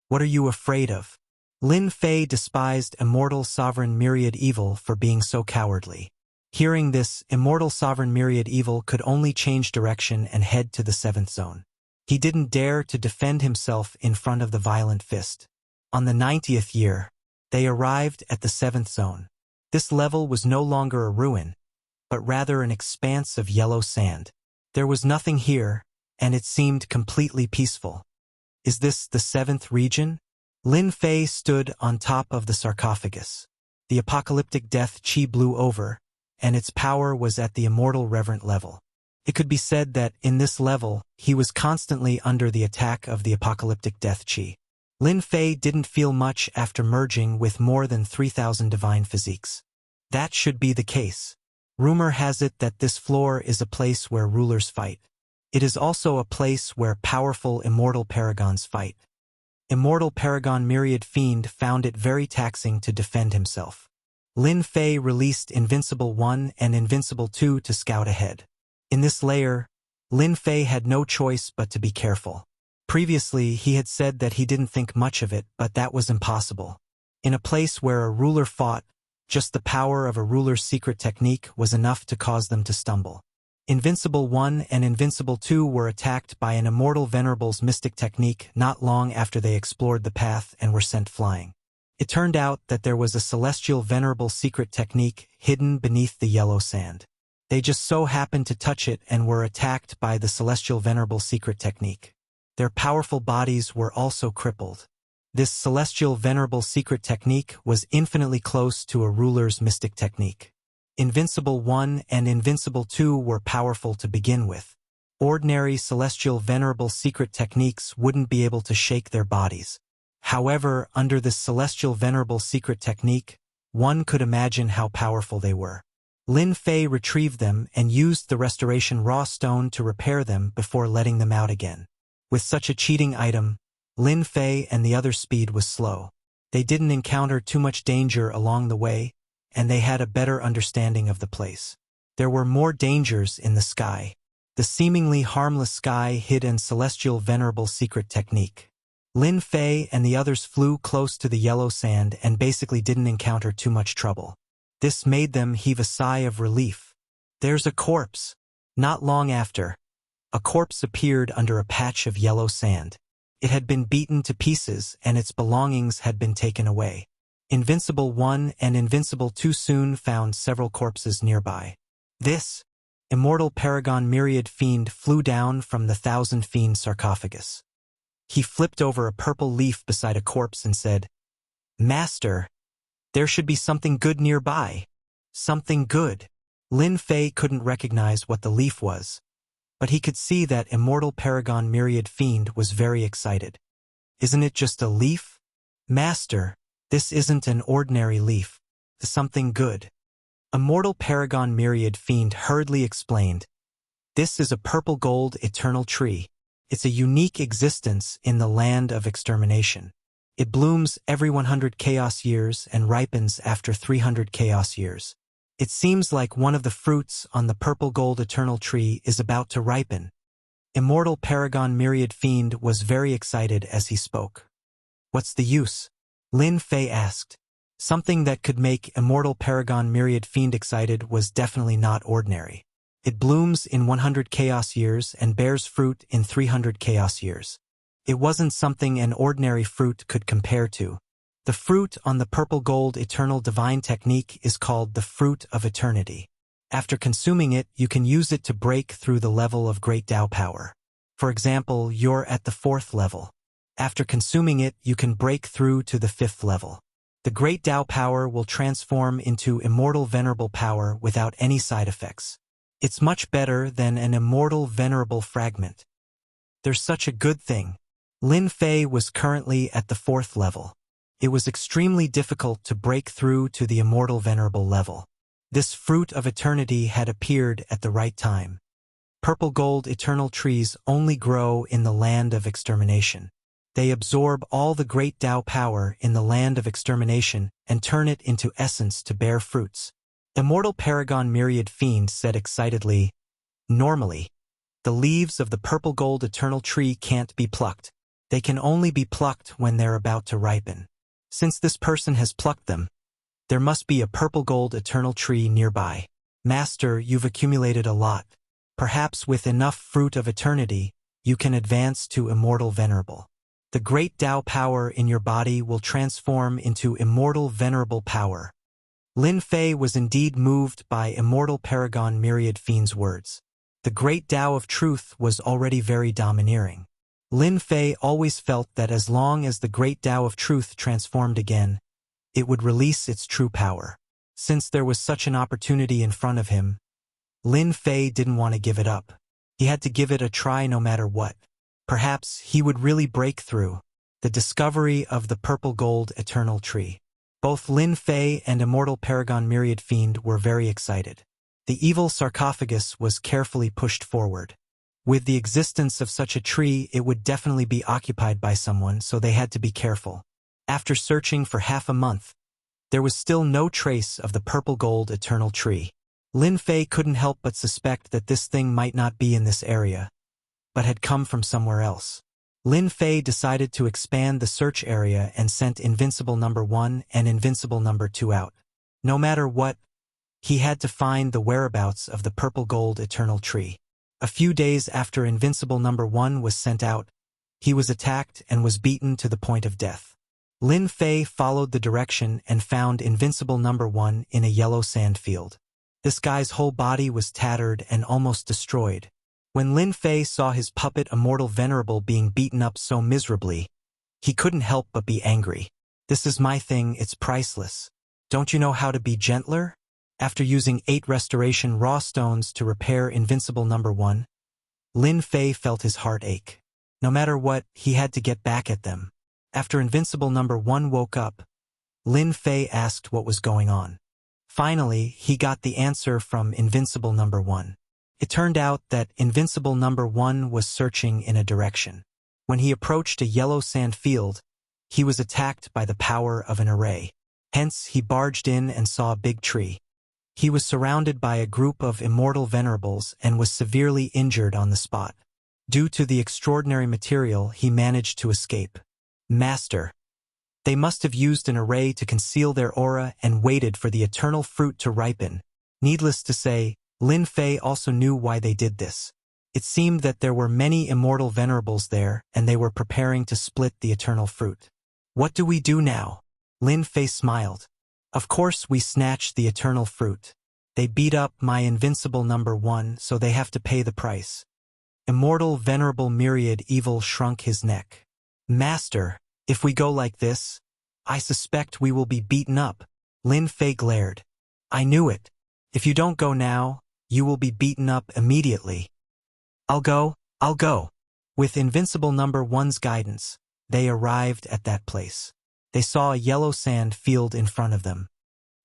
What are you afraid of? Lin Fei despised Immortal Sovereign Myriad Evil for being so cowardly. Hearing this, Immortal Sovereign Myriad Evil could only change direction and head to the 7th zone. He didn't dare to defend himself in front of the violent fist. On the 90th year, they arrived at the 7th zone. This level was no longer a ruin, but rather an expanse of yellow sand. There was nothing here, and it seemed completely peaceful. Is this the 7th region? Lin Fei stood on top of the sarcophagus. The apocalyptic death chi blew over, and its power was at the immortal reverent level. It could be said that, in this level, he was constantly under the attack of the apocalyptic death chi. Lin Fei didn't feel much after merging with more than 3,000 divine physiques. That should be the case. Rumor has it that this floor is a place where rulers fight. It is also a place where powerful immortal paragons fight. Immortal Paragon Myriad Fiend found it very taxing to defend himself. Lin Fei released Invincible 1 and Invincible 2 to scout ahead. In this layer, Lin Fei had no choice but to be careful. Previously, he had said that he didn't think much of it, but that was impossible. In a place where a ruler fought, just the power of a ruler's secret technique was enough to cause them to stumble. Invincible 1 and Invincible 2 were attacked by an Immortal Venerable's mystic technique not long after they explored the path and were sent flying. It turned out that there was a Celestial Venerable secret technique hidden beneath the yellow sand. They just so happened to touch it and were attacked by the Celestial Venerable secret technique. Their powerful bodies were also crippled. This Celestial Venerable secret technique was infinitely close to a ruler's mystic technique. Invincible 1 and Invincible 2 were powerful to begin with. Ordinary Celestial Venerable secret techniques wouldn't be able to shake their bodies. However, under this Celestial Venerable secret technique, one could imagine how powerful they were. Lin Fei retrieved them and used the Restoration Raw Stone to repair them before letting them out again. With such a cheating item, Lin Fei and the other's speed was slow. They didn't encounter too much danger along the way, and they had a better understanding of the place. There were more dangers in the sky. The seemingly harmless sky hid an Celestial Venerable secret technique. Lin Fei and the others flew close to the yellow sand and basically didn't encounter too much trouble. This made them heave a sigh of relief. There's a corpse. Not long after, a corpse appeared under a patch of yellow sand. It had been beaten to pieces and its belongings had been taken away. Invincible 1 and Invincible 2 soon found several corpses nearby. This Immortal Paragon Myriad Fiend flew down from the 1,000 Fiend sarcophagus. He flipped over a purple leaf beside a corpse and said, "Master, there should be something good nearby." Something good. Lin Fei couldn't recognize what the leaf was, but he could see that Immortal Paragon Myriad Fiend was very excited. "Isn't it just a leaf? Master, this isn't an ordinary leaf. It's something good." Immortal Paragon Myriad Fiend hurriedly explained, "This is a purple gold eternal tree. It's a unique existence in the land of extermination. It blooms every 100 chaos years and ripens after 300 chaos years. It seems like one of the fruits on the purple gold eternal tree is about to ripen." Immortal Paragon Myriad Fiend was very excited as he spoke. "What's the use?" Lin Fei asked. Something that could make Immortal Paragon Myriad Fiend excited was definitely not ordinary. It blooms in 100 chaos years and bears fruit in 300 chaos years. It wasn't something an ordinary fruit could compare to. The fruit on the purple gold eternal divine technique is called the Fruit of Eternity. After consuming it, you can use it to break through the level of Great Tao power. For example, you're at the 4th level. After consuming it, you can break through to the 5th level. The Great Tao power will transform into Immortal Venerable power without any side effects. It's much better than an Immortal Venerable fragment. There's such a good thing. Lin Fei was currently at the 4th level. It was extremely difficult to break through to the Immortal Venerable level. This Fruit of Eternity had appeared at the right time. Purple gold eternal trees only grow in the land of extermination. They absorb all the Great Tao power in the land of extermination and turn it into essence to bear fruits. Immortal Paragon Myriad Fiend said excitedly, "Normally, the leaves of the purple gold eternal tree can't be plucked. They can only be plucked when they're about to ripen. Since this person has plucked them, there must be a purple gold eternal tree nearby. Master, you've accumulated a lot. Perhaps with enough fruit of eternity, you can advance to immortal venerable. The great Tao power in your body will transform into immortal venerable power. Lin Fei was indeed moved by immortal paragon Myriad Fiend's words. The great Tao of truth was already very domineering. Lin Fei always felt that as long as the great Tao of truth transformed again, it would release its true power. Since there was such an opportunity in front of him, Lin Fei didn't want to give it up. He had to give it a try no matter what. Perhaps he would really break through. The discovery of the purple gold eternal tree. Both Lin Fei and immortal paragon Myriad Fiend were very excited. The evil sarcophagus was carefully pushed forward. With the existence of such a tree, it would definitely be occupied by someone, so they had to be careful. After searching for half a month, there was still no trace of the purple gold eternal tree. Lin Fei couldn't help but suspect that this thing might not be in this area, but had come from somewhere else. Lin Fei decided to expand the search area and sent Invincible No. 1 and Invincible No. 2 out. No matter what, he had to find the whereabouts of the purple gold eternal tree. A few days after Invincible No. 1 was sent out, he was attacked and was beaten to the point of death. Lin Fei followed the direction and found Invincible No. 1 in a yellow sand field. This guy's whole body was tattered and almost destroyed. When Lin Fei saw his puppet Immortal Venerable being beaten up so miserably, he couldn't help but be angry. This is my thing, it's priceless. Don't you know how to be gentler? After using 8 restoration raw stones to repair Invincible No. 1, Lin Fei felt his heart ache. No matter what, he had to get back at them. After Invincible No. 1 woke up, Lin Fei asked what was going on. Finally, he got the answer from Invincible No. 1. It turned out that Invincible No. 1 was searching in a direction. When he approached a yellow sand field, he was attacked by the power of an array. Hence, he barged in and saw a big tree. He was surrounded by a group of immortal venerables and was severely injured on the spot. Due to the extraordinary material, he managed to escape. Master. They must have used an array to conceal their aura and waited for the eternal fruit to ripen. Needless to say, Lin Fei also knew why they did this. It seemed that there were many immortal venerables there, and they were preparing to split the eternal fruit. What do we do now? Lin Fei smiled. Of course we snatch the eternal fruit. They beat up my Invincible No. 1, so they have to pay the price. Immortal Venerable Myriad Evil shrunk his neck. Master, if we go like this, I suspect we will be beaten up. Lin Fei glared. I knew it. If you don't go now, you will be beaten up immediately. I'll go. With Invincible No. 1's guidance, they arrived at that place. They saw a yellow sand field in front of them.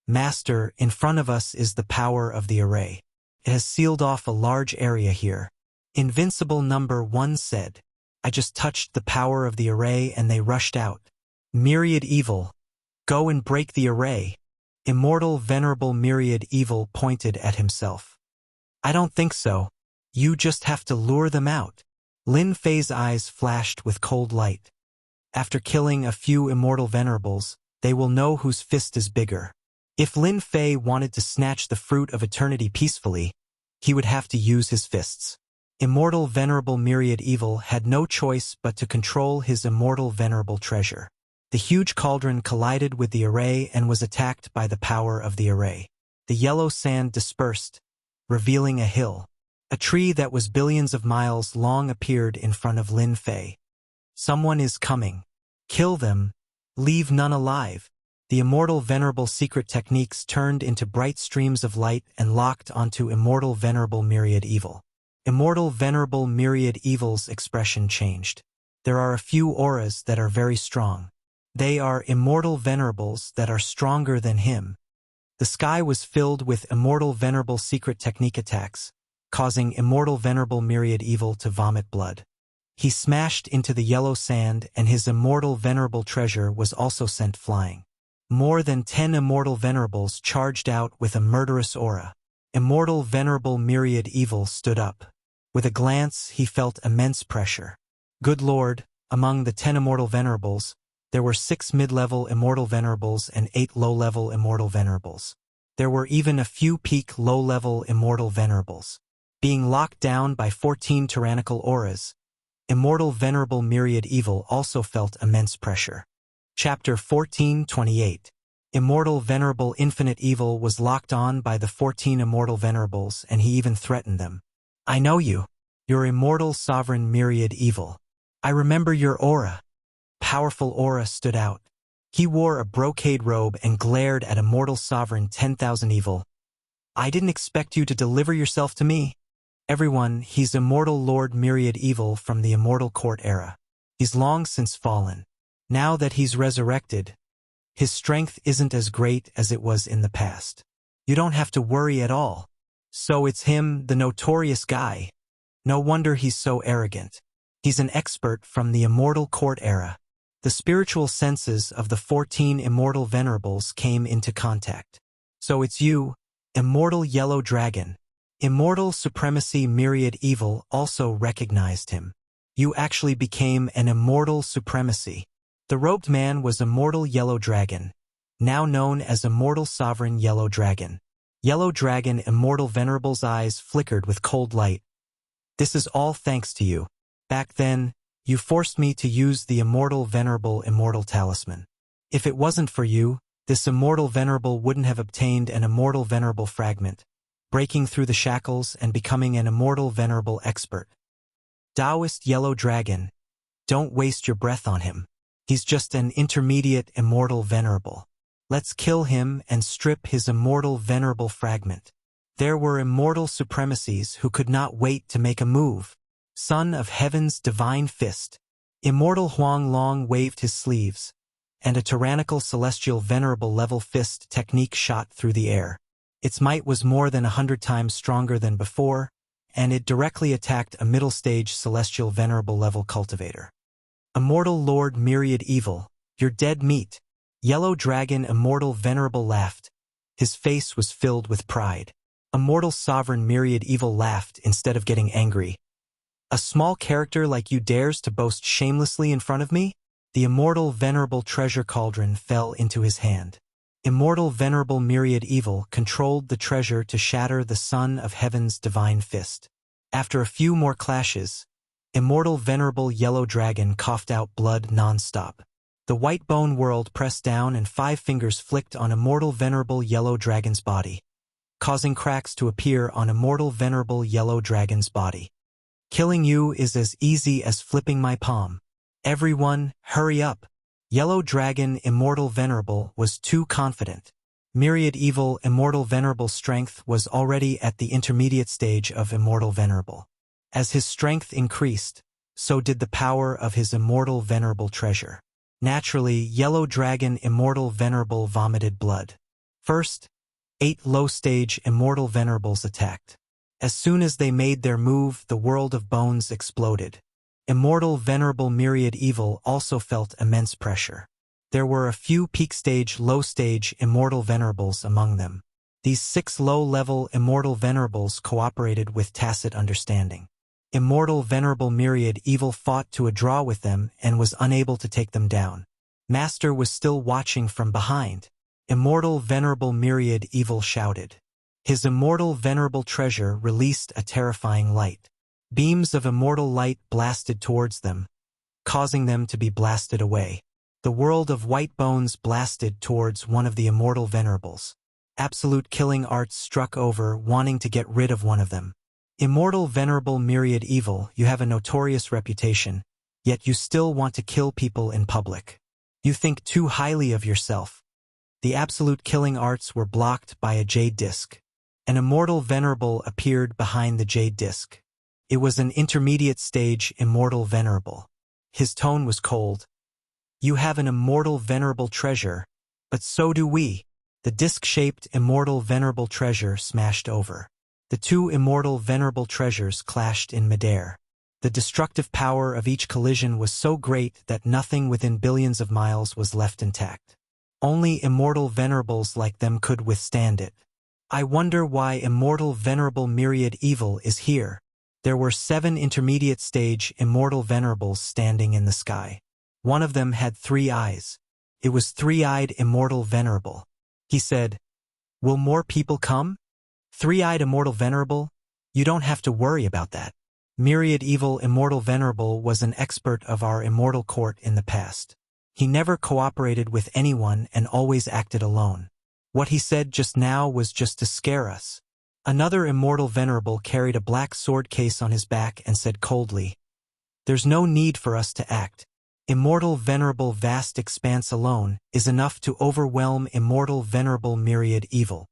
Master, in front of us is the power of the array. It has sealed off a large area here. Invincible No. 1 said. I just touched the power of the array and they rushed out. Myriad Evil. Go and break the array. Immortal Venerable Myriad Evil pointed at himself. I don't think so. You just have to lure them out. Lin Fei's eyes flashed with cold light. After killing a few immortal venerables, they will know whose fist is bigger. If Lin Fei wanted to snatch the fruit of eternity peacefully, he would have to use his fists. Immortal Venerable Myriad Evil had no choice but to control his immortal venerable treasure. The huge cauldron collided with the array and was attacked by the power of the array. The yellow sand dispersed, revealing a hill. A tree that was billions of miles long appeared in front of Lin Fei. Someone is coming. Kill them. Leave none alive. The immortal venerable secret techniques turned into bright streams of light and locked onto Immortal Venerable Myriad Evil. Immortal Venerable Myriad Evil's expression changed. There are a few auras that are very strong. They are immortal venerables that are stronger than him. The sky was filled with Immortal Venerable secret technique attacks, causing Immortal Venerable Myriad Evil to vomit blood. He smashed into the yellow sand and his immortal venerable treasure was also sent flying. More than 10 immortal venerables charged out with a murderous aura. Immortal Venerable Myriad Evil stood up. With a glance, he felt immense pressure. Good Lord, among the 10 immortal venerables, There were 6 mid-level immortal venerables and 8 low-level immortal venerables. There were even a few peak low-level immortal venerables. Being locked down by 14 tyrannical auras, immortal venerable myriad evil also felt immense pressure. Chapter 14:28. Immortal venerable infinite evil was locked on by the 14 immortal venerables, and he even threatened them. I know you. Your immortal sovereign myriad evil. I remember your aura. Powerful aura stood out. He wore a brocade robe and glared at immortal sovereign 10,000 evil. I didn't expect you to deliver yourself to me. Everyone, he's immortal Lord Myriad Evil from the Immortal Court era. He's long since fallen. Now that he's resurrected, his strength isn't as great as it was in the past. You don't have to worry at all. So it's him, the notorious guy. No wonder he's so arrogant. He's an expert from the Immortal Court era. The spiritual senses of the 14 immortal venerables came into contact. So it's you, immortal yellow dragon. Immortal Supremacy Myriad Evil also recognized him. You actually became an Immortal Supremacy. The robed man was Immortal Yellow Dragon, now known as Immortal Sovereign Yellow Dragon. Yellow Dragon Immortal Venerable's eyes flickered with cold light. This is all thanks to you. Back then, you forced me to use the Immortal Venerable Immortal Talisman. If it wasn't for you, this Immortal Venerable wouldn't have obtained an Immortal Venerable Fragment, breaking through the shackles and becoming an Immortal Venerable Expert. Taoist Yellow Dragon, don't waste your breath on him. He's just an intermediate Immortal Venerable. Let's kill him and strip his Immortal Venerable Fragment. There were Immortal Supremacies who could not wait to make a move. Son of Heaven's Divine Fist. Immortal Huang Long waved his sleeves, and a tyrannical celestial venerable level fist technique shot through the air. Its might was more than 100 times stronger than before, and it directly attacked a middle-stage celestial venerable level cultivator. Immortal Lord Myriad Evil, you're dead meat. Yellow Dragon Immortal Venerable laughed. His face was filled with pride. Immortal Sovereign Myriad Evil laughed instead of getting angry. A small character like you dares to boast shamelessly in front of me? The Immortal Venerable Treasure Cauldron fell into his hand. Immortal Venerable Myriad Evil controlled the treasure to shatter the Son of Heaven's Divine Fist. After a few more clashes, Immortal Venerable Yellow Dragon coughed out blood non-stop. The white bone world pressed down and 5 fingers flicked on Immortal Venerable Yellow Dragon's body, causing cracks to appear on Immortal Venerable Yellow Dragon's body. Killing you is as easy as flipping my palm. Everyone, hurry up. Yellow Dragon Immortal Venerable was too confident. Myriad Evil Immortal Venerable strength was already at the intermediate stage of Immortal Venerable. As his strength increased, so did the power of his Immortal Venerable treasure. Naturally, Yellow Dragon Immortal Venerable vomited blood. First, 8 low-stage Immortal Venerables attacked. As soon as they made their move, the world of bones exploded. Immortal Venerable Myriad Evil also felt immense pressure. There were a few peak-stage, low-stage Immortal Venerables among them. These 6 low-level Immortal Venerables cooperated with tacit understanding. Immortal Venerable Myriad Evil fought to a draw with them and was unable to take them down. Master was still watching from behind. Immortal Venerable Myriad Evil shouted. His Immortal Venerable treasure released a terrifying light. Beams of immortal light blasted towards them, causing them to be blasted away. The world of white bones blasted towards one of the Immortal Venerables. Absolute killing arts struck over, wanting to get rid of one of them. Immortal Venerable Myriad Evil, you have a notorious reputation, yet you still want to kill people in public. You think too highly of yourself. The absolute killing arts were blocked by a jade disc. An Immortal Venerable appeared behind the jade disc. It was an intermediate stage Immortal Venerable. His tone was cold. You have an Immortal Venerable treasure, but so do we. The disc-shaped Immortal Venerable treasure smashed over. The 2 Immortal Venerable treasures clashed in midair. The destructive power of each collision was so great that nothing within billions of miles was left intact. Only Immortal Venerables like them could withstand it. I wonder why Immortal Venerable Myriad Evil is here. There were 7 intermediate stage Immortal Venerables standing in the sky. One of them had 3 eyes. It was three-eyed immortal venerable. He said, "Will more people come? Three-eyed immortal venerable? You don't have to worry about that. Myriad evil immortal venerable was an expert of our immortal court in the past. He never cooperated with anyone and always acted alone. What he said just now was just to scare us." Another immortal venerable carried a black sword case on his back and said coldly, "There's no need for us to act. Immortal venerable vast expanse alone is enough to overwhelm immortal venerable myriad evil."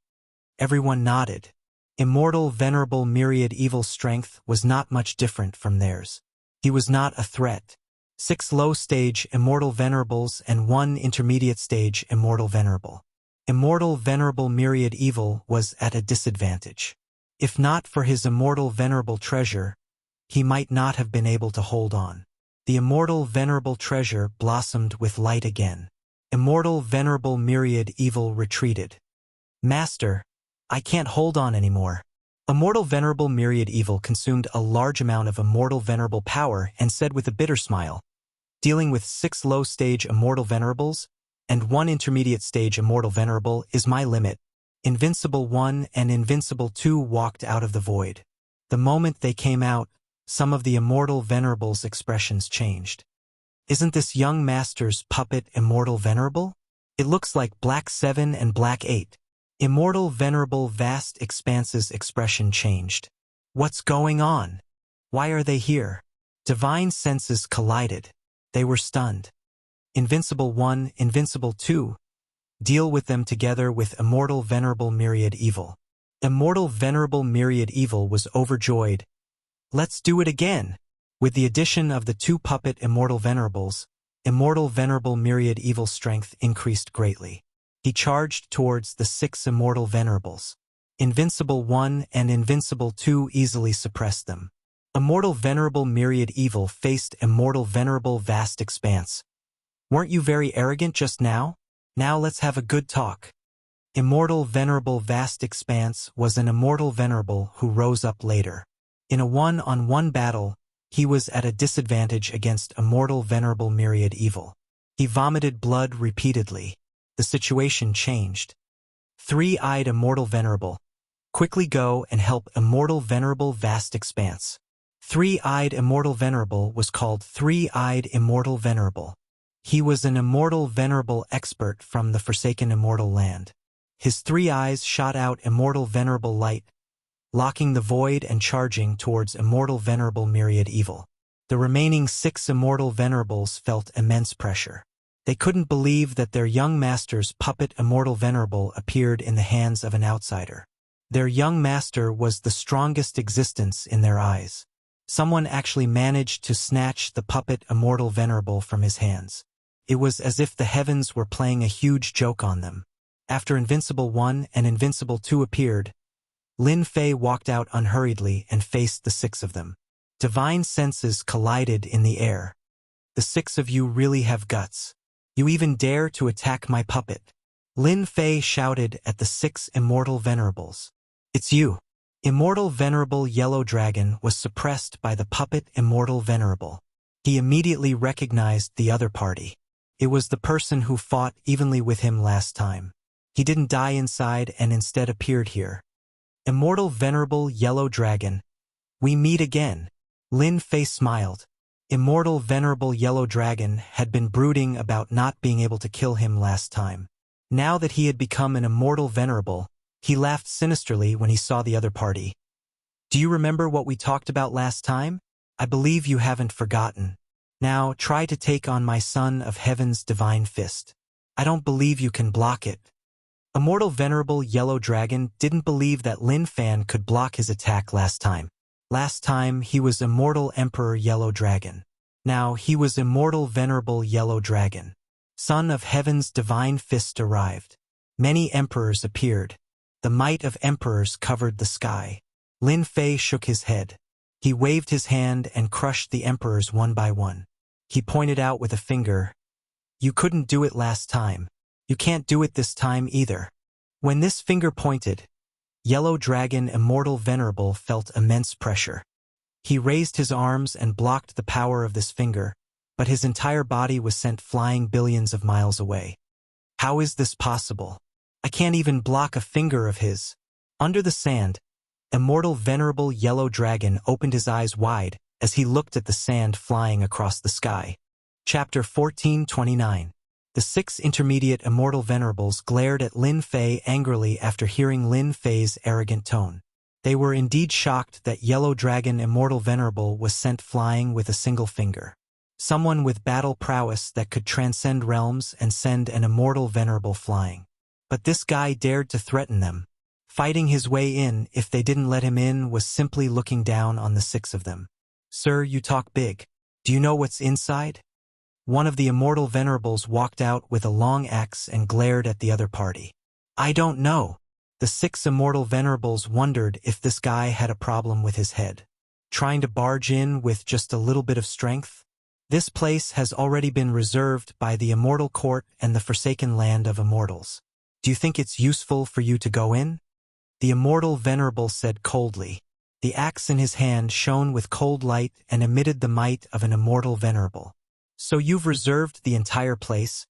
Everyone nodded. Immortal venerable myriad evil strength was not much different from theirs. He was not a threat. 6 low-stage immortal venerables and 1 intermediate-stage immortal venerable. Immortal venerable myriad evil was at a disadvantage. If not for his immortal venerable treasure, he might not have been able to hold on. The immortal venerable treasure blossomed with light again. Immortal venerable myriad evil retreated. "Master, I can't hold on anymore." Immortal venerable myriad evil consumed a large amount of immortal venerable power and said with a bitter smile, "Dealing with 6 low-stage immortal venerables and 1 intermediate-stage immortal venerable is my limit." Invincible 1 and Invincible 2 walked out of the void. The moment they came out, some of the immortal venerables' expressions changed. "Isn't this young master's puppet immortal venerable? It looks like Black 7 and Black 8. Immortal venerable vast expanse's expression changed. "What's going on? Why are they here?" Divine senses collided. They were stunned. Invincible 1, Invincible 2. Deal with them together with immortal venerable myriad evil. Immortal venerable myriad evil was overjoyed. "Let's do it again!" With the addition of the 2 puppet immortal venerables, immortal venerable myriad evil strength increased greatly. He charged towards the 6 immortal venerables. Invincible 1 and Invincible 2 easily suppressed them. Immortal venerable myriad evil faced immortal venerable vast expanse. "Weren't you very arrogant just now? Now let's have a good talk." Immortal venerable vast expanse was an immortal venerable who rose up later. In a 1-on-1 battle, he was at a disadvantage against immortal venerable myriad evil. He vomited blood repeatedly. The situation changed. 3-eyed immortal venerable. Quickly go and help immortal venerable vast expanse. 3-eyed immortal venerable was called 3-eyed immortal venerable. He was an immortal venerable expert from the forsaken immortal land. His 3 eyes shot out immortal venerable light, locking the void and charging towards immortal venerable myriad evil. The remaining 6 immortal venerables felt immense pressure. They couldn't believe that their young master's puppet immortal venerable appeared in the hands of an outsider. Their young master was the strongest existence in their eyes. Someone actually managed to snatch the puppet immortal venerable from his hands. It was as if the heavens were playing a huge joke on them. After Invincible 1 and Invincible 2 appeared, Lin Fei walked out unhurriedly and faced the 6 of them. Divine senses collided in the air. "The 6 of you really have guts. You even dare to attack my puppet." Lin Fei shouted at the 6 immortal venerables. "It's you." Immortal venerable yellow dragon was suppressed by the puppet immortal venerable. He immediately recognized the other party. It was the person who fought evenly with him last time. He didn't die inside and instead appeared here. "Immortal venerable yellow dragon, we meet again." Lin Fei smiled. Immortal venerable yellow dragon had been brooding about not being able to kill him last time. Now that he had become an immortal venerable, he laughed sinisterly when he saw the other party. "Do you remember what we talked about last time? I believe you haven't forgotten. Now try to take on my son of heaven's divine fist. I don't believe you can block it." Immortal venerable yellow dragon didn't believe that Lin Fan could block his attack last time. Last time he was immortal emperor yellow dragon. Now he was immortal venerable yellow dragon. Son of heaven's divine fist arrived. Many emperors appeared. The might of emperors covered the sky. Lin Fei shook his head. He waved his hand and crushed the emperors one by one. He pointed out with a finger, "You couldn't do it last time. You can't do it this time either." When this finger pointed, Yellow Dragon Immortal Venerable felt immense pressure. He raised his arms and blocked the power of this finger, but his entire body was sent flying billions of miles away. How is this possible? I can't even block a finger of his. Under the sand, immortal venerable yellow dragon opened his eyes wide as he looked at the sand flying across the sky. Chapter 1429. The 6 intermediate immortal venerables glared at Lin Fei angrily after hearing Lin Fei's arrogant tone. They were indeed shocked that Yellow Dragon Immortal Venerable was sent flying with a single finger. Someone with battle prowess that could transcend realms and send an immortal venerable flying. But this guy dared to threaten them. Fighting his way in if they didn't let him in was simply looking down on the 6 of them. Sir, you talk big. Do you know what's inside? One of the immortal venerables walked out with a long axe and glared at the other party. I don't know. The 6 immortal venerables wondered if this guy had a problem with his head. Trying to barge in with just a little bit of strength? This place has already been reserved by the Immortal Court and the Forsaken Land of Immortals. Do you think it's useful for you to go in? The immortal venerable said coldly. The axe in his hand shone with cold light and emitted the might of an immortal venerable. So you've reserved the entire place?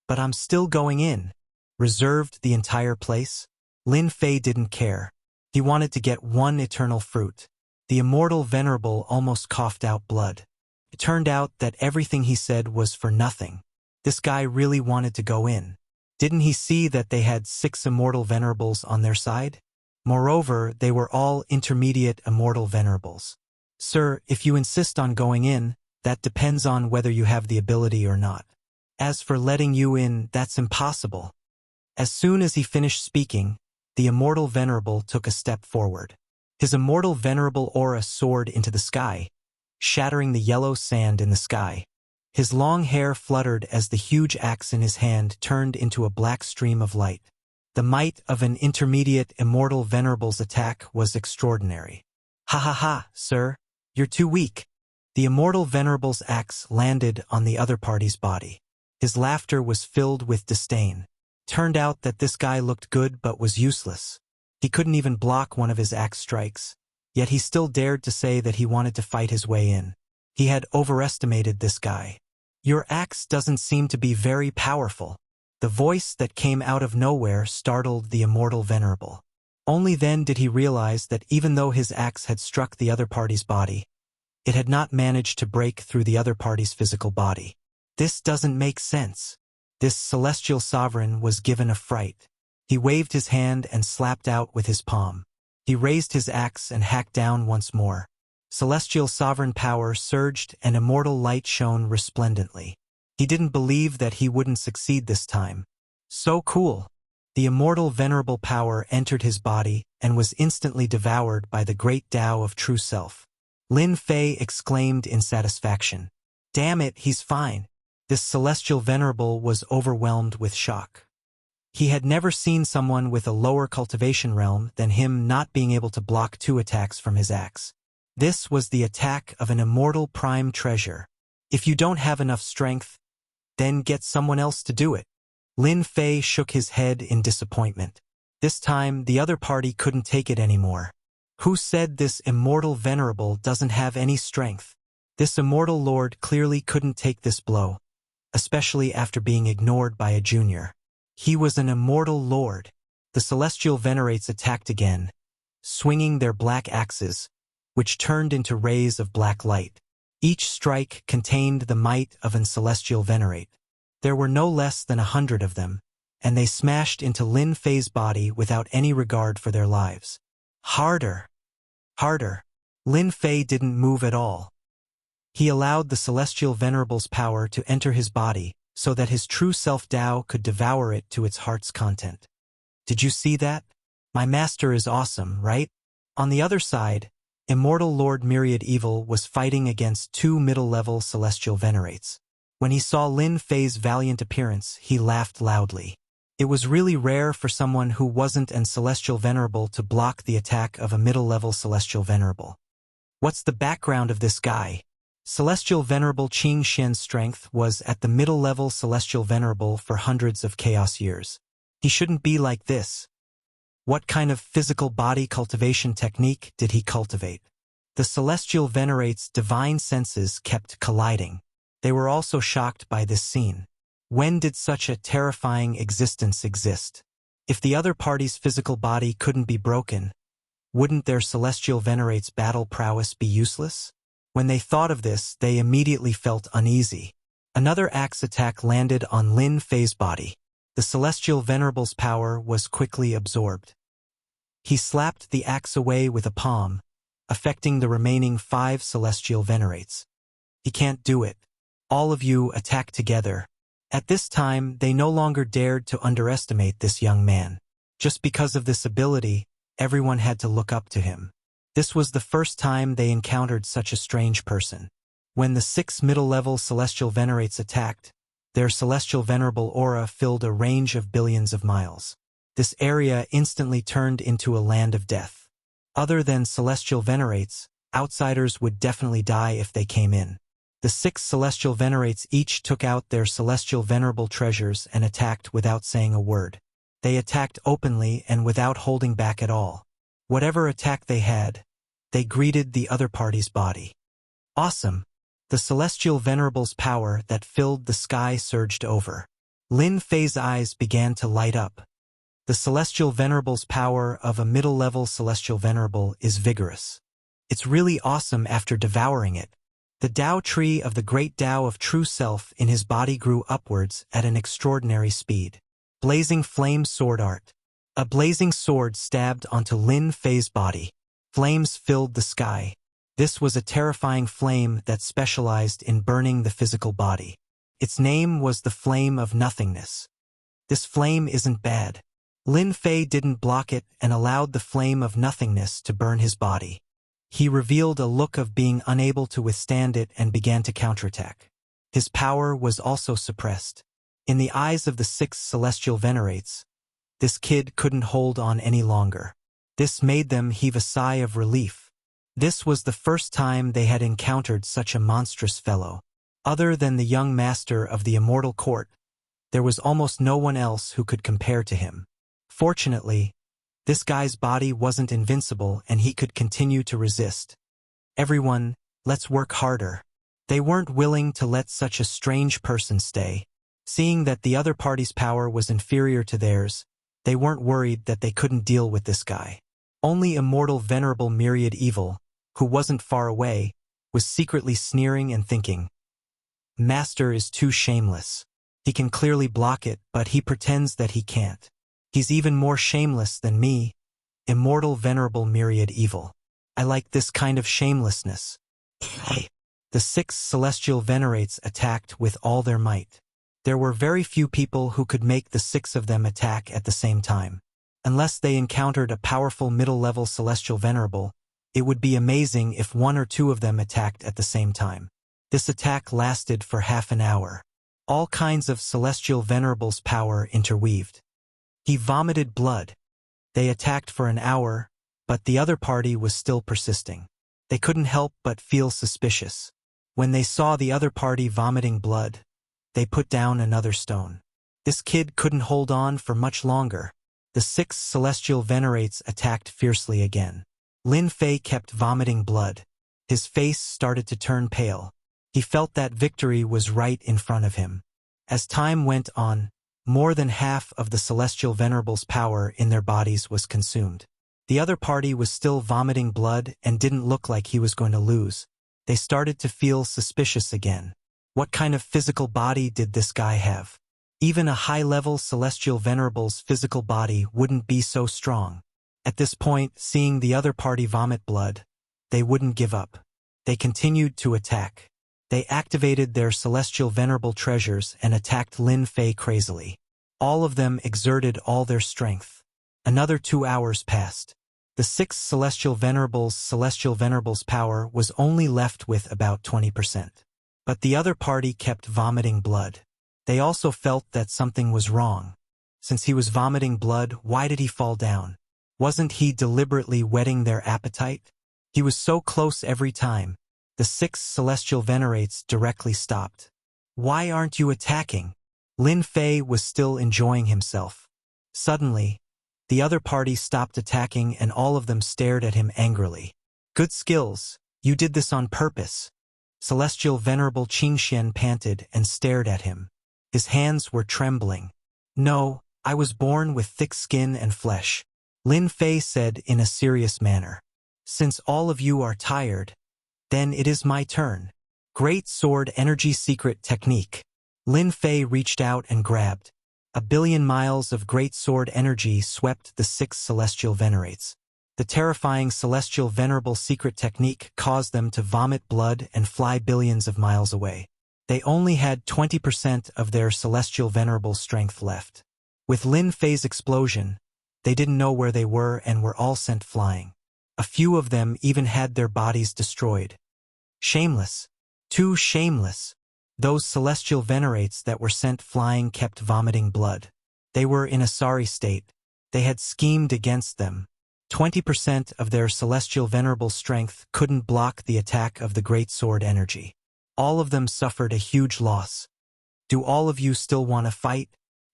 But I'm still going in. Reserved the entire place? Lin Fei didn't care. He wanted to get one eternal fruit. The immortal venerable almost coughed out blood. It turned out that everything he said was for nothing. This guy really wanted to go in. Didn't he see that they had 6 immortal venerables on their side? Moreover, they were all intermediate immortal venerables. Sir, if you insist on going in, that depends on whether you have the ability or not. As for letting you in, that's impossible. As soon as he finished speaking, the immortal venerable took a step forward. His immortal venerable aura soared into the sky, shattering the yellow sand in the sky. His long hair fluttered as the huge axe in his hand turned into a black stream of light. The might of an intermediate immortal venerable's attack was extraordinary. Ha ha ha, sir, you're too weak. The immortal venerable's axe landed on the other party's body. His laughter was filled with disdain. Turned out that this guy looked good but was useless. He couldn't even block one of his axe strikes, yet he still dared to say that he wanted to fight his way in. He had overestimated this guy. Your axe doesn't seem to be very powerful. The voice that came out of nowhere startled the immortal venerable. Only then did he realize that even though his axe had struck the other party's body, it had not managed to break through the other party's physical body. This doesn't make sense. This celestial sovereign was given a fright. He waved his hand and slapped out with his palm. He raised his axe and hacked down once more. Celestial sovereign power surged and immortal light shone resplendently. He didn't believe that he wouldn't succeed this time. So cool. The immortal venerable power entered his body and was instantly devoured by the great Tao of true self. Lin Fei exclaimed in satisfaction. Damn it, he's fine. This celestial venerable was overwhelmed with shock. He had never seen someone with a lower cultivation realm than him not being able to block 2 attacks from his axe. This was the attack of an immortal prime treasure. If you don't have enough strength, then get someone else to do it. Lin Fei shook his head in disappointment. This time, the other party couldn't take it anymore. Who said this immortal venerable doesn't have any strength? This immortal lord clearly couldn't take this blow, especially after being ignored by a junior. He was an immortal lord. The celestial venerates attacked again, swinging their black axes, which turned into rays of black light. Each strike contained the might of an celestial venerate. There were no less than 100 of them, and they smashed into Lin Fei's body without any regard for their lives. Harder. Harder. Lin Fei didn't move at all. He allowed the celestial venerable's power to enter his body so that his true self Tao could devour it to its heart's content. Did you see that? My master is awesome, right? On the other side, Immortal Lord Myriad Evil was fighting against 2 middle-level celestial venerates. When he saw Lin Fei's valiant appearance, he laughed loudly. It was really rare for someone who wasn't an celestial venerable to block the attack of a middle-level celestial venerable. What's the background of this guy? Celestial Venerable Qing Xian's strength was at the middle-level Celestial Venerable for hundreds of chaos years. He shouldn't be like this. What kind of physical body cultivation technique did he cultivate? The Celestial Venerate's divine senses kept colliding. They were also shocked by this scene. When did such a terrifying existence exist? If the other party's physical body couldn't be broken, wouldn't their celestial venerate's battle prowess be useless? When they thought of this, they immediately felt uneasy. Another axe attack landed on Lin Fei's body. The celestial venerable's power was quickly absorbed. He slapped the axe away with a palm, affecting the remaining 5 celestial venerates. He can't do it. All of you attack together. At this time, they no longer dared to underestimate this young man. Just because of this ability, everyone had to look up to him. This was the first time they encountered such a strange person. When the 6 middle-level celestial venerates attacked, their celestial venerable aura filled a range of billions of miles. This area instantly turned into a land of death. Other than celestial venerates, outsiders would definitely die if they came in. The 6 celestial venerates each took out their celestial venerable treasures and attacked without saying a word. They attacked openly and without holding back at all. Whatever attack they had, they greeted the other party's body. Awesome! The celestial venerable's power that filled the sky surged over. Lin Fei's eyes began to light up. The celestial venerable's power of a middle-level celestial venerable is vigorous. It's really awesome after devouring it. The Tao tree of the great Tao of true self in his body grew upwards at an extraordinary speed. Blazing flame sword art. A blazing sword stabbed onto Lin Fei's body. Flames filled the sky. This was a terrifying flame that specialized in burning the physical body. Its name was the Flame of Nothingness. This flame isn't bad. Lin Fei didn't block it and allowed the Flame of Nothingness to burn his body. He revealed a look of being unable to withstand it and began to counterattack. His power was also suppressed. In the eyes of the 6 celestial venerates, this kid couldn't hold on any longer. This made them heave a sigh of relief. This was the first time they had encountered such a monstrous fellow. Other than the young master of the immortal court, there was almost no one else who could compare to him. Fortunately, this guy's body wasn't invincible and he could continue to resist. Everyone, let's work harder. They weren't willing to let such a strange person stay. Seeing that the other party's power was inferior to theirs, they weren't worried that they couldn't deal with this guy. Only immortal venerable myriad evil, who wasn't far away, was secretly sneering and thinking, Master is too shameless. He can clearly block it, but he pretends that he can't. He's even more shameless than me, immortal venerable myriad evil. I like this kind of shamelessness. The 6 celestial venerates attacked with all their might. There were very few people who could make the 6 of them attack at the same time. Unless they encountered a powerful middle-level celestial venerable, it would be amazing if 1 or 2 of them attacked at the same time. This attack lasted for half an hour. All kinds of celestial venerables' power interweaved. He vomited blood. They attacked for an hour, but the other party was still persisting. They couldn't help but feel suspicious. When they saw the other party vomiting blood, they put down another stone. This kid couldn't hold on for much longer. The 6 celestial venerates attacked fiercely again. Lin Fei kept vomiting blood. His face started to turn pale. He felt that victory was right in front of him. As time went on, more than half of the celestial venerables' power in their bodies was consumed. The other party was still vomiting blood and didn't look like he was going to lose. They started to feel suspicious again. What kind of physical body did this guy have? Even a high-level celestial venerable's physical body wouldn't be so strong. At this point, seeing the other party vomit blood, they wouldn't give up. They continued to attack. They activated their celestial venerable treasures and attacked Lin Fei crazily. All of them exerted all their strength. Another 2 hours passed. The 6 celestial venerables' power was only left with about 20%. But the other party kept vomiting blood. They also felt that something was wrong. Since he was vomiting blood, why did he fall down? Wasn't he deliberately whetting their appetite? He was so close every time. The 6 celestial venerates directly stopped. Why aren't you attacking? Lin Fei was still enjoying himself. Suddenly, the other party stopped attacking and all of them stared at him angrily. Good skills. You did this on purpose. Celestial Venerable Qingxian panted and stared at him. His hands were trembling. "No, I was born with thick skin and flesh," Lin Fei said in a serious manner. "Since all of you are tired, then it is my turn. Great Sword Energy Secret Technique." Lin Fei reached out and grabbed. 1,000,000,000 miles of Great Sword Energy swept the 6 Celestial Venerates. The terrifying Celestial Venerable Secret Technique caused them to vomit blood and fly billions of miles away. They only had 20% of their Celestial Venerable strength left. With Lin Fei's explosion, they didn't know where they were and were all sent flying. A few of them even had their bodies destroyed. Shameless. Too shameless. Those Celestial Venerates that were sent flying kept vomiting blood. They were in a sorry state. They had schemed against them. 20% of their Celestial Venerable strength couldn't block the attack of the Great Sword Energy. All of them suffered a huge loss. "Do all of you still want to fight?"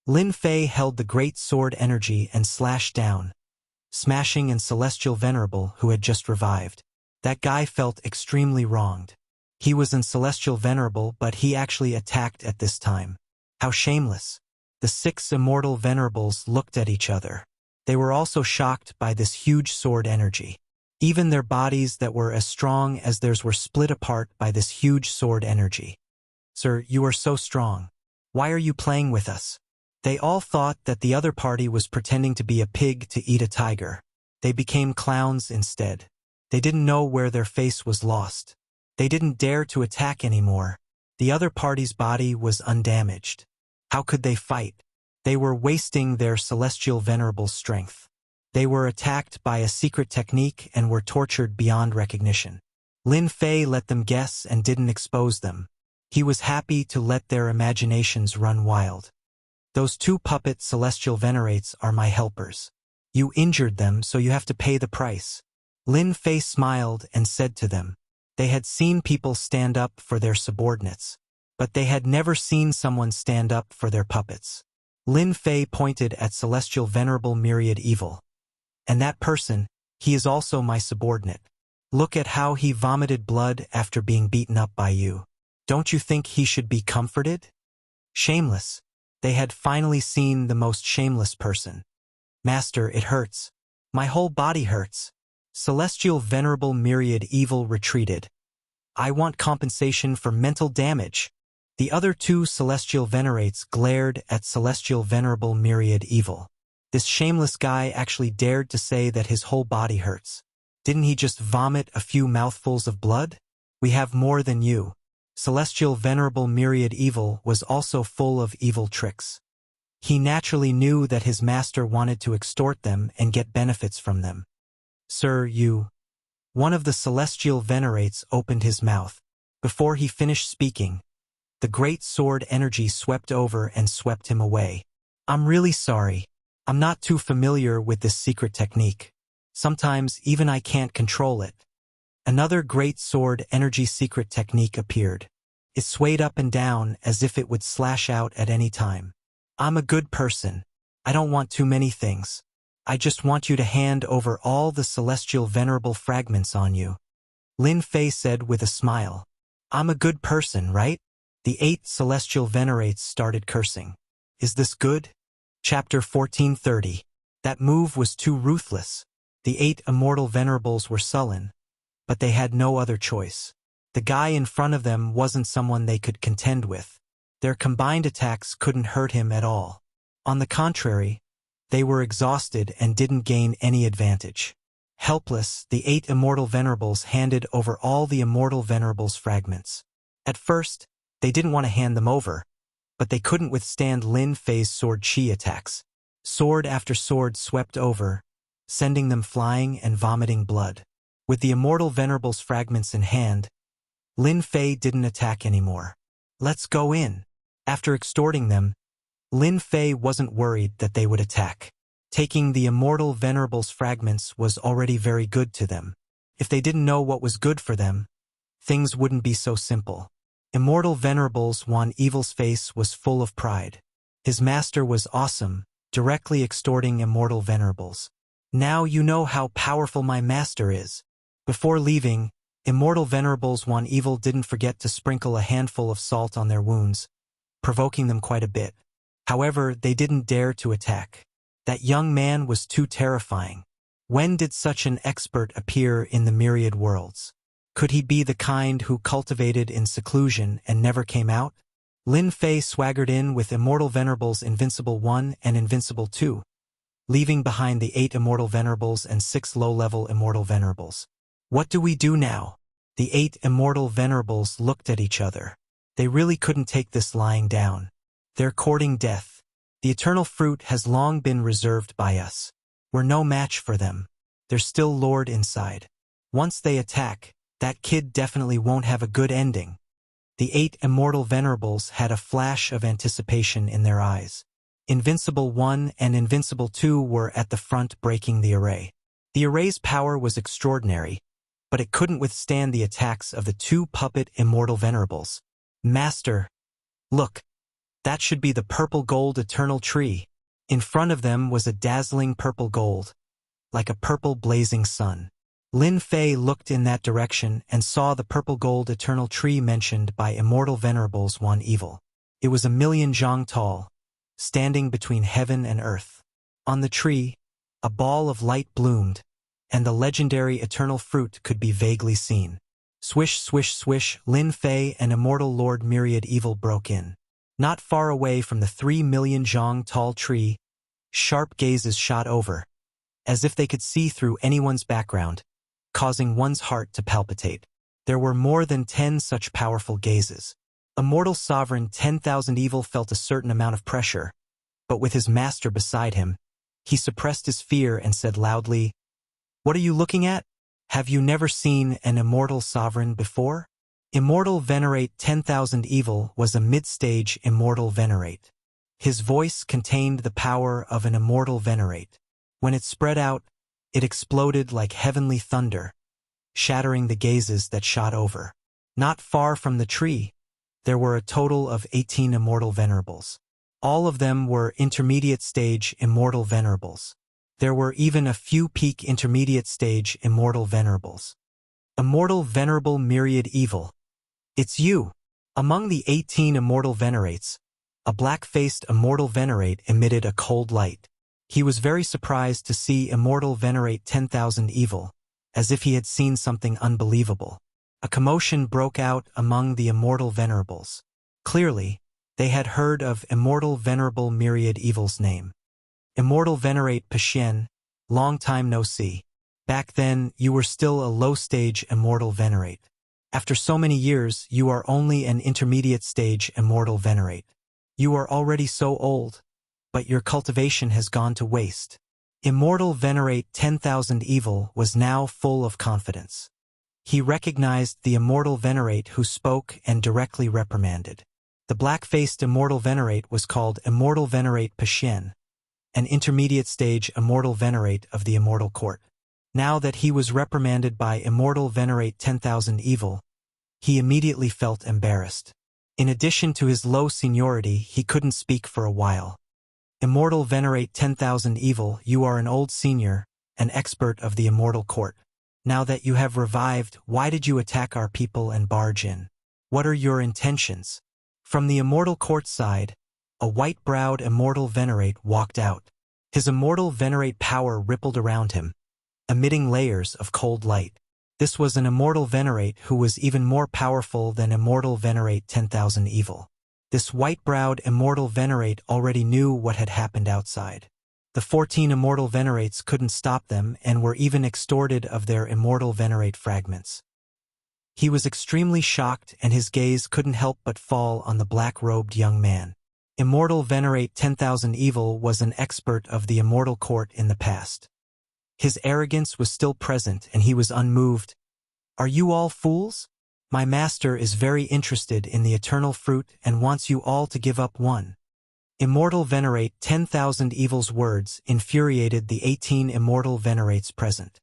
Lin Fei held the Great Sword Energy and slashed down, smashing in Celestial Venerable who had just revived. That guy felt extremely wronged. He was in Celestial Venerable, but he actually attacked at this time. How shameless. The 6 Immortal Venerables looked at each other. They were also shocked by this huge sword energy. Even their bodies that were as strong as theirs were split apart by this huge sword energy. "Sir, you are so strong. Why are you playing with us?" They all thought that the other party was pretending to be a pig to eat a tiger. They became clowns instead. They didn't know where their face was lost. They didn't dare to attack anymore. The other party's body was undamaged. How could they fight? They were wasting their Celestial Venerable strength. They were attacked by a secret technique and were tortured beyond recognition. Lin Fei let them guess and didn't expose them. He was happy to let their imaginations run wild. "Those 2 puppet Celestial Venerates are my helpers. You injured them, so you have to pay the price." Lin Fei smiled and said to them. They had seen people stand up for their subordinates, but they had never seen someone stand up for their puppets. Lin Fei pointed at Celestial Venerable Myriad Evil. "And that person, he is also my subordinate. Look at how he vomited blood after being beaten up by you. Don't you think he should be comforted?" Shameless. They had finally seen the most shameless person. "Master, it hurts. My whole body hurts." Celestial Venerable Myriad Evil retreated. "I want compensation for mental damage." The other 2 Celestial Venerates glared at Celestial Venerable Myriad Evil. This shameless guy actually dared to say that his whole body hurts. Didn't he just vomit a few mouthfuls of blood? "We have more than you." Celestial Venerable Myriad Evil was also full of evil tricks. He naturally knew that his master wanted to extort them and get benefits from them. "Sir, you..." One of the Celestial Venerates opened his mouth. Before he finished speaking, the Great Sword Energy swept over and swept him away. "I'm really sorry. I'm not too familiar with this secret technique. Sometimes even I can't control it." Another Great Sword Energy secret technique appeared. It swayed up and down as if it would slash out at any time. "I'm a good person. I don't want too many things. I just want you to hand over all the Celestial Venerable fragments on you," Lin Fei said with a smile. "I'm a good person, right?" The 8 Celestial Venerates started cursing. "Is this good?" Chapter 1430. That move was too ruthless. The 8 Immortal Venerables were sullen, but they had no other choice. The guy in front of them wasn't someone they could contend with. Their combined attacks couldn't hurt him at all. On the contrary, they were exhausted and didn't gain any advantage. Helpless, the 8 Immortal Venerables handed over all the Immortal Venerables' fragments. At first, they didn't want to hand them over, but they couldn't withstand Lin Fei's sword chi attacks. Sword after sword swept over, sending them flying and vomiting blood. With the Immortal Venerables' fragments in hand, Lin Fei didn't attack anymore. "Let's go in." After extorting them, Lin Fei wasn't worried that they would attack. Taking the Immortal Venerables' fragments was already very good to them. If they didn't know what was good for them, things wouldn't be so simple. Immortal Venerables Wan Evil's face was full of pride. His master was awesome, directly extorting Immortal Venerables. "Now you know how powerful my master is." Before leaving, Immortal Venerables One Evil didn't forget to sprinkle a handful of salt on their wounds, provoking them quite a bit. However, they didn't dare to attack. That young man was too terrifying. When did such an expert appear in the myriad worlds? Could he be the kind who cultivated in seclusion and never came out? Lin Fei swaggered in with Immortal Venerables Invincible 1 and Invincible 2, leaving behind the 8 Immortal Venerables and 6 low-level Immortal Venerables. What do we do now? The 8 Immortal Venerables looked at each other. They really couldn't take this lying down. They're courting death. The eternal fruit has long been reserved by us. We're no match for them. They're still lured inside. Once they attack, that kid definitely won't have a good ending. The 8 Immortal Venerables had a flash of anticipation in their eyes. Invincible 1 and Invincible 2 were at the front breaking the array. The array's power was extraordinary, but it couldn't withstand the attacks of the 2 puppet Immortal Venerables. Master, look, that should be the purple gold eternal tree. In front of them was a dazzling purple gold, like a purple blazing sun. Lin Fei looked in that direction and saw the purple gold eternal tree mentioned by Immortal Venerables One Evil. It was 1,000,000 zhang tall, standing between heaven and earth. On the tree, a ball of light bloomed, and the legendary eternal fruit could be vaguely seen. Swish, swish, swish, Lin Fei and Immortal Lord Myriad Evil broke in. Not far away from the 3,000,000 zhang tall tree, sharp gazes shot over, as if they could see through anyone's background, causing one's heart to palpitate. There were more than 10 such powerful gazes. Immortal Sovereign 10,000 Evil felt a certain amount of pressure, but with his master beside him, he suppressed his fear and said loudly, "What are you looking at? Have you never seen an Immortal Sovereign before?" Immortal Venerate 10,000 Evil was a mid-stage Immortal Venerate. His voice contained the power of an Immortal Venerate. When it spread out, it exploded like heavenly thunder, shattering the gazes that shot over. Not far from the tree, there were a total of 18 Immortal Venerables. All of them were intermediate-stage Immortal Venerables. There were even a few peak intermediate-stage Immortal Venerables. Immortal Venerable Myriad Evil. It's you! Among the 18 Immortal Venerates, a black-faced Immortal Venerate emitted a cold light. He was very surprised to see Immortal Venerate 10,000 Evil, as if he had seen something unbelievable. A commotion broke out among the Immortal Venerables. Clearly, they had heard of Immortal Venerable Myriad Evil's name. Immortal Venerate Pashien, long time no see. Back then, you were still a low-stage Immortal Venerate. After so many years, you are only an intermediate-stage Immortal Venerate. You are already so old, but your cultivation has gone to waste. Immortal Venerate 10,000 Evil was now full of confidence. He recognized the Immortal Venerate who spoke and directly reprimanded. The black-faced Immortal Venerate was called Immortal Venerate Pashien, an intermediate-stage Immortal Venerate of the Immortal Court. Now that he was reprimanded by Immortal Venerate 10,000 Evil, he immediately felt embarrassed. In addition to his low seniority, he couldn't speak for a while. Immortal Venerate 10,000 Evil, you are an old senior, an expert of the Immortal Court. Now that you have revived, why did you attack our people and barge in? What are your intentions? From the Immortal Court side, a white-browed Immortal Venerate walked out. His Immortal Venerate power rippled around him, emitting layers of cold light. This was an Immortal Venerate who was even more powerful than Immortal Venerate 10,000 Evil. This white-browed Immortal Venerate already knew what had happened outside. The 14 Immortal Venerates couldn't stop them and were even extorted of their Immortal Venerate fragments. He was extremely shocked and his gaze couldn't help but fall on the black-robed young man. Immortal Venerate 10,000 Evil was an expert of the Immortal Court in the past. His arrogance was still present and he was unmoved. "Are you all fools? My master is very interested in the eternal fruit and wants you all to give up one." Immortal Venerate 10,000 Evil's words infuriated the 18 Immortal Venerates present.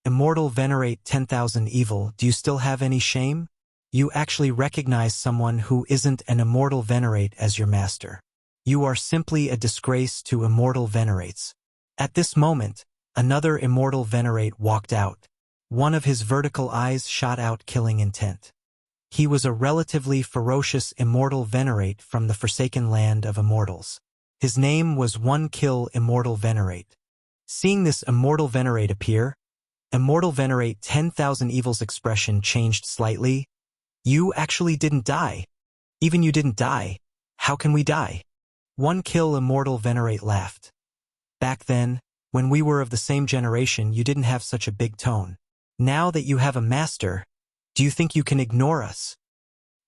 Immortal Venerate 10,000 Evil, do you still have any shame? You actually recognize someone who isn't an Immortal Venerate as your master. You are simply a disgrace to Immortal Venerates. At this moment, another Immortal Venerate walked out. One of his vertical eyes shot out killing intent. He was a relatively ferocious immortal venerate from the forsaken land of immortals. His name was One Kill Immortal Venerate. Seeing this immortal venerate appear, Immortal Venerate 10,000 Evil's expression changed slightly. You actually didn't die. Even you didn't die. How can we die? One Kill Immortal Venerate laughed. Back then, when we were of the same generation, you didn't have such a big tone. Now that you have a master, do you think you can ignore us?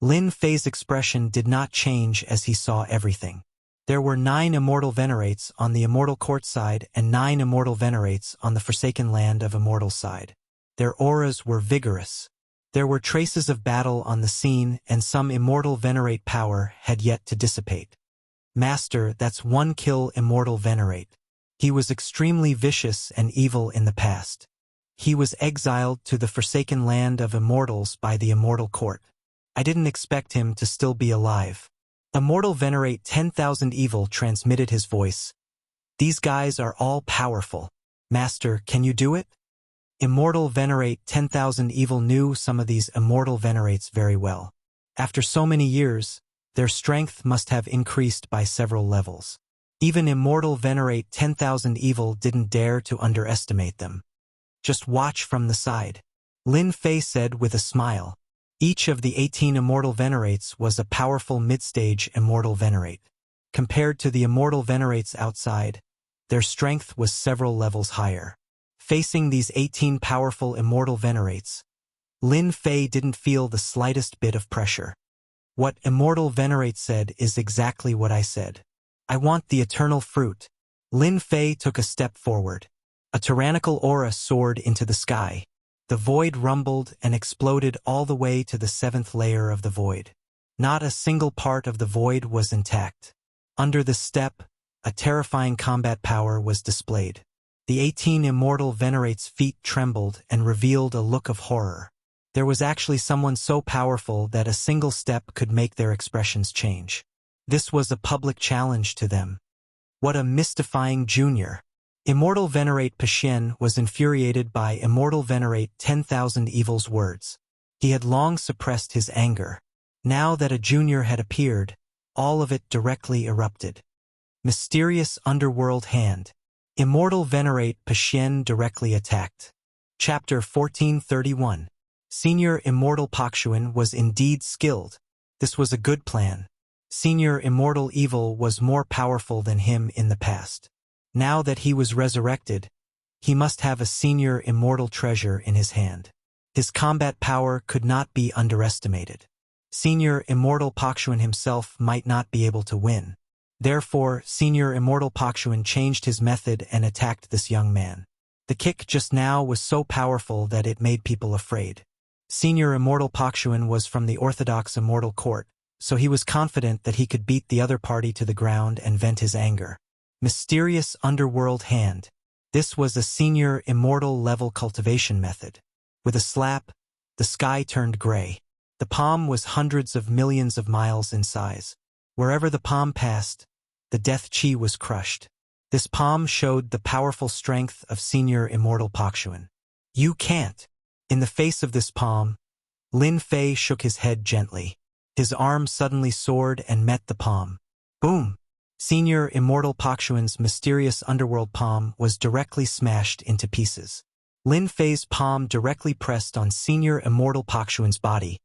Lin Fei's expression did not change as he saw everything. There were 9 immortal venerates on the immortal court side and 9 immortal venerates on the forsaken land of immortal side. Their auras were vigorous. There were traces of battle on the scene, and some immortal venerate power had yet to dissipate. Master, that's One Kill Immortal Venerate. He was extremely vicious and evil in the past. He was exiled to the forsaken land of immortals by the immortal court. I didn't expect him to still be alive. Immortal Venerate 10,000 Evil transmitted his voice. These guys are all powerful. Master, can you do it? Immortal Venerate 10,000 Evil knew some of these immortal venerates very well. After so many years, their strength must have increased by several levels. Even Immortal Venerate 10,000 Evil didn't dare to underestimate them. Just watch from the side. Lin Fei said with a smile. Each of the 18 immortal venerates was a powerful mid-stage immortal venerate. Compared to the immortal venerates outside, their strength was several levels higher. Facing these 18 powerful immortal venerates, Lin Fei didn't feel the slightest bit of pressure. What Immortal Venerate said is exactly what I said. I want the eternal fruit. Lin Fei took a step forward. A tyrannical aura soared into the sky. The void rumbled and exploded all the way to the 7th layer of the void. Not a single part of the void was intact. Under the step, a terrifying combat power was displayed. The 18 immortal venerates' feet trembled and revealed a look of horror. There was actually someone so powerful that a single step could make their expressions change. This was a public challenge to them. What a mystifying junior. Immortal Venerate Pashien was infuriated by Immortal Venerate 10,000 Evil's words. He had long suppressed his anger. Now that a junior had appeared, all of it directly erupted. Mysterious Underworld Hand. Immortal Venerate Pashien directly attacked. Chapter 1431. Senior Immortal Pakshuan was indeed skilled. This was a good plan. Senior Immortal Evil was more powerful than him in the past. Now that he was resurrected, he must have a senior immortal treasure in his hand. His combat power could not be underestimated. Senior Immortal Pakshuan himself might not be able to win. Therefore, Senior Immortal Pakshuan changed his method and attacked this young man. The kick just now was so powerful that it made people afraid. Senior Immortal Pakshuan was from the Orthodox Immortal Court, so he was confident that he could beat the other party to the ground and vent his anger. Mysterious Underworld Hand. This was a senior immortal level cultivation method. With a slap, the sky turned gray. The palm was hundreds of millions of miles in size. Wherever the palm passed, the death chi was crushed. This palm showed the powerful strength of Senior Immortal Pakshuan. You can't. In the face of this palm, Lin Fei shook his head gently. His arm suddenly soared and met the palm. Boom! Senior Immortal Pakshuan's mysterious underworld palm was directly smashed into pieces. Lin Fei's palm directly pressed on Senior Immortal Pakshuan's body,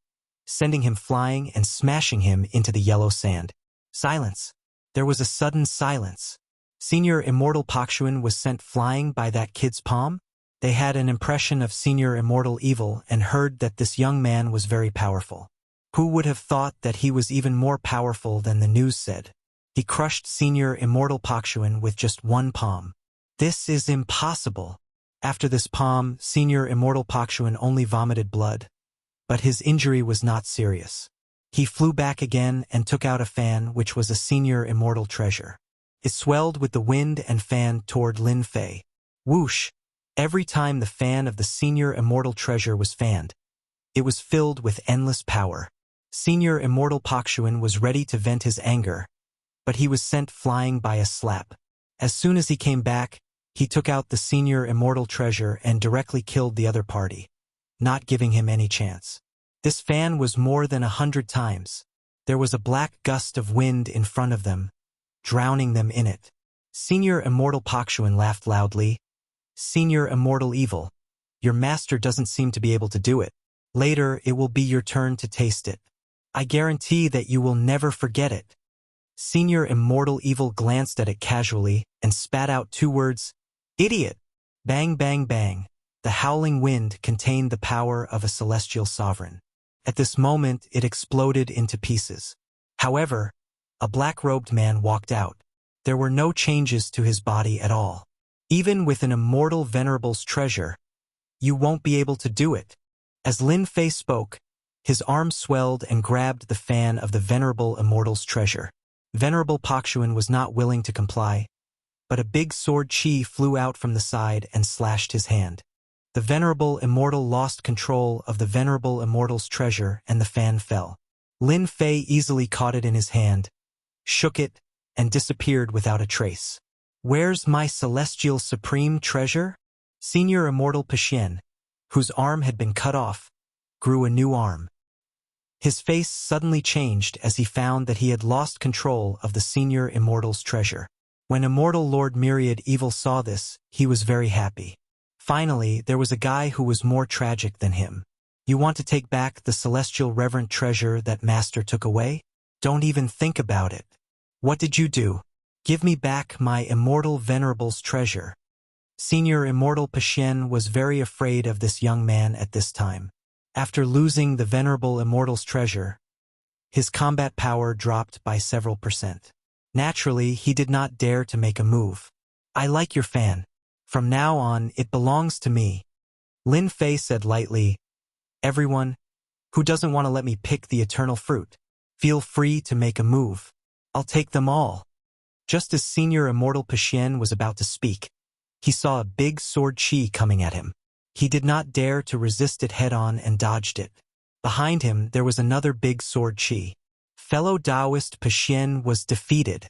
sending him flying and smashing him into the yellow sand. Silence. There was a sudden silence. Senior Immortal Pakshuan was sent flying by that kid's palm? They had an impression of Senior Immortal Evil and heard that this young man was very powerful. Who would have thought that he was even more powerful than the news said? He crushed Senior Immortal Pakshuan with just one palm. This is impossible. After this palm, Senior Immortal Pakshuan only vomited blood. But his injury was not serious. He flew back again and took out a fan which was a Senior Immortal treasure. It swelled with the wind and fanned toward Lin Fei. Whoosh! Every time the fan of the Senior Immortal treasure was fanned, it was filled with endless power. Senior Immortal Pakshuan was ready to vent his anger, but he was sent flying by a slap. As soon as he came back, He took out the senior immortal treasure and directly killed the other party, not giving him any chance. This fan was more than 100 times. There was a black gust of wind in front of them, drowning them in it. Senior Immortal Pakshuan laughed loudly. Senior Immortal Evil, your master doesn't seem to be able to do it. Later, it will be your turn to taste it. I guarantee that you will never forget it. Senior Immortal Evil glanced at it casually and spat out 2 words, "Idiot!" Bang, bang, bang. The howling wind contained the power of a celestial sovereign. At this moment, it exploded into pieces. However, a black-robed man walked out. There were no changes to his body at all. Even with an immortal venerable's treasure, you won't be able to do it. As Lin Fei spoke, his arm swelled and grabbed the fan of the venerable immortal's treasure. Venerable Pakshuan was not willing to comply, but a big sword chi flew out from the side and slashed his hand. The venerable immortal lost control of the venerable immortal's treasure and the fan fell. Lin Fei easily caught it in his hand, shook it, and disappeared without a trace. Where's my celestial supreme treasure? Senior Immortal Paxian, whose arm had been cut off, grew a new arm. His face suddenly changed as he found that he had lost control of the senior immortal's treasure. When Immortal Lord Myriad Evil saw this, he was very happy. Finally, there was a guy who was more tragic than him. You want to take back the celestial reverent treasure that Master took away? Don't even think about it. What did you do? Give me back my immortal venerable's treasure. Senior Immortal Paxian was very afraid of this young man at this time. After losing the venerable immortal's treasure, his combat power dropped by several %. Naturally, he did not dare to make a move. I like your fan. From now on, it belongs to me. Lin Fei said lightly, everyone who doesn't want to let me pick the eternal fruit, feel free to make a move. I'll take them all. Just as Senior Immortal Paxian was about to speak, he saw a big sword chi coming at him. He did not dare to resist it head-on and dodged it. Behind him, there was another big sword chi. Fellow Taoist Paxian was defeated.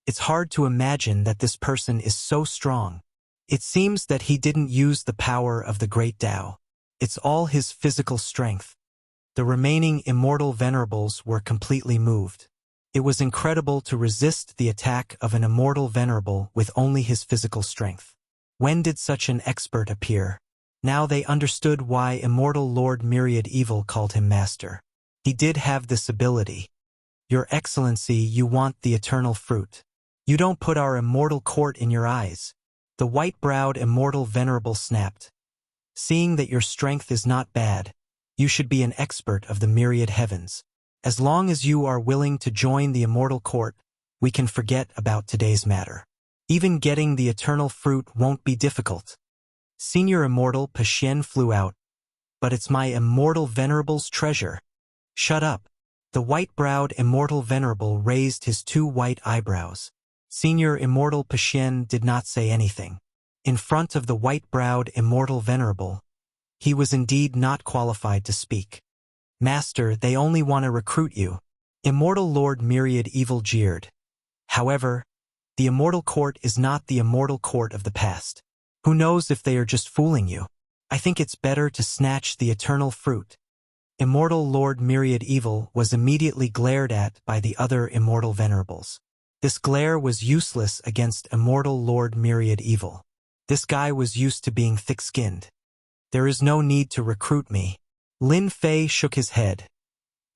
It's hard to imagine that this person is so strong. It seems that he didn't use the power of the great Tao. It's all his physical strength. The remaining immortal venerables were completely moved. It was incredible to resist the attack of an immortal venerable with only his physical strength. When did such an expert appear? Now they understood why Immortal Lord Myriad Evil called him Master. He did have this ability. Your Excellency, you want the eternal fruit. You don't put our immortal court in your eyes. The white-browed immortal venerable snapped. Seeing that your strength is not bad, you should be an expert of the myriad heavens. As long as you are willing to join the immortal court, we can forget about today's matter. Even getting the eternal fruit won't be difficult. Senior Immortal Paxian flew out. But it's my immortal venerable's treasure. Shut up. The white-browed immortal venerable raised his 2 white eyebrows. Senior Immortal Paxian did not say anything. In front of the white-browed immortal venerable, he was indeed not qualified to speak. Master, they only want to recruit you. Immortal Lord Myriad Evil jeered. However, the immortal court is not the immortal court of the past. Who knows if they are just fooling you? I think it's better to snatch the eternal fruit. Immortal Lord Myriad Evil was immediately glared at by the other immortal venerables. This glare was useless against Immortal Lord Myriad Evil. This guy was used to being thick-skinned. There is no need to recruit me. Lin Fei shook his head.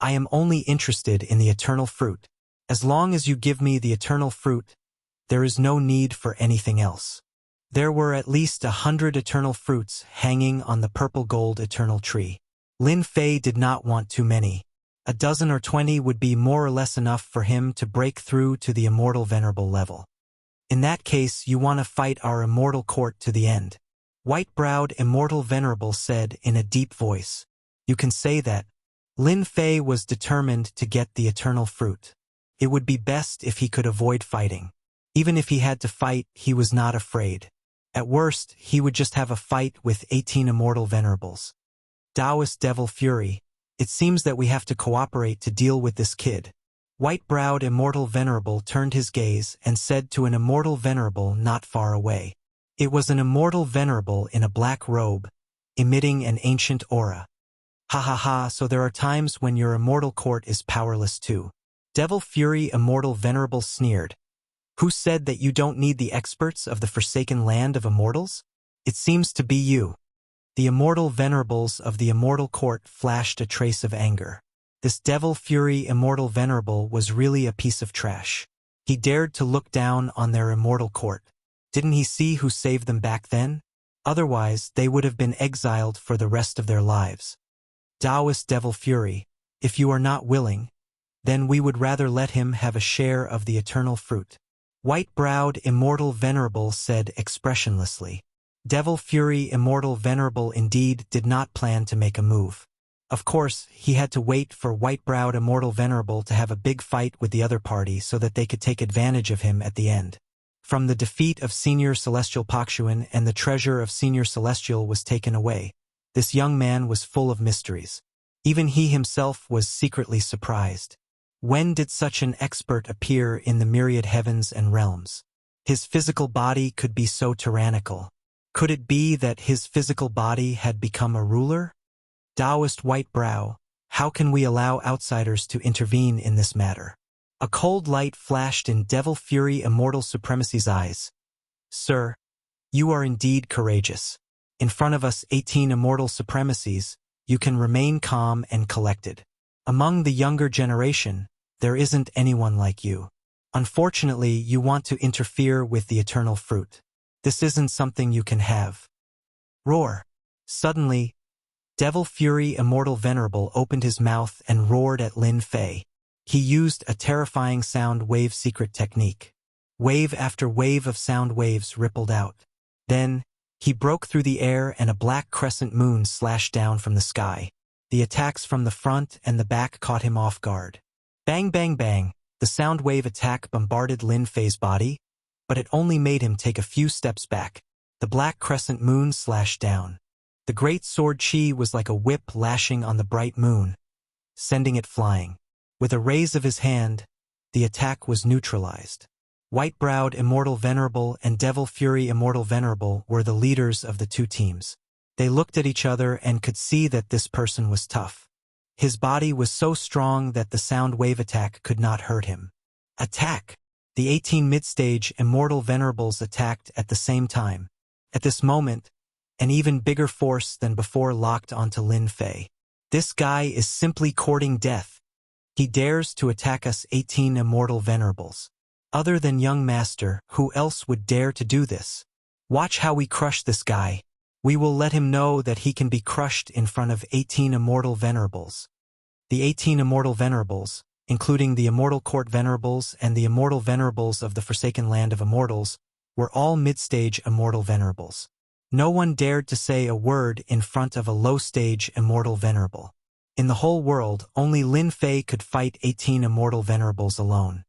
I am only interested in the eternal fruit. As long as you give me the eternal fruit, there is no need for anything else. There were at least 100 eternal fruits hanging on the purple-gold eternal tree. Lin Fei did not want too many. A dozen or 20 would be more or less enough for him to break through to the immortal venerable level. In that case, you want to fight our immortal court to the end. White-browed immortal venerable said in a deep voice. You can say that. Lin Fei was determined to get the eternal fruit. It would be best if he could avoid fighting. Even if he had to fight, he was not afraid. At worst, he would just have a fight with 18 immortal venerables. Taoist Devil Fury, it seems that we have to cooperate to deal with this kid. White-browed immortal venerable turned his gaze and said to an immortal venerable not far away. It was an immortal venerable in a black robe, emitting an ancient aura. Ha ha ha, so there are times when your immortal court is powerless too. Devil Fury Immortal Venerable sneered. Who said that you don't need the experts of the forsaken land of immortals? It seems to be you. The immortal venerables of the immortal court flashed a trace of anger. This Devil Fury Immortal Venerable was really a piece of trash. He dared to look down on their immortal court. Didn't he see who saved them back then? Otherwise, they would have been exiled for the rest of their lives. Taoist Devil Fury, if you are not willing, then we would rather let him have a share of the eternal fruit. White-browed Immortal Venerable said expressionlessly. Devil Fury Immortal Venerable indeed did not plan to make a move. Of course, he had to wait for White-browed Immortal Venerable to have a big fight with the other party so that they could take advantage of him at the end. From the defeat of Senior Celestial Pakshuan and the treasure of Senior Celestial was taken away, this young man was full of mysteries. Even he himself was secretly surprised. When did such an expert appear in the myriad heavens and realms? His physical body could be so tyrannical. Could it be that his physical body had become a ruler? Taoist White Brow, how can we allow outsiders to intervene in this matter? A cold light flashed in Devil Fury Immortal Supremacy's eyes. Sir, you are indeed courageous. In front of us 18 immortal supremacies, you can remain calm and collected. Among the younger generation, there isn't anyone like you. Unfortunately, you want to interfere with the eternal fruit. This isn't something you can have. Roar. Suddenly, Devil Fury Immortal Venerable opened his mouth and roared at Lin Fei. He used a terrifying sound wave secret technique. Wave after wave of sound waves rippled out. Then, he broke through the air and a black crescent moon slashed down from the sky. The attacks from the front and the back caught him off guard. Bang bang bang, the sound wave attack bombarded Lin Fei's body, but it only made him take a few steps back. The black crescent moon slashed down. The great sword Qi was like a whip lashing on the bright moon, sending it flying. With a raise of his hand, the attack was neutralized. White-browed Immortal Venerable and Devil Fury Immortal Venerable were the leaders of the two teams. They looked at each other and could see that this person was tough. His body was so strong that the sound wave attack could not hurt him. Attack! The 18 mid-stage Immortal Venerables attacked at the same time. At this moment, an even bigger force than before locked onto Lin Fei. This guy is simply courting death. He dares to attack us 18 Immortal Venerables. Other than Young Master, who else would dare to do this? Watch how we crush this guy. We will let him know that he can be crushed in front of 18 Immortal Venerables. The 18 Immortal Venerables, including the Immortal Court Venerables and the Immortal Venerables of the Forsaken Land of Immortals, were all mid-stage Immortal Venerables. No one dared to say a word in front of a low-stage Immortal Venerable. In the whole world, only Lin Fei could fight 18 Immortal Venerables alone.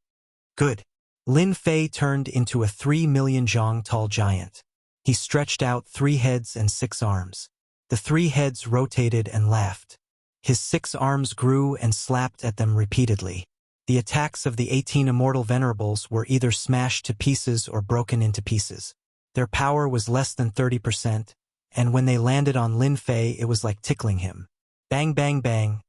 Good. Lin Fei turned into a 3 million zhang tall giant. He stretched out 3 heads and 6 arms. The 3 heads rotated and laughed. His 6 arms grew and slapped at them repeatedly. The attacks of the 18 Immortal Venerables were either smashed to pieces or broken into pieces. Their power was less than 30%, and when they landed on Lin Fei, it was like tickling him. Bang bang bang.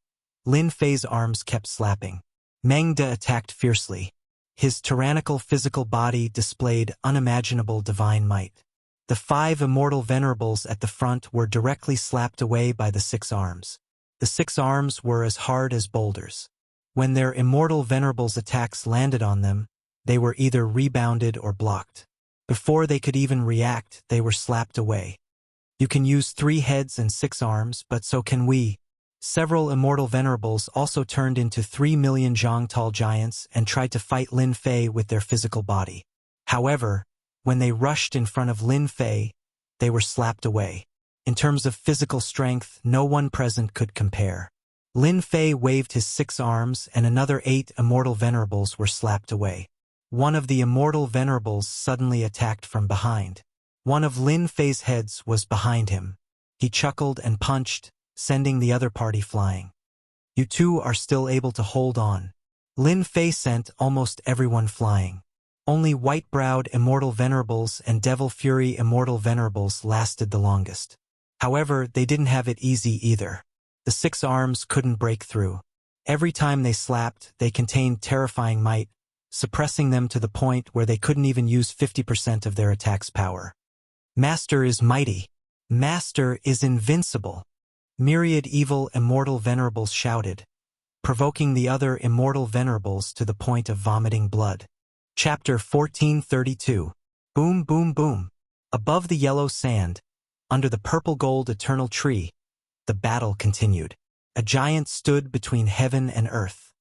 Lin Fei's arms kept slapping. Meng De attacked fiercely. His tyrannical physical body displayed unimaginable divine might. The 5 Immortal Venerables at the front were directly slapped away by the 6 arms. The 6 arms were as hard as boulders. When their Immortal Venerables' attacks landed on them, they were either rebounded or blocked. Before they could even react, they were slapped away. You can use 3 heads and 6 arms, but so can we. Several Immortal Venerables also turned into 3 million zhang tall giants and tried to fight Lin Fei with their physical body. However, when they rushed in front of Lin Fei, they were slapped away. In terms of physical strength, no one present could compare. Lin Fei waved his 6 arms and another 8 Immortal Venerables were slapped away. One of the Immortal Venerables suddenly attacked from behind. One of Lin Fei's heads was behind him. He chuckled and punched, sending the other party flying. You two are still able to hold on. Lin Fei sent almost everyone flying. Only white-browed immortal venerables and devil fury immortal venerables lasted the longest. However, they didn't have it easy either. The 6 arms couldn't break through. Every time they slapped, they contained terrifying might, suppressing them to the point where they couldn't even use 50% of their attack's power. Master is mighty. Master is invincible. Myriad evil immortal venerables shouted, provoking the other immortal venerables to the point of vomiting blood. Chapter 1432. Boom, boom, boom. Above the yellow sand, under the purple-gold eternal tree, the battle continued. A giant stood between heaven and earth.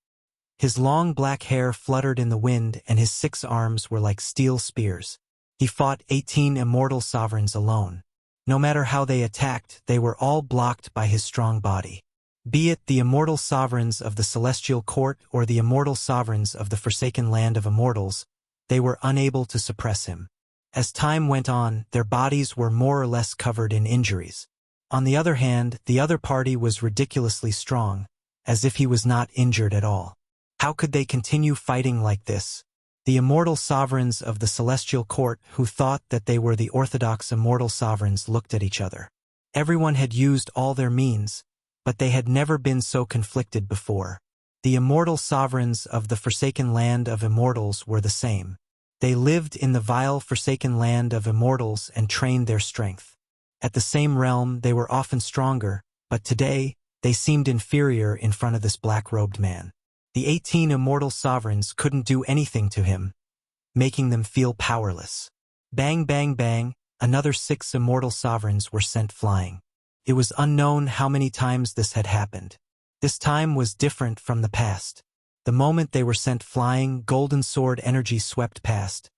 His long black hair fluttered in the wind and his 6 arms were like steel spears. He fought 18 immortal sovereigns alone. No matter how they attacked, they were all blocked by his strong body. Be it the immortal sovereigns of the celestial court or the immortal sovereigns of the forsaken land of immortals, they were unable to suppress him. As time went on, their bodies were more or less covered in injuries. On the other hand, the other party was ridiculously strong, as if he was not injured at all. How could they continue fighting like this? The immortal sovereigns of the celestial court who thought that they were the orthodox immortal sovereigns looked at each other. Everyone had used all their means, but they had never been so conflicted before. The immortal sovereigns of the forsaken land of immortals were the same. They lived in the vile forsaken land of immortals and trained their strength. At the same realm they were often stronger, but today they seemed inferior in front of this black-robed man. The 18 immortal sovereigns couldn't do anything to him, making them feel powerless. Bang, bang, bang, another 6 immortal sovereigns were sent flying. It was unknown how many times this had happened. This time was different from the past. The moment they were sent flying, golden sword energy swept past,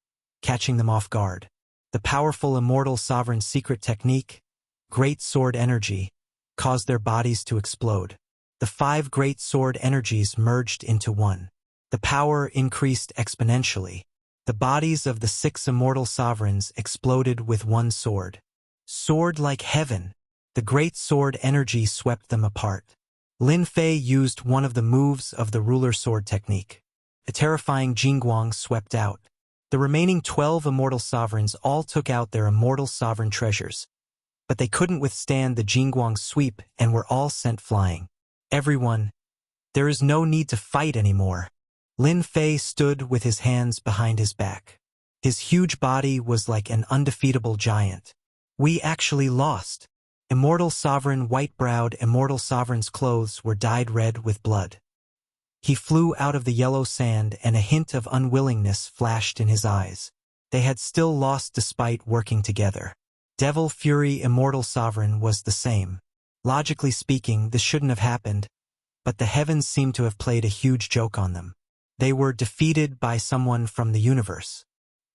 catching them off guard. The powerful immortal sovereign's secret technique, great sword energy, caused their bodies to explode. The 5 great sword energies merged into one. The power increased exponentially. The bodies of the 6 immortal sovereigns exploded with one sword. Sword like heaven. The great sword energy swept them apart. Lin Fei used one of the moves of the ruler sword technique. A terrifying Jingguang swept out. The remaining 12 immortal sovereigns all took out their immortal sovereign treasures. But they couldn't withstand the Jingguang's sweep and were all sent flying. Everyone, there is no need to fight anymore. Lin Fei stood with his hands behind his back. His huge body was like an undefeatable giant. We actually lost. Immortal sovereign white-browed immortal sovereign's clothes were dyed red with blood. He flew out of the yellow sand and a hint of unwillingness flashed in his eyes. They had still lost despite working together. Devil Fury immortal sovereign was the same. Logically speaking, this shouldn't have happened, but the heavens seemed to have played a huge joke on them. They were defeated by someone from the universe.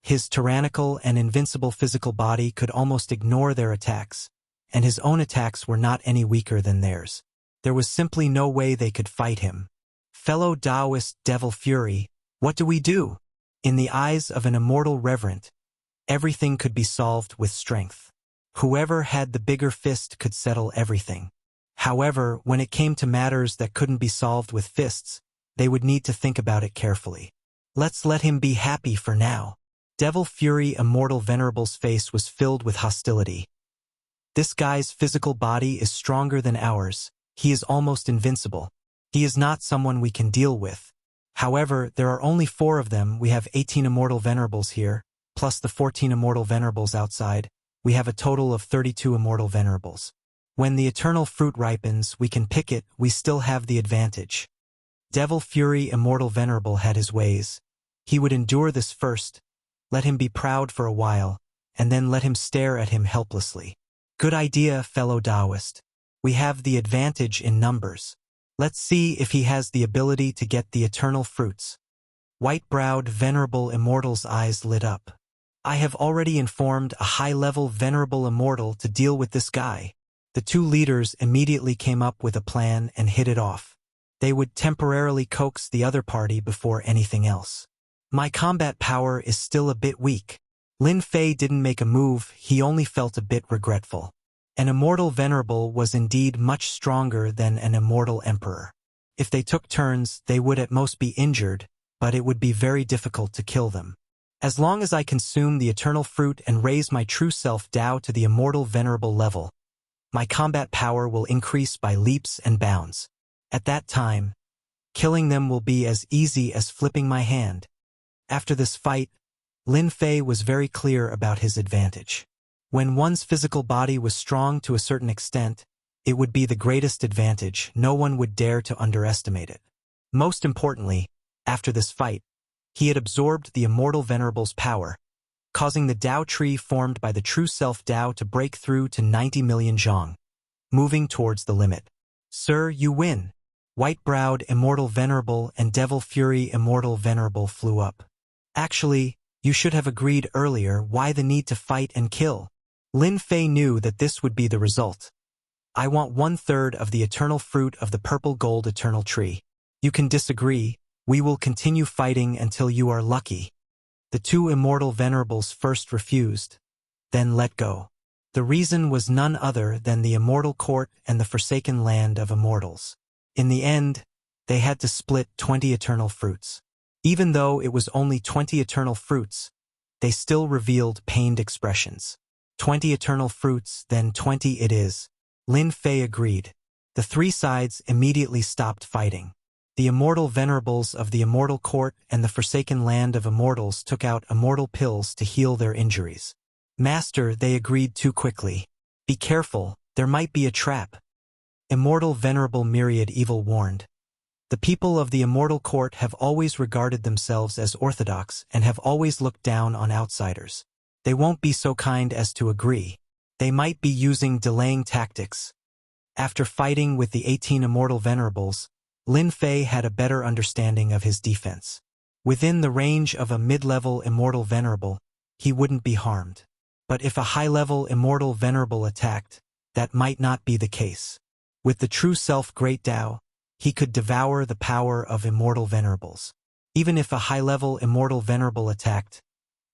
His tyrannical and invincible physical body could almost ignore their attacks, and his own attacks were not any weaker than theirs. There was simply no way they could fight him. Fellow Taoist Devil Fury, what do we do? In the eyes of an immortal reverent, everything could be solved with strength. Whoever had the bigger fist could settle everything. However, when it came to matters that couldn't be solved with fists, they would need to think about it carefully. Let's let him be happy for now. Devil Fury Immortal Venerable's face was filled with hostility. This guy's physical body is stronger than ours. He is almost invincible. He is not someone we can deal with. However, there are only 4 of them. We have 18 Immortal Venerables here, plus the 14 Immortal Venerables outside. We have a total of 32 Immortal Venerables. When the eternal fruit ripens, we can pick it. We still have the advantage. Devil Fury Immortal Venerable had his ways. He would endure this first, let him be proud for a while, and then let him stare at him helplessly. Good idea, fellow Taoist. We have the advantage in numbers. Let's see if he has the ability to get the eternal fruits. White-browed Venerable Immortal's eyes lit up. I have already informed a high-level Venerable Immortal to deal with this guy. The 2 leaders immediately came up with a plan and hit it off. They would temporarily coax the other party before anything else. My combat power is still a bit weak. Lin Fei didn't make a move, he only felt a bit regretful. An immortal venerable was indeed much stronger than an immortal emperor. If they took turns, they would at most be injured, but it would be very difficult to kill them. As long as I consume the eternal fruit and raise my true self Tao to the immortal venerable level, my combat power will increase by leaps and bounds. At that time, killing them will be as easy as flipping my hand. After this fight, Lin Fei was very clear about his advantage. When one's physical body was strong to a certain extent, it would be the greatest advantage. No one would dare to underestimate it. Most importantly, after this fight, he had absorbed the immortal venerable's power, causing the Tao tree formed by the true self Tao to break through to 90 million zhang, moving towards the limit. Sir, you win. White-browed immortal venerable and devil fury immortal venerable flew up. Actually, you should have agreed earlier. Why the need to fight and kill? Lin Fei knew that this would be the result. I want 1/3 of the eternal fruit of the purple gold eternal tree. You can disagree. We will continue fighting until you are lucky. The two immortal venerables first refused, then let go. The reason was none other than the immortal court and the forsaken land of immortals. In the end, they had to split 20 eternal fruits. Even though it was only 20 eternal fruits, they still revealed pained expressions. 20 eternal fruits, then 20 it is. Lin Fei agreed. The three sides immediately stopped fighting. The immortal venerables of the immortal court and the forsaken land of immortals took out immortal pills to heal their injuries. Master, they agreed too quickly. Be careful, there might be a trap. Immortal venerable myriad evil warned. The people of the immortal court have always regarded themselves as orthodox and have always looked down on outsiders. They won't be so kind as to agree. They might be using delaying tactics. After fighting with the 18 immortal venerables, Lin Fei had a better understanding of his defense. Within the range of a mid-level immortal venerable, he wouldn't be harmed. But if a high-level immortal venerable attacked, that might not be the case. With the true self Great Tao, he could devour the power of immortal venerables. Even if a high-level immortal venerable attacked,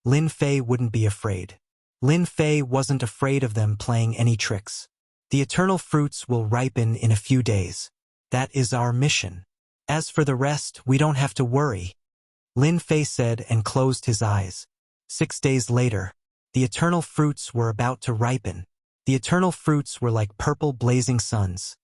Lin Fei wouldn't be afraid. Lin Fei wasn't afraid of them playing any tricks. The eternal fruits will ripen in a few days. That is our mission. As for the rest, we don't have to worry. Lin Fei said and closed his eyes. 6 days later, the eternal fruits were about to ripen. The eternal fruits were like purple blazing suns,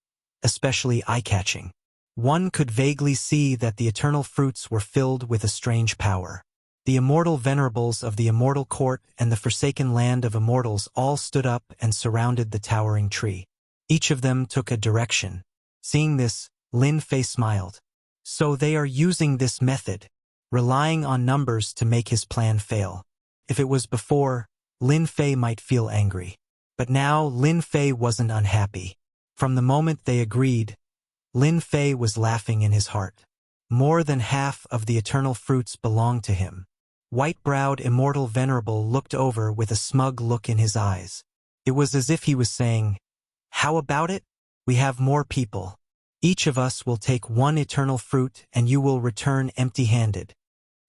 especially eye-catching. One could vaguely see that the eternal fruits were filled with a strange power. The immortal venerables of the immortal court and the forsaken land of immortals all stood up and surrounded the towering tree. Each of them took a direction. Seeing this, Lin Fei smiled. So they are using this method, relying on numbers to make his plan fail. If it was before, Lin Fei might feel angry. But now Lin Fei wasn't unhappy. From the moment they agreed, Lin Fei was laughing in his heart. More than half of the eternal fruits belonged to him. White-browed immortal venerable looked over with a smug look in his eyes. It was as if he was saying, "How about it? We have more people. Each of us will take one eternal fruit and you will return empty-handed."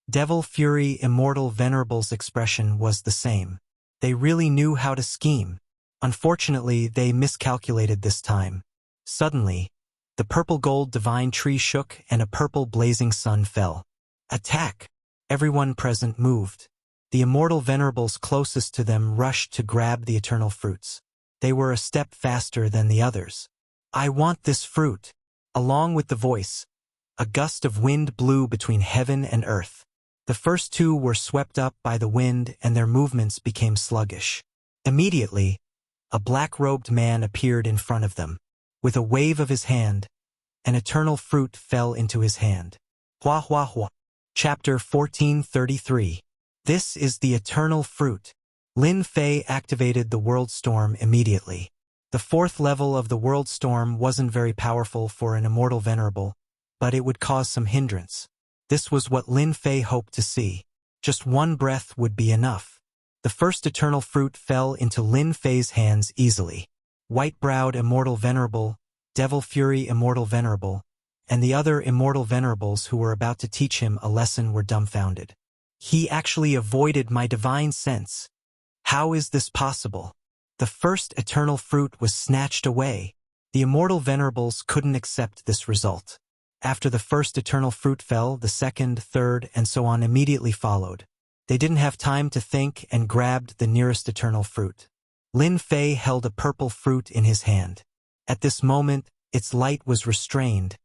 Devil Fury immortal venerable's expression was the same. They really knew how to scheme. Unfortunately, they miscalculated this time. Suddenly, the purple gold divine tree shook and a purple blazing sun fell. Attack! Everyone present moved. The immortal venerables closest to them rushed to grab the eternal fruits. They were a step faster than the others. "I want this fruit." Along with the voice, a gust of wind blew between heaven and earth. The first two were swept up by the wind and their movements became sluggish. Immediately, a black-robed man appeared in front of them. With a wave of his hand, an eternal fruit fell into his hand. Hua hua hua. Chapter 1433. This is the eternal fruit. Lin Fei activated the world storm immediately. The fourth level of the world storm wasn't very powerful for an immortal venerable, but it would cause some hindrance. This was what Lin Fei hoped to see. Just one breath would be enough. The first eternal fruit fell into Lin Fei's hands easily. White-browed immortal venerable, devil fury immortal venerable, and the other immortal venerables who were about to teach him a lesson were dumbfounded. He actually avoided my divine sense. How is this possible? The first eternal fruit was snatched away. The immortal venerables couldn't accept this result. After the first eternal fruit fell, the second, third, and so on immediately followed. They didn't have time to think and grabbed the nearest eternal fruit. Lin Fei held a purple fruit in his hand. At this moment, its light was restrained,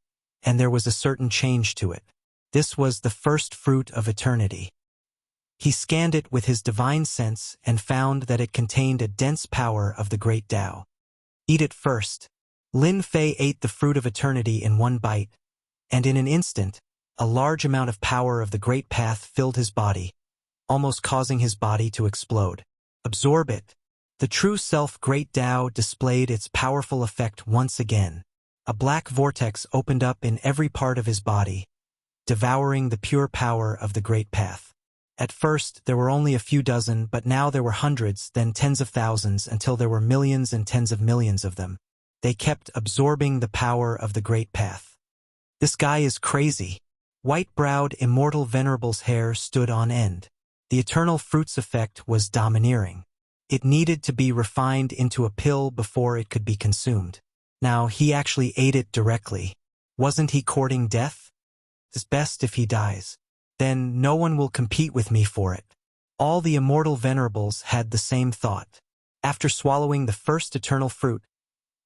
and there was a certain change to it. This was the first fruit of eternity. He scanned it with his divine sense and found that it contained a dense power of the great Tao. Eat it first. Lin Fei ate the fruit of eternity in one bite, and in an instant, a large amount of power of the great path filled his body, almost causing his body to explode. Absorb it. The true self great Tao displayed its powerful effect once again. A black vortex opened up in every part of his body, devouring the pure power of the great path. At first, there were only a few dozen, but now there were hundreds, then tens of thousands, until there were millions and tens of millions of them. They kept absorbing the power of the great path. This guy is crazy. White-browed, immortal Venerable's hair stood on end. The eternal fruit's effect was domineering. It needed to be refined into a pill before it could be consumed. Now, he actually ate it directly. Wasn't he courting death? It's best if he dies. Then no one will compete with me for it. All the immortal Venerables had the same thought. After swallowing the first eternal fruit,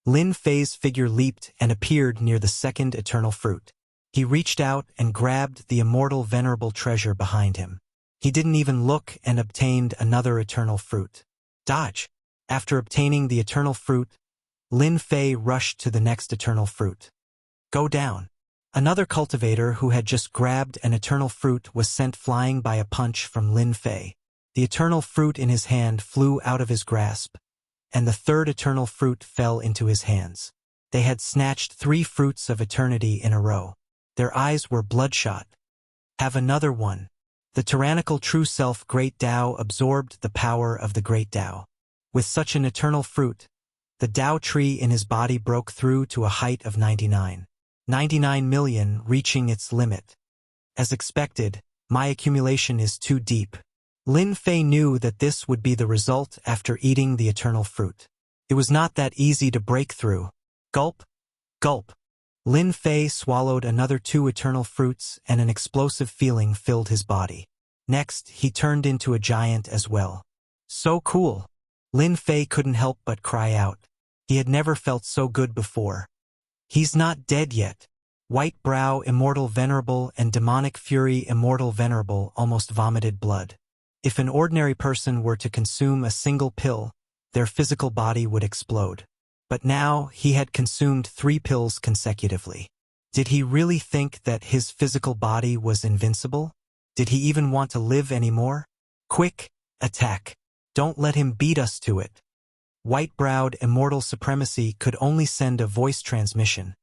Lin Fei's figure leaped and appeared near the second eternal fruit. He reached out and grabbed the immortal venerable treasure behind him. He didn't even look and obtained another eternal fruit. Dodge! After obtaining the eternal fruit, Lin Fei rushed to the next eternal fruit. Go down. Another cultivator who had just grabbed an eternal fruit was sent flying by a punch from Lin Fei. The eternal fruit in his hand flew out of his grasp, and the third eternal fruit fell into his hands. They had snatched 3 fruits of eternity in a row. Their eyes were bloodshot. Have another one. The tyrannical true self great Tao absorbed the power of the great Tao. With such an eternal fruit, the Tao tree in his body broke through to a height of 99 million, reaching its limit. As expected, my accumulation is too deep. Lin Fei knew that this would be the result after eating the eternal fruit. It was not that easy to break through. Gulp, gulp. Lin Fei swallowed another 2 eternal fruits and an explosive feeling filled his body. Next, he turned into a giant as well. So cool. Lin Fei couldn't help but cry out. He had never felt so good before. He's not dead yet. White Brow Immortal Venerable and Demonic Fury Immortal Venerable almost vomited blood. If an ordinary person were to consume a single pill, their physical body would explode. But now he had consumed 3 pills consecutively. Did he really think that his physical body was invincible? Did he even want to live anymore? Quick, attack. Don't let him beat us to it. White-browed Immortal Supremacy could only send a voice transmission,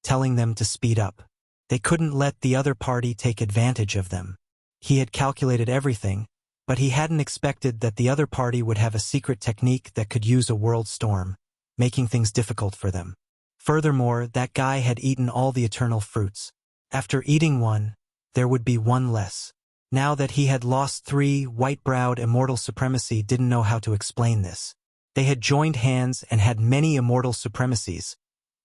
telling them to speed up. They couldn't let the other party take advantage of them. He had calculated everything, but he hadn't expected that the other party would have a secret technique that could use a world storm, making things difficult for them. Furthermore, that guy had eaten all the eternal fruits. After eating one, there would be one less. Now that he had lost 3, White-browed Immortal Supremacy didn't know how to explain this. They had joined hands and had many immortal supremacies,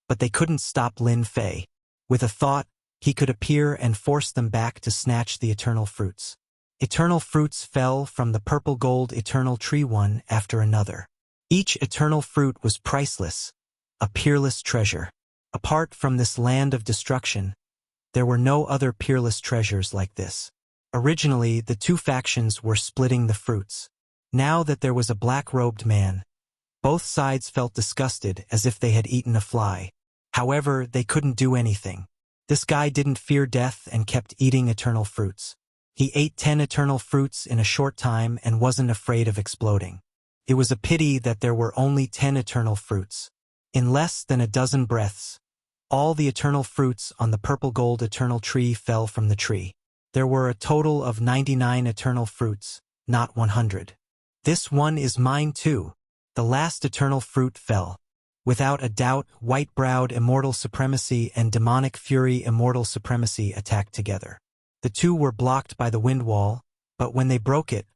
but they couldn't stop Lin Fei. With a thought, he could appear and force them back to snatch the eternal fruits. Eternal fruits fell from the purple gold eternal tree one after another. Each eternal fruit was priceless, a peerless treasure. Apart from this land of destruction, there were no other peerless treasures like this. Originally, the 2 factions were splitting the fruits. Now that there was a black-robed man, both sides felt disgusted as if they had eaten a fly. However, they couldn't do anything. This guy didn't fear death and kept eating eternal fruits. He ate 10 eternal fruits in a short time and wasn't afraid of exploding. It was a pity that there were only 10 eternal fruits. In less than a dozen breaths, all the eternal fruits on the purple gold eternal tree fell from the tree. There were a total of 99 eternal fruits, not 100. This one is mine too. The last eternal fruit fell. Without a doubt, White-browed Immortal Supremacy and Demonic Fury Immortal Supremacy attacked together. The 2 were blocked by the wind wall, but when they broke it,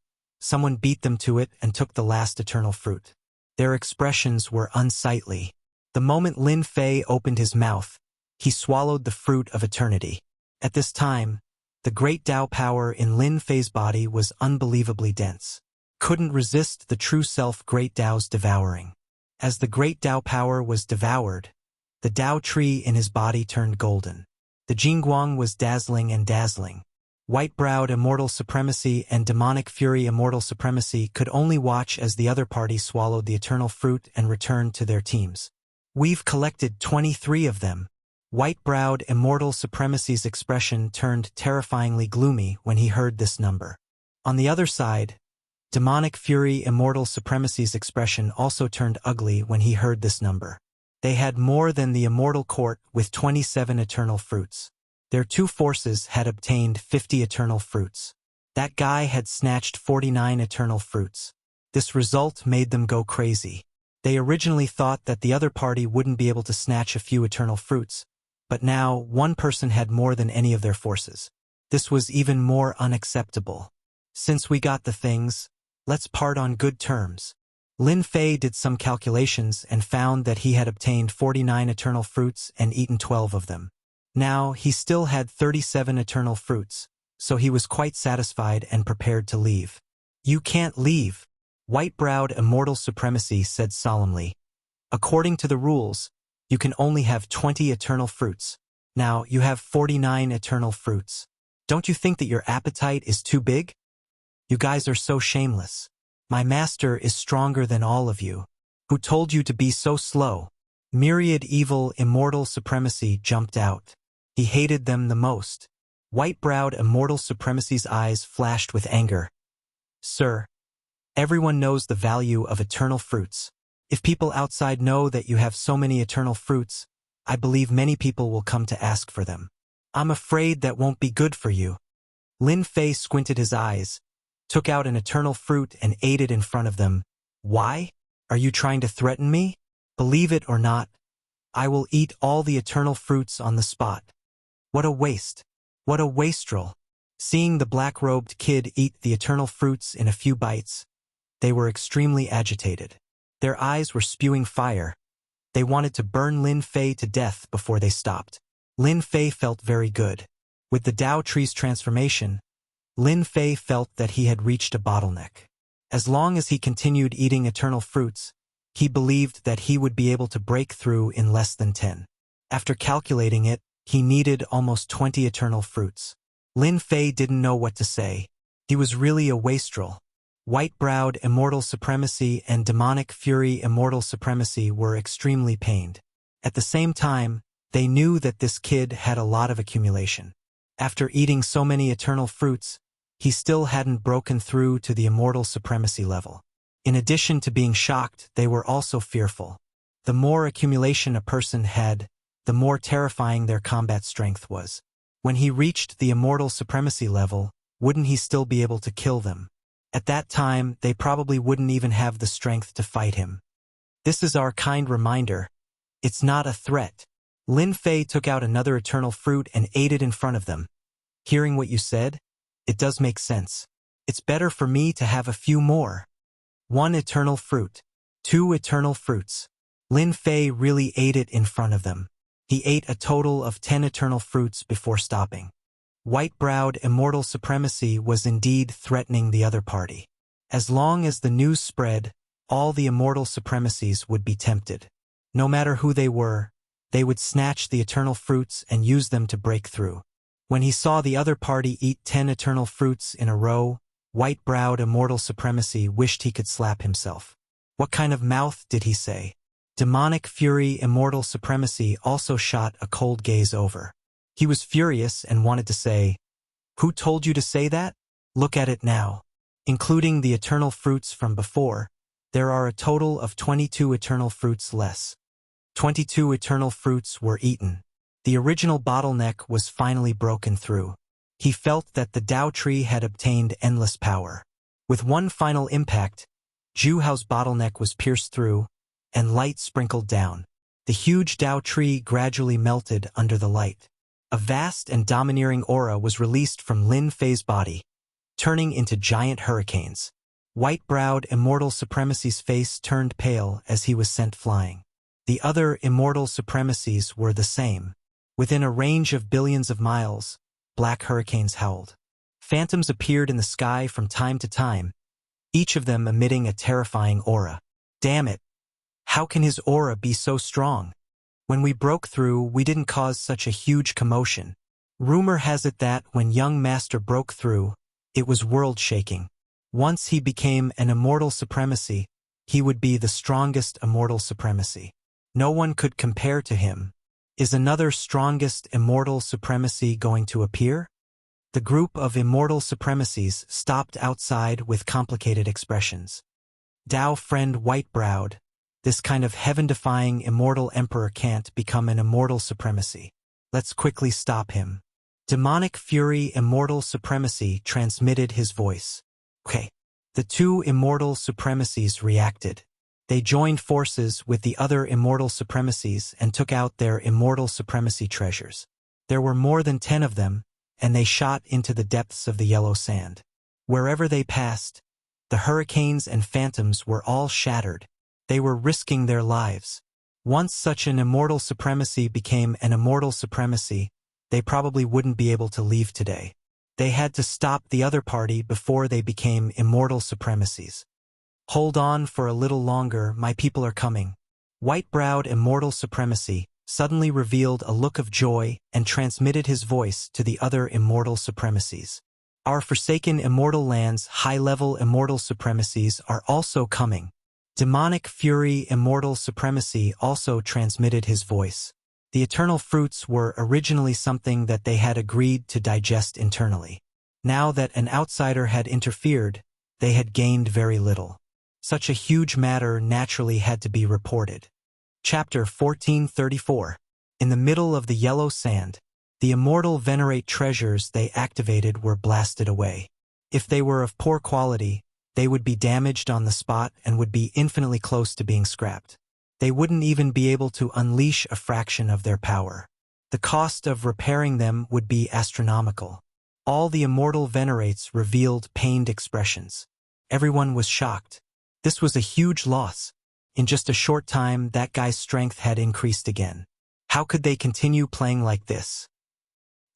someone beat them to it and took the last eternal fruit. Their expressions were unsightly. The moment Lin Fei opened his mouth, he swallowed the fruit of eternity. At this time, The great Tao power in Lin Fei's body was unbelievably dense. Couldn't resist the true self great Tao's devouring. As the great Tao power was devoured, the Tao tree in his body turned golden. The Jingguang was dazzling and dazzling. White-browed immortal supremacy and demonic fury immortal supremacy could only watch as the other party swallowed the eternal fruit and returned to their teams. We've collected 23 of them. White-browed immortal supremacy's expression turned terrifyingly gloomy when he heard this number. On the other side, demonic fury immortal supremacy's expression also turned ugly when he heard this number. They had more than the immortal court with 27 eternal fruits. Their two forces had obtained 50 eternal fruits. That guy had snatched 49 eternal fruits. This result made them go crazy. They originally thought that the other party wouldn't be able to snatch a few eternal fruits, but now one person had more than any of their forces. This was even more unacceptable. Since we got the things, let's part on good terms. Lin Fei did some calculations and found that he had obtained 49 eternal fruits and eaten 12 of them. Now, he still had 37 eternal fruits, so he was quite satisfied and prepared to leave. You can't leave, white-browed immortal supremacy said solemnly. According to the rules, you can only have 20 eternal fruits. Now, you have 49 eternal fruits. Don't you think that your appetite is too big? You guys are so shameless. My master is stronger than all of you. Who told you to be so slow? Myriad evil immortal supremacy jumped out. He hated them the most. White-browed immortal supremacy's eyes flashed with anger. Sir, everyone knows the value of eternal fruits. If people outside know that you have so many eternal fruits, I believe many people will come to ask for them. I'm afraid that won't be good for you. Lin Fei squinted his eyes, took out an eternal fruit and ate it in front of them. Why? Are you trying to threaten me? Believe it or not, I will eat all the eternal fruits on the spot. What a waste. What a wastrel. Seeing the black-robed kid eat the eternal fruits in a few bites, they were extremely agitated. Their eyes were spewing fire. They wanted to burn Lin Fei to death before they stopped. Lin Fei felt very good. With the Tao tree's transformation, Lin Fei felt that he had reached a bottleneck. As long as he continued eating eternal fruits, he believed that he would be able to break through in less than 10. After calculating it, he needed almost 20 eternal fruits. Lin Fei didn't know what to say. He was really a wastrel. White-browed immortal supremacy and demonic fury immortal supremacy were extremely pained. At the same time, they knew that this kid had a lot of accumulation. After eating so many eternal fruits, he still hadn't broken through to the immortal supremacy level. In addition to being shocked, they were also fearful. The more accumulation a person had, the more terrifying their combat strength was. When he reached the immortal supremacy level, wouldn't he still be able to kill them? At that time, they probably wouldn't even have the strength to fight him. This is our kind reminder. It's not a threat. Lin Fei took out another eternal fruit and ate it in front of them. Hearing what you said, it does make sense. It's better for me to have a few more. 1 eternal fruit. 2 eternal fruits. Lin Fei really ate it in front of them. He ate a total of 10 eternal fruits before stopping. White-browed immortal supremacy was indeed threatening the other party. As long as the news spread, all the immortal supremacies would be tempted. No matter who they were, they would snatch the eternal fruits and use them to break through. When he saw the other party eat 10 eternal fruits in a row, white-browed immortal supremacy wished he could slap himself. What kind of mouth did he say? Demonic fury immortal supremacy also shot a cold gaze over. He was furious and wanted to say, "Who told you to say that? Look at it now." Including the eternal fruits from before, there are a total of 22 eternal fruits less. 22 eternal fruits were eaten. The original bottleneck was finally broken through. He felt that the Tao tree had obtained endless power. With one final impact, Zhu Hao's bottleneck was pierced through, and light sprinkled down. The huge Tao tree gradually melted under the light. A vast and domineering aura was released from Lin Fei's body, turning into giant hurricanes. White-browed immortal supremacy's face turned pale as he was sent flying. The other immortal supremacies were the same. Within a range of billions of miles, black hurricanes howled. Phantoms appeared in the sky from time to time, each of them emitting a terrifying aura. Damn it! How can his aura be so strong? When we broke through, we didn't cause such a huge commotion. Rumor has it that when young master broke through, it was world-shaking. Once he became an immortal supremacy, he would be the strongest immortal supremacy. No one could compare to him. Is another strongest immortal supremacy going to appear? The group of immortal supremacies stopped outside with complicated expressions. Dao friend white-browed, this kind of heaven-defying immortal emperor can't become an immortal supremacy. Let's quickly stop him. Demonic fury immortal supremacy transmitted his voice. Okay. The two immortal supremacies reacted. They joined forces with the other immortal supremacies and took out their immortal supremacy treasures. There were more than 10 of them, and they shot into the depths of the yellow sand. Wherever they passed, the hurricanes and phantoms were all shattered. They were risking their lives. Once such an immortal supremacy became an immortal supremacy, they probably wouldn't be able to leave today. They had to stop the other party before they became immortal supremacies. Hold on for a little longer, my people are coming. White-browed immortal supremacy suddenly revealed a look of joy and transmitted his voice to the other immortal supremacies. Our forsaken immortal lands' high-level immortal supremacies are also coming. Demonic fury immortal supremacy also transmitted his voice. The eternal fruits were originally something that they had agreed to digest internally. Now that an outsider had interfered, they had gained very little. Such a huge matter naturally had to be reported. Chapter 1434. In the middle of the yellow sand, the immortal venerate treasures they activated were blasted away. If they were of poor quality, they would be damaged on the spot and would be infinitely close to being scrapped. They wouldn't even be able to unleash a fraction of their power. The cost of repairing them would be astronomical. All the immortal venerates revealed pained expressions. Everyone was shocked. This was a huge loss. In just a short time, that guy's strength had increased again. How could they continue playing like this?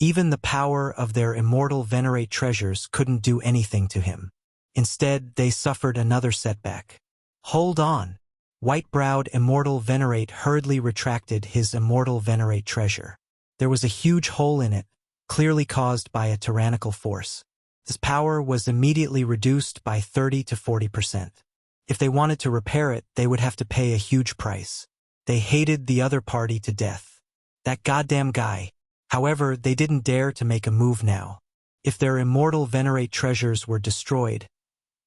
Even the power of their immortal venerate treasures couldn't do anything to him. Instead, they suffered another setback. Hold on. White-browed immortal venerate hurriedly retracted his immortal venerate treasure. There was a huge hole in it, clearly caused by a tyrannical force. This power was immediately reduced by 30 to 40%. If they wanted to repair it, they would have to pay a huge price. They hated the other party to death. That goddamn guy. However, they didn't dare to make a move now. If their immortal venerate treasures were destroyed,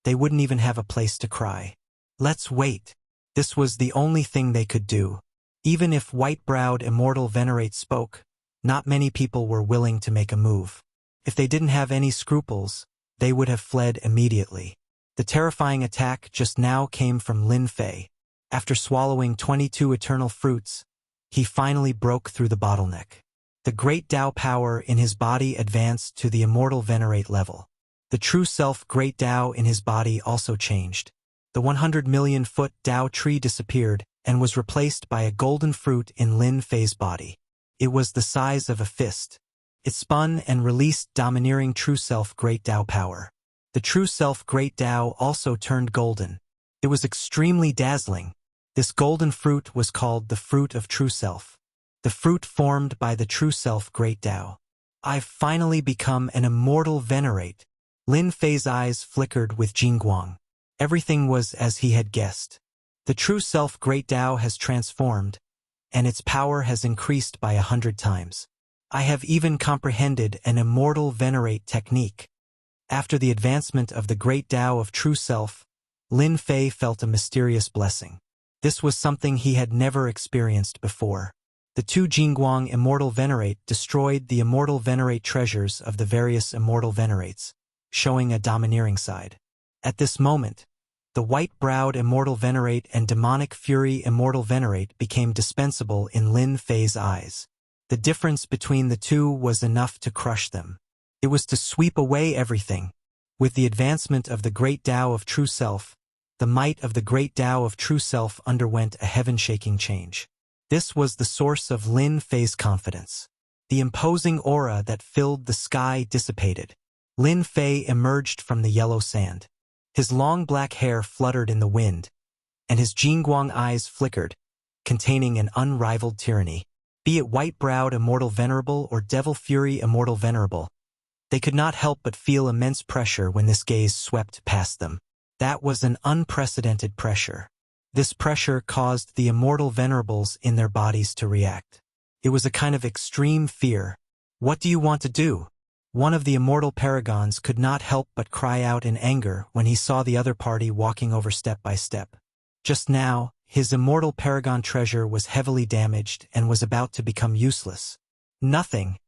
they wouldn't even have a place to cry. Let's wait. This was the only thing they could do. Even if white-browed immortal venerate spoke, not many people were willing to make a move. If they didn't have any scruples, they would have fled immediately. The terrifying attack just now came from Lin Fei. After swallowing 22 eternal fruits, he finally broke through the bottleneck. The great Tao power in his body advanced to the immortal venerate level. The true self great Tao in his body also changed. The 100 million foot Tao tree disappeared and was replaced by a golden fruit in Lin Fei's body. It was the size of a fist. It spun and released domineering true self great Tao power. The true self great Tao also turned golden. It was extremely dazzling. This golden fruit was called the fruit of true self. The fruit formed by the true self great Tao. I've finally become an immortal venerate. Lin Fei's eyes flickered with Jingguang. Everything was as he had guessed. The true self great Tao has transformed, and its power has increased by 100 times. I have even comprehended an immortal venerate technique. After the advancement of the great Tao of true self, Lin Fei felt a mysterious blessing. This was something he had never experienced before. The two Jingguang immortal venerate destroyed the immortal venerate treasures of the various immortal venerates, showing a domineering side. At this moment, the white-browed immortal venerate and demonic fury immortal venerate became dispensable in Lin Fei's eyes. The difference between the two was enough to crush them. It was to sweep away everything. With the advancement of the great Tao of true self, the might of the great Tao of true self underwent a heaven-shaking change. This was the source of Lin Fei's confidence. The imposing aura that filled the sky dissipated. Lin Fei emerged from the yellow sand. His long black hair fluttered in the wind, and his Jingguang eyes flickered, containing an unrivaled tyranny. Be it white-browed immortal venerable or devil fury immortal venerable, they could not help but feel immense pressure when this gaze swept past them. That was an unprecedented pressure. This pressure caused the immortal venerables in their bodies to react. It was a kind of extreme fear. What do you want to do? One of the immortal paragons could not help but cry out in anger when he saw the other party walking over step by step. Just now, his immortal paragon treasure was heavily damaged and was about to become useless. Nothing.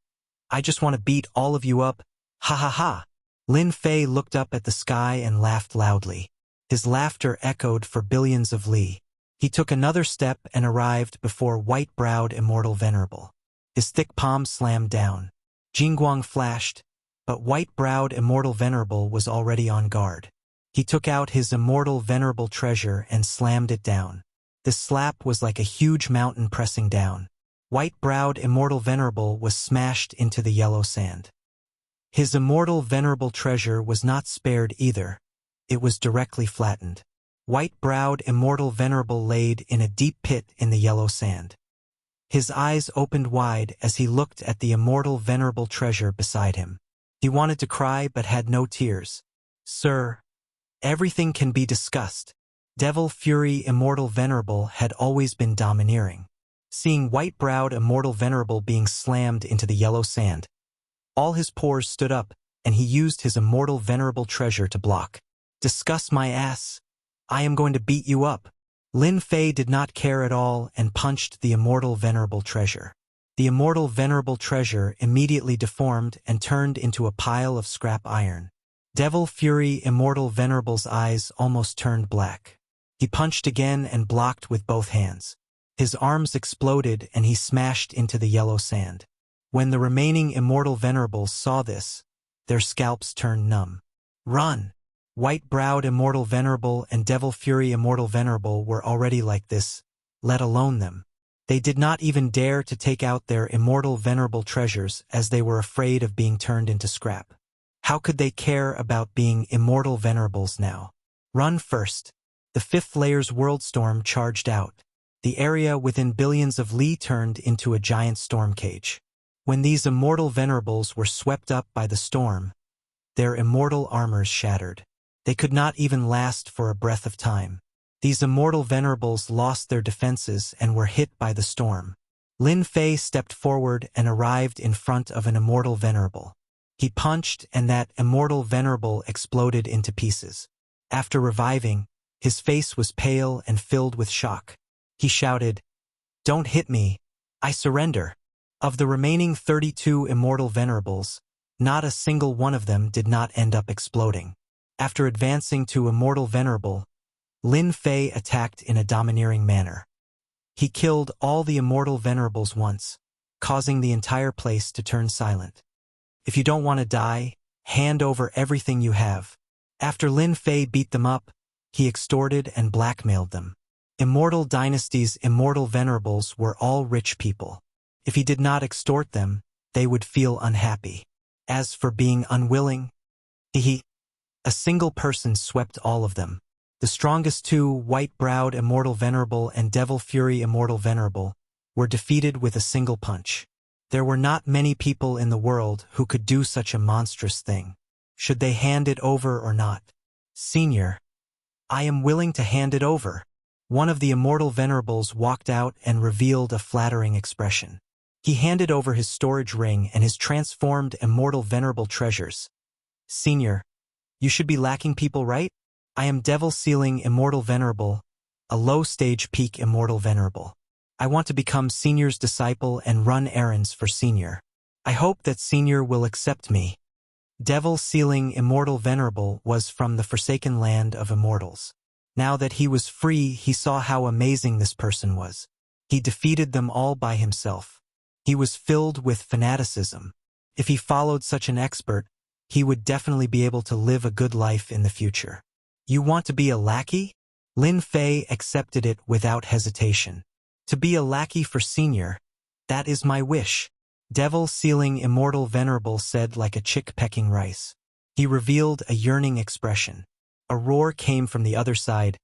I just want to beat all of you up. Ha ha ha. Lin Fei looked up at the sky and laughed loudly. His laughter echoed for billions of li. He took another step and arrived before white-browed immortal venerable. His thick palm slammed down. Jingguang flashed, but white-browed immortal venerable was already on guard. He took out his immortal venerable treasure and slammed it down. This slap was like a huge mountain pressing down. White-browed immortal venerable was smashed into the yellow sand. His immortal venerable treasure was not spared either. It was directly flattened. White-browed immortal venerable laid in a deep pit in the yellow sand. His eyes opened wide as he looked at the immortal venerable treasure beside him. He wanted to cry but had no tears. Sir, everything can be discussed. Devil Fury Immortal Venerable had always been domineering. Seeing white-browed Immortal Venerable being slammed into the yellow sand, all his pores stood up, and he used his Immortal Venerable treasure to block. Discuss my ass. I am going to beat you up. Lin Fei did not care at all and punched the Immortal Venerable treasure. The Immortal Venerable treasure immediately deformed and turned into a pile of scrap iron. Devil Fury Immortal Venerable's eyes almost turned black. He punched again and blocked with both hands. His arms exploded and he smashed into the yellow sand. When the remaining Immortal Venerables saw this, their scalps turned numb. Run! White-browed Immortal Venerable and Devil Fury Immortal Venerable were already like this, let alone them. They did not even dare to take out their Immortal Venerable treasures as they were afraid of being turned into scrap. How could they care about being Immortal Venerables now? Run first. The fifth layer's world storm charged out. The area within billions of li turned into a giant storm cage. When these Immortal Venerables were swept up by the storm, their immortal armors shattered. They could not even last for a breath of time. These Immortal Venerables lost their defenses and were hit by the storm. Lin Fei stepped forward and arrived in front of an Immortal Venerable. He punched and that Immortal Venerable exploded into pieces. After reviving, his face was pale and filled with shock. He shouted, "Don't hit me. I surrender." Of the remaining 32 Immortal Venerables, not a single one of them did not end up exploding. After advancing to Immortal Venerable, Lin Fei attacked in a domineering manner. He killed all the Immortal Venerables once, causing the entire place to turn silent. If you don't want to die, hand over everything you have. After Lin Fei beat them up, he extorted and blackmailed them. Immortal Dynasty's Immortal Venerables were all rich people. If he did not extort them, they would feel unhappy. As for being unwilling, a single person swept all of them. The strongest two, White-browed Immortal Venerable and Devil Fury Immortal Venerable, were defeated with a single punch. There were not many people in the world who could do such a monstrous thing. Should they hand it over or not? Senior, I am willing to hand it over. One of the Immortal Venerables walked out and revealed a flattering expression. He handed over his storage ring and his transformed Immortal Venerable treasures. Senior, you should be lacking people, right? I am Devil Sealing Immortal Venerable, a low-stage peak Immortal Venerable. I want to become Senior's disciple and run errands for Senior. I hope that Senior will accept me. Devil Sealing Immortal Venerable was from the Forsaken Land of Immortals. Now that he was free, he saw how amazing this person was. He defeated them all by himself. He was filled with fanaticism. If he followed such an expert, he would definitely be able to live a good life in the future. You want to be a lackey? Lin Fei accepted it without hesitation. To be a lackey for Senior, that is my wish. Devil Sealing Immortal Venerable said like a chick pecking rice. He revealed a yearning expression. A roar came from the other side.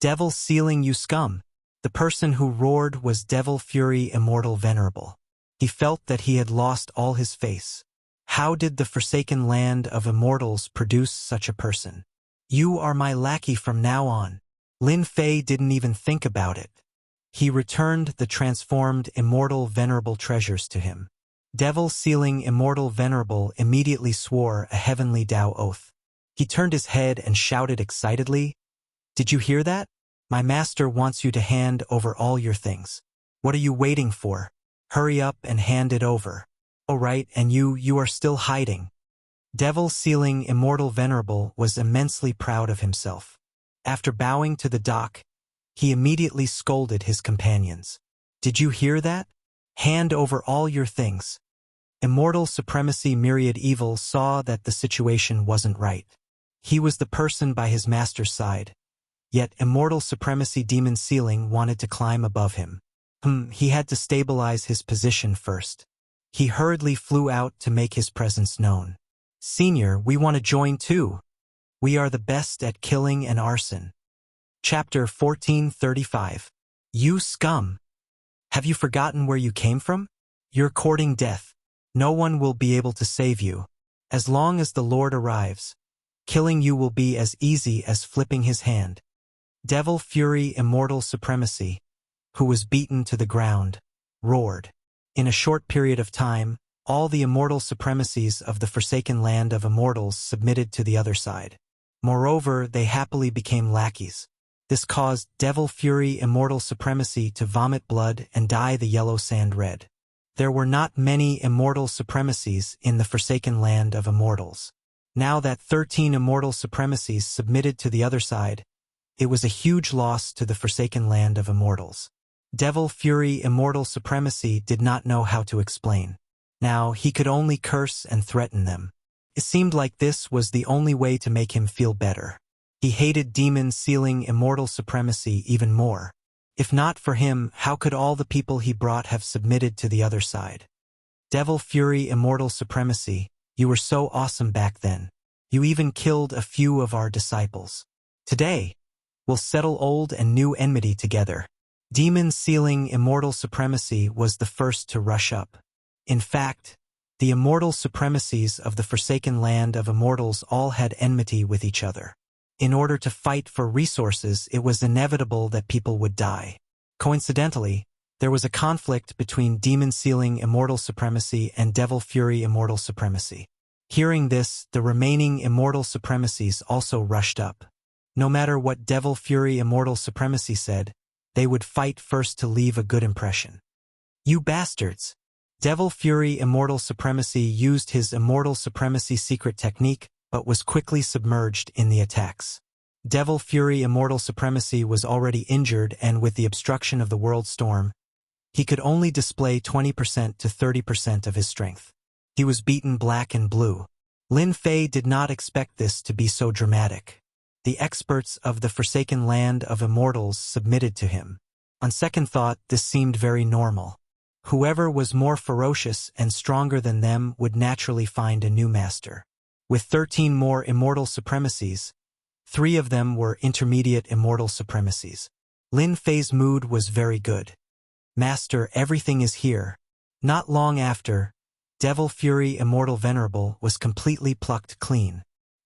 Devil Sealing, you scum! The person who roared was Devil Fury Immortal Venerable. He felt that he had lost all his face. How did the forsaken land of immortals produce such a person? You are my lackey from now on. Lin Fei didn't even think about it. He returned the transformed immortal venerable treasures to him. Devil Sealing Immortal Venerable immediately swore a heavenly Tao oath. He turned his head and shouted excitedly, "Did you hear that? My master wants you to hand over all your things. What are you waiting for? Hurry up and hand it over. Oh right, and you are still hiding." Devil Sealing Immortal Venerable was immensely proud of himself. After bowing to the dock, he immediately scolded his companions. "Did you hear that? Hand over all your things." Immortal Supremacy Myriad Evil saw that the situation wasn't right. He was the person by his master's side. Yet Immortal Supremacy Demon Sealing wanted to climb above him. He had to stabilize his position first. He hurriedly flew out to make his presence known. "Senior, we want to join too. We are the best at killing and arson." Chapter 1435. You scum! Have you forgotten where you came from? You're courting death. No one will be able to save you. As long as the Lord arrives, killing you will be as easy as flipping his hand. Devil Fury Immortal Supremacy, who was beaten to the ground, roared. In a short period of time, all the immortal supremacies of the forsaken land of immortals submitted to the other side. Moreover, they happily became lackeys. This caused Devil Fury Immortal Supremacy to vomit blood and dye the yellow sand red. There were not many immortal supremacies in the forsaken land of immortals. Now that 13 immortal supremacies submitted to the other side, it was a huge loss to the forsaken land of immortals. Devil Fury Immortal Supremacy did not know how to explain. Now he could only curse and threaten them. It seemed like this was the only way to make him feel better. He hated Demon Sealing Immortal Supremacy even more. If not for him, how could all the people he brought have submitted to the other side? Devil Fury Immortal Supremacy, you were so awesome back then. You even killed a few of our disciples. Today, we'll settle old and new enmity together. Demon Sealing Immortal Supremacy was the first to rush up. In fact, the immortal supremacies of the forsaken land of immortals all had enmity with each other. In order to fight for resources, it was inevitable that people would die. Coincidentally, there was a conflict between Demon Sealing Immortal Supremacy and Devil Fury Immortal Supremacy. Hearing this, the remaining immortal supremacies also rushed up. No matter what Devil Fury Immortal Supremacy said, they would fight first to leave a good impression. You bastards! Devil Fury Immortal Supremacy used his Immortal Supremacy secret technique, but was quickly submerged in the attacks. Devil Fury Immortal Supremacy was already injured, and with the obstruction of the World Storm, he could only display 20% to 30% of his strength. He was beaten black and blue. Lin Fei did not expect this to be so dramatic. The experts of the forsaken land of immortals submitted to him. On second thought, this seemed very normal. Whoever was more ferocious and stronger than them would naturally find a new master. With 13 more immortal supremacies, 3 of them were intermediate immortal supremacies. Lin Fei's mood was very good. Master, everything is here. Not long after, Devil Fury Immortal Venerable was completely plucked clean.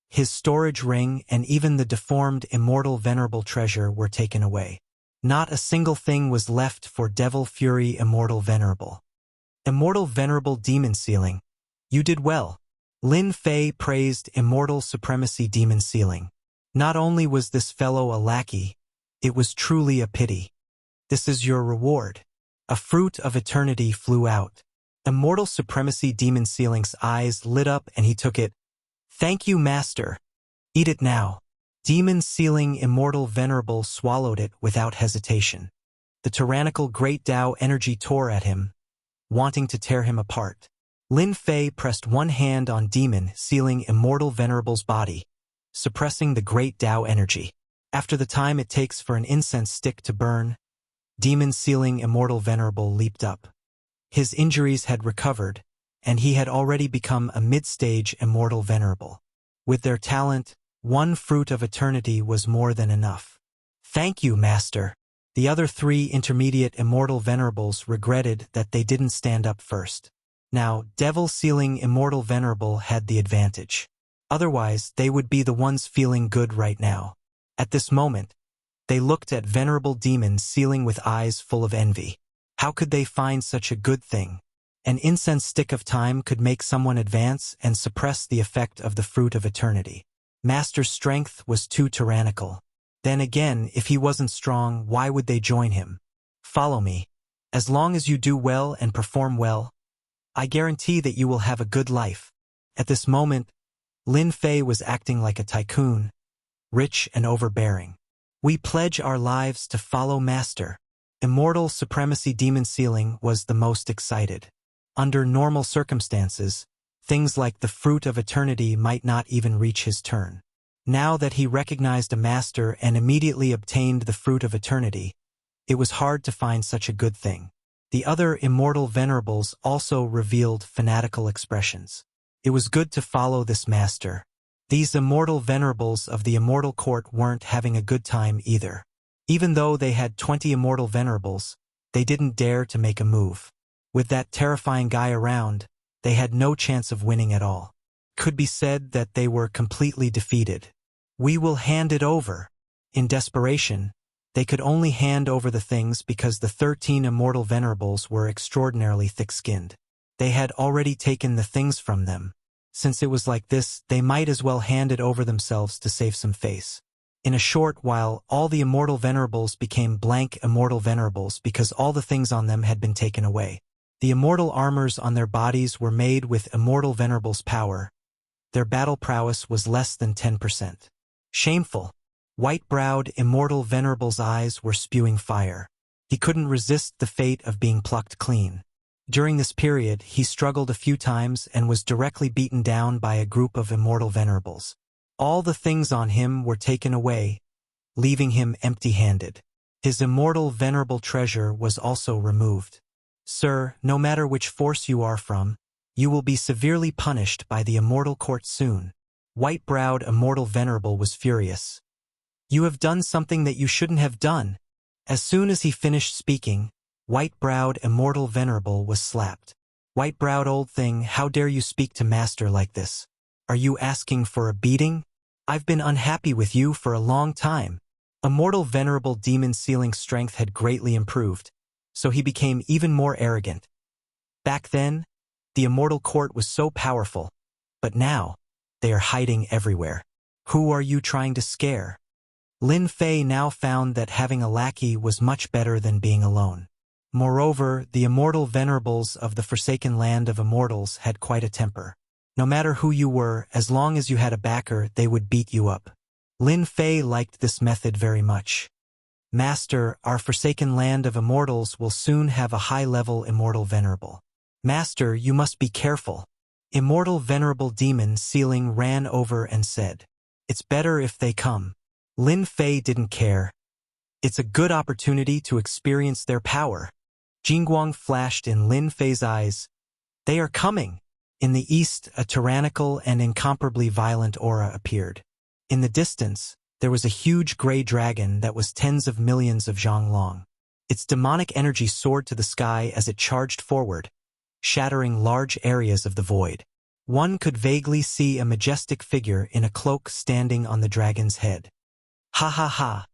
His storage ring and even the deformed Immortal Venerable treasure were taken away. Not a single thing was left for Devil Fury Immortal Venerable. Immortal Venerable Demon Sealing, you did well. Lin Fei praised Immortal Supremacy Demon Sealing. Not only was this fellow a lackey, it was truly a pity. This is your reward. A fruit of eternity flew out. Immortal Supremacy Demon Sealing's eyes lit up and he took it. Thank you, Master. Eat it now. Demon Sealing Immortal Venerable swallowed it without hesitation. The tyrannical Great Tao energy tore at him, wanting to tear him apart. Lin Fei pressed one hand on Demon Sealing Immortal Venerable's body, suppressing the Great Tao energy. After the time it takes for an incense stick to burn, Demon Sealing Immortal Venerable leaped up. His injuries had recovered, and he had already become a mid-stage immortal venerable. With their talent, one fruit of eternity was more than enough. "Thank you, Master." The other three intermediate immortal venerables regretted that they didn't stand up first. Now, devil-sealing immortal venerable had the advantage. Otherwise, they would be the ones feeling good right now. At this moment, they looked at venerable demons sealing with eyes full of envy. How could they find such a good thing? An incense stick of time could make someone advance and suppress the effect of the fruit of eternity. Master's strength was too tyrannical. Then again, if he wasn't strong, why would they join him? Follow me. As long as you do well and perform well, I guarantee that you will have a good life. At this moment, Lin Fei was acting like a tycoon, rich and overbearing. We pledge our lives to follow Master. Immortal Supremacy Demon Sealing was the most excited. Under normal circumstances, things like the fruit of eternity might not even reach his turn. Now that he recognized a master and immediately obtained the fruit of eternity, it was hard to find such a good thing. The other immortal venerables also revealed fanatical expressions. It was good to follow this master. These immortal venerables of the immortal court weren't having a good time either. Even though they had 20 immortal venerables, they didn't dare to make a move. With that terrifying guy around, they had no chance of winning at all. Could be said that they were completely defeated. "We will hand it over." In desperation, they could only hand over the things because the 13 immortal venerables were extraordinarily thick-skinned. They had already taken the things from them. Since it was like this, they might as well hand it over themselves to save some face. In a short while, all the immortal venerables became blank immortal venerables because all the things on them had been taken away. The immortal armors on their bodies were made with immortal venerables' power. Their battle prowess was less than 10%. Shameful. White-browed immortal venerable's eyes were spewing fire. He couldn't resist the fate of being plucked clean. During this period, he struggled a few times and was directly beaten down by a group of immortal venerables. All the things on him were taken away, leaving him empty-handed. His immortal venerable treasure was also removed. "Sir, no matter which force you are from, you will be severely punished by the immortal court soon." White-browed immortal venerable was furious. "You have done something that you shouldn't have done." As soon as he finished speaking, white-browed immortal venerable was slapped. "White-browed old thing, how dare you speak to Master like this? Are you asking for a beating? I've been unhappy with you for a long time." Immortal venerable demon sealing strength had greatly improved, so he became even more arrogant. Back then, the immortal court was so powerful, but now, they are hiding everywhere. Who are you trying to scare? Lin Fei now found that having a lackey was much better than being alone. Moreover, the immortal venerables of the Forsaken Land of Immortals had quite a temper. No matter who you were, as long as you had a backer, they would beat you up. Lin Fei liked this method very much. "Master, our Forsaken Land of Immortals will soon have a high-level immortal venerable." "Master, you must be careful." Immortal venerable demon sealing ran over and said, "It's better if they come." Lin Fei didn't care. It's a good opportunity to experience their power. Jingguang flashed in Lin Fei's eyes. "They are coming." In the east, a tyrannical and incomparably violent aura appeared. In the distance, there was a huge gray dragon that was tens of millions of zhonglong. Its demonic energy soared to the sky as it charged forward, shattering large areas of the void. One could vaguely see a majestic figure in a cloak standing on the dragon's head. "Ha ha ha!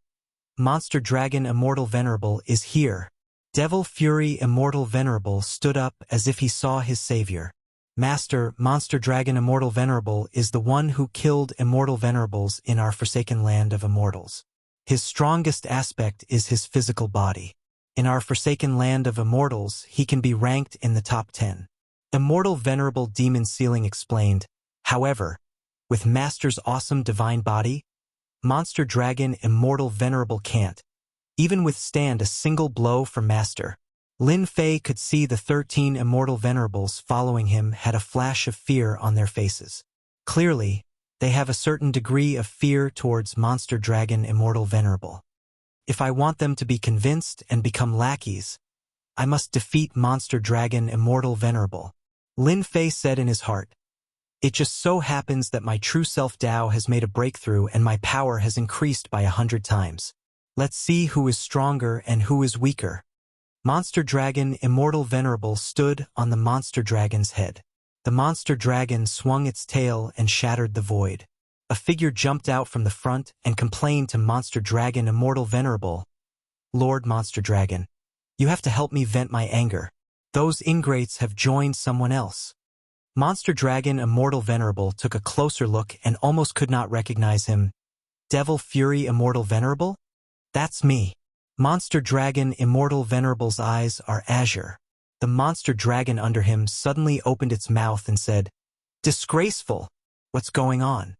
Monster Dragon Immortal Venerable is here." Devil Fury Immortal Venerable stood up as if he saw his savior. "Master, Monster Dragon Immortal Venerable is the one who killed Immortal Venerables in our Forsaken Land of Immortals. His strongest aspect is his physical body. In our Forsaken Land of Immortals, he can be ranked in the top 10. Immortal Venerable Demon Sealing explained. However, with Master's awesome divine body, Monster Dragon Immortal Venerable can't even withstand a single blow from Master. Lin Fei could see the 13 immortal venerables following him had a flash of fear on their faces. Clearly, they have a certain degree of fear towards Monster Dragon Immortal Venerable. If I want them to be convinced and become lackeys, I must defeat Monster Dragon Immortal Venerable. Lin Fei said in his heart. It just so happens that my true self Tao has made a breakthrough and my power has increased by 100 times. Let's see who is stronger and who is weaker. Monster Dragon Immortal Venerable stood on the Monster Dragon's head. The Monster Dragon swung its tail and shattered the void. A figure jumped out from the front and complained to Monster Dragon Immortal Venerable. Lord Monster Dragon, you have to help me vent my anger. Those ingrates have joined someone else. Monster Dragon Immortal Venerable took a closer look and almost could not recognize him. Devil Fury Immortal Venerable? That's me. Monster Dragon Immortal Venerable's eyes are azure. The monster dragon under him suddenly opened its mouth and said, Disgraceful! What's going on?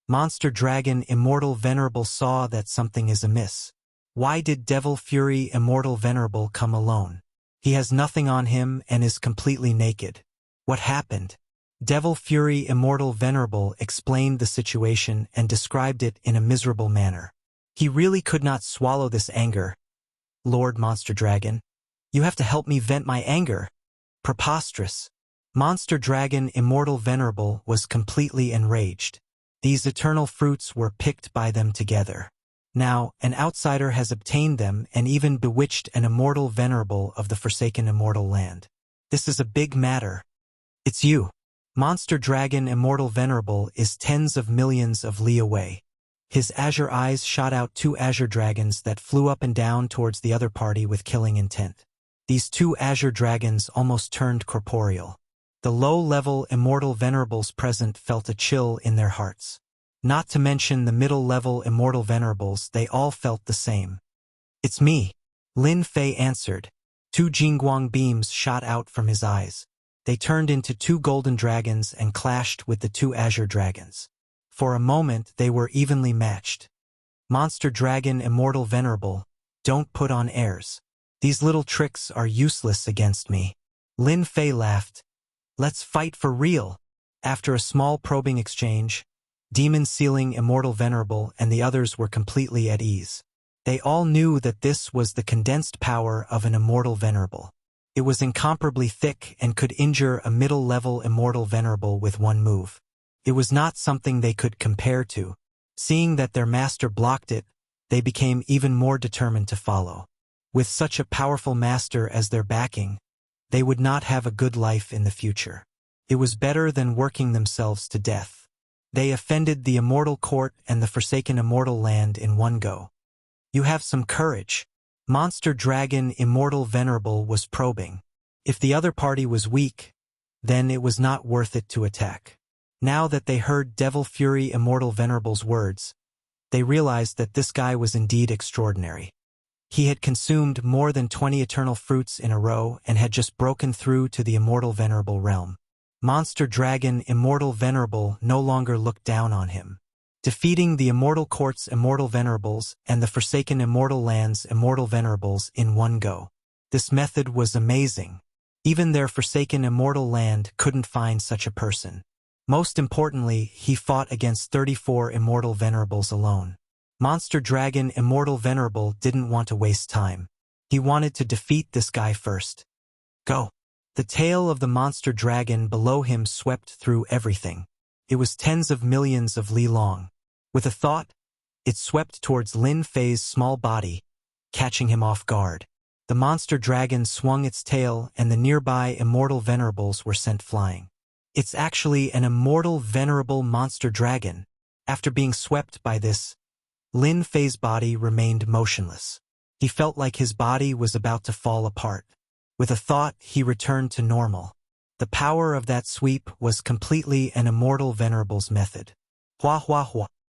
Monster Dragon Immortal Venerable saw that something is amiss. Why did Devil Fury Immortal Venerable come alone? He has nothing on him and is completely naked. What happened? Devil Fury Immortal Venerable explained the situation and described it in a miserable manner. He really could not swallow this anger. Lord Monster Dragon, you have to help me vent my anger. Preposterous. Monster Dragon Immortal Venerable was completely enraged. These eternal fruits were picked by them together. Now, an outsider has obtained them and even bewitched an immortal venerable of the forsaken immortal land. This is a big matter. It's you. Monster Dragon Immortal Venerable is tens of millions of li away. His azure eyes shot out two azure dragons that flew up and down towards the other party with killing intent. These two azure dragons almost turned corporeal. The low-level immortal venerables present felt a chill in their hearts. Not to mention the middle-level immortal venerables, they all felt the same. It's me, Lin Fei answered. Two Jingguang beams shot out from his eyes. They turned into two golden dragons and clashed with the two azure dragons. For a moment they were evenly matched. Monster Dragon Immortal Venerable, don't put on airs. These little tricks are useless against me. Lin Fei laughed. Let's fight for real. After a small probing exchange, Demon Sealing Immortal Venerable and the others were completely at ease. They all knew that this was the condensed power of an immortal venerable. It was incomparably thick and could injure a middle-level immortal venerable with one move. It was not something they could compare to. Seeing that their master blocked it, they became even more determined to follow. With such a powerful master as their backing, they would not have a good life in the future. It was better than working themselves to death. They offended the immortal court and the forsaken immortal land in one go. You have some courage. Monster Dragon Immortal Venerable was probing. If the other party was weak, then it was not worth it to attack. Now that they heard Devil Fury Immortal Venerable's words, they realized that this guy was indeed extraordinary. He had consumed more than 20 eternal fruits in a row and had just broken through to the Immortal Venerable realm. Monster Dragon Immortal Venerable no longer looked down on him. Defeating the Immortal Court's Immortal Venerables and the Forsaken Immortal Land's Immortal Venerables in one go. This method was amazing. Even their Forsaken Immortal Land couldn't find such a person. Most importantly, he fought against 34 Immortal Venerables alone. Monster Dragon Immortal Venerable didn't want to waste time. He wanted to defeat this guy first. Go! The tail of the monster dragon below him swept through everything. It was tens of millions of li long. With a thought, it swept towards Lin Fei's small body, catching him off guard. The monster dragon swung its tail and the nearby immortal venerables were sent flying. It's actually an immortal venerable monster dragon. After being swept by this, Lin Fei's body remained motionless. He felt like his body was about to fall apart. With a thought, he returned to normal. The power of that sweep was completely an immortal venerable's method. Hua hua hua.